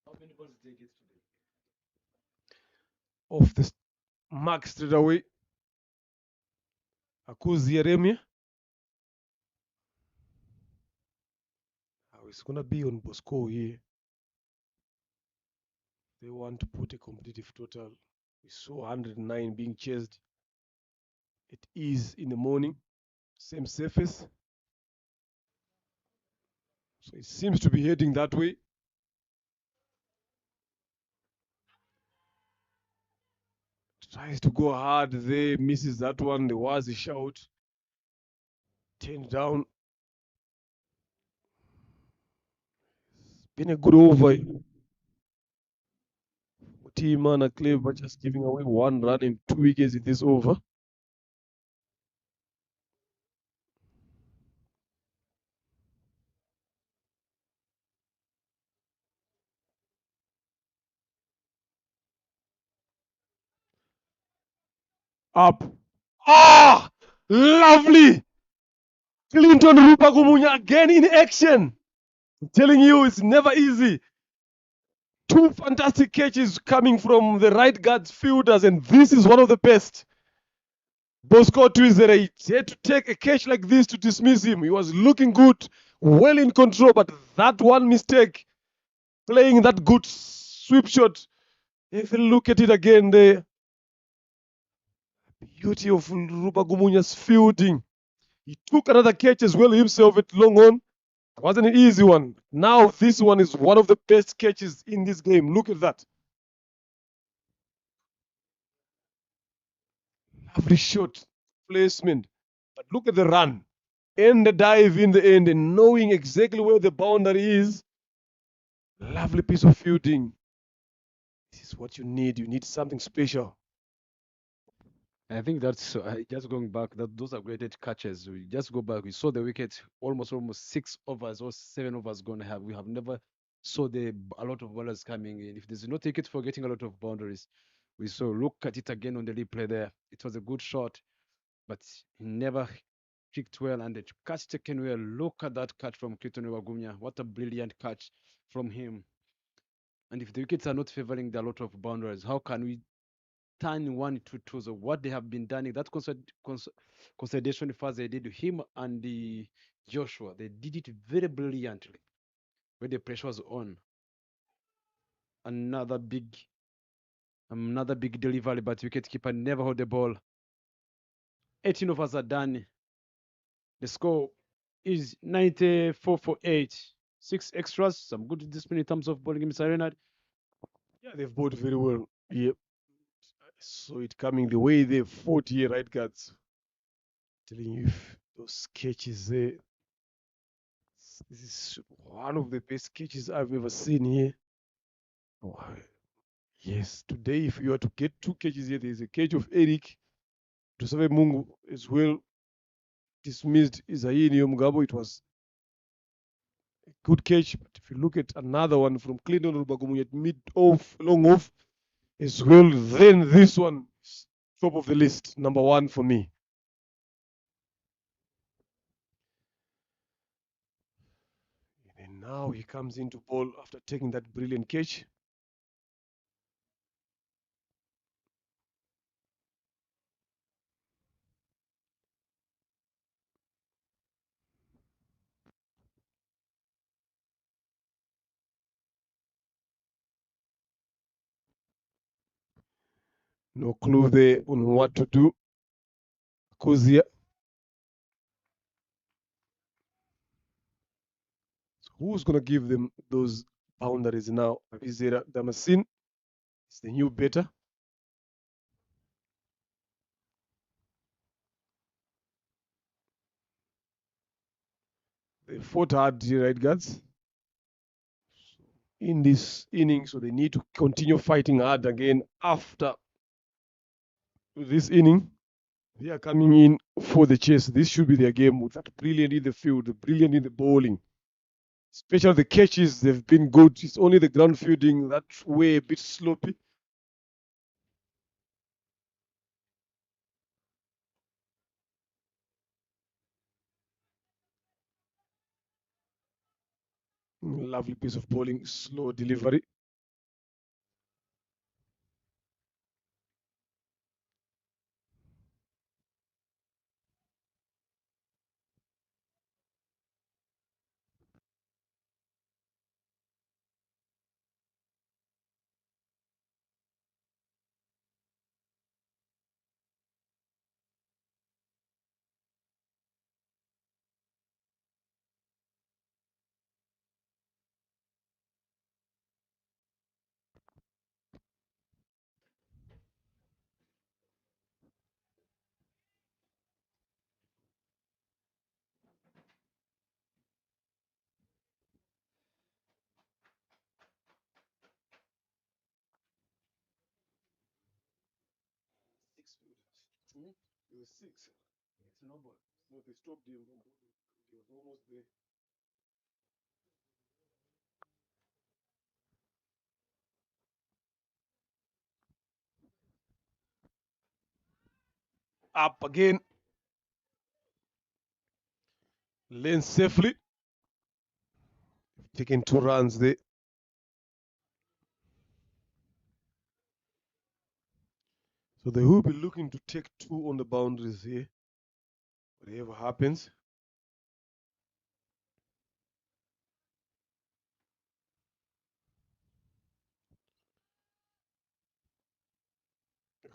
S2: How many balls did they get today?
S1: Off the mark straight away. Akuzi Aremia. It's going to be on Bosco here. They want to put a competitive total. We saw 109 being chased. It is in the morning. Same surface. So it seems to be heading that way. Tries to go hard there, misses that one. There was a shout. Turned down. Been a good over. Team and a Clever just giving away 1 run and 2 wickets in this over. Up. Ah! Lovely! Clinton Rupagumunya again in action. I'm telling you, it's never easy. 2 fantastic catches coming from the right guard's fielders, and this is one of the best. Bosco Twizere had to take a catch like this to dismiss him. He was looking good, well in control, but that one mistake, playing that good sweep shot. If you look at it again, the beauty of Rubagumunya's fielding. He took another catch as well himself at long on. It wasn't an easy one. Now this one is one of the best catches in this game. Look at that. Lovely shot, placement. But look at the run and the dive in the end, and knowing exactly where the boundary is. Lovely piece of fielding. This is what you need. You need something special.
S2: I think that's just going back. Those are graded catches. We just go back. We saw the wicket almost 6 overs or 7 overs gone. We have never saw a lot of bowlers coming in. If there's no ticket for getting a lot of boundaries, we saw. Look at it again on the replay there. It was a good shot, but he never kicked well, and the catch taken well. Look at that catch from Clinton Wagumya. What a brilliant catch from him. And if the wickets are not favoring the lot of boundaries, how can we turn 1 to 2? So what they have been done, that consolidation first they did, him and Joshua, they did it very brilliantly when the pressure was on. Another big delivery, but wicketkeeper never hold the ball. 18 overs are done. The score is 94 for 8. 6 extras, some good discipline in terms of bowling, Mr. Renard.
S1: Yeah, they've bowled very well. Yep. I saw it coming the way they fought here, right guards. Telling you, if those catches there. This is one of the best catches I've ever seen here. Oh, yes, today if you were to get 2 catches here, there's a catch of Eric Tusave Mungu as well. Dismissed Isaini Mugabo. It was a good catch, but if you look at another one from Clinton Rubagumu at mid off, long off as well, then this one is top of the list, number 1 for me. And now he comes into ball after taking that brilliant catch. No clue there on what to do. Kuzia. So who's going to give them those boundaries now? Avizera Damasin is the new better. They fought hard, right guards, in this inning, so they need to continue fighting hard again after this inning. They are coming in for the chase. This should be their game with that brilliant in the field, brilliant in the bowling. Especially the catches, they've been good. It's only the ground fielding that way a bit sloppy. Lovely piece of bowling, slow delivery. It was 6. It's no ball. No, they stopped him. He was almost there. Up again. Lane safely. Taking 2 runs there. So they will be looking to take 2 on the boundaries here. Whatever happens.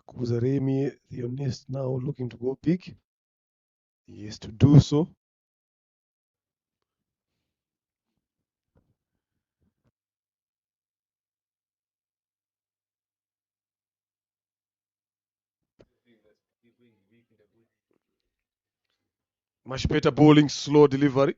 S1: Kuzaremi, the honest, now looking to go big. He has to do so. Much better bowling, slow delivery.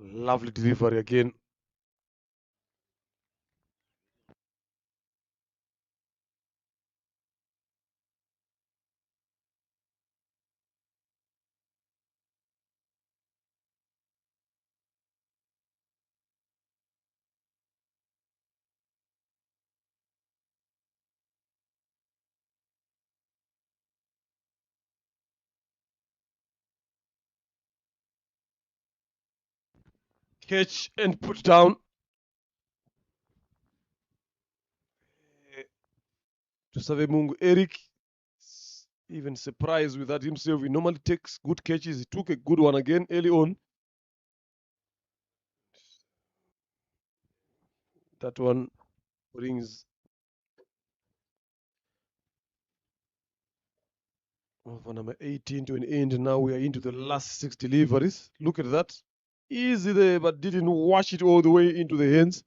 S1: Lovely delivery again. Catch and put down. To Mungu, Eric, even surprised with that himself. He normally takes good catches. He took a good one again early on. That one brings over number 18 to an end. Now we are into the last 6 deliveries. Look at that. Easy there, but didn't wash it all the way into the hands.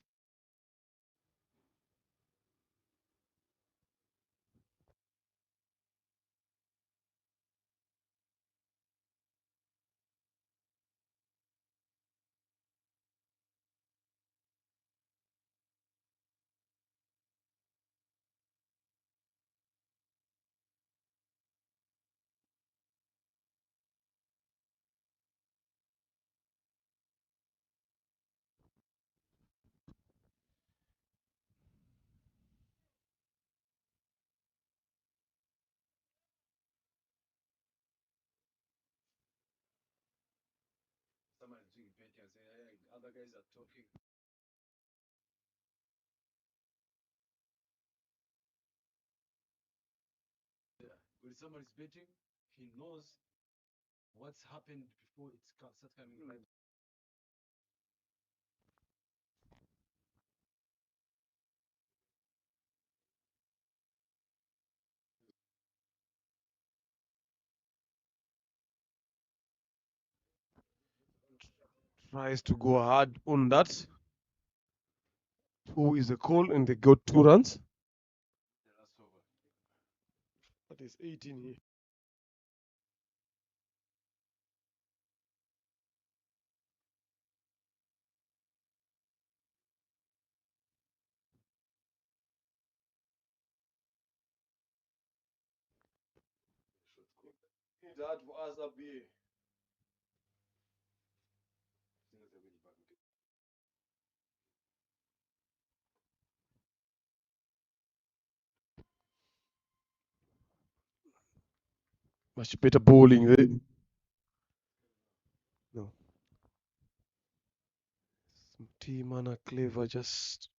S2: Somebody's doing betting and saying, hey, other guys are talking. Yeah. When somebody's betting, he knows what's happened before it starts coming right.
S1: Tries to go hard on that. Who is the call? And they got 2 runs.
S2: The last over.
S1: That is 18 here. That for RCA. Much better bowling there. No. Timana Clever just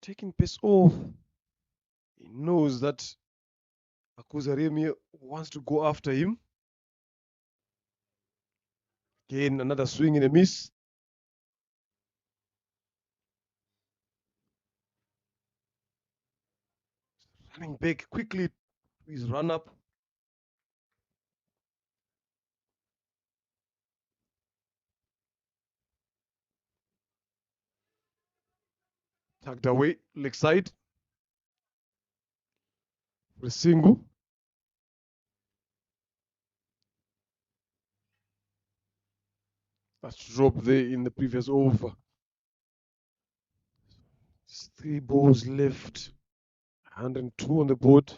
S1: taking pace off. He knows that Akuzaremi wants to go after him. Again, another swing and a miss. Running back quickly to his run up. Tucked away, leg side. For a single. That's dropped there in the previous over. 3 balls left. 102 on the board.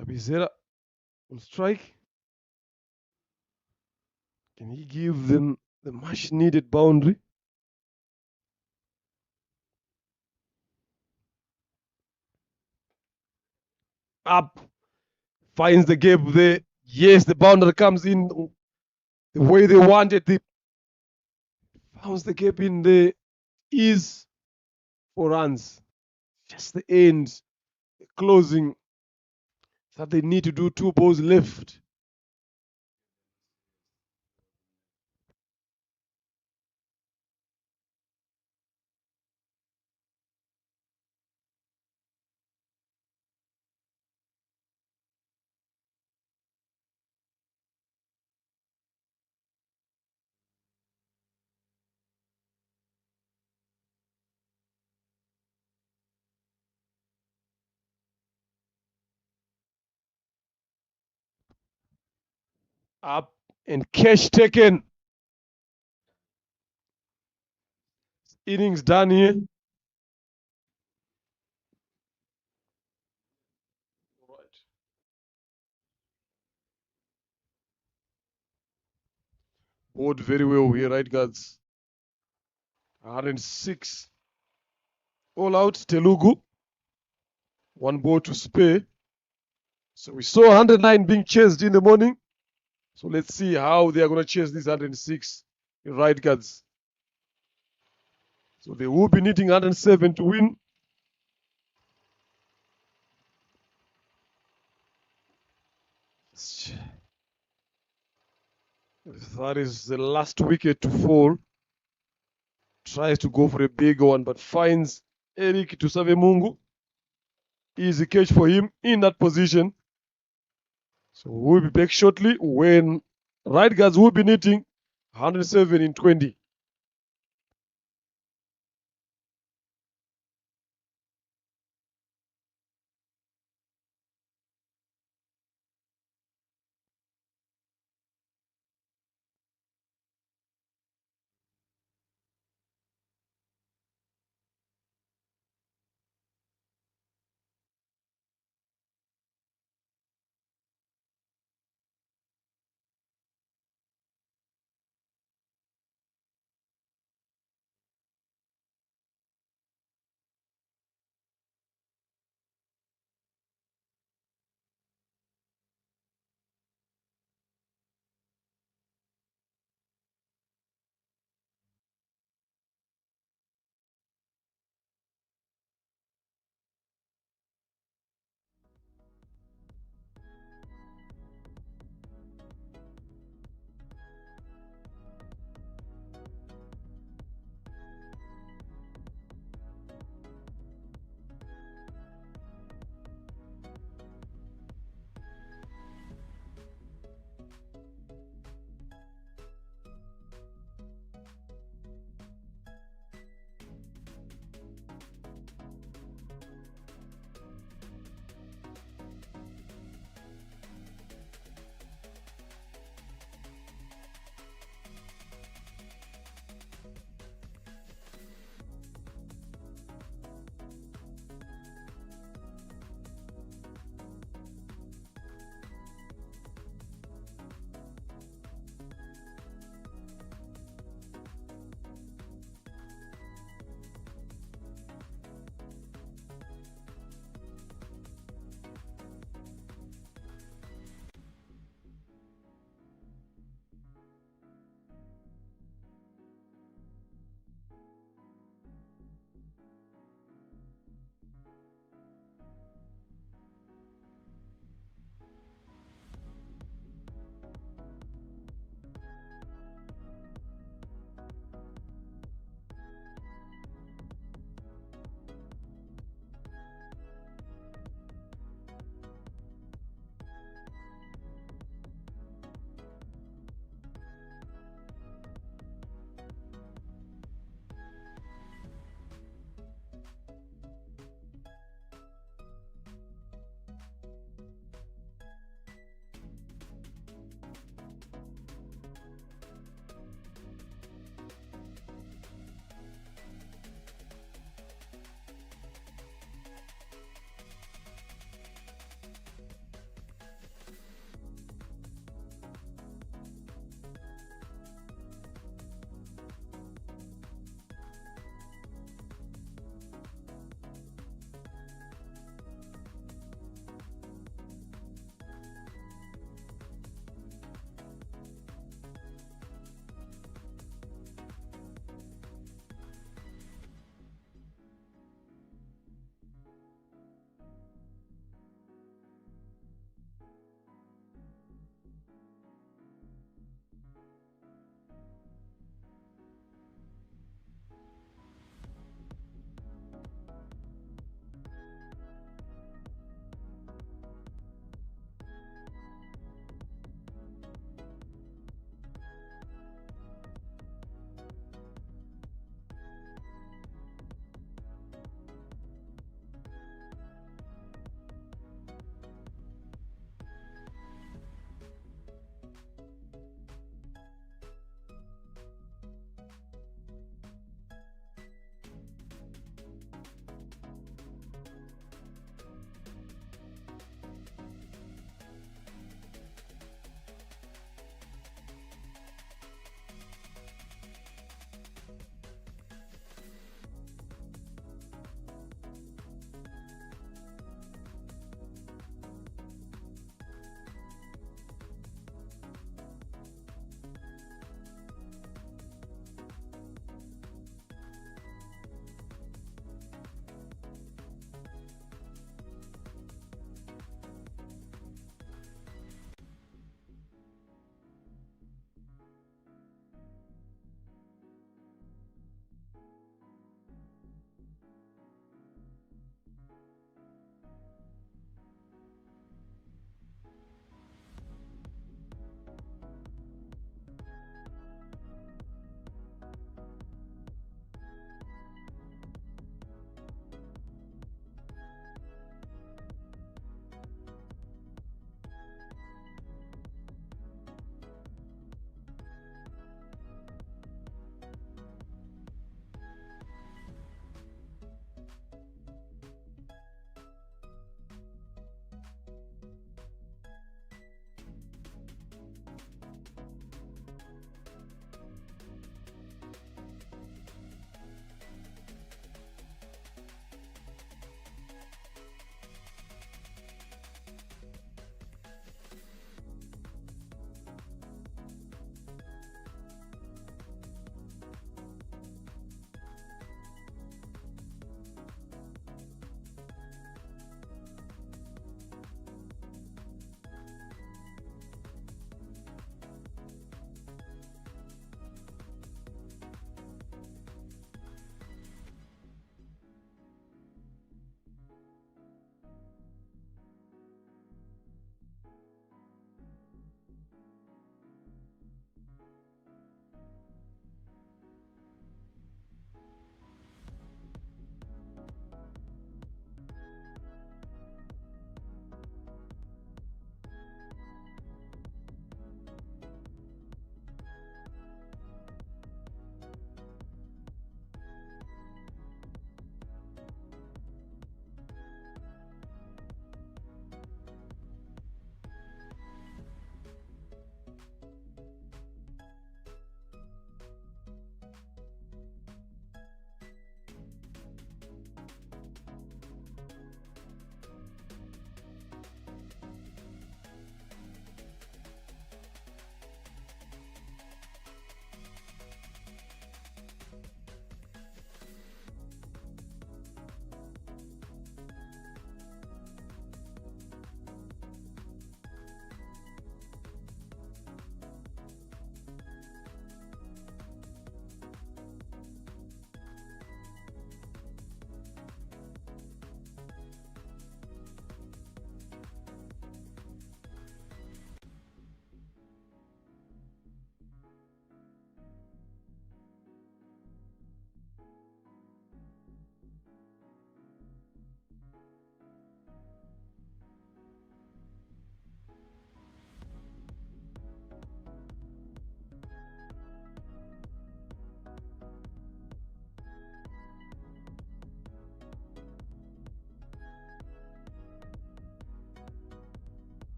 S1: Abizera will strike. Can he give them the much needed boundary? Up. Finds the gap there. Yes, the boundary comes in the way they wanted it. Founds the gap in there. Is 4 runs. Just the end. The closing. That they need to do 2 balls left. Up and cash taken. Innings done here. Board very well here, right, guys? 106. All out, Telugu. 1 ball to spare. So we saw 109 being chased in the morning. So let's see how they are going to chase this 106 in right guards. So they will be needing 107 to win. That is the last wicket to fall. Tries to go for a big one, but finds Eric Tusavemungu. Easy catch for him in that position. So we'll be back shortly when right guards will be needing 107 in 20.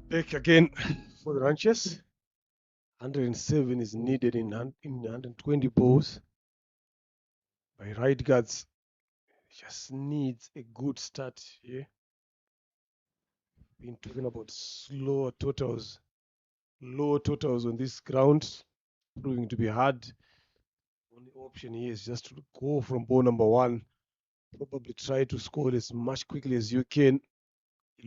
S1: Back again for the ranchers. 107 is needed in 120 balls by right guards. Just needs a good start here. Been talking about lower totals on this ground, proving to be hard. Only option here is just to go from ball number one. Probably try to score as much quickly as you can.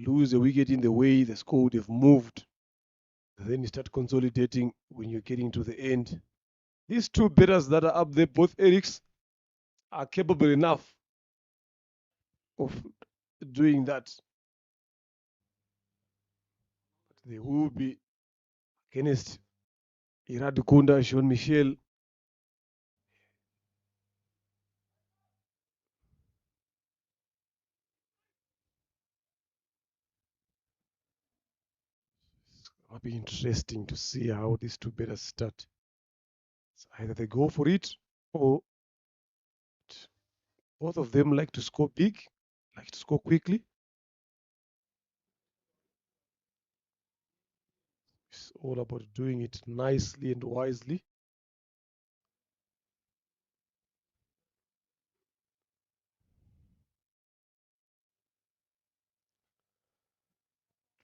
S1: Lose a wicket in the way the score would have moved. Then you start consolidating when you're getting to the end. These two batters that are up there, both Erics, are capable enough of doing that. But they will be against Iradukunda, Sean Michel. It's going to be interesting to see how these two batters start. So either they go for it or both of them like to score big, like to score quickly. It's all about doing it nicely and wisely.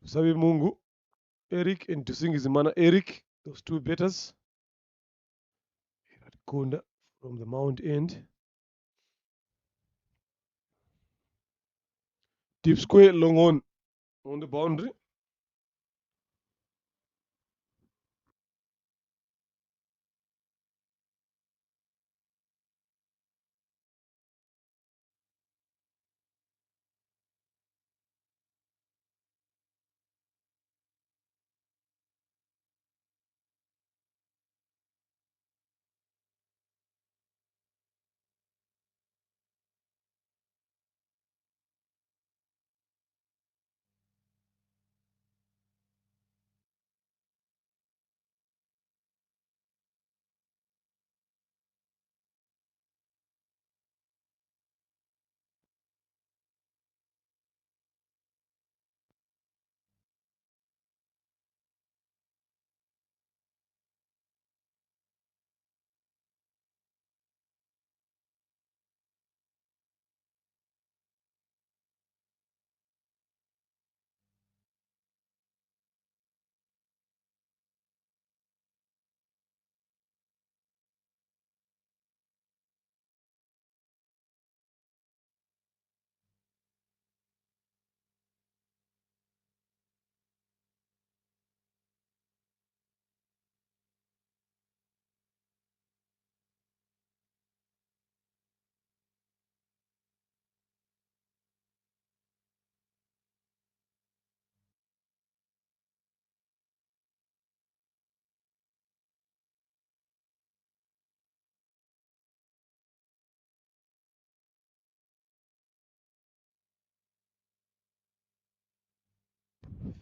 S1: Sabi Mungu, Eric, and Tusingizimana Eric, those two batters. Iradukunda from the Mount End. Deep square, long on the boundary.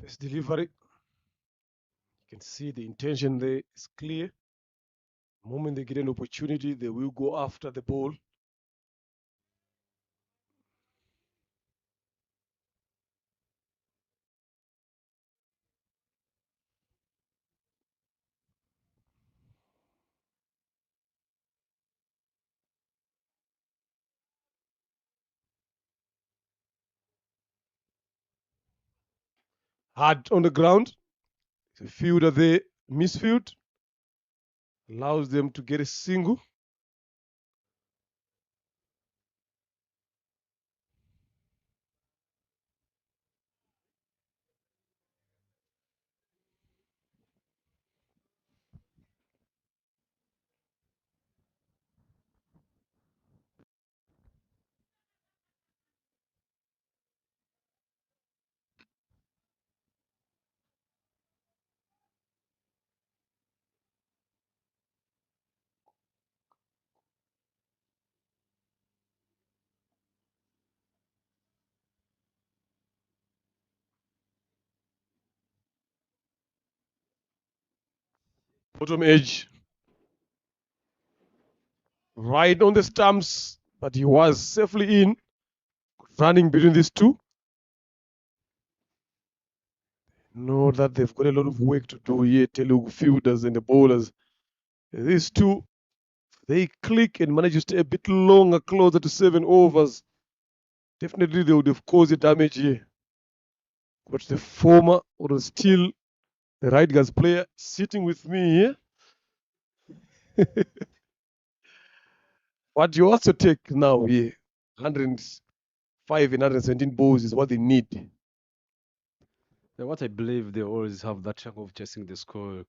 S1: First delivery. You can see the intention there is clear. The moment they get an opportunity, they will go after the ball. Hard on the ground. The fielder there, misfield, allows them to get a single. Bottom edge. Right on the stumps, but he was safely in. Running between these two. know that they've got a lot of work to do here, Telugu fielders and the bowlers. These two, they click and manage to stay a bit longer, closer to 7 overs. Definitely they would have caused the damage here. But the former, or still the right guards player, sitting with me here. What you also take now here, 105 and 117 balls is what they need.
S2: What I believe they always have that chunk of chasing the score.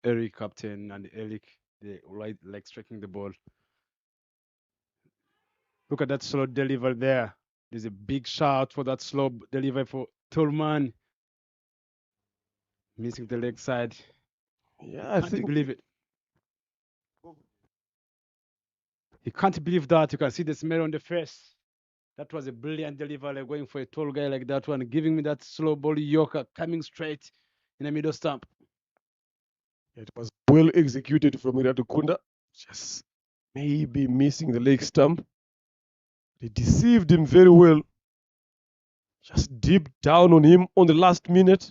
S2: Eric, captain, and Eric, they like striking the ball.
S5: Look at that slow delivery there. There's a big shout for that slow delivery for Tolman. Missing the leg side.
S1: Yeah, I
S5: Can't
S1: think
S5: believe it. You can't believe that. You can see the smile on the face. That was a brilliant delivery, going for a tall guy like that one, giving me that slow ball yorker coming straight in the middle stump.
S1: it was well executed from Iradukunda. Just maybe missing the leg stump. They deceived him very well. Just deep down on him on the last minute.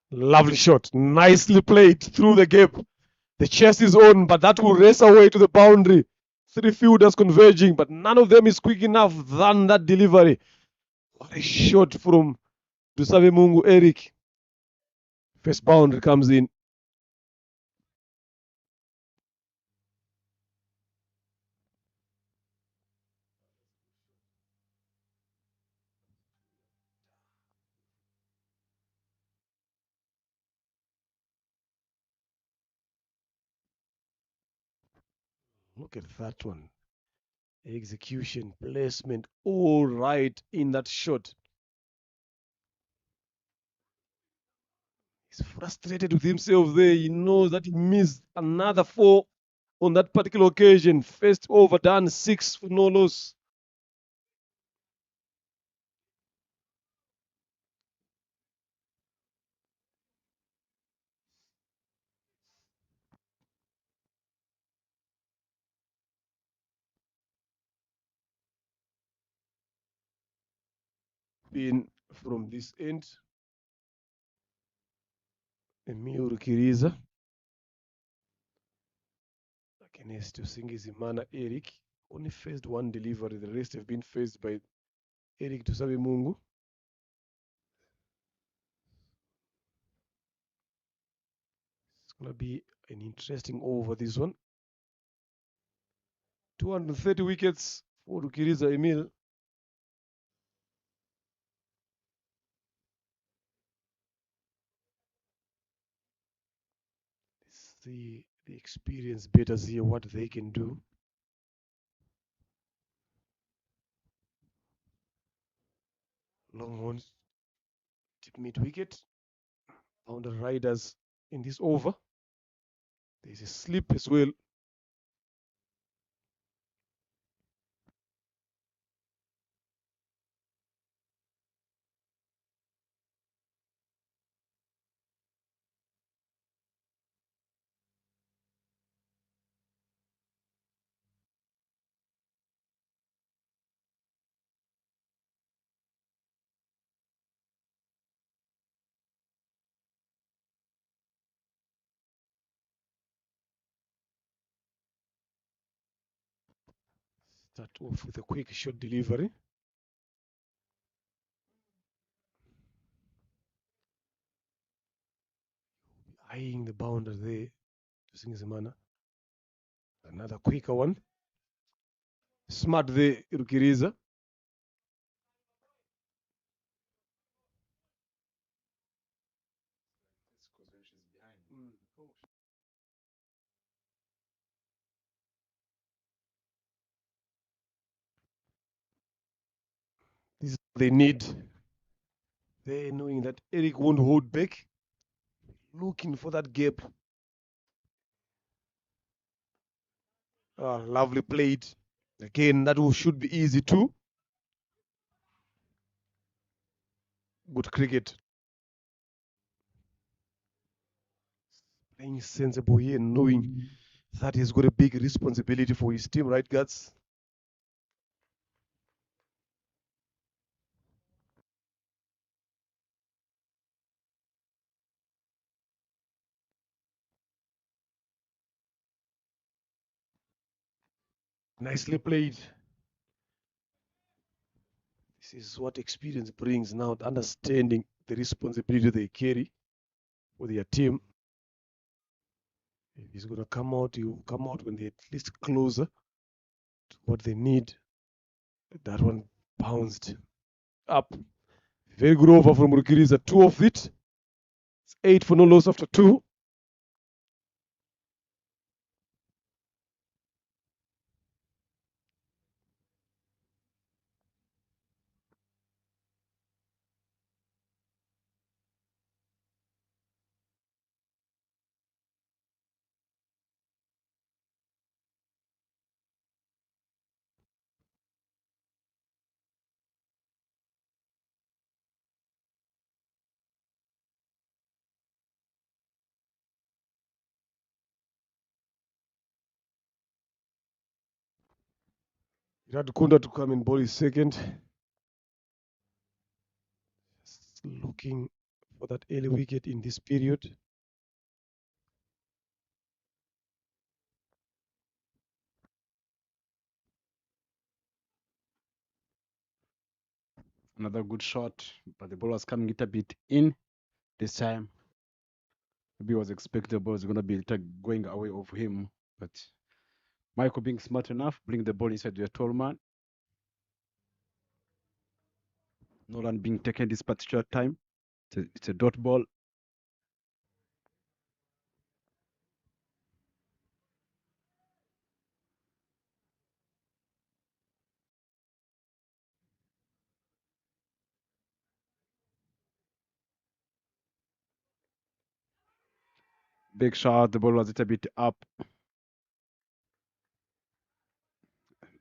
S1: Lovely shot. Nicely played through the gap. The chest is on, but that will race away to the boundary. 3 fielders converging, but none of them is quick enough than that delivery. What a shot from Dusabe Mungu Eric. First boundary comes in. Look at that one. Execution, placement, all right in that shot. He's frustrated with himself there. He knows that he missed another 4 on that particular occasion. First over done, 6 for no loss. In from this end, Emil Kiriza against Singizimana Eric. Only faced one delivery. The rest have been faced by Eric Tusabe Mungu. It's going to be an interesting over this one. 230 wickets for Rukiriza Emil. Let's see the experienced batters here, what they can do. Long on tip mid wicket. On the riders in this over. There's a slip as well. Start off with a quick short delivery. Eyeing the bounder there to Singizimana. Another quicker one. Smart there, Rukiriza. This is what they need. They knowing that Eric won't hold back. Looking for that gap. Lovely played. Again, that should be easy too. Good cricket. Playing sensible here, knowing that he's got a big responsibility for his team, right, Guts? Nicely played. This is what experience brings now, understanding the responsibility they carry for their team. If he's going to come out, he'll come out when they're at least closer to what they need. That one bounced up. Very good over from Rukiriza. 2 of it. It's 8 for no loss after 2. Virat Kunda to come in ball is second. Just looking for that early wicket in this period.
S2: Another good shot, but the ball was coming a bit in this time. Maybe it was expected the ball was going to be going away of him, but Michael being smart enough, bring the ball inside the tall man. No run being taken this particular time. It's a dot ball. Big shot. The ball was a little bit up.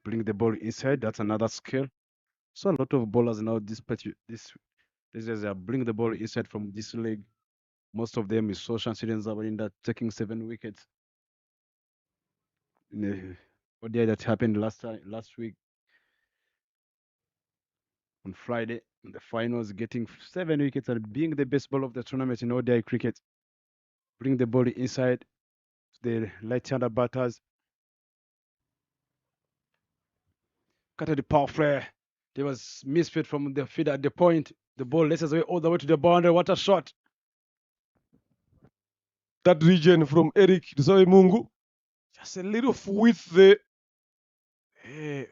S2: Bring the ball inside. That's another skill. So a lot of bowlers now this is bring the ball inside from this leg. Most of them is social students are in that taking 7 wickets. In the ODI that happened last week on Friday in the finals, getting 7 wickets and being the best bowler of the tournament in ODI cricket. Bring the ball inside to the right-hander batters. Cut at the power flare. There was misfit from the feed at the point. The ball laces away all the way to the boundary. What a shot!
S1: That region from Eric Dusawe Mungu. Just a little width there. The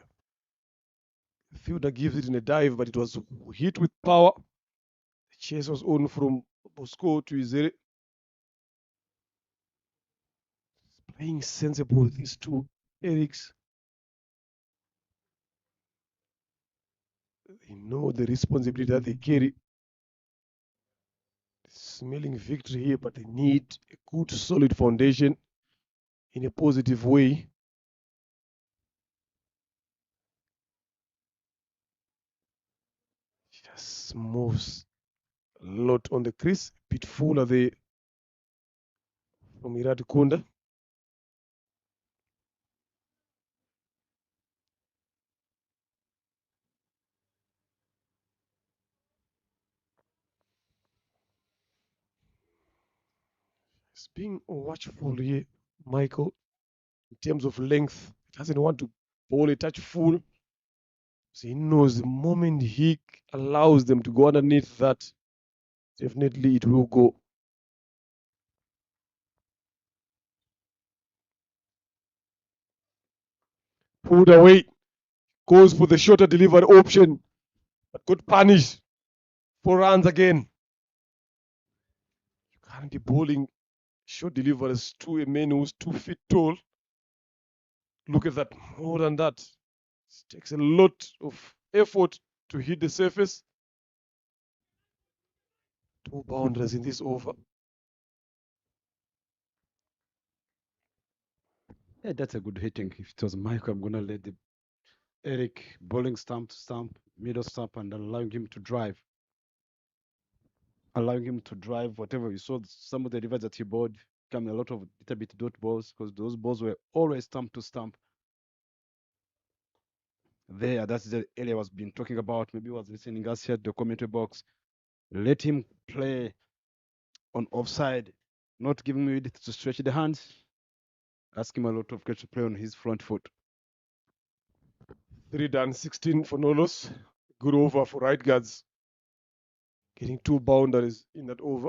S1: fielder gives it in a dive, but it was hit with power. The chase was on from Bosco to Izere. Playing sensible, these two Erics. They know the responsibility that they carry. Smelling victory here, but they need a good, solid foundation in a positive way. Just moves a lot on the crease. A bit fuller there from Virat Kunda. It's being watchful here, Michael, in terms of length. He doesn't want to bowl a touch full. So he knows the moment he allows them to go underneath that, definitely it will go. Pulled away. Goes for the shorter delivery option, but got punished. 4 runs again. You can't be bowling short deliveries to a man who's 2 feet tall. Look at that. More than that. It takes a lot of effort to hit the surface. 2 boundaries in this over.
S2: Yeah, that's a good hitting. If it was Michael, I'm gonna let the Eric bowling stump to stump, middle stump, and allowing him to drive. Allowing him to drive whatever you saw. Some of the rivers that he bowled becoming a little bit dot balls because those balls were always stump to stump. There, that's the area I was been talking about. Maybe was listening us here at the commentary box. Let him play on offside, not giving me to stretch the hands. Ask him a lot of catch to play on his front foot.
S1: 3 done, 16 for Nolos. Good over for right guards. Getting 2 boundaries in that over.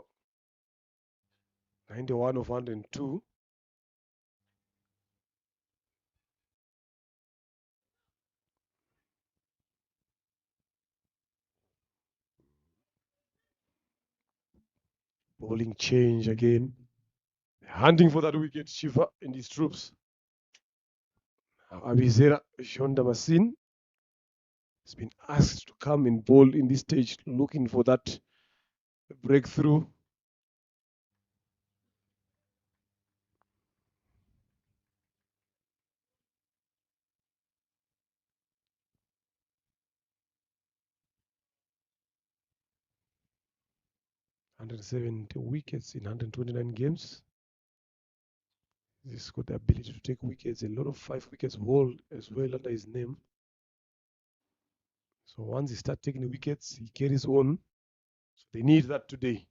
S1: 91 of 102. Bowling change again. Hunting for that wicket, Shiva and his troops. Abizera Jean Damascene has been asked to come and bowl in this stage, looking for that breakthrough. (170 wickets in 129 games. He's got the ability to take wickets, a lot of 5 wickets whole as well under his name. So once he starts taking wickets, he carries on. So they need that today.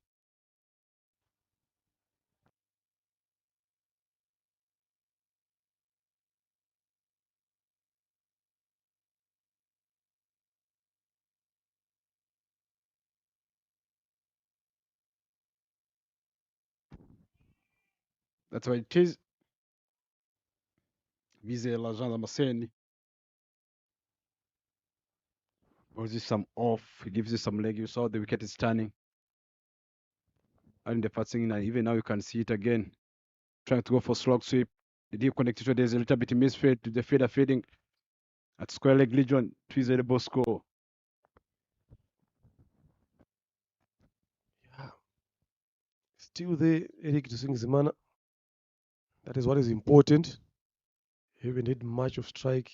S2: That's why it is. Vizela Jean Damascene. Gives you some off. He gives you some leg. You saw the wicket is turning. And the passing, and even now you can see it again. Trying to go for slog sweep. The deep connected, there's a little bit of misfit to the feeder feeding at square leg Legion. 3-0 score.
S1: Yeah. Still there, Eric Dusingzimana. That is what is important. He haven't had much of strike.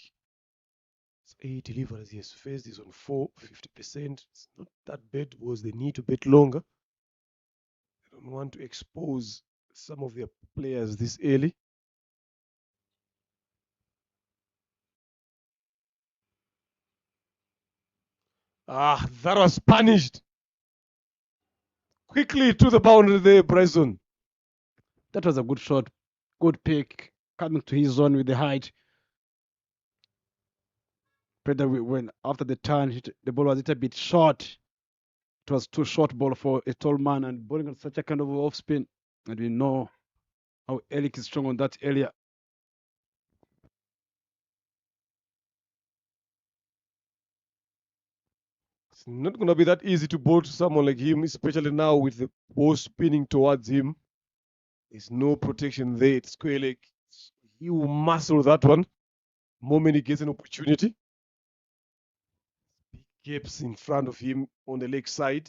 S1: It's 8 deliveries he has faced. He's on 50%. It's not that bad because they need to bet longer. They don't want to expose some of their players this early. Ah, that was punished. Quickly to the boundary there, Bryson.
S2: That was a good shot. Good pick. Coming to his zone with the height. Preda, when after the turn, the ball was a little bit short. It was too short ball for a tall man and bowling on such a kind of off spin. And we know how Eric is strong on that area.
S1: It's not going to be that easy to bowl to someone like him, especially now with the ball spinning towards him. There's no protection there. It's square leg. He will muscle that one the moment he gets an opportunity. Big gaps in front of him on the leg side.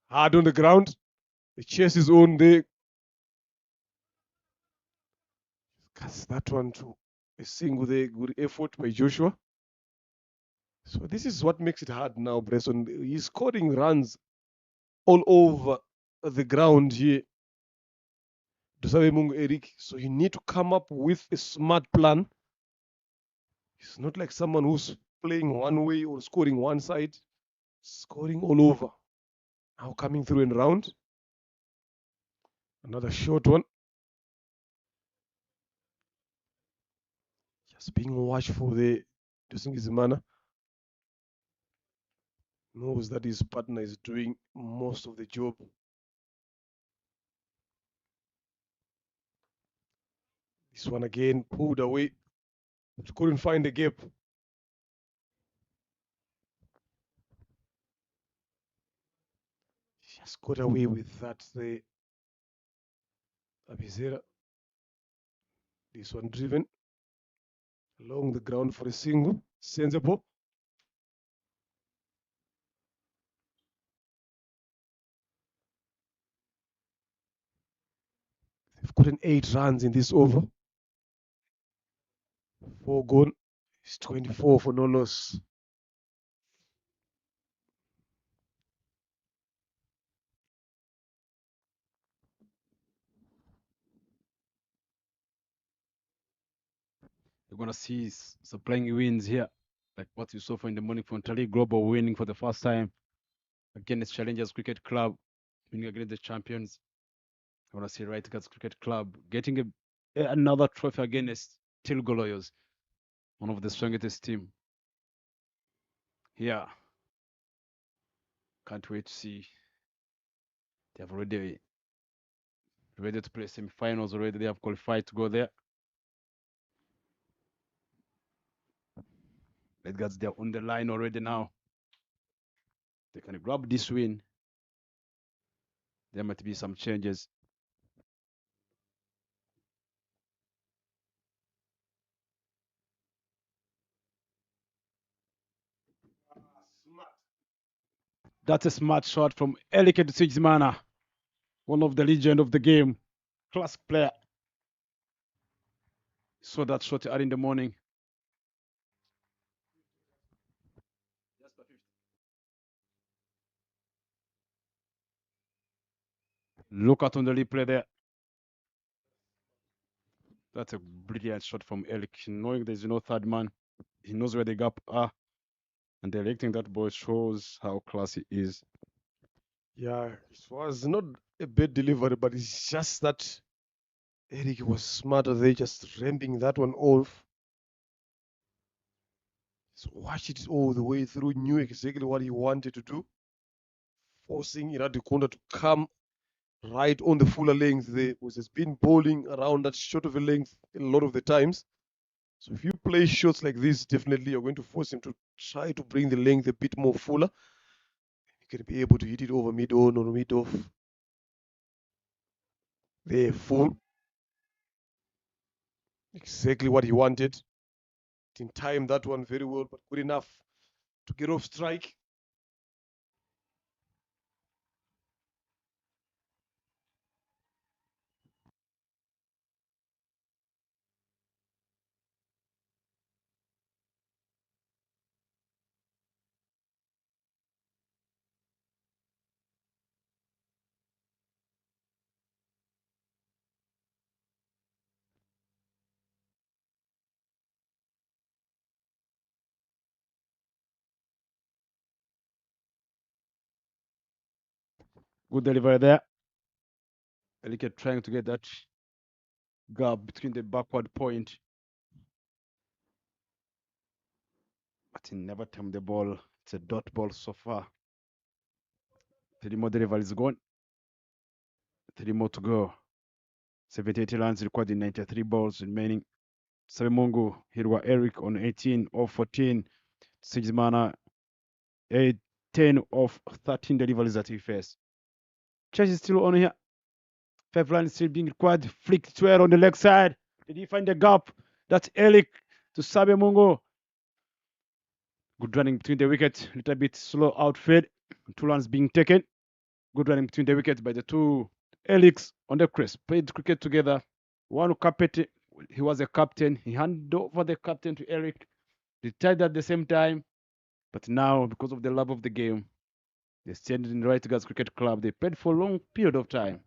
S1: Hard on the ground. The chase is on there. Cuts that one to a single there. Good effort by Joshua. So this is what makes it hard now, Bresson. He's scoring runs all over the ground here. Dusabe Mungu Eric. So you need to come up with a smart plan. It's not like someone who's playing one way or scoring one side. Scoring all over. Now coming through and round. Another short one. Just being watchful there. Dusingizimana knows that his partner is doing most of the job. This one again pulled away. But couldn't find the gap. Just got away with that there. Abizera. This one driven along the ground for a single. Sensible. They've gotten 8 runs in this over. 4 gone. It's 24 for no loss.
S2: You're gonna see some playing wins here, like what you saw for in the morning from Tali Global winning for the first time against Challengers Cricket Club, winning against the champions. I want to see Right Guards Cricket Club getting another trophy against Tilgoloyos, one of the strongest team. Yeah, can't wait to see. They have already ready to play semi-finals already. They have qualified to go there. Red Guards, they're on the line already now. They can grab this win. There might be some changes. That's a smart shot from Elike Sigzimana, one of the legend of the game, class player. Saw that shot early in the morning. Look at on the replay there. That's a brilliant shot from Elik, knowing there's no third man. He knows where the gap are. And directing that ball shows how classy he is.
S1: Yeah, it was not a bad delivery, but it's just that Eric was smarter there, just ramping that one off. So watched it all the way through, knew exactly what he wanted to do, forcing Iradikunda to come right on the fuller length there, which has been bowling around that short of a length a lot of the times. So if you play shots like this, definitely you're going to force him to try to bring the length a bit more fuller. You can be able to hit it over mid-on or mid-off. There, full. Exactly what he wanted. Didn't time that one very well, but good enough to get off strike.
S2: Good delivery there. Elik trying to get that gap between the backward point. But he never timed the ball. It's a dot ball so far. 3 more deliveries gone. 3 more to go. 78 runs required in 93 balls remaining. Sabemungu, Hirwa Eric on 18 of 14. Sigzimana, 10 of 13 deliveries that he faced. Chase is still on here. 5 runs still being required. Flick to air on the leg side. Did he find the gap? That's Eric to Sabemungu. Good running between the wickets. Little bit slow outfield. 2 runs being taken. Good running between the wickets by the two Elix on the crest. Played cricket together. One captain, he was a captain. He handed over the captain to Eric. Retired at the same time. But now, because of the love of the game, they stayed in the Right Guards Cricket Club. They played for a long period of time.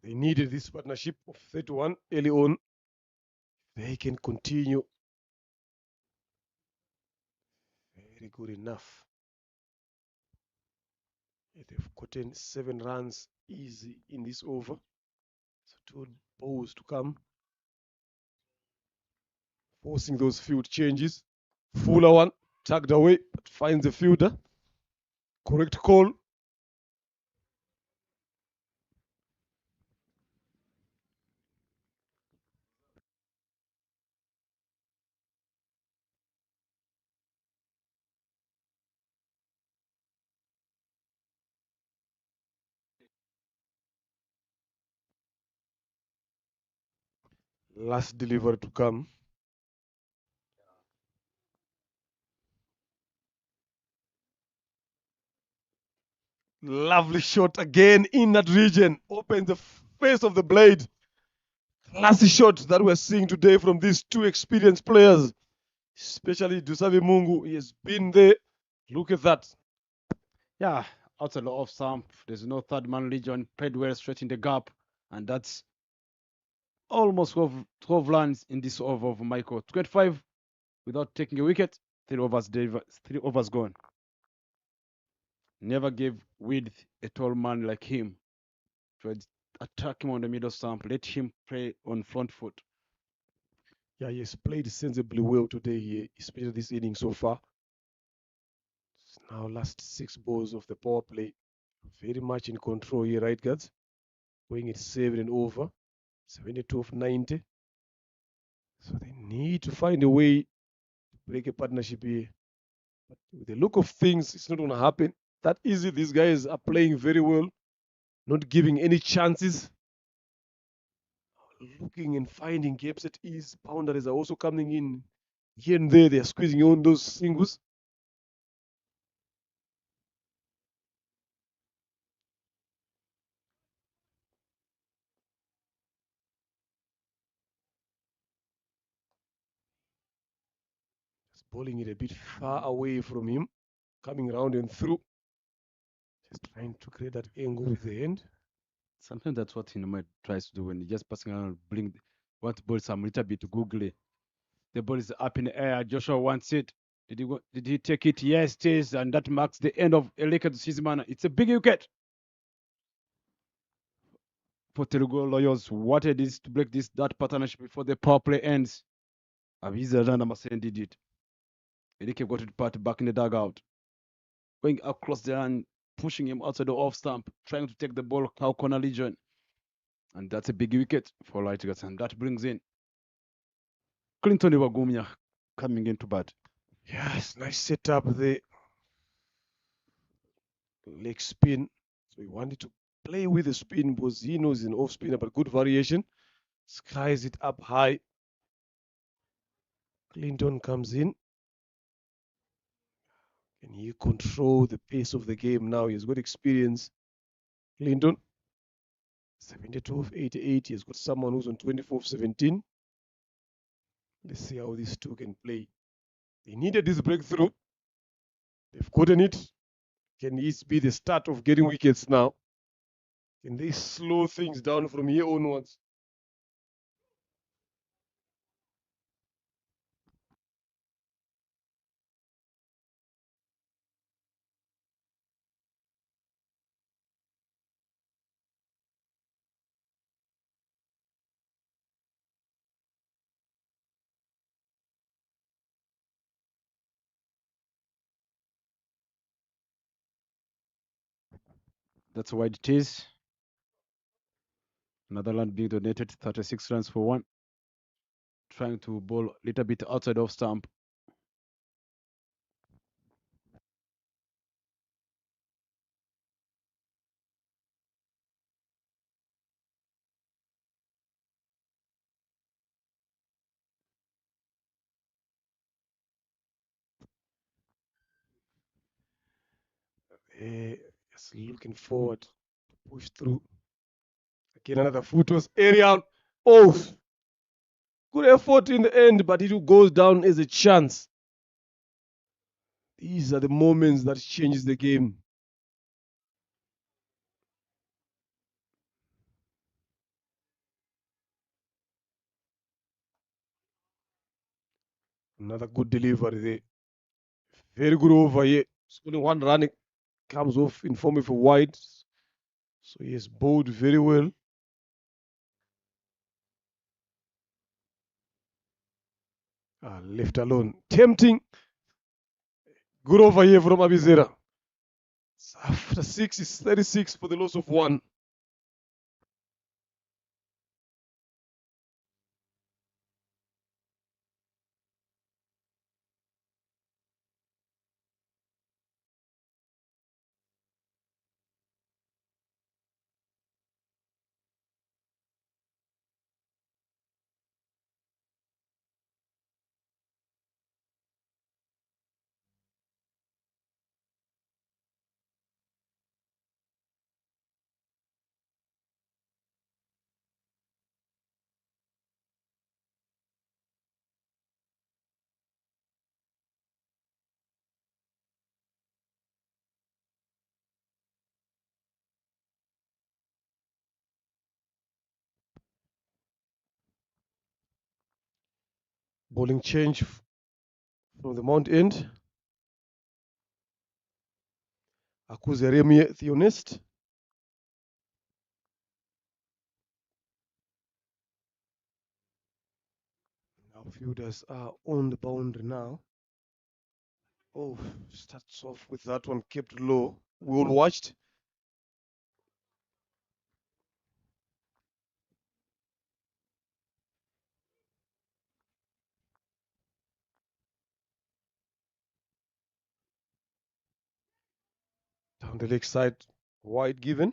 S1: They needed this partnership of 31 early on. They can continue. Very good enough. They've gotten 7 runs easy in this over. So 2 balls to come. Forcing those field changes. Fuller one, tugged away, but finds the fielder. Correct call. Last delivery to come. Lovely shot again in that region. Opens the face of the blade. Classy shot that we're seeing today from these two experienced players, especially Dusabe Mungu. He has been there. Look at that.
S2: Yeah, outside of stump, there's no third man legion. Played well straight in the gap. And that's almost 12 runs in this over of Michael. 25 without taking a wicket. 3 overs gone. Never gave width a tall man like him. Tried attack him on the middle stump. Let him play on front foot.
S1: Yeah, he has played sensibly well today here, especially this inning so far. It's now last 6 balls of the power play. Very much in control here, right, guys? Going at 7 and over. 72 of 90. So they need to find a way to break a partnership here. But with the look of things, it's not going to happen that easy. These guys are playing very well, not giving any chances. Looking and finding gaps at ease. Boundaries are also coming in here and there. They are squeezing on those singles. Just bowling it a bit far away from him, coming around and through. Just trying to create that angle with the end.
S2: Sometimes that's what Hinoma tries to do when he just passing around, bring what ball some little bit googly. The ball is up in the air. Joshua wants it. Did he take it? Yes, it is, and that marks the end of Elika Sizimana. It's a big wicket for Telugu Lawyers. What it is to break that partnership before the power play ends. Aviza Rana Masen did it. Elika got it part back in the dugout, going across the line, pushing him outside the off stump, trying to take the ball cow corner legion, and that's a big wicket for Lightgats, and that brings in Clinton Iwagumya coming into bat.
S1: Yes, nice setup there. Leg spin. So he wanted to play with the spin because he knows he's an off spinner, but good variation. Skies it up high. Clinton comes in. Can he control the pace of the game now? He's got experience. Clinton, 72 of 88. He's got someone who's on 24 of 17. Let's see how these two can play. They needed this breakthrough. They've gotten it. Can this be the start of getting wickets now? Can they slow things down from here onwards?
S2: That's why it is. Another land being donated, 36 runs for one. Trying to bowl a little bit outside of stump.
S1: Just looking forward to push through. Again, another foot was aerial. Oh, good effort in the end, but it goes down as a chance. These are the moments that changes the game. Another good delivery there. Very good over here. It's only one run. It comes off in form of a wide. So he has bowled very well. Left alone. Tempting. Good over here from Abizera. After 6 is 36 for the loss of one. Bowling change from the Mount End. Akuzeremi Theonest. Now fielders are on the boundary now. Oh, starts off with that one kept low. We all watched. Down the leg side, wide given.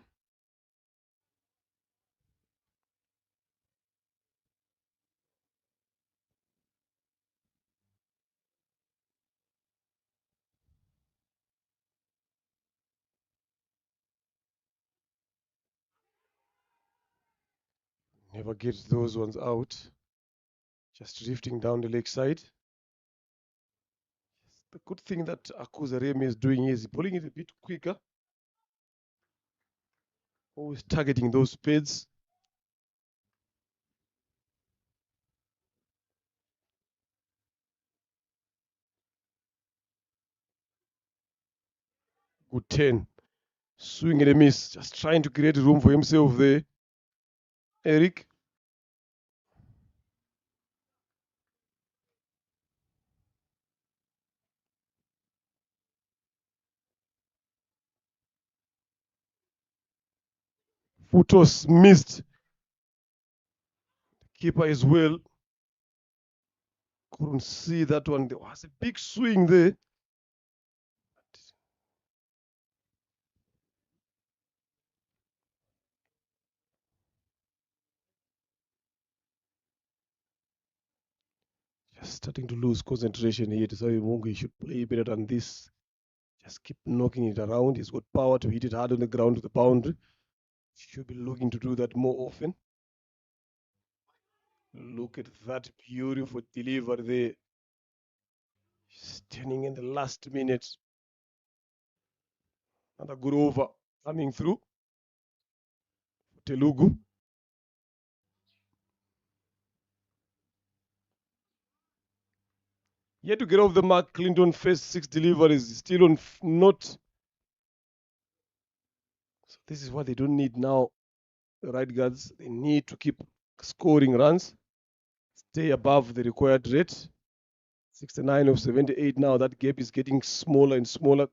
S1: Never gets those ones out. Just drifting down the leg side. The good thing that Akuzaremi is doing is pulling it a bit quicker. Always targeting those spades. Good 10. Swing and a miss. Just trying to create room for himself there. Eric. Futos missed. Keeper as well. Couldn't see that one. There was a big swing there. Just starting to lose concentration here. So Mungu should play better than this. Just keep knocking it around. He's got power to hit it hard on the ground to the boundary. Should be looking to do that more often. Look at that beautiful delivery there. Standing in the last minute. Another good over coming through. Telugu. Yet to get off the mark. Clinton first 6 deliveries. Still on not. So this is what they don't need now. The right guards, they need to keep scoring runs. Stay above the required rate. 69 of 78 now. That gap is getting smaller and smaller.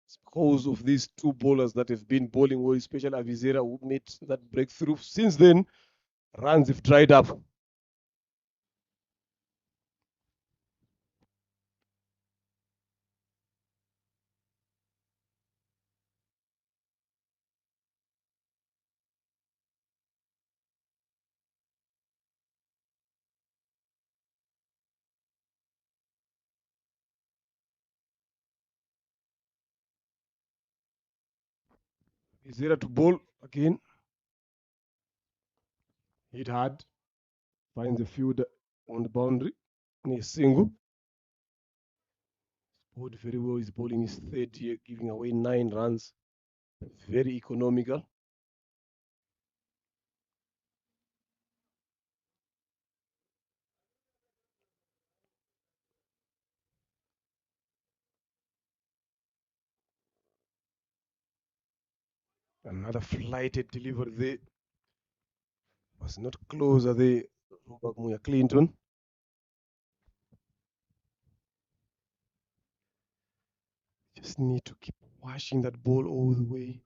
S1: It's because of these two bowlers that have been bowling well, especially Avizera, who made that breakthrough. Since then, runs have dried up. Avizera to bowl again. Hit hard. Finds the field on the boundary. A single. Bowled very well. He's bowling his third year, giving away 9 runs. Very economical. Another flighted delivery there. Was not closer there. Robert Muya Clinton. Just need to keep washing that ball all the way.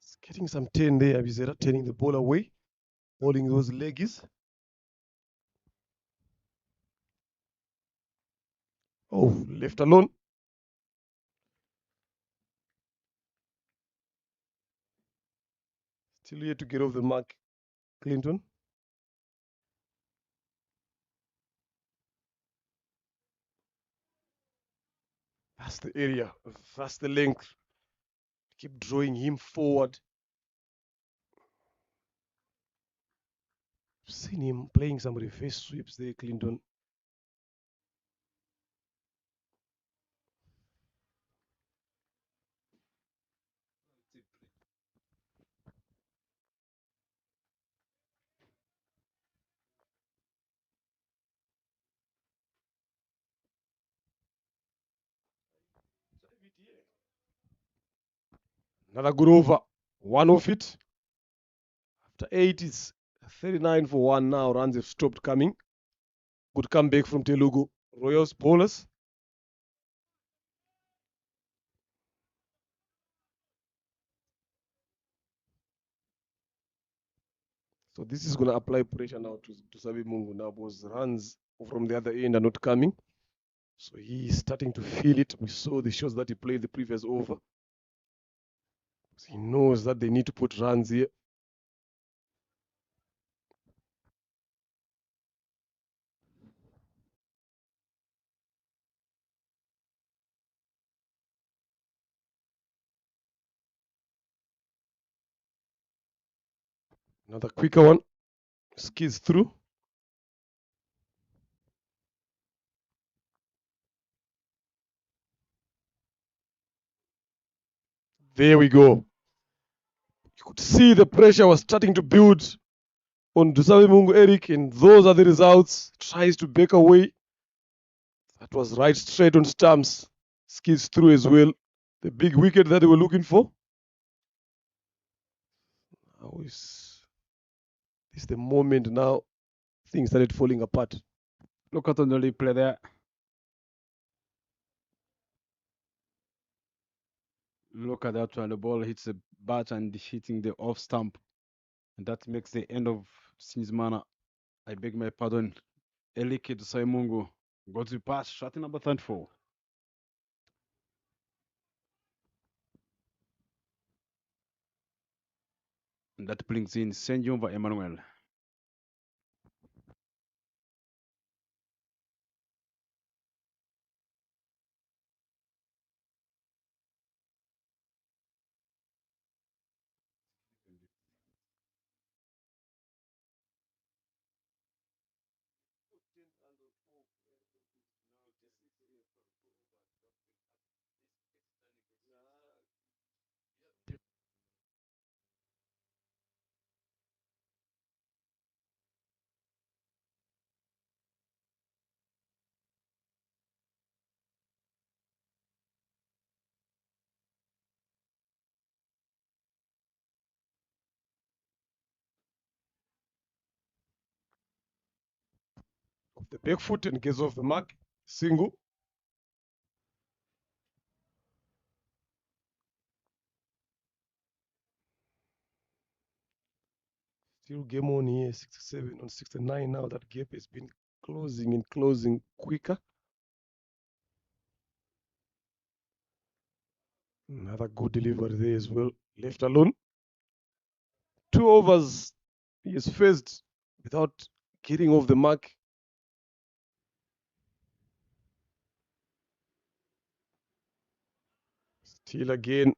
S1: It's getting some turn there. Avizera turning the ball away. Holding those leggies. Oh, left alone. Still here to get off the mark. Clinton. That's the area. That's the length. Keep drawing him forward. Seen him playing some reverse sweeps there, Clinton. Another good over. One off it. After 8, it's 39 for 1 now. Runs have stopped coming. Good comeback from Telugu. Royals bowlers. So this is going to apply pressure now to Sabi Mungu now because runs from the other end are not coming. So he's starting to feel it. We saw the shots that he played the previous over. He knows that they need to put runs here. Another quicker one. Skids through. There we go. You could see the pressure was starting to build on Dusabe Mungu Eric, and those are the results. Tries to back away. That was right straight on stumps. Skids through as well. The big wicket that they were looking for. Now is the moment now things started falling apart.
S5: Look at the replay there. Look at that one. The ball hits the bat and hitting the off stump. And that makes the end of Sinizmana. I beg my pardon. Elike to Saimungu. Got to pass. Shot number 34. And that brings in Senjumva Emmanuel.
S1: Off the back foot and gets off the mark. Single. Still game on here. 67 on 69 now. That gap has been closing and closing quicker. Another good delivery there as well. Left alone. 2 overs. He is faced without getting off the mark. Still again.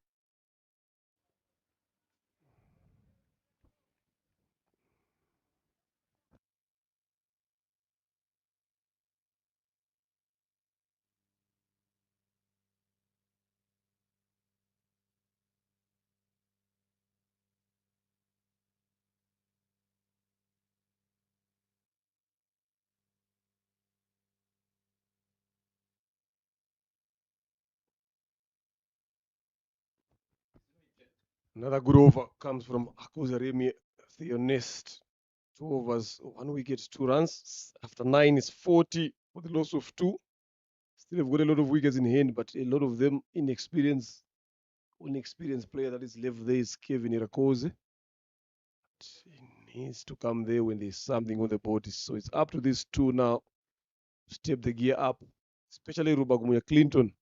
S1: Another good over comes from Akuzaremi Theonest. 2 overs, 1 wicket, 2 runs. After 9 is 40 for the loss of 2. Still have got a lot of wickets in hand, but a lot of them inexperienced. Only experienced player that is left there is Kevin Irakoze. He needs to come there when there's something on the board. So it's up to these 2 now. Step the gear up, especially Rubagumuya Clinton.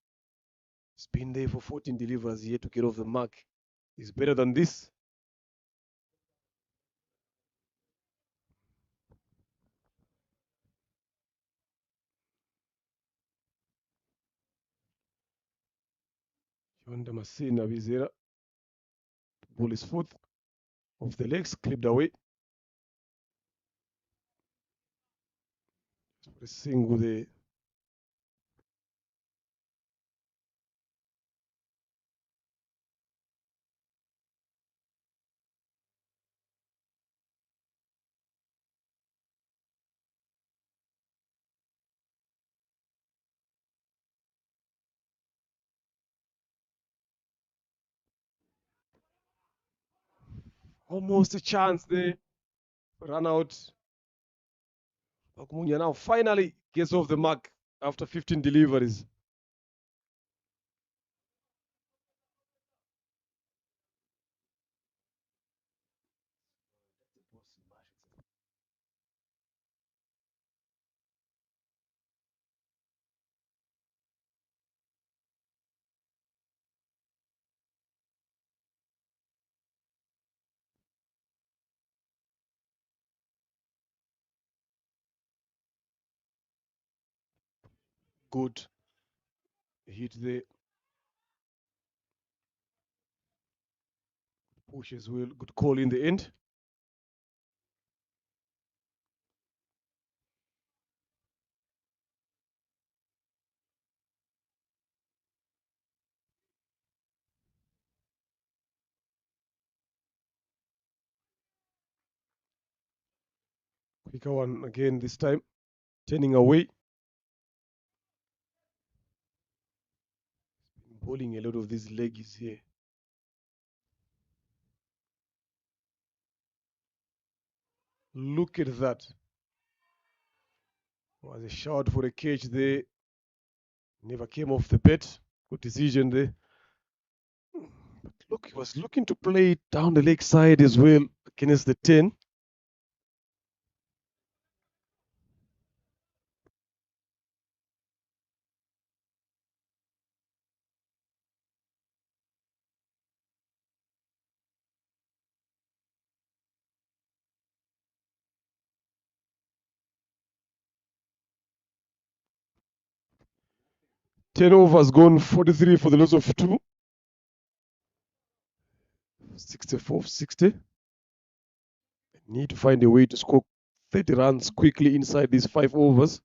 S1: He's been there for 14 deliveries yet to get off the mark. He's better than this. Yonda Masina Vizera. Ball is fourth. Off the legs, clipped away. A single there. Almost a chance there. Run out. Okumunya now finally gets off the mark after 15 deliveries. Good hit there. Push as well. Good call in the end. Quicker one again this time. Turning away. Bowling a lot of these leggies here. Look at that. Was a shout for a catch there. Never came off the bat. Good decision there. But look, he was looking to play it down the leg side as well against the 10. Ten overs gone, 43 for the loss of 2. 64-60. Need to find a way to score 30 runs quickly inside these 5 overs.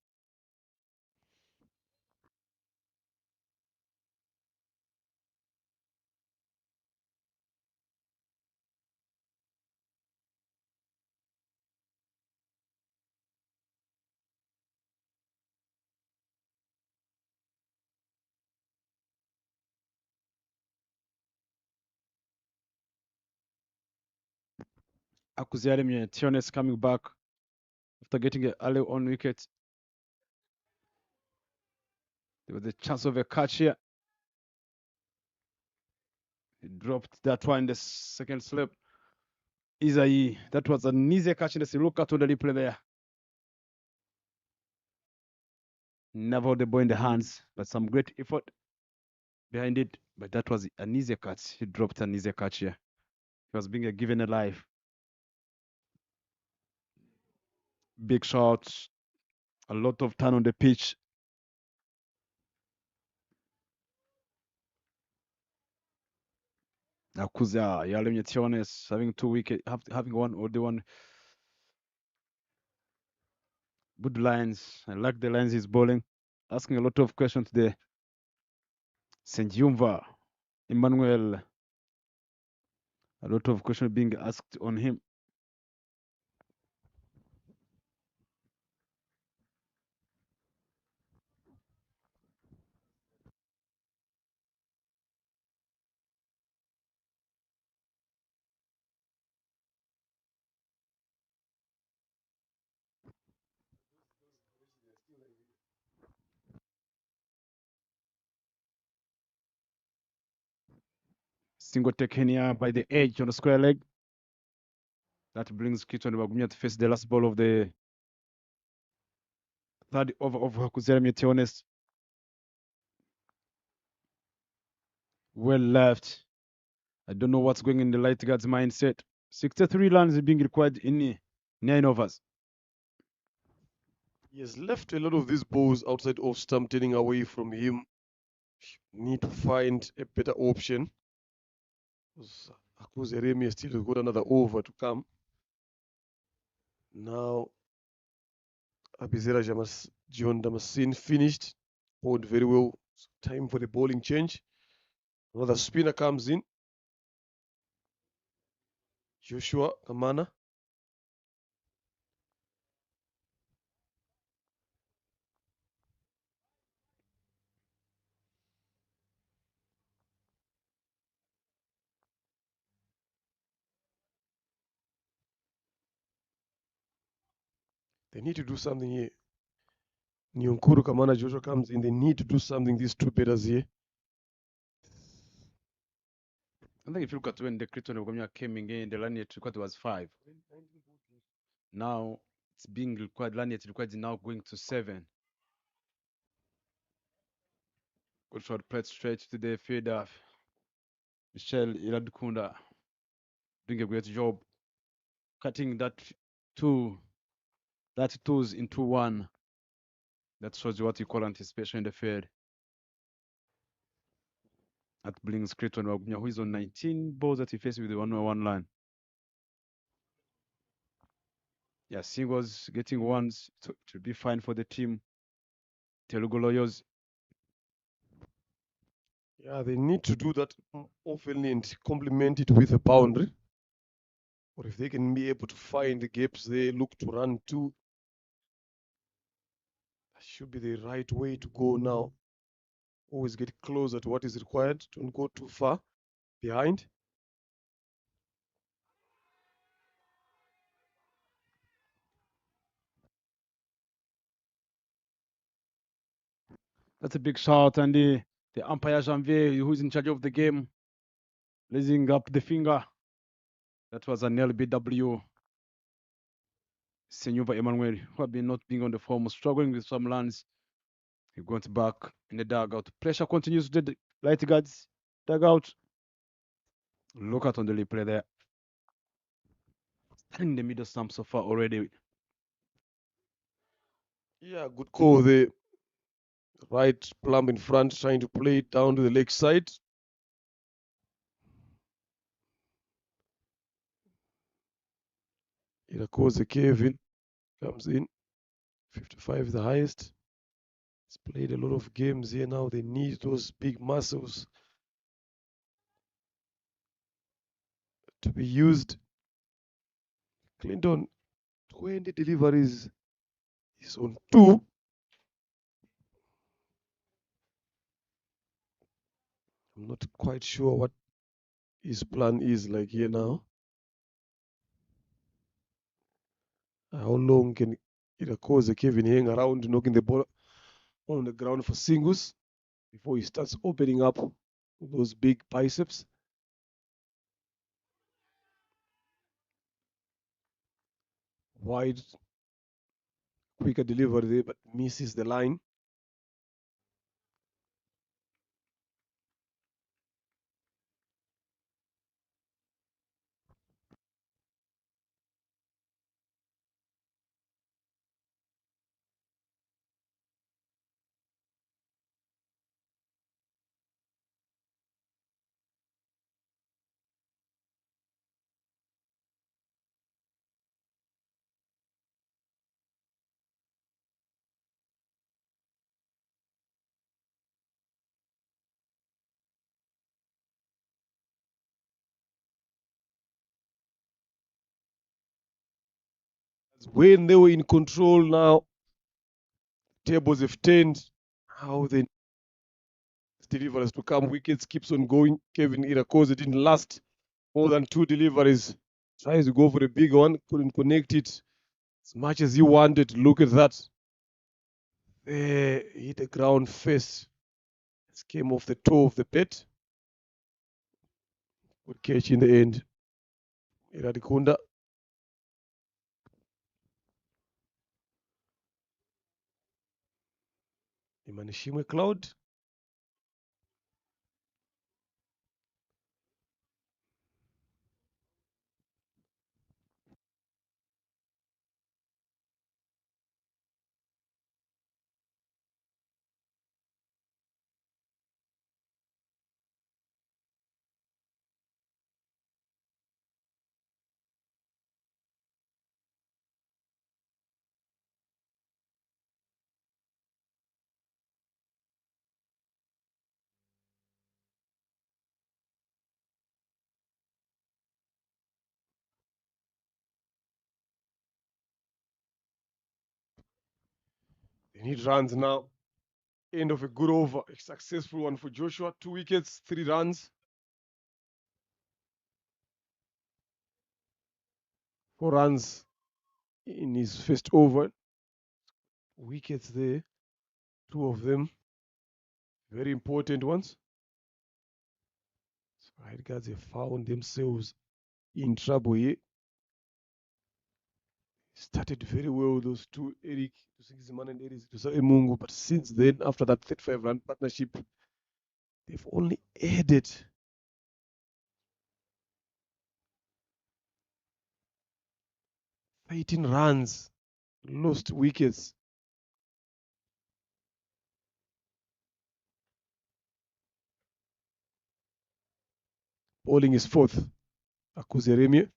S5: Akuziale Tiones coming back after getting an early on wicket. There was a chance of a catch here. He dropped that one in the second slip. Isai, that was an easy catch in the look at the replay there. Never hold the ball in the hands, but some great effort behind it. But that was an easy catch. He dropped an easy catch here. He was being given a life. Big shots, a lot of turn on the pitch. Akuza, Yalim Tiones having 2 wickets, having one or the one. Good lines. I like the lines he's bowling. Asking a lot of questions there. St. Jumva, Emmanuel. A lot of questions being asked on him. Single taken here by the edge on the square leg. That brings Kiton Bagunya to face the last ball of the third over of Hakuzera Meteones. Well left. I don't know what's going in the light guard's mindset. 63 runs is being required in 9 overs.
S1: He has left a lot of these balls outside off stump, turning away from him. Need to find a better option. Akuzeremi has still got another over to come. Now, Abizera John Damasin finished. Bowled very well. Time for the bowling change. Another spinner comes in. Joshua Kamana. They need to do something here. Nyonkuru Kamana Joshua comes in. They need to do something. These two batters here.
S2: I think if you look at when the Crichton Ogomia came in, the run rate required was 5. Now it's being required, run rate required is now going to 7. Good shot, played straight to the fielder. Michelle Iradukunda doing a great job cutting that twos into one. That shows you what you call anticipation in the field. That brings Crichton Ogumia, who is on 19 balls that he faced with the 1-1 line. Yeah, singles, getting ones to be fine for the team. Telugu Lawyers.
S1: Yeah, they need to do that oftenly and complement it with a boundary. Or if they can be able to find the gaps they look to run to, that should be the right way to go now. Always get closer to what is required. Don't go too far behind.
S2: That's a big shot, and the umpire Janvier, who's in charge of the game, raising up the finger. That was an LBW. Senyuva Emmanuel, who had been not being on the form, struggling with some runs. He went back in the dugout. Pressure continues to the right guards dugout. Look out on the replay there. In the middle stump so far already.
S1: Yeah, good call there. Right plumb in front, trying to play it down to the leg side. Irakoze Kevin comes in. 55 the highest. He's played a lot of games here now. They need those big muscles to be used. Clinton, 20 deliveries. He's on 2. I'm not quite sure what his plan is like here now. How long can Irakoze Kevin hang around knocking the ball on the ground for singles before he starts opening up those big biceps? Wide, quicker delivery there, but misses the line. When they were in control now, tables have turned. How they deliveries to come, wickets keeps on going. Kevin Irakoze didn't last more than 2 deliveries. Tries to go for a big one, couldn't connect it as much as he wanted. Look at that. There, hit the ground first. It came off the toe of the pet. Good catch in the end. Iradikunda. Imanishimwe Cloud. They need runs now. End of a good over. A successful one for Joshua. 2 wickets, 3 runs. 4 runs in his first over. wickets there. 2 of them, very important ones. So right guards have found themselves in trouble here. Started very well, those two, Eric Tusingiziman and Eric Emungu, but since then, after that 35-run partnership, they've only added 18 runs, lost wickets. Bowling is fourth, Akuzeremie.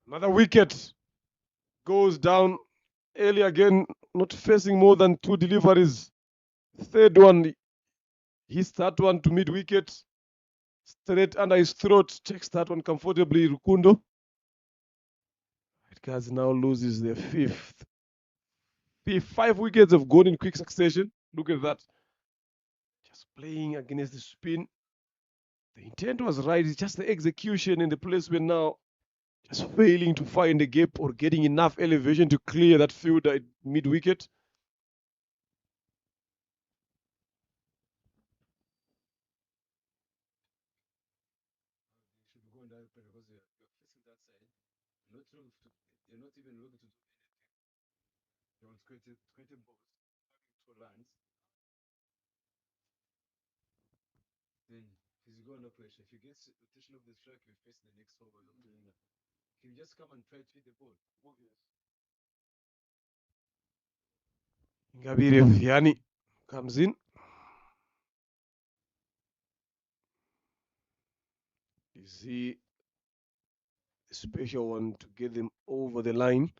S1: Another wicket goes down early again, not facing more than 2 deliveries. Third one, hits that one to mid wicket, straight under his throat, takes that one comfortably, Rukundo. Red Guards now loses their fifth. 5 wickets have gone in quick succession. Look at that. Just playing against the spin. The intent was right, it's just the execution and the placement now. Just failing to find a gap or getting enough elevation to clear that fielder at mid wicket.
S2: Should go on that because you're facing that side. Not wrong to, they're not even looking to do anything. They want creating balls, having 2 runs. Then he's got no pressure. If you get rotation of the strike, you face the next over. Can you just come and try to hit the ball? Obvious.
S1: Ngabire Vianney comes in. Is he a special one to get them over the line?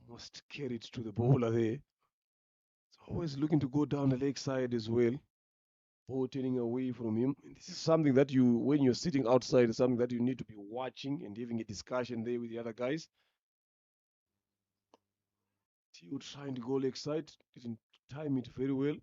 S1: Almost carried to the bowler there. It's always looking to go down the leg side as well. Ball turning away from him. And this is something that you, when you're sitting outside, is something that you need to be watching and having a discussion there with the other guys. Still trying to go leg side, didn't time it very well.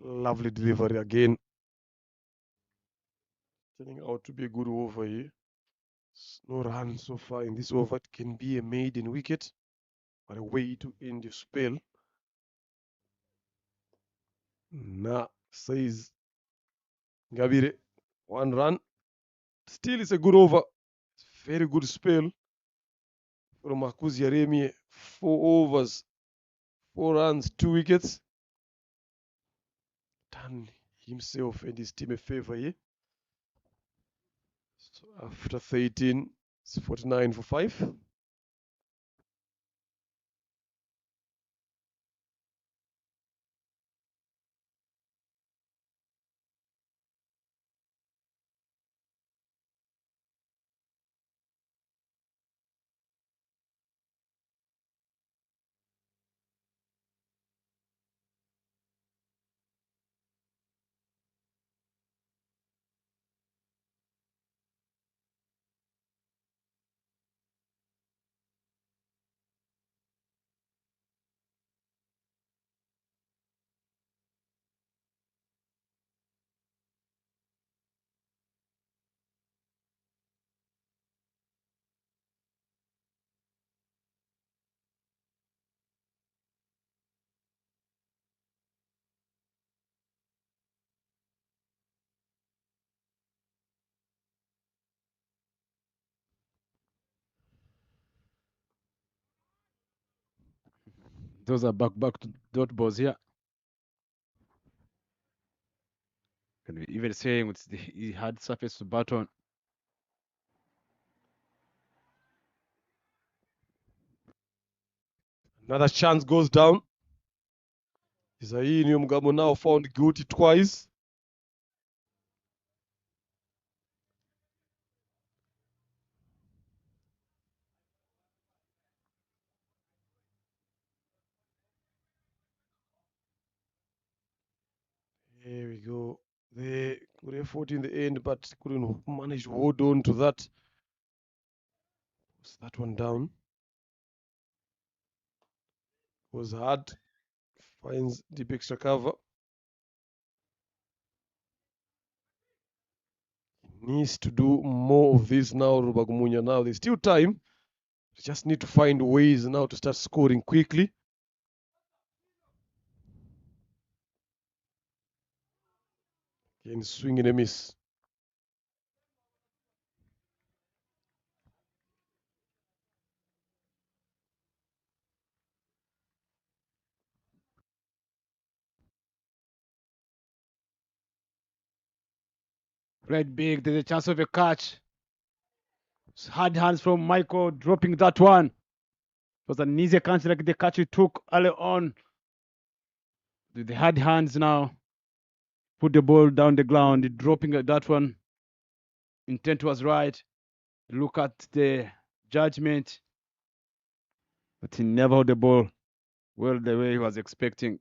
S1: Lovely delivery again. Turning out to be a good over here. No run so far in this over. It can be a maiden wicket, but a way to end your spell. Nah, says Ngabire. 1 run. Still, it's a good over. It's a very good spell from Makuzi Yaremi. 4 overs, 4 runs, 2 wickets. Done himself and his team a favor here. So after 13, it's 49 for 5.
S2: Those are back to dot balls here. Can we even say it's the hard surface to bat on?
S1: Another chance goes down. Isaini Mugamo now found guilty twice. Here we go. They good effort in the end, but couldn't manage to hold on to that. Was that one down? Was hard. Finds deep extra cover. Needs to do more of this now, Rubagumunya. Now there's still time. They just need to find ways now to start scoring quickly. Again, swing and a miss.
S5: Played big. There's a chance of a catch. Hard hands from Michael dropping that one. It was an easy catch like the catch he took early on. With the hard hands now. Put the ball down the ground. Dropping that one. Intent was right. Look at the judgment. But he never held the ball well the way he was expecting.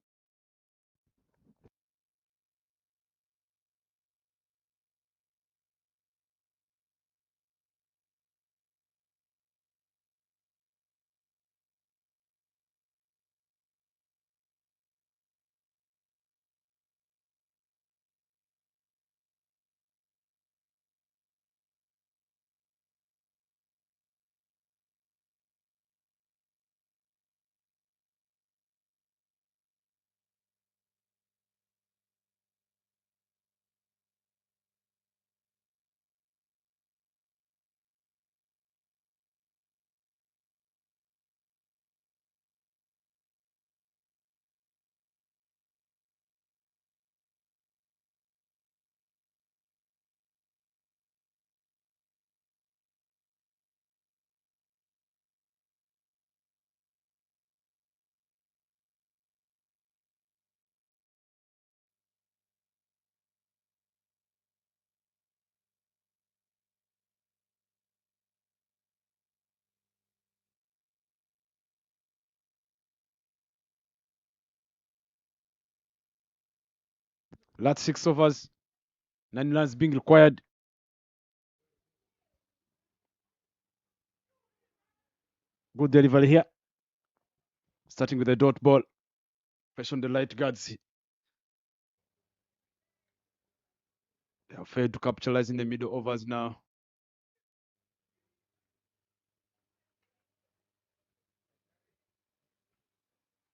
S5: Last 6 overs. 9 runs being required. Good delivery here. Starting with a dot ball. Pressure on the light guards. They are failed to capitalize in the middle overs now.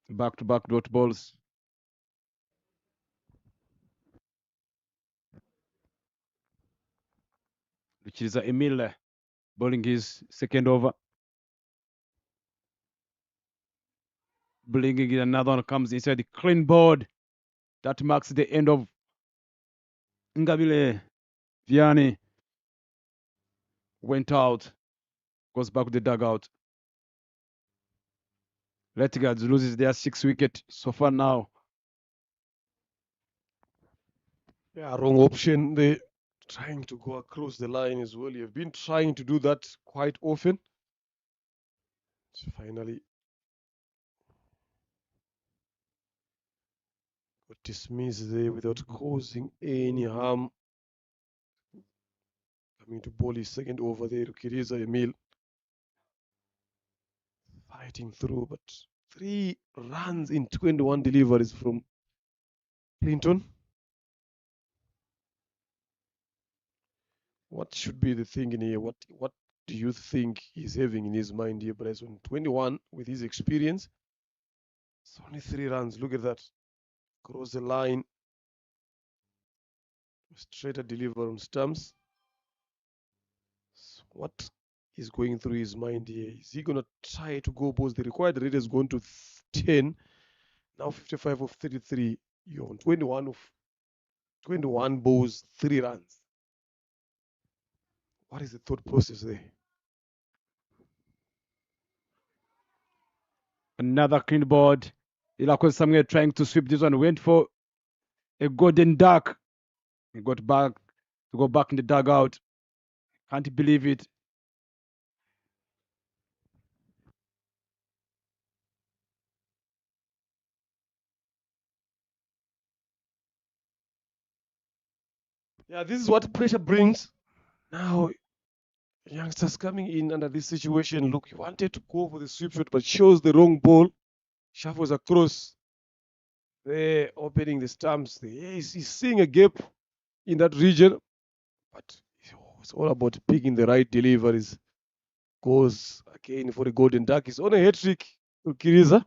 S5: Back-to-back dot balls. Which is Emile bowling his second over. Blinking in another one comes inside the clean board. That marks the end of Ngabile Vianney. Went out. Goes back to the dugout. Lettigards loses their 6th wicket so far now.
S1: Yeah, wrong option. They trying to go across the line as well. You've been trying to do that quite often. So finally got dismissed there without causing any harm. Coming to bowl his second over there to Kiriza Emil. Fighting through, but 3 runs in 21 deliveries from Clinton. What should be the thing in here? What do you think he's having in his mind here, Bryson? 21 with his experience. It's only 3 runs. Look at that. Cross the line. Straight deliver on stumps. So what is going through his mind here? Is he gonna try to go balls? The required rate has gone to 10. Now 55 of 33. You're on 21 of 21 balls, 3 runs. What is the thought process there?
S5: Another clean board. Ilakwe Samuel trying to sweep this one, went for a golden duck. He got back to go back in the dugout. Can't believe it.
S1: Yeah, this is what pressure brings. Now, youngsters coming in under this situation. Look, he wanted to go for the sweep shot, but shows the wrong ball. Shuffles across. There, opening the stumps. He's seeing a gap in that region, but it's all about picking the right deliveries. Goes again for the golden duck. He's on a hat trick to Kiriza.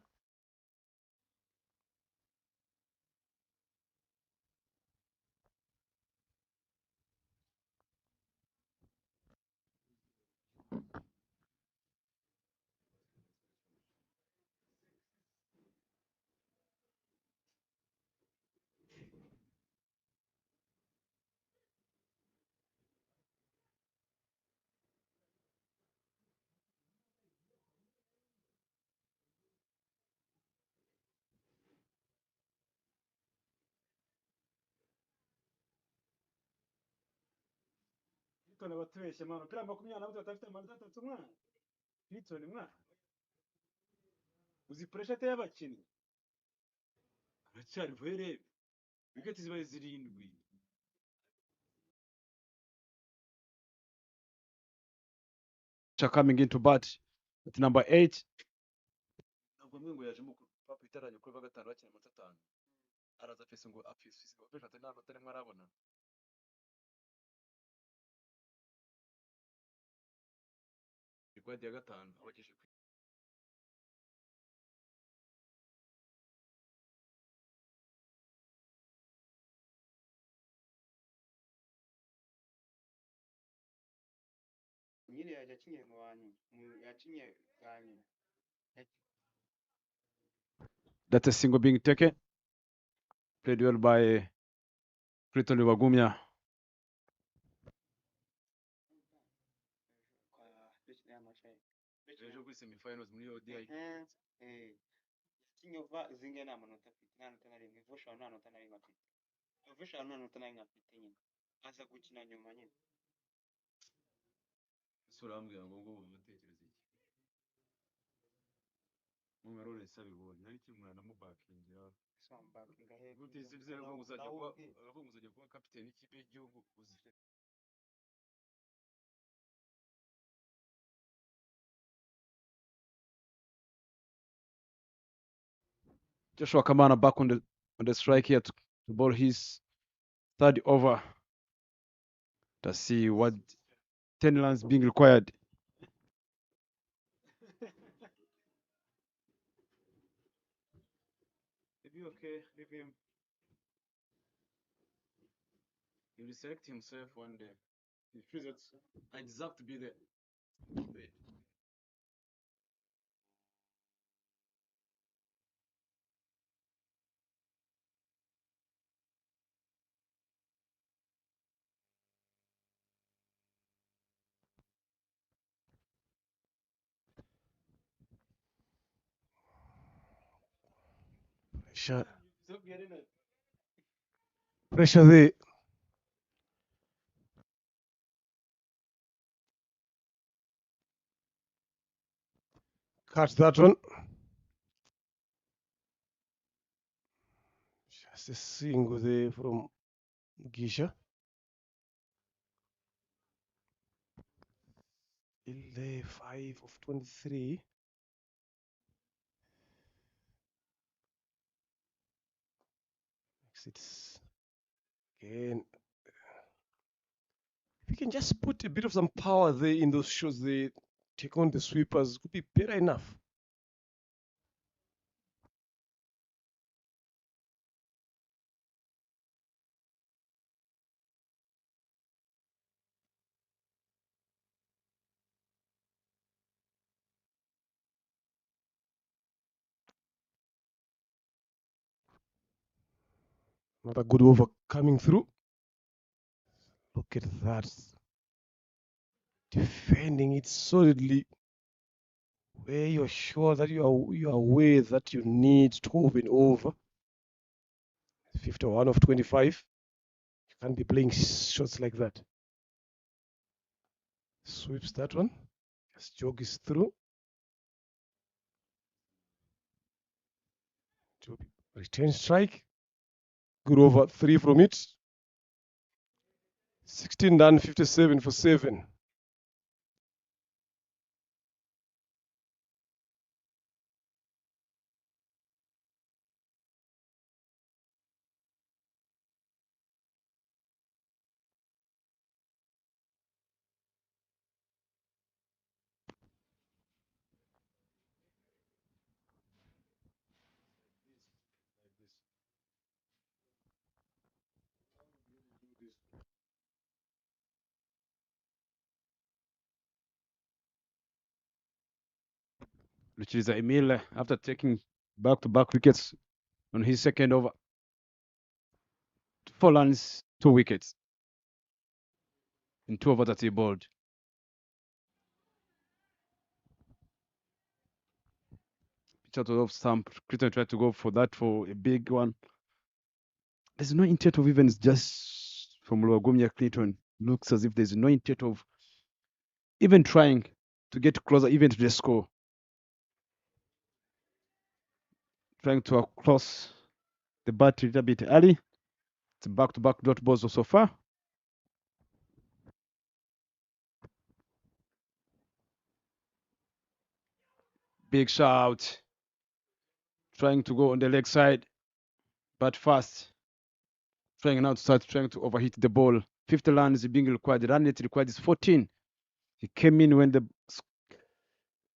S5: uzi pressure ateye abakinnyi aracyari rebe wicket zibaye zirindwi. Coming into bat at number 8. Ntabwo mwe ngo yaje mu papa itaranye kuri bagatanu bakina amanota 5 araza fese ngo afise ngo atari nta nota rimwe arabona. Record ya gatanu abagejeje
S6: nyine yakinye mu bantu yakinye bwanyu.
S5: That's a single being taken. Played well by Clayton Wagumya. Ejo kuri semifinals muri ODI.
S6: Yakinye va zinge nta manota afite nta nota na rimwe vusha nta nota na rimwe afite vusha nta nota na rimwe afite nyine aza gukina nyuma nyine
S5: Sura ambwira ngo ngo mutekereze iki. Mu marore sabibonye nari kimwana mu backingira.
S6: sombakinga he
S5: Gutizivye ngo uzajya kuba captain ikipe y'igihugu uzifite. Joshua Kamana back on the strike here to ball his third over. To see what 10 runs being required. Maybe okay, leave him. He will select himself one day. He feels that I deserve to be there.
S1: Pressure there. Catch that one. Just a single there from Gisha. 5 of 23. It's again. If you can just put a bit of some power there in those shots, they take on the sweepers, could be better enough. Another good over coming through. Look at that. Defending it solidly. where you're sure that you are aware that you need 12 and over. 51 of 25. You can't be playing shots like that. Sweeps that one. Just jogs through. Return strike. Good over 3 from it. 16 done, 57 for 7.
S2: Luchiliza Emile, after taking back-to-back wickets on his second over, 4 runs, 2 wickets in 2 overs that he bowled. Pitch out of stump. Crichton tried to go for that for a big one. There's no intent of even just from Luagumya Clinton. Looks as if there's no intent of even trying to get closer even to the score. Trying to cross the bat a little bit early. It's back-to-back dot balls so far. Big shout. Trying to go on the leg side, but fast. Trying now to start trying to overhit the ball. 50 runs being required. The run rate required is 14. He came in when the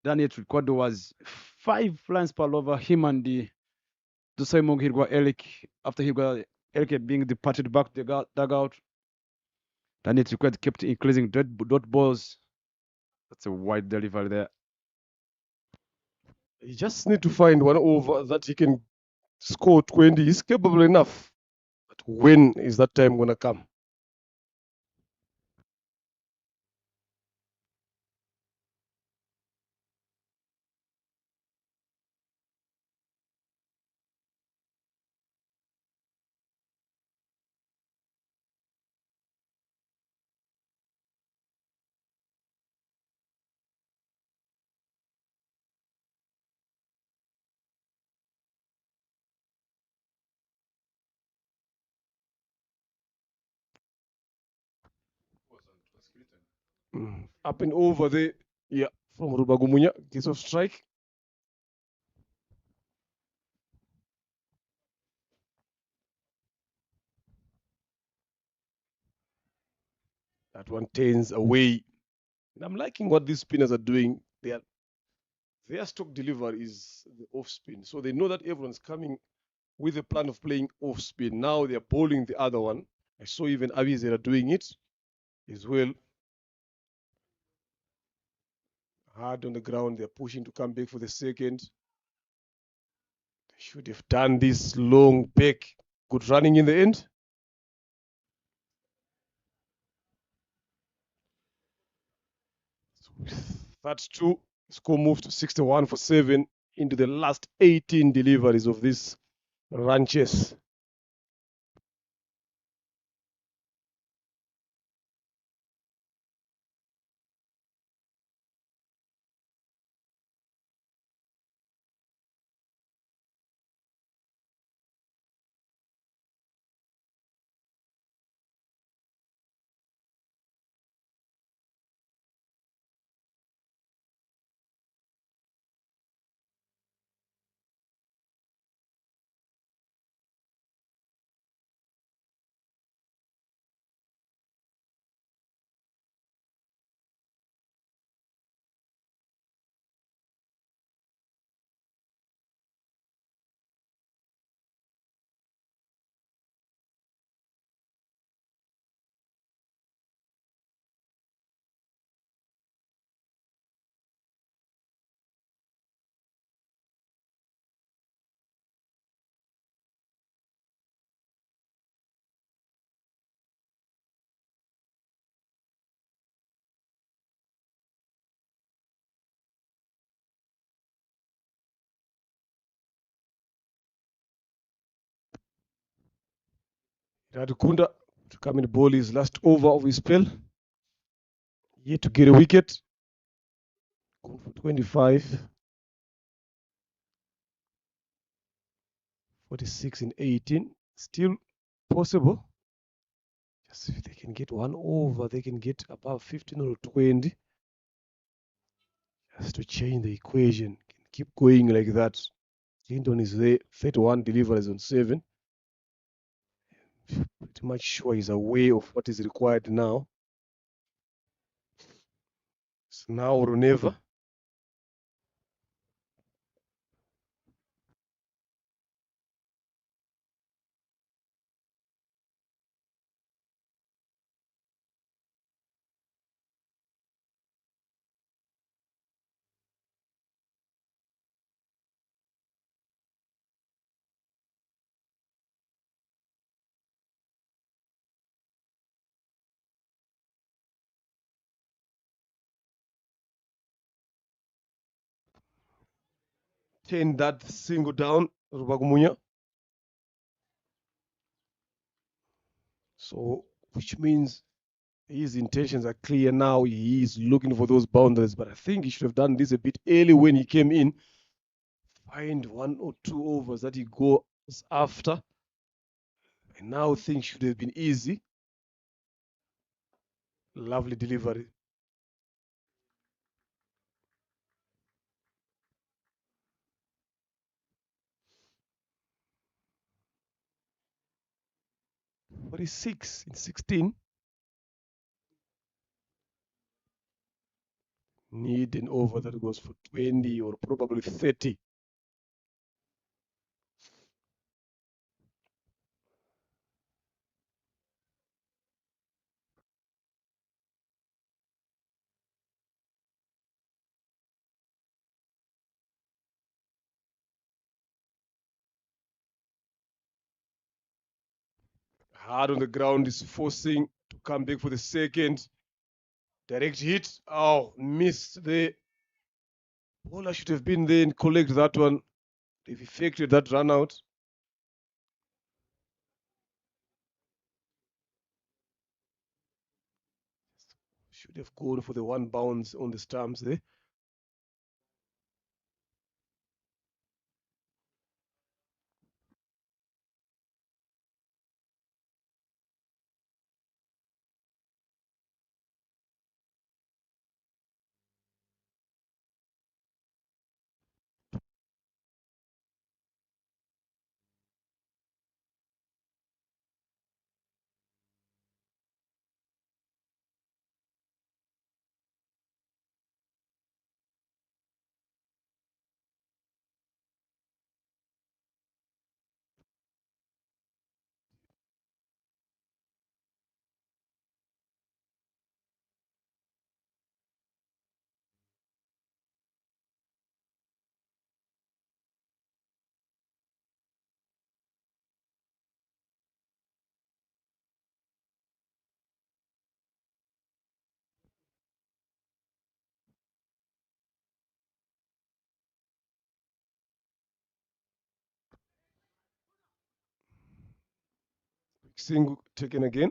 S2: run rate required was 5 runs per over. Him and the Dusai Hirgwa Elik, after Hirgwa Elik being departed back to the dugout, run rate required kept increasing dot balls. That's a wide delivery there.
S1: He just need to find one over that he can score 20. He's capable enough. But when is that time going to come? Up and over there. Yeah, from Rubagumunya. Gets off strike. That one turns away. And I'm liking what these spinners are doing. Their stock delivery is the off spin. So they know that everyone's coming with a plan of playing off spin. Now they're bowling the other one. I saw even Avizera doing it as well. Hard on the ground. They're pushing to come back for the second. They should have done this long back. Good running in the end. So with that two, score moved to 61 for 7 into the last 18 deliveries of this run chase. Radukunda to come and bowl his last over of his spell. Yet to get a wicket. Go for 25. 46 in 18. Still possible. Just if they can get one over, they can get above 15 or 20. Just to change the equation. Keep going like that. Clinton is there. 31 delivers on 7. Pretty much sure he's aware of what is required now. It's now or never. Turn that single down, Rubagumunya. So, which means his intentions are clear now. He is looking for those boundaries, but I think he should have done this a bit early when he came in. Find 1 or 2 overs that he goes after. And now things should have been easy. Lovely delivery. What is 6 in 16? Need an over that goes for 20 or probably 30. Hard on the ground is forcing to come back for the second. Direct hit. Oh, missed the bowler should have been there and collect that one. They've effected that run out. Should have gone for the one bounce on the stumps there. Single taken again.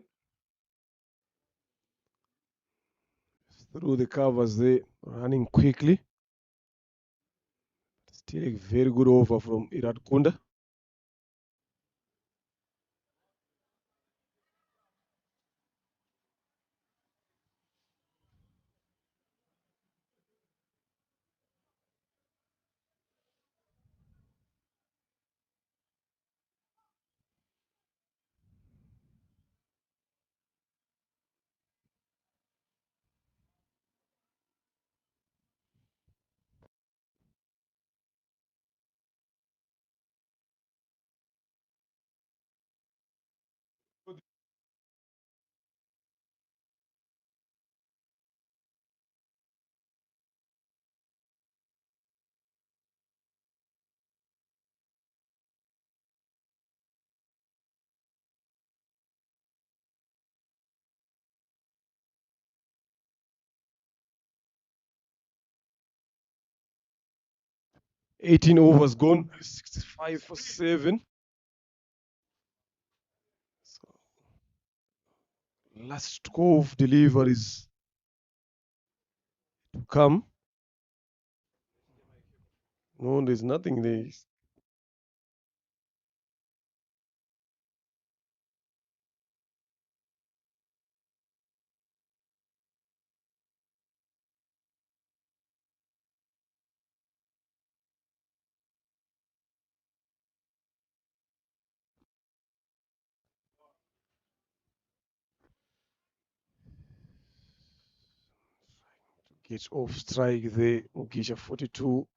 S1: Through the covers there, running quickly. Still a very good over from Irad Kunda. Eighteen overs gone, 65 for 7. So Last 12 deliveries to come. No, there's nothing there. Get off strike there. Mugisha 42.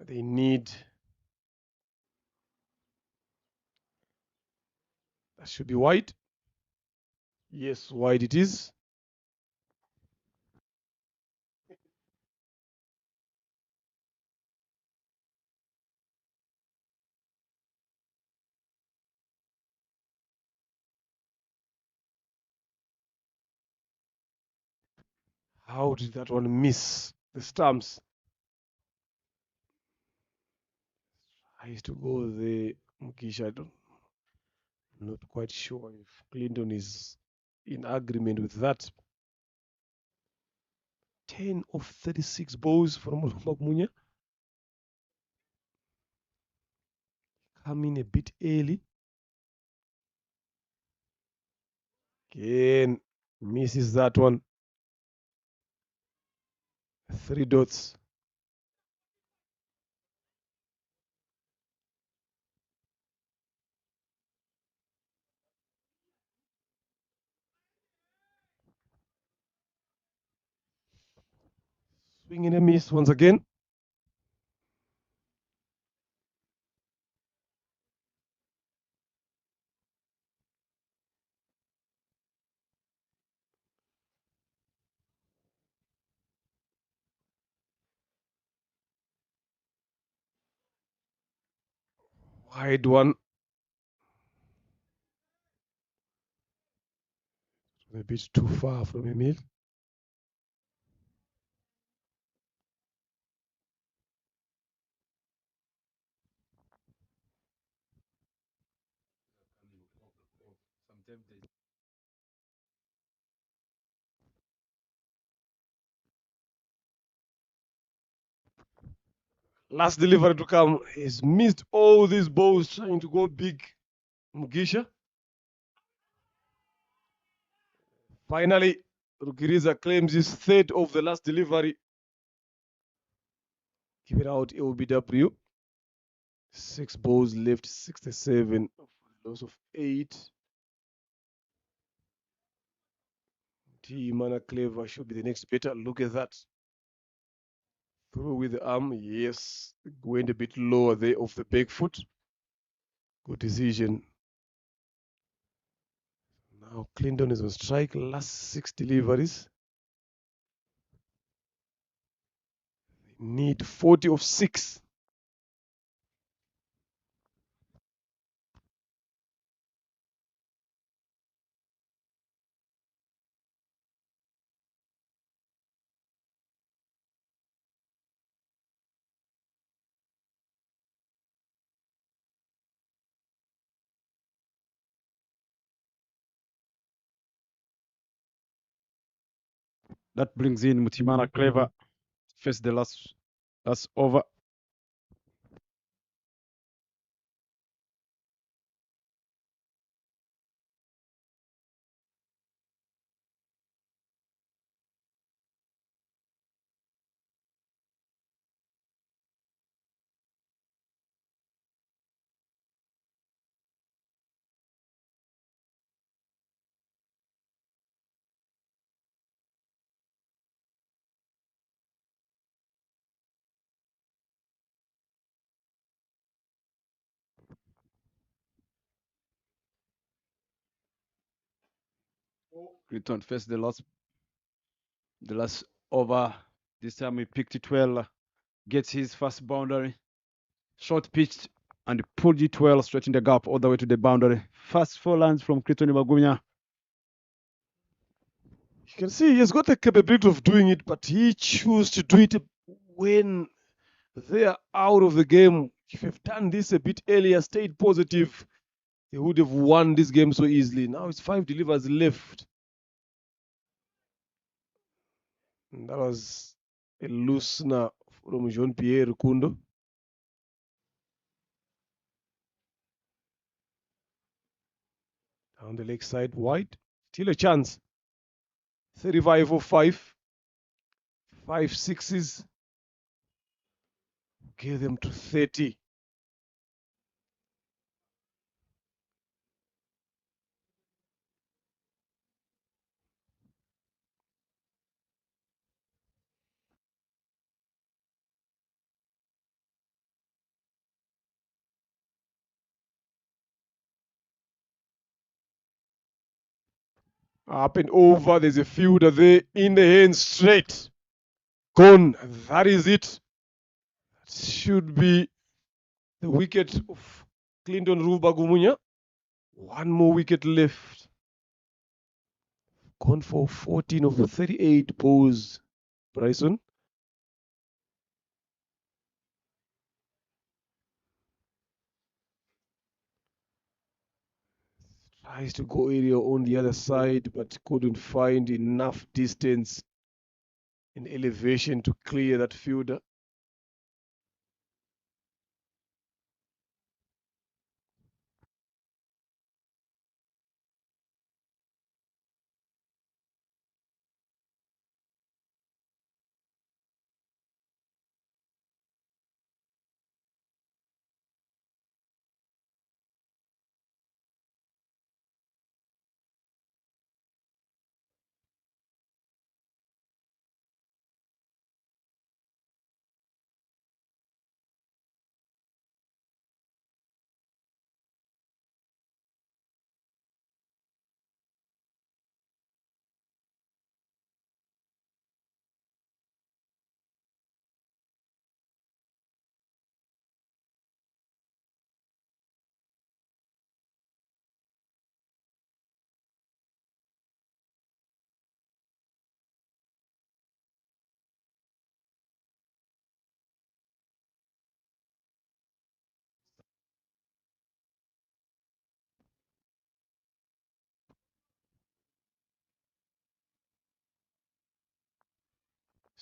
S1: They need. That should be wide. Yes, wide it is. How did that one miss the stumps? I used to go there. Mugisha, I'm not quite sure if Clinton is in agreement with that. 10 of 36 balls from Munya. Coming a bit early. Again, misses that one. 3 dots. Swing and a miss once again. Wide one. A bit too far from Emil.
S2: Sometimes they
S1: Last delivery to come. He's missed all these balls trying to go big. Mugisha. Finally, Rukiriza claims his third of the last delivery. Give it out, LBW. 6 balls left, 67. Loss of 8. T Mana Clever should be the next better. Look at that. Through with the arm. Yes. Went a bit lower there off the back foot. Good decision. Now Clinton is on strike. Last 6 deliveries. Need 40 of 6.
S5: That brings in Mutimana Clever. Face the last over. Clinton faced the last over. This time he picked it well. Gets his first boundary. Short pitched and pulled it well straight in the gap all the way to the boundary. First 4 lines from Clinton Ibagunya.
S1: You can see he's got the capability of doing it, but he chooses to do it when they are out of the game. If you've done this a bit earlier, stayed positive, they would have won this game so easily. Now it's 5 delivers left. And that was a loosener from Jean-Pierre Rukundo. Down the leg side, wide. Still a chance. 35 for 5. 5 sixes. Get them to 30. Up and over. There's a fielder there in the hand straight. Gone. That is it. That should be the wicket of Clinton Rubagumunya. One more wicket left. Gone for 14 of 38 balls. Bryson. Tries to go area on the other side, but couldn't find enough distance and elevation to clear that fielder.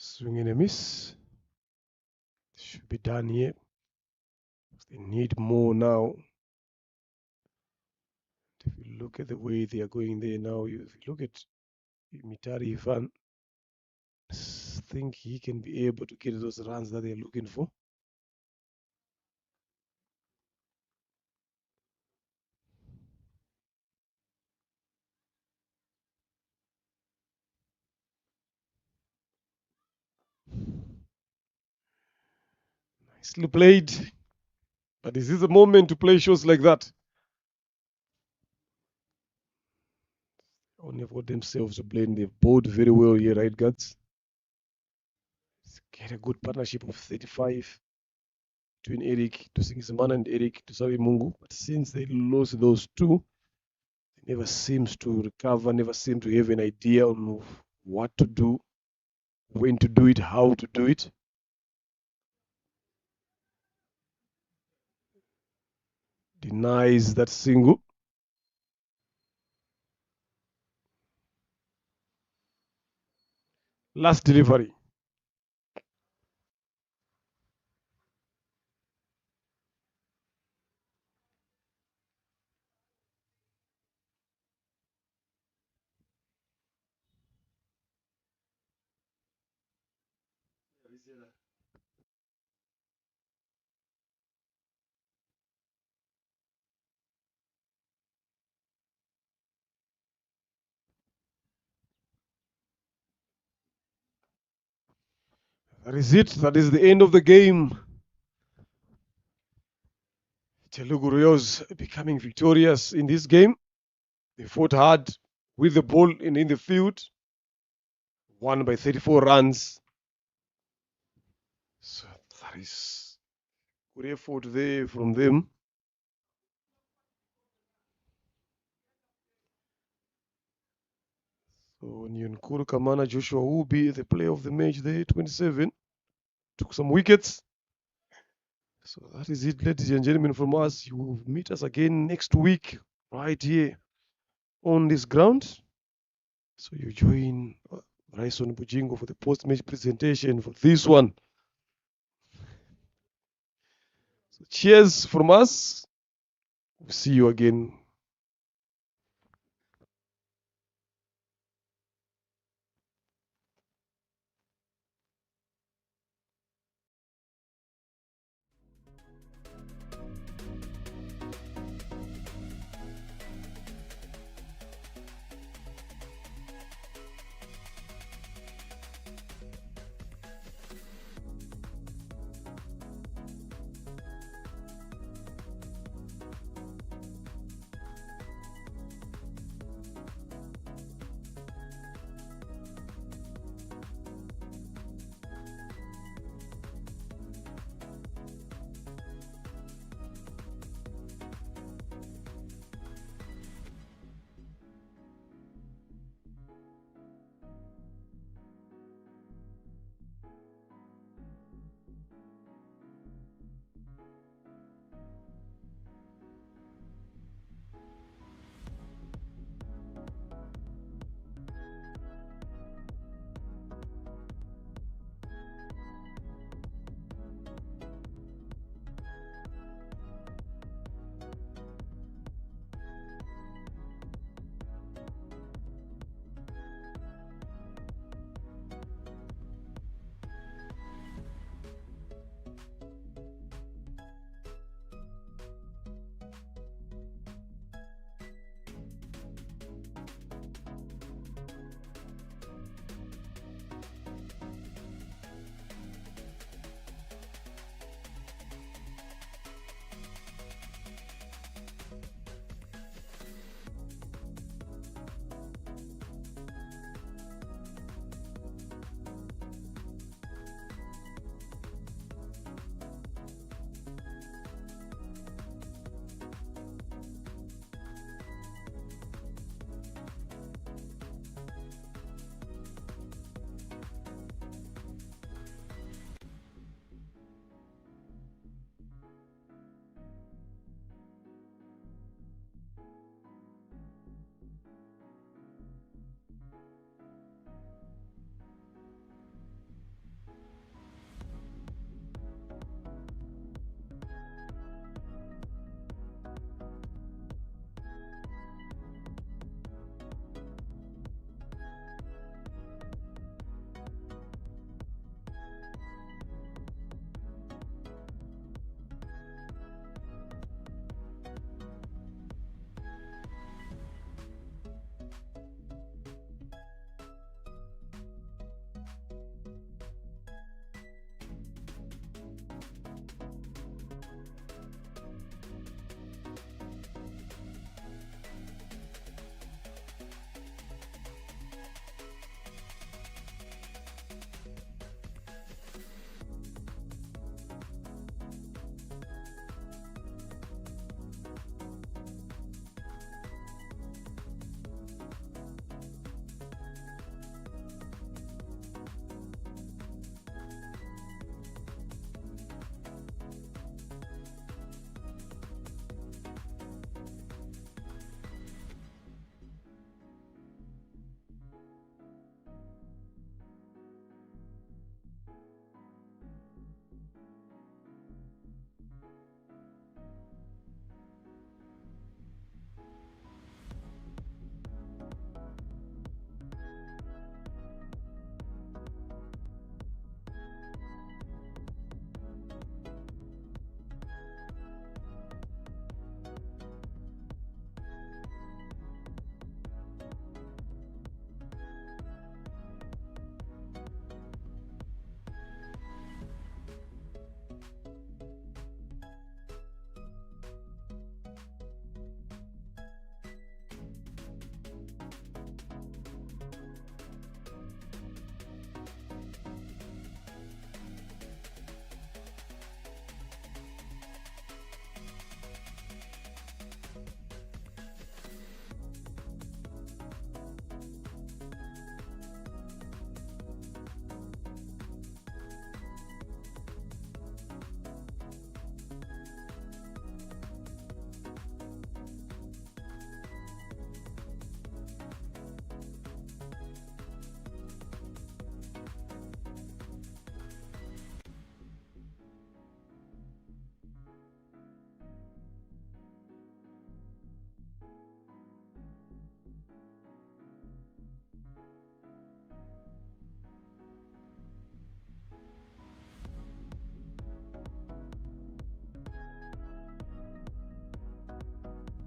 S1: Swing and a miss. Should be done here. They need more now. If you look at the way they are going there now, if you look at Mitari Ivan, I think he can be able to get those runs that they're looking for. Nicely played. But this is a moment to play shots like that. Only for themselves to blame. They've bowled very well here, right, guys? Get a good partnership of 35 between Eric to Singisimana and Eric to Savi Mungu. But since they lost those two, they never seems to recover, never seem to have an idea on what to do, when to do it, how to do it. Denies that single. Last delivery. That is it. That is the end of the game. Telugu Royals becoming victorious in this game. They fought hard with the ball and in the field. Won by 34 runs. So that is good effort there from them. So Nyankuru Kamana Joshua will be the player of the match there, 27. Took some wickets. So that is it, ladies and gentlemen, from us. You will meet us again next week, right here on this ground. So you join Bryson Bujingo for the post-match presentation for this one. So cheers from us. We'll see you again.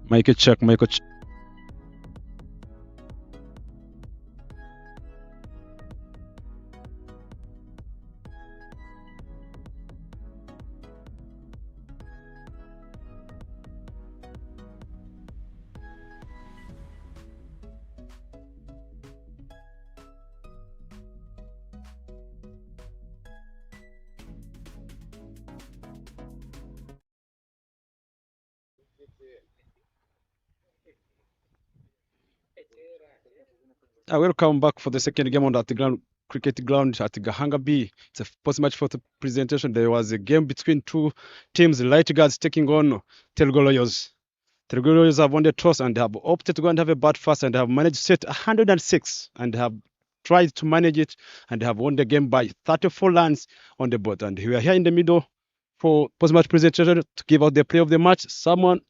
S2: Michael check, Michael check. Welcome back for the second game on that ground, cricket ground at Gahanga B. It's a post-match photo presentation. There was a game between two teams, Light Guards taking on Telugu Royals. Telugu Royals have won the toss and have opted to go and have a bat first and have managed to set 106 and have tried to manage it and have won the game by 34 runs on the board. And we are here in the middle for post-match presentation to give out the play of the match. Someone,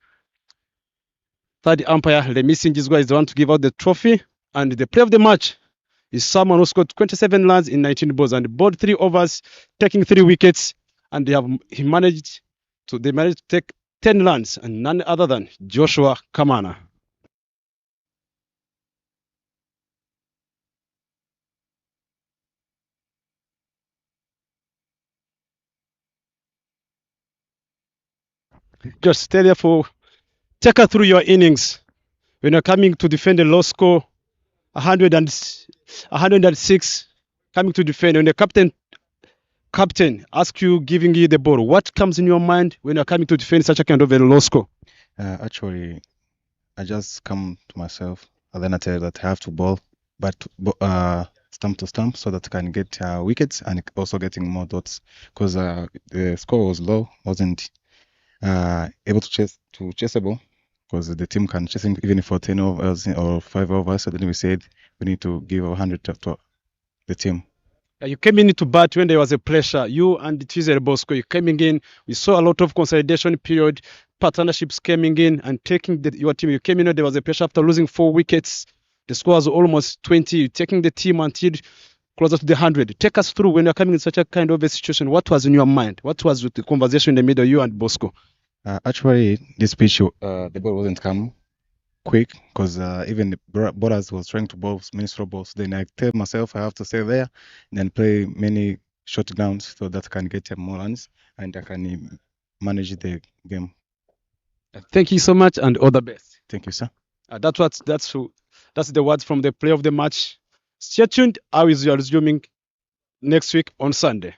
S2: third umpire, Remi Singizwa, is the one to give out the trophy. And the play of the match is someone who scored 27 runs in 19 balls and bowled 3 overs, taking 3 wickets. And they managed to take 10 runs, and none other than Joshua Kamana. Just stay there for take us through your innings when you're coming to defend a low score, 106, coming to defend. When the captain asks you, giving you the ball, what comes in your mind when you're coming to defend such a kind of a low score?
S7: Actually, I just come to myself and then I tell you that I have to bowl, but stump to stump so that I can get wickets and also getting more dots because the score was low, wasn't able to chase a ball because the team can chase him even for 10 overs or 5 overs. So then we said we need to give 100 to the team.
S2: You came in to bat when there was a pressure. You and Tizere Bosco, you coming in. We saw a lot of consolidation period, partnerships coming in and taking your team. You came in, there was a pressure after losing 4 wickets. The score was almost 20. You're taking the team until closer to the 100. Take us through when you're coming in such a kind of a situation. What was in your mind? What was with the conversation in the middle, you and Bosco?
S7: Actually, this pitch, the ball wasn't come quick because even the bowlers was trying to bowl many slow balls. Then I tell myself I have to stay there and then play many short grounds so that I can get more runs and I can manage the game.
S2: Thank you so much and all the best.
S7: Thank you, sir.
S2: That's the words from the play of the match. Stay tuned. How is you resuming next week on Sunday?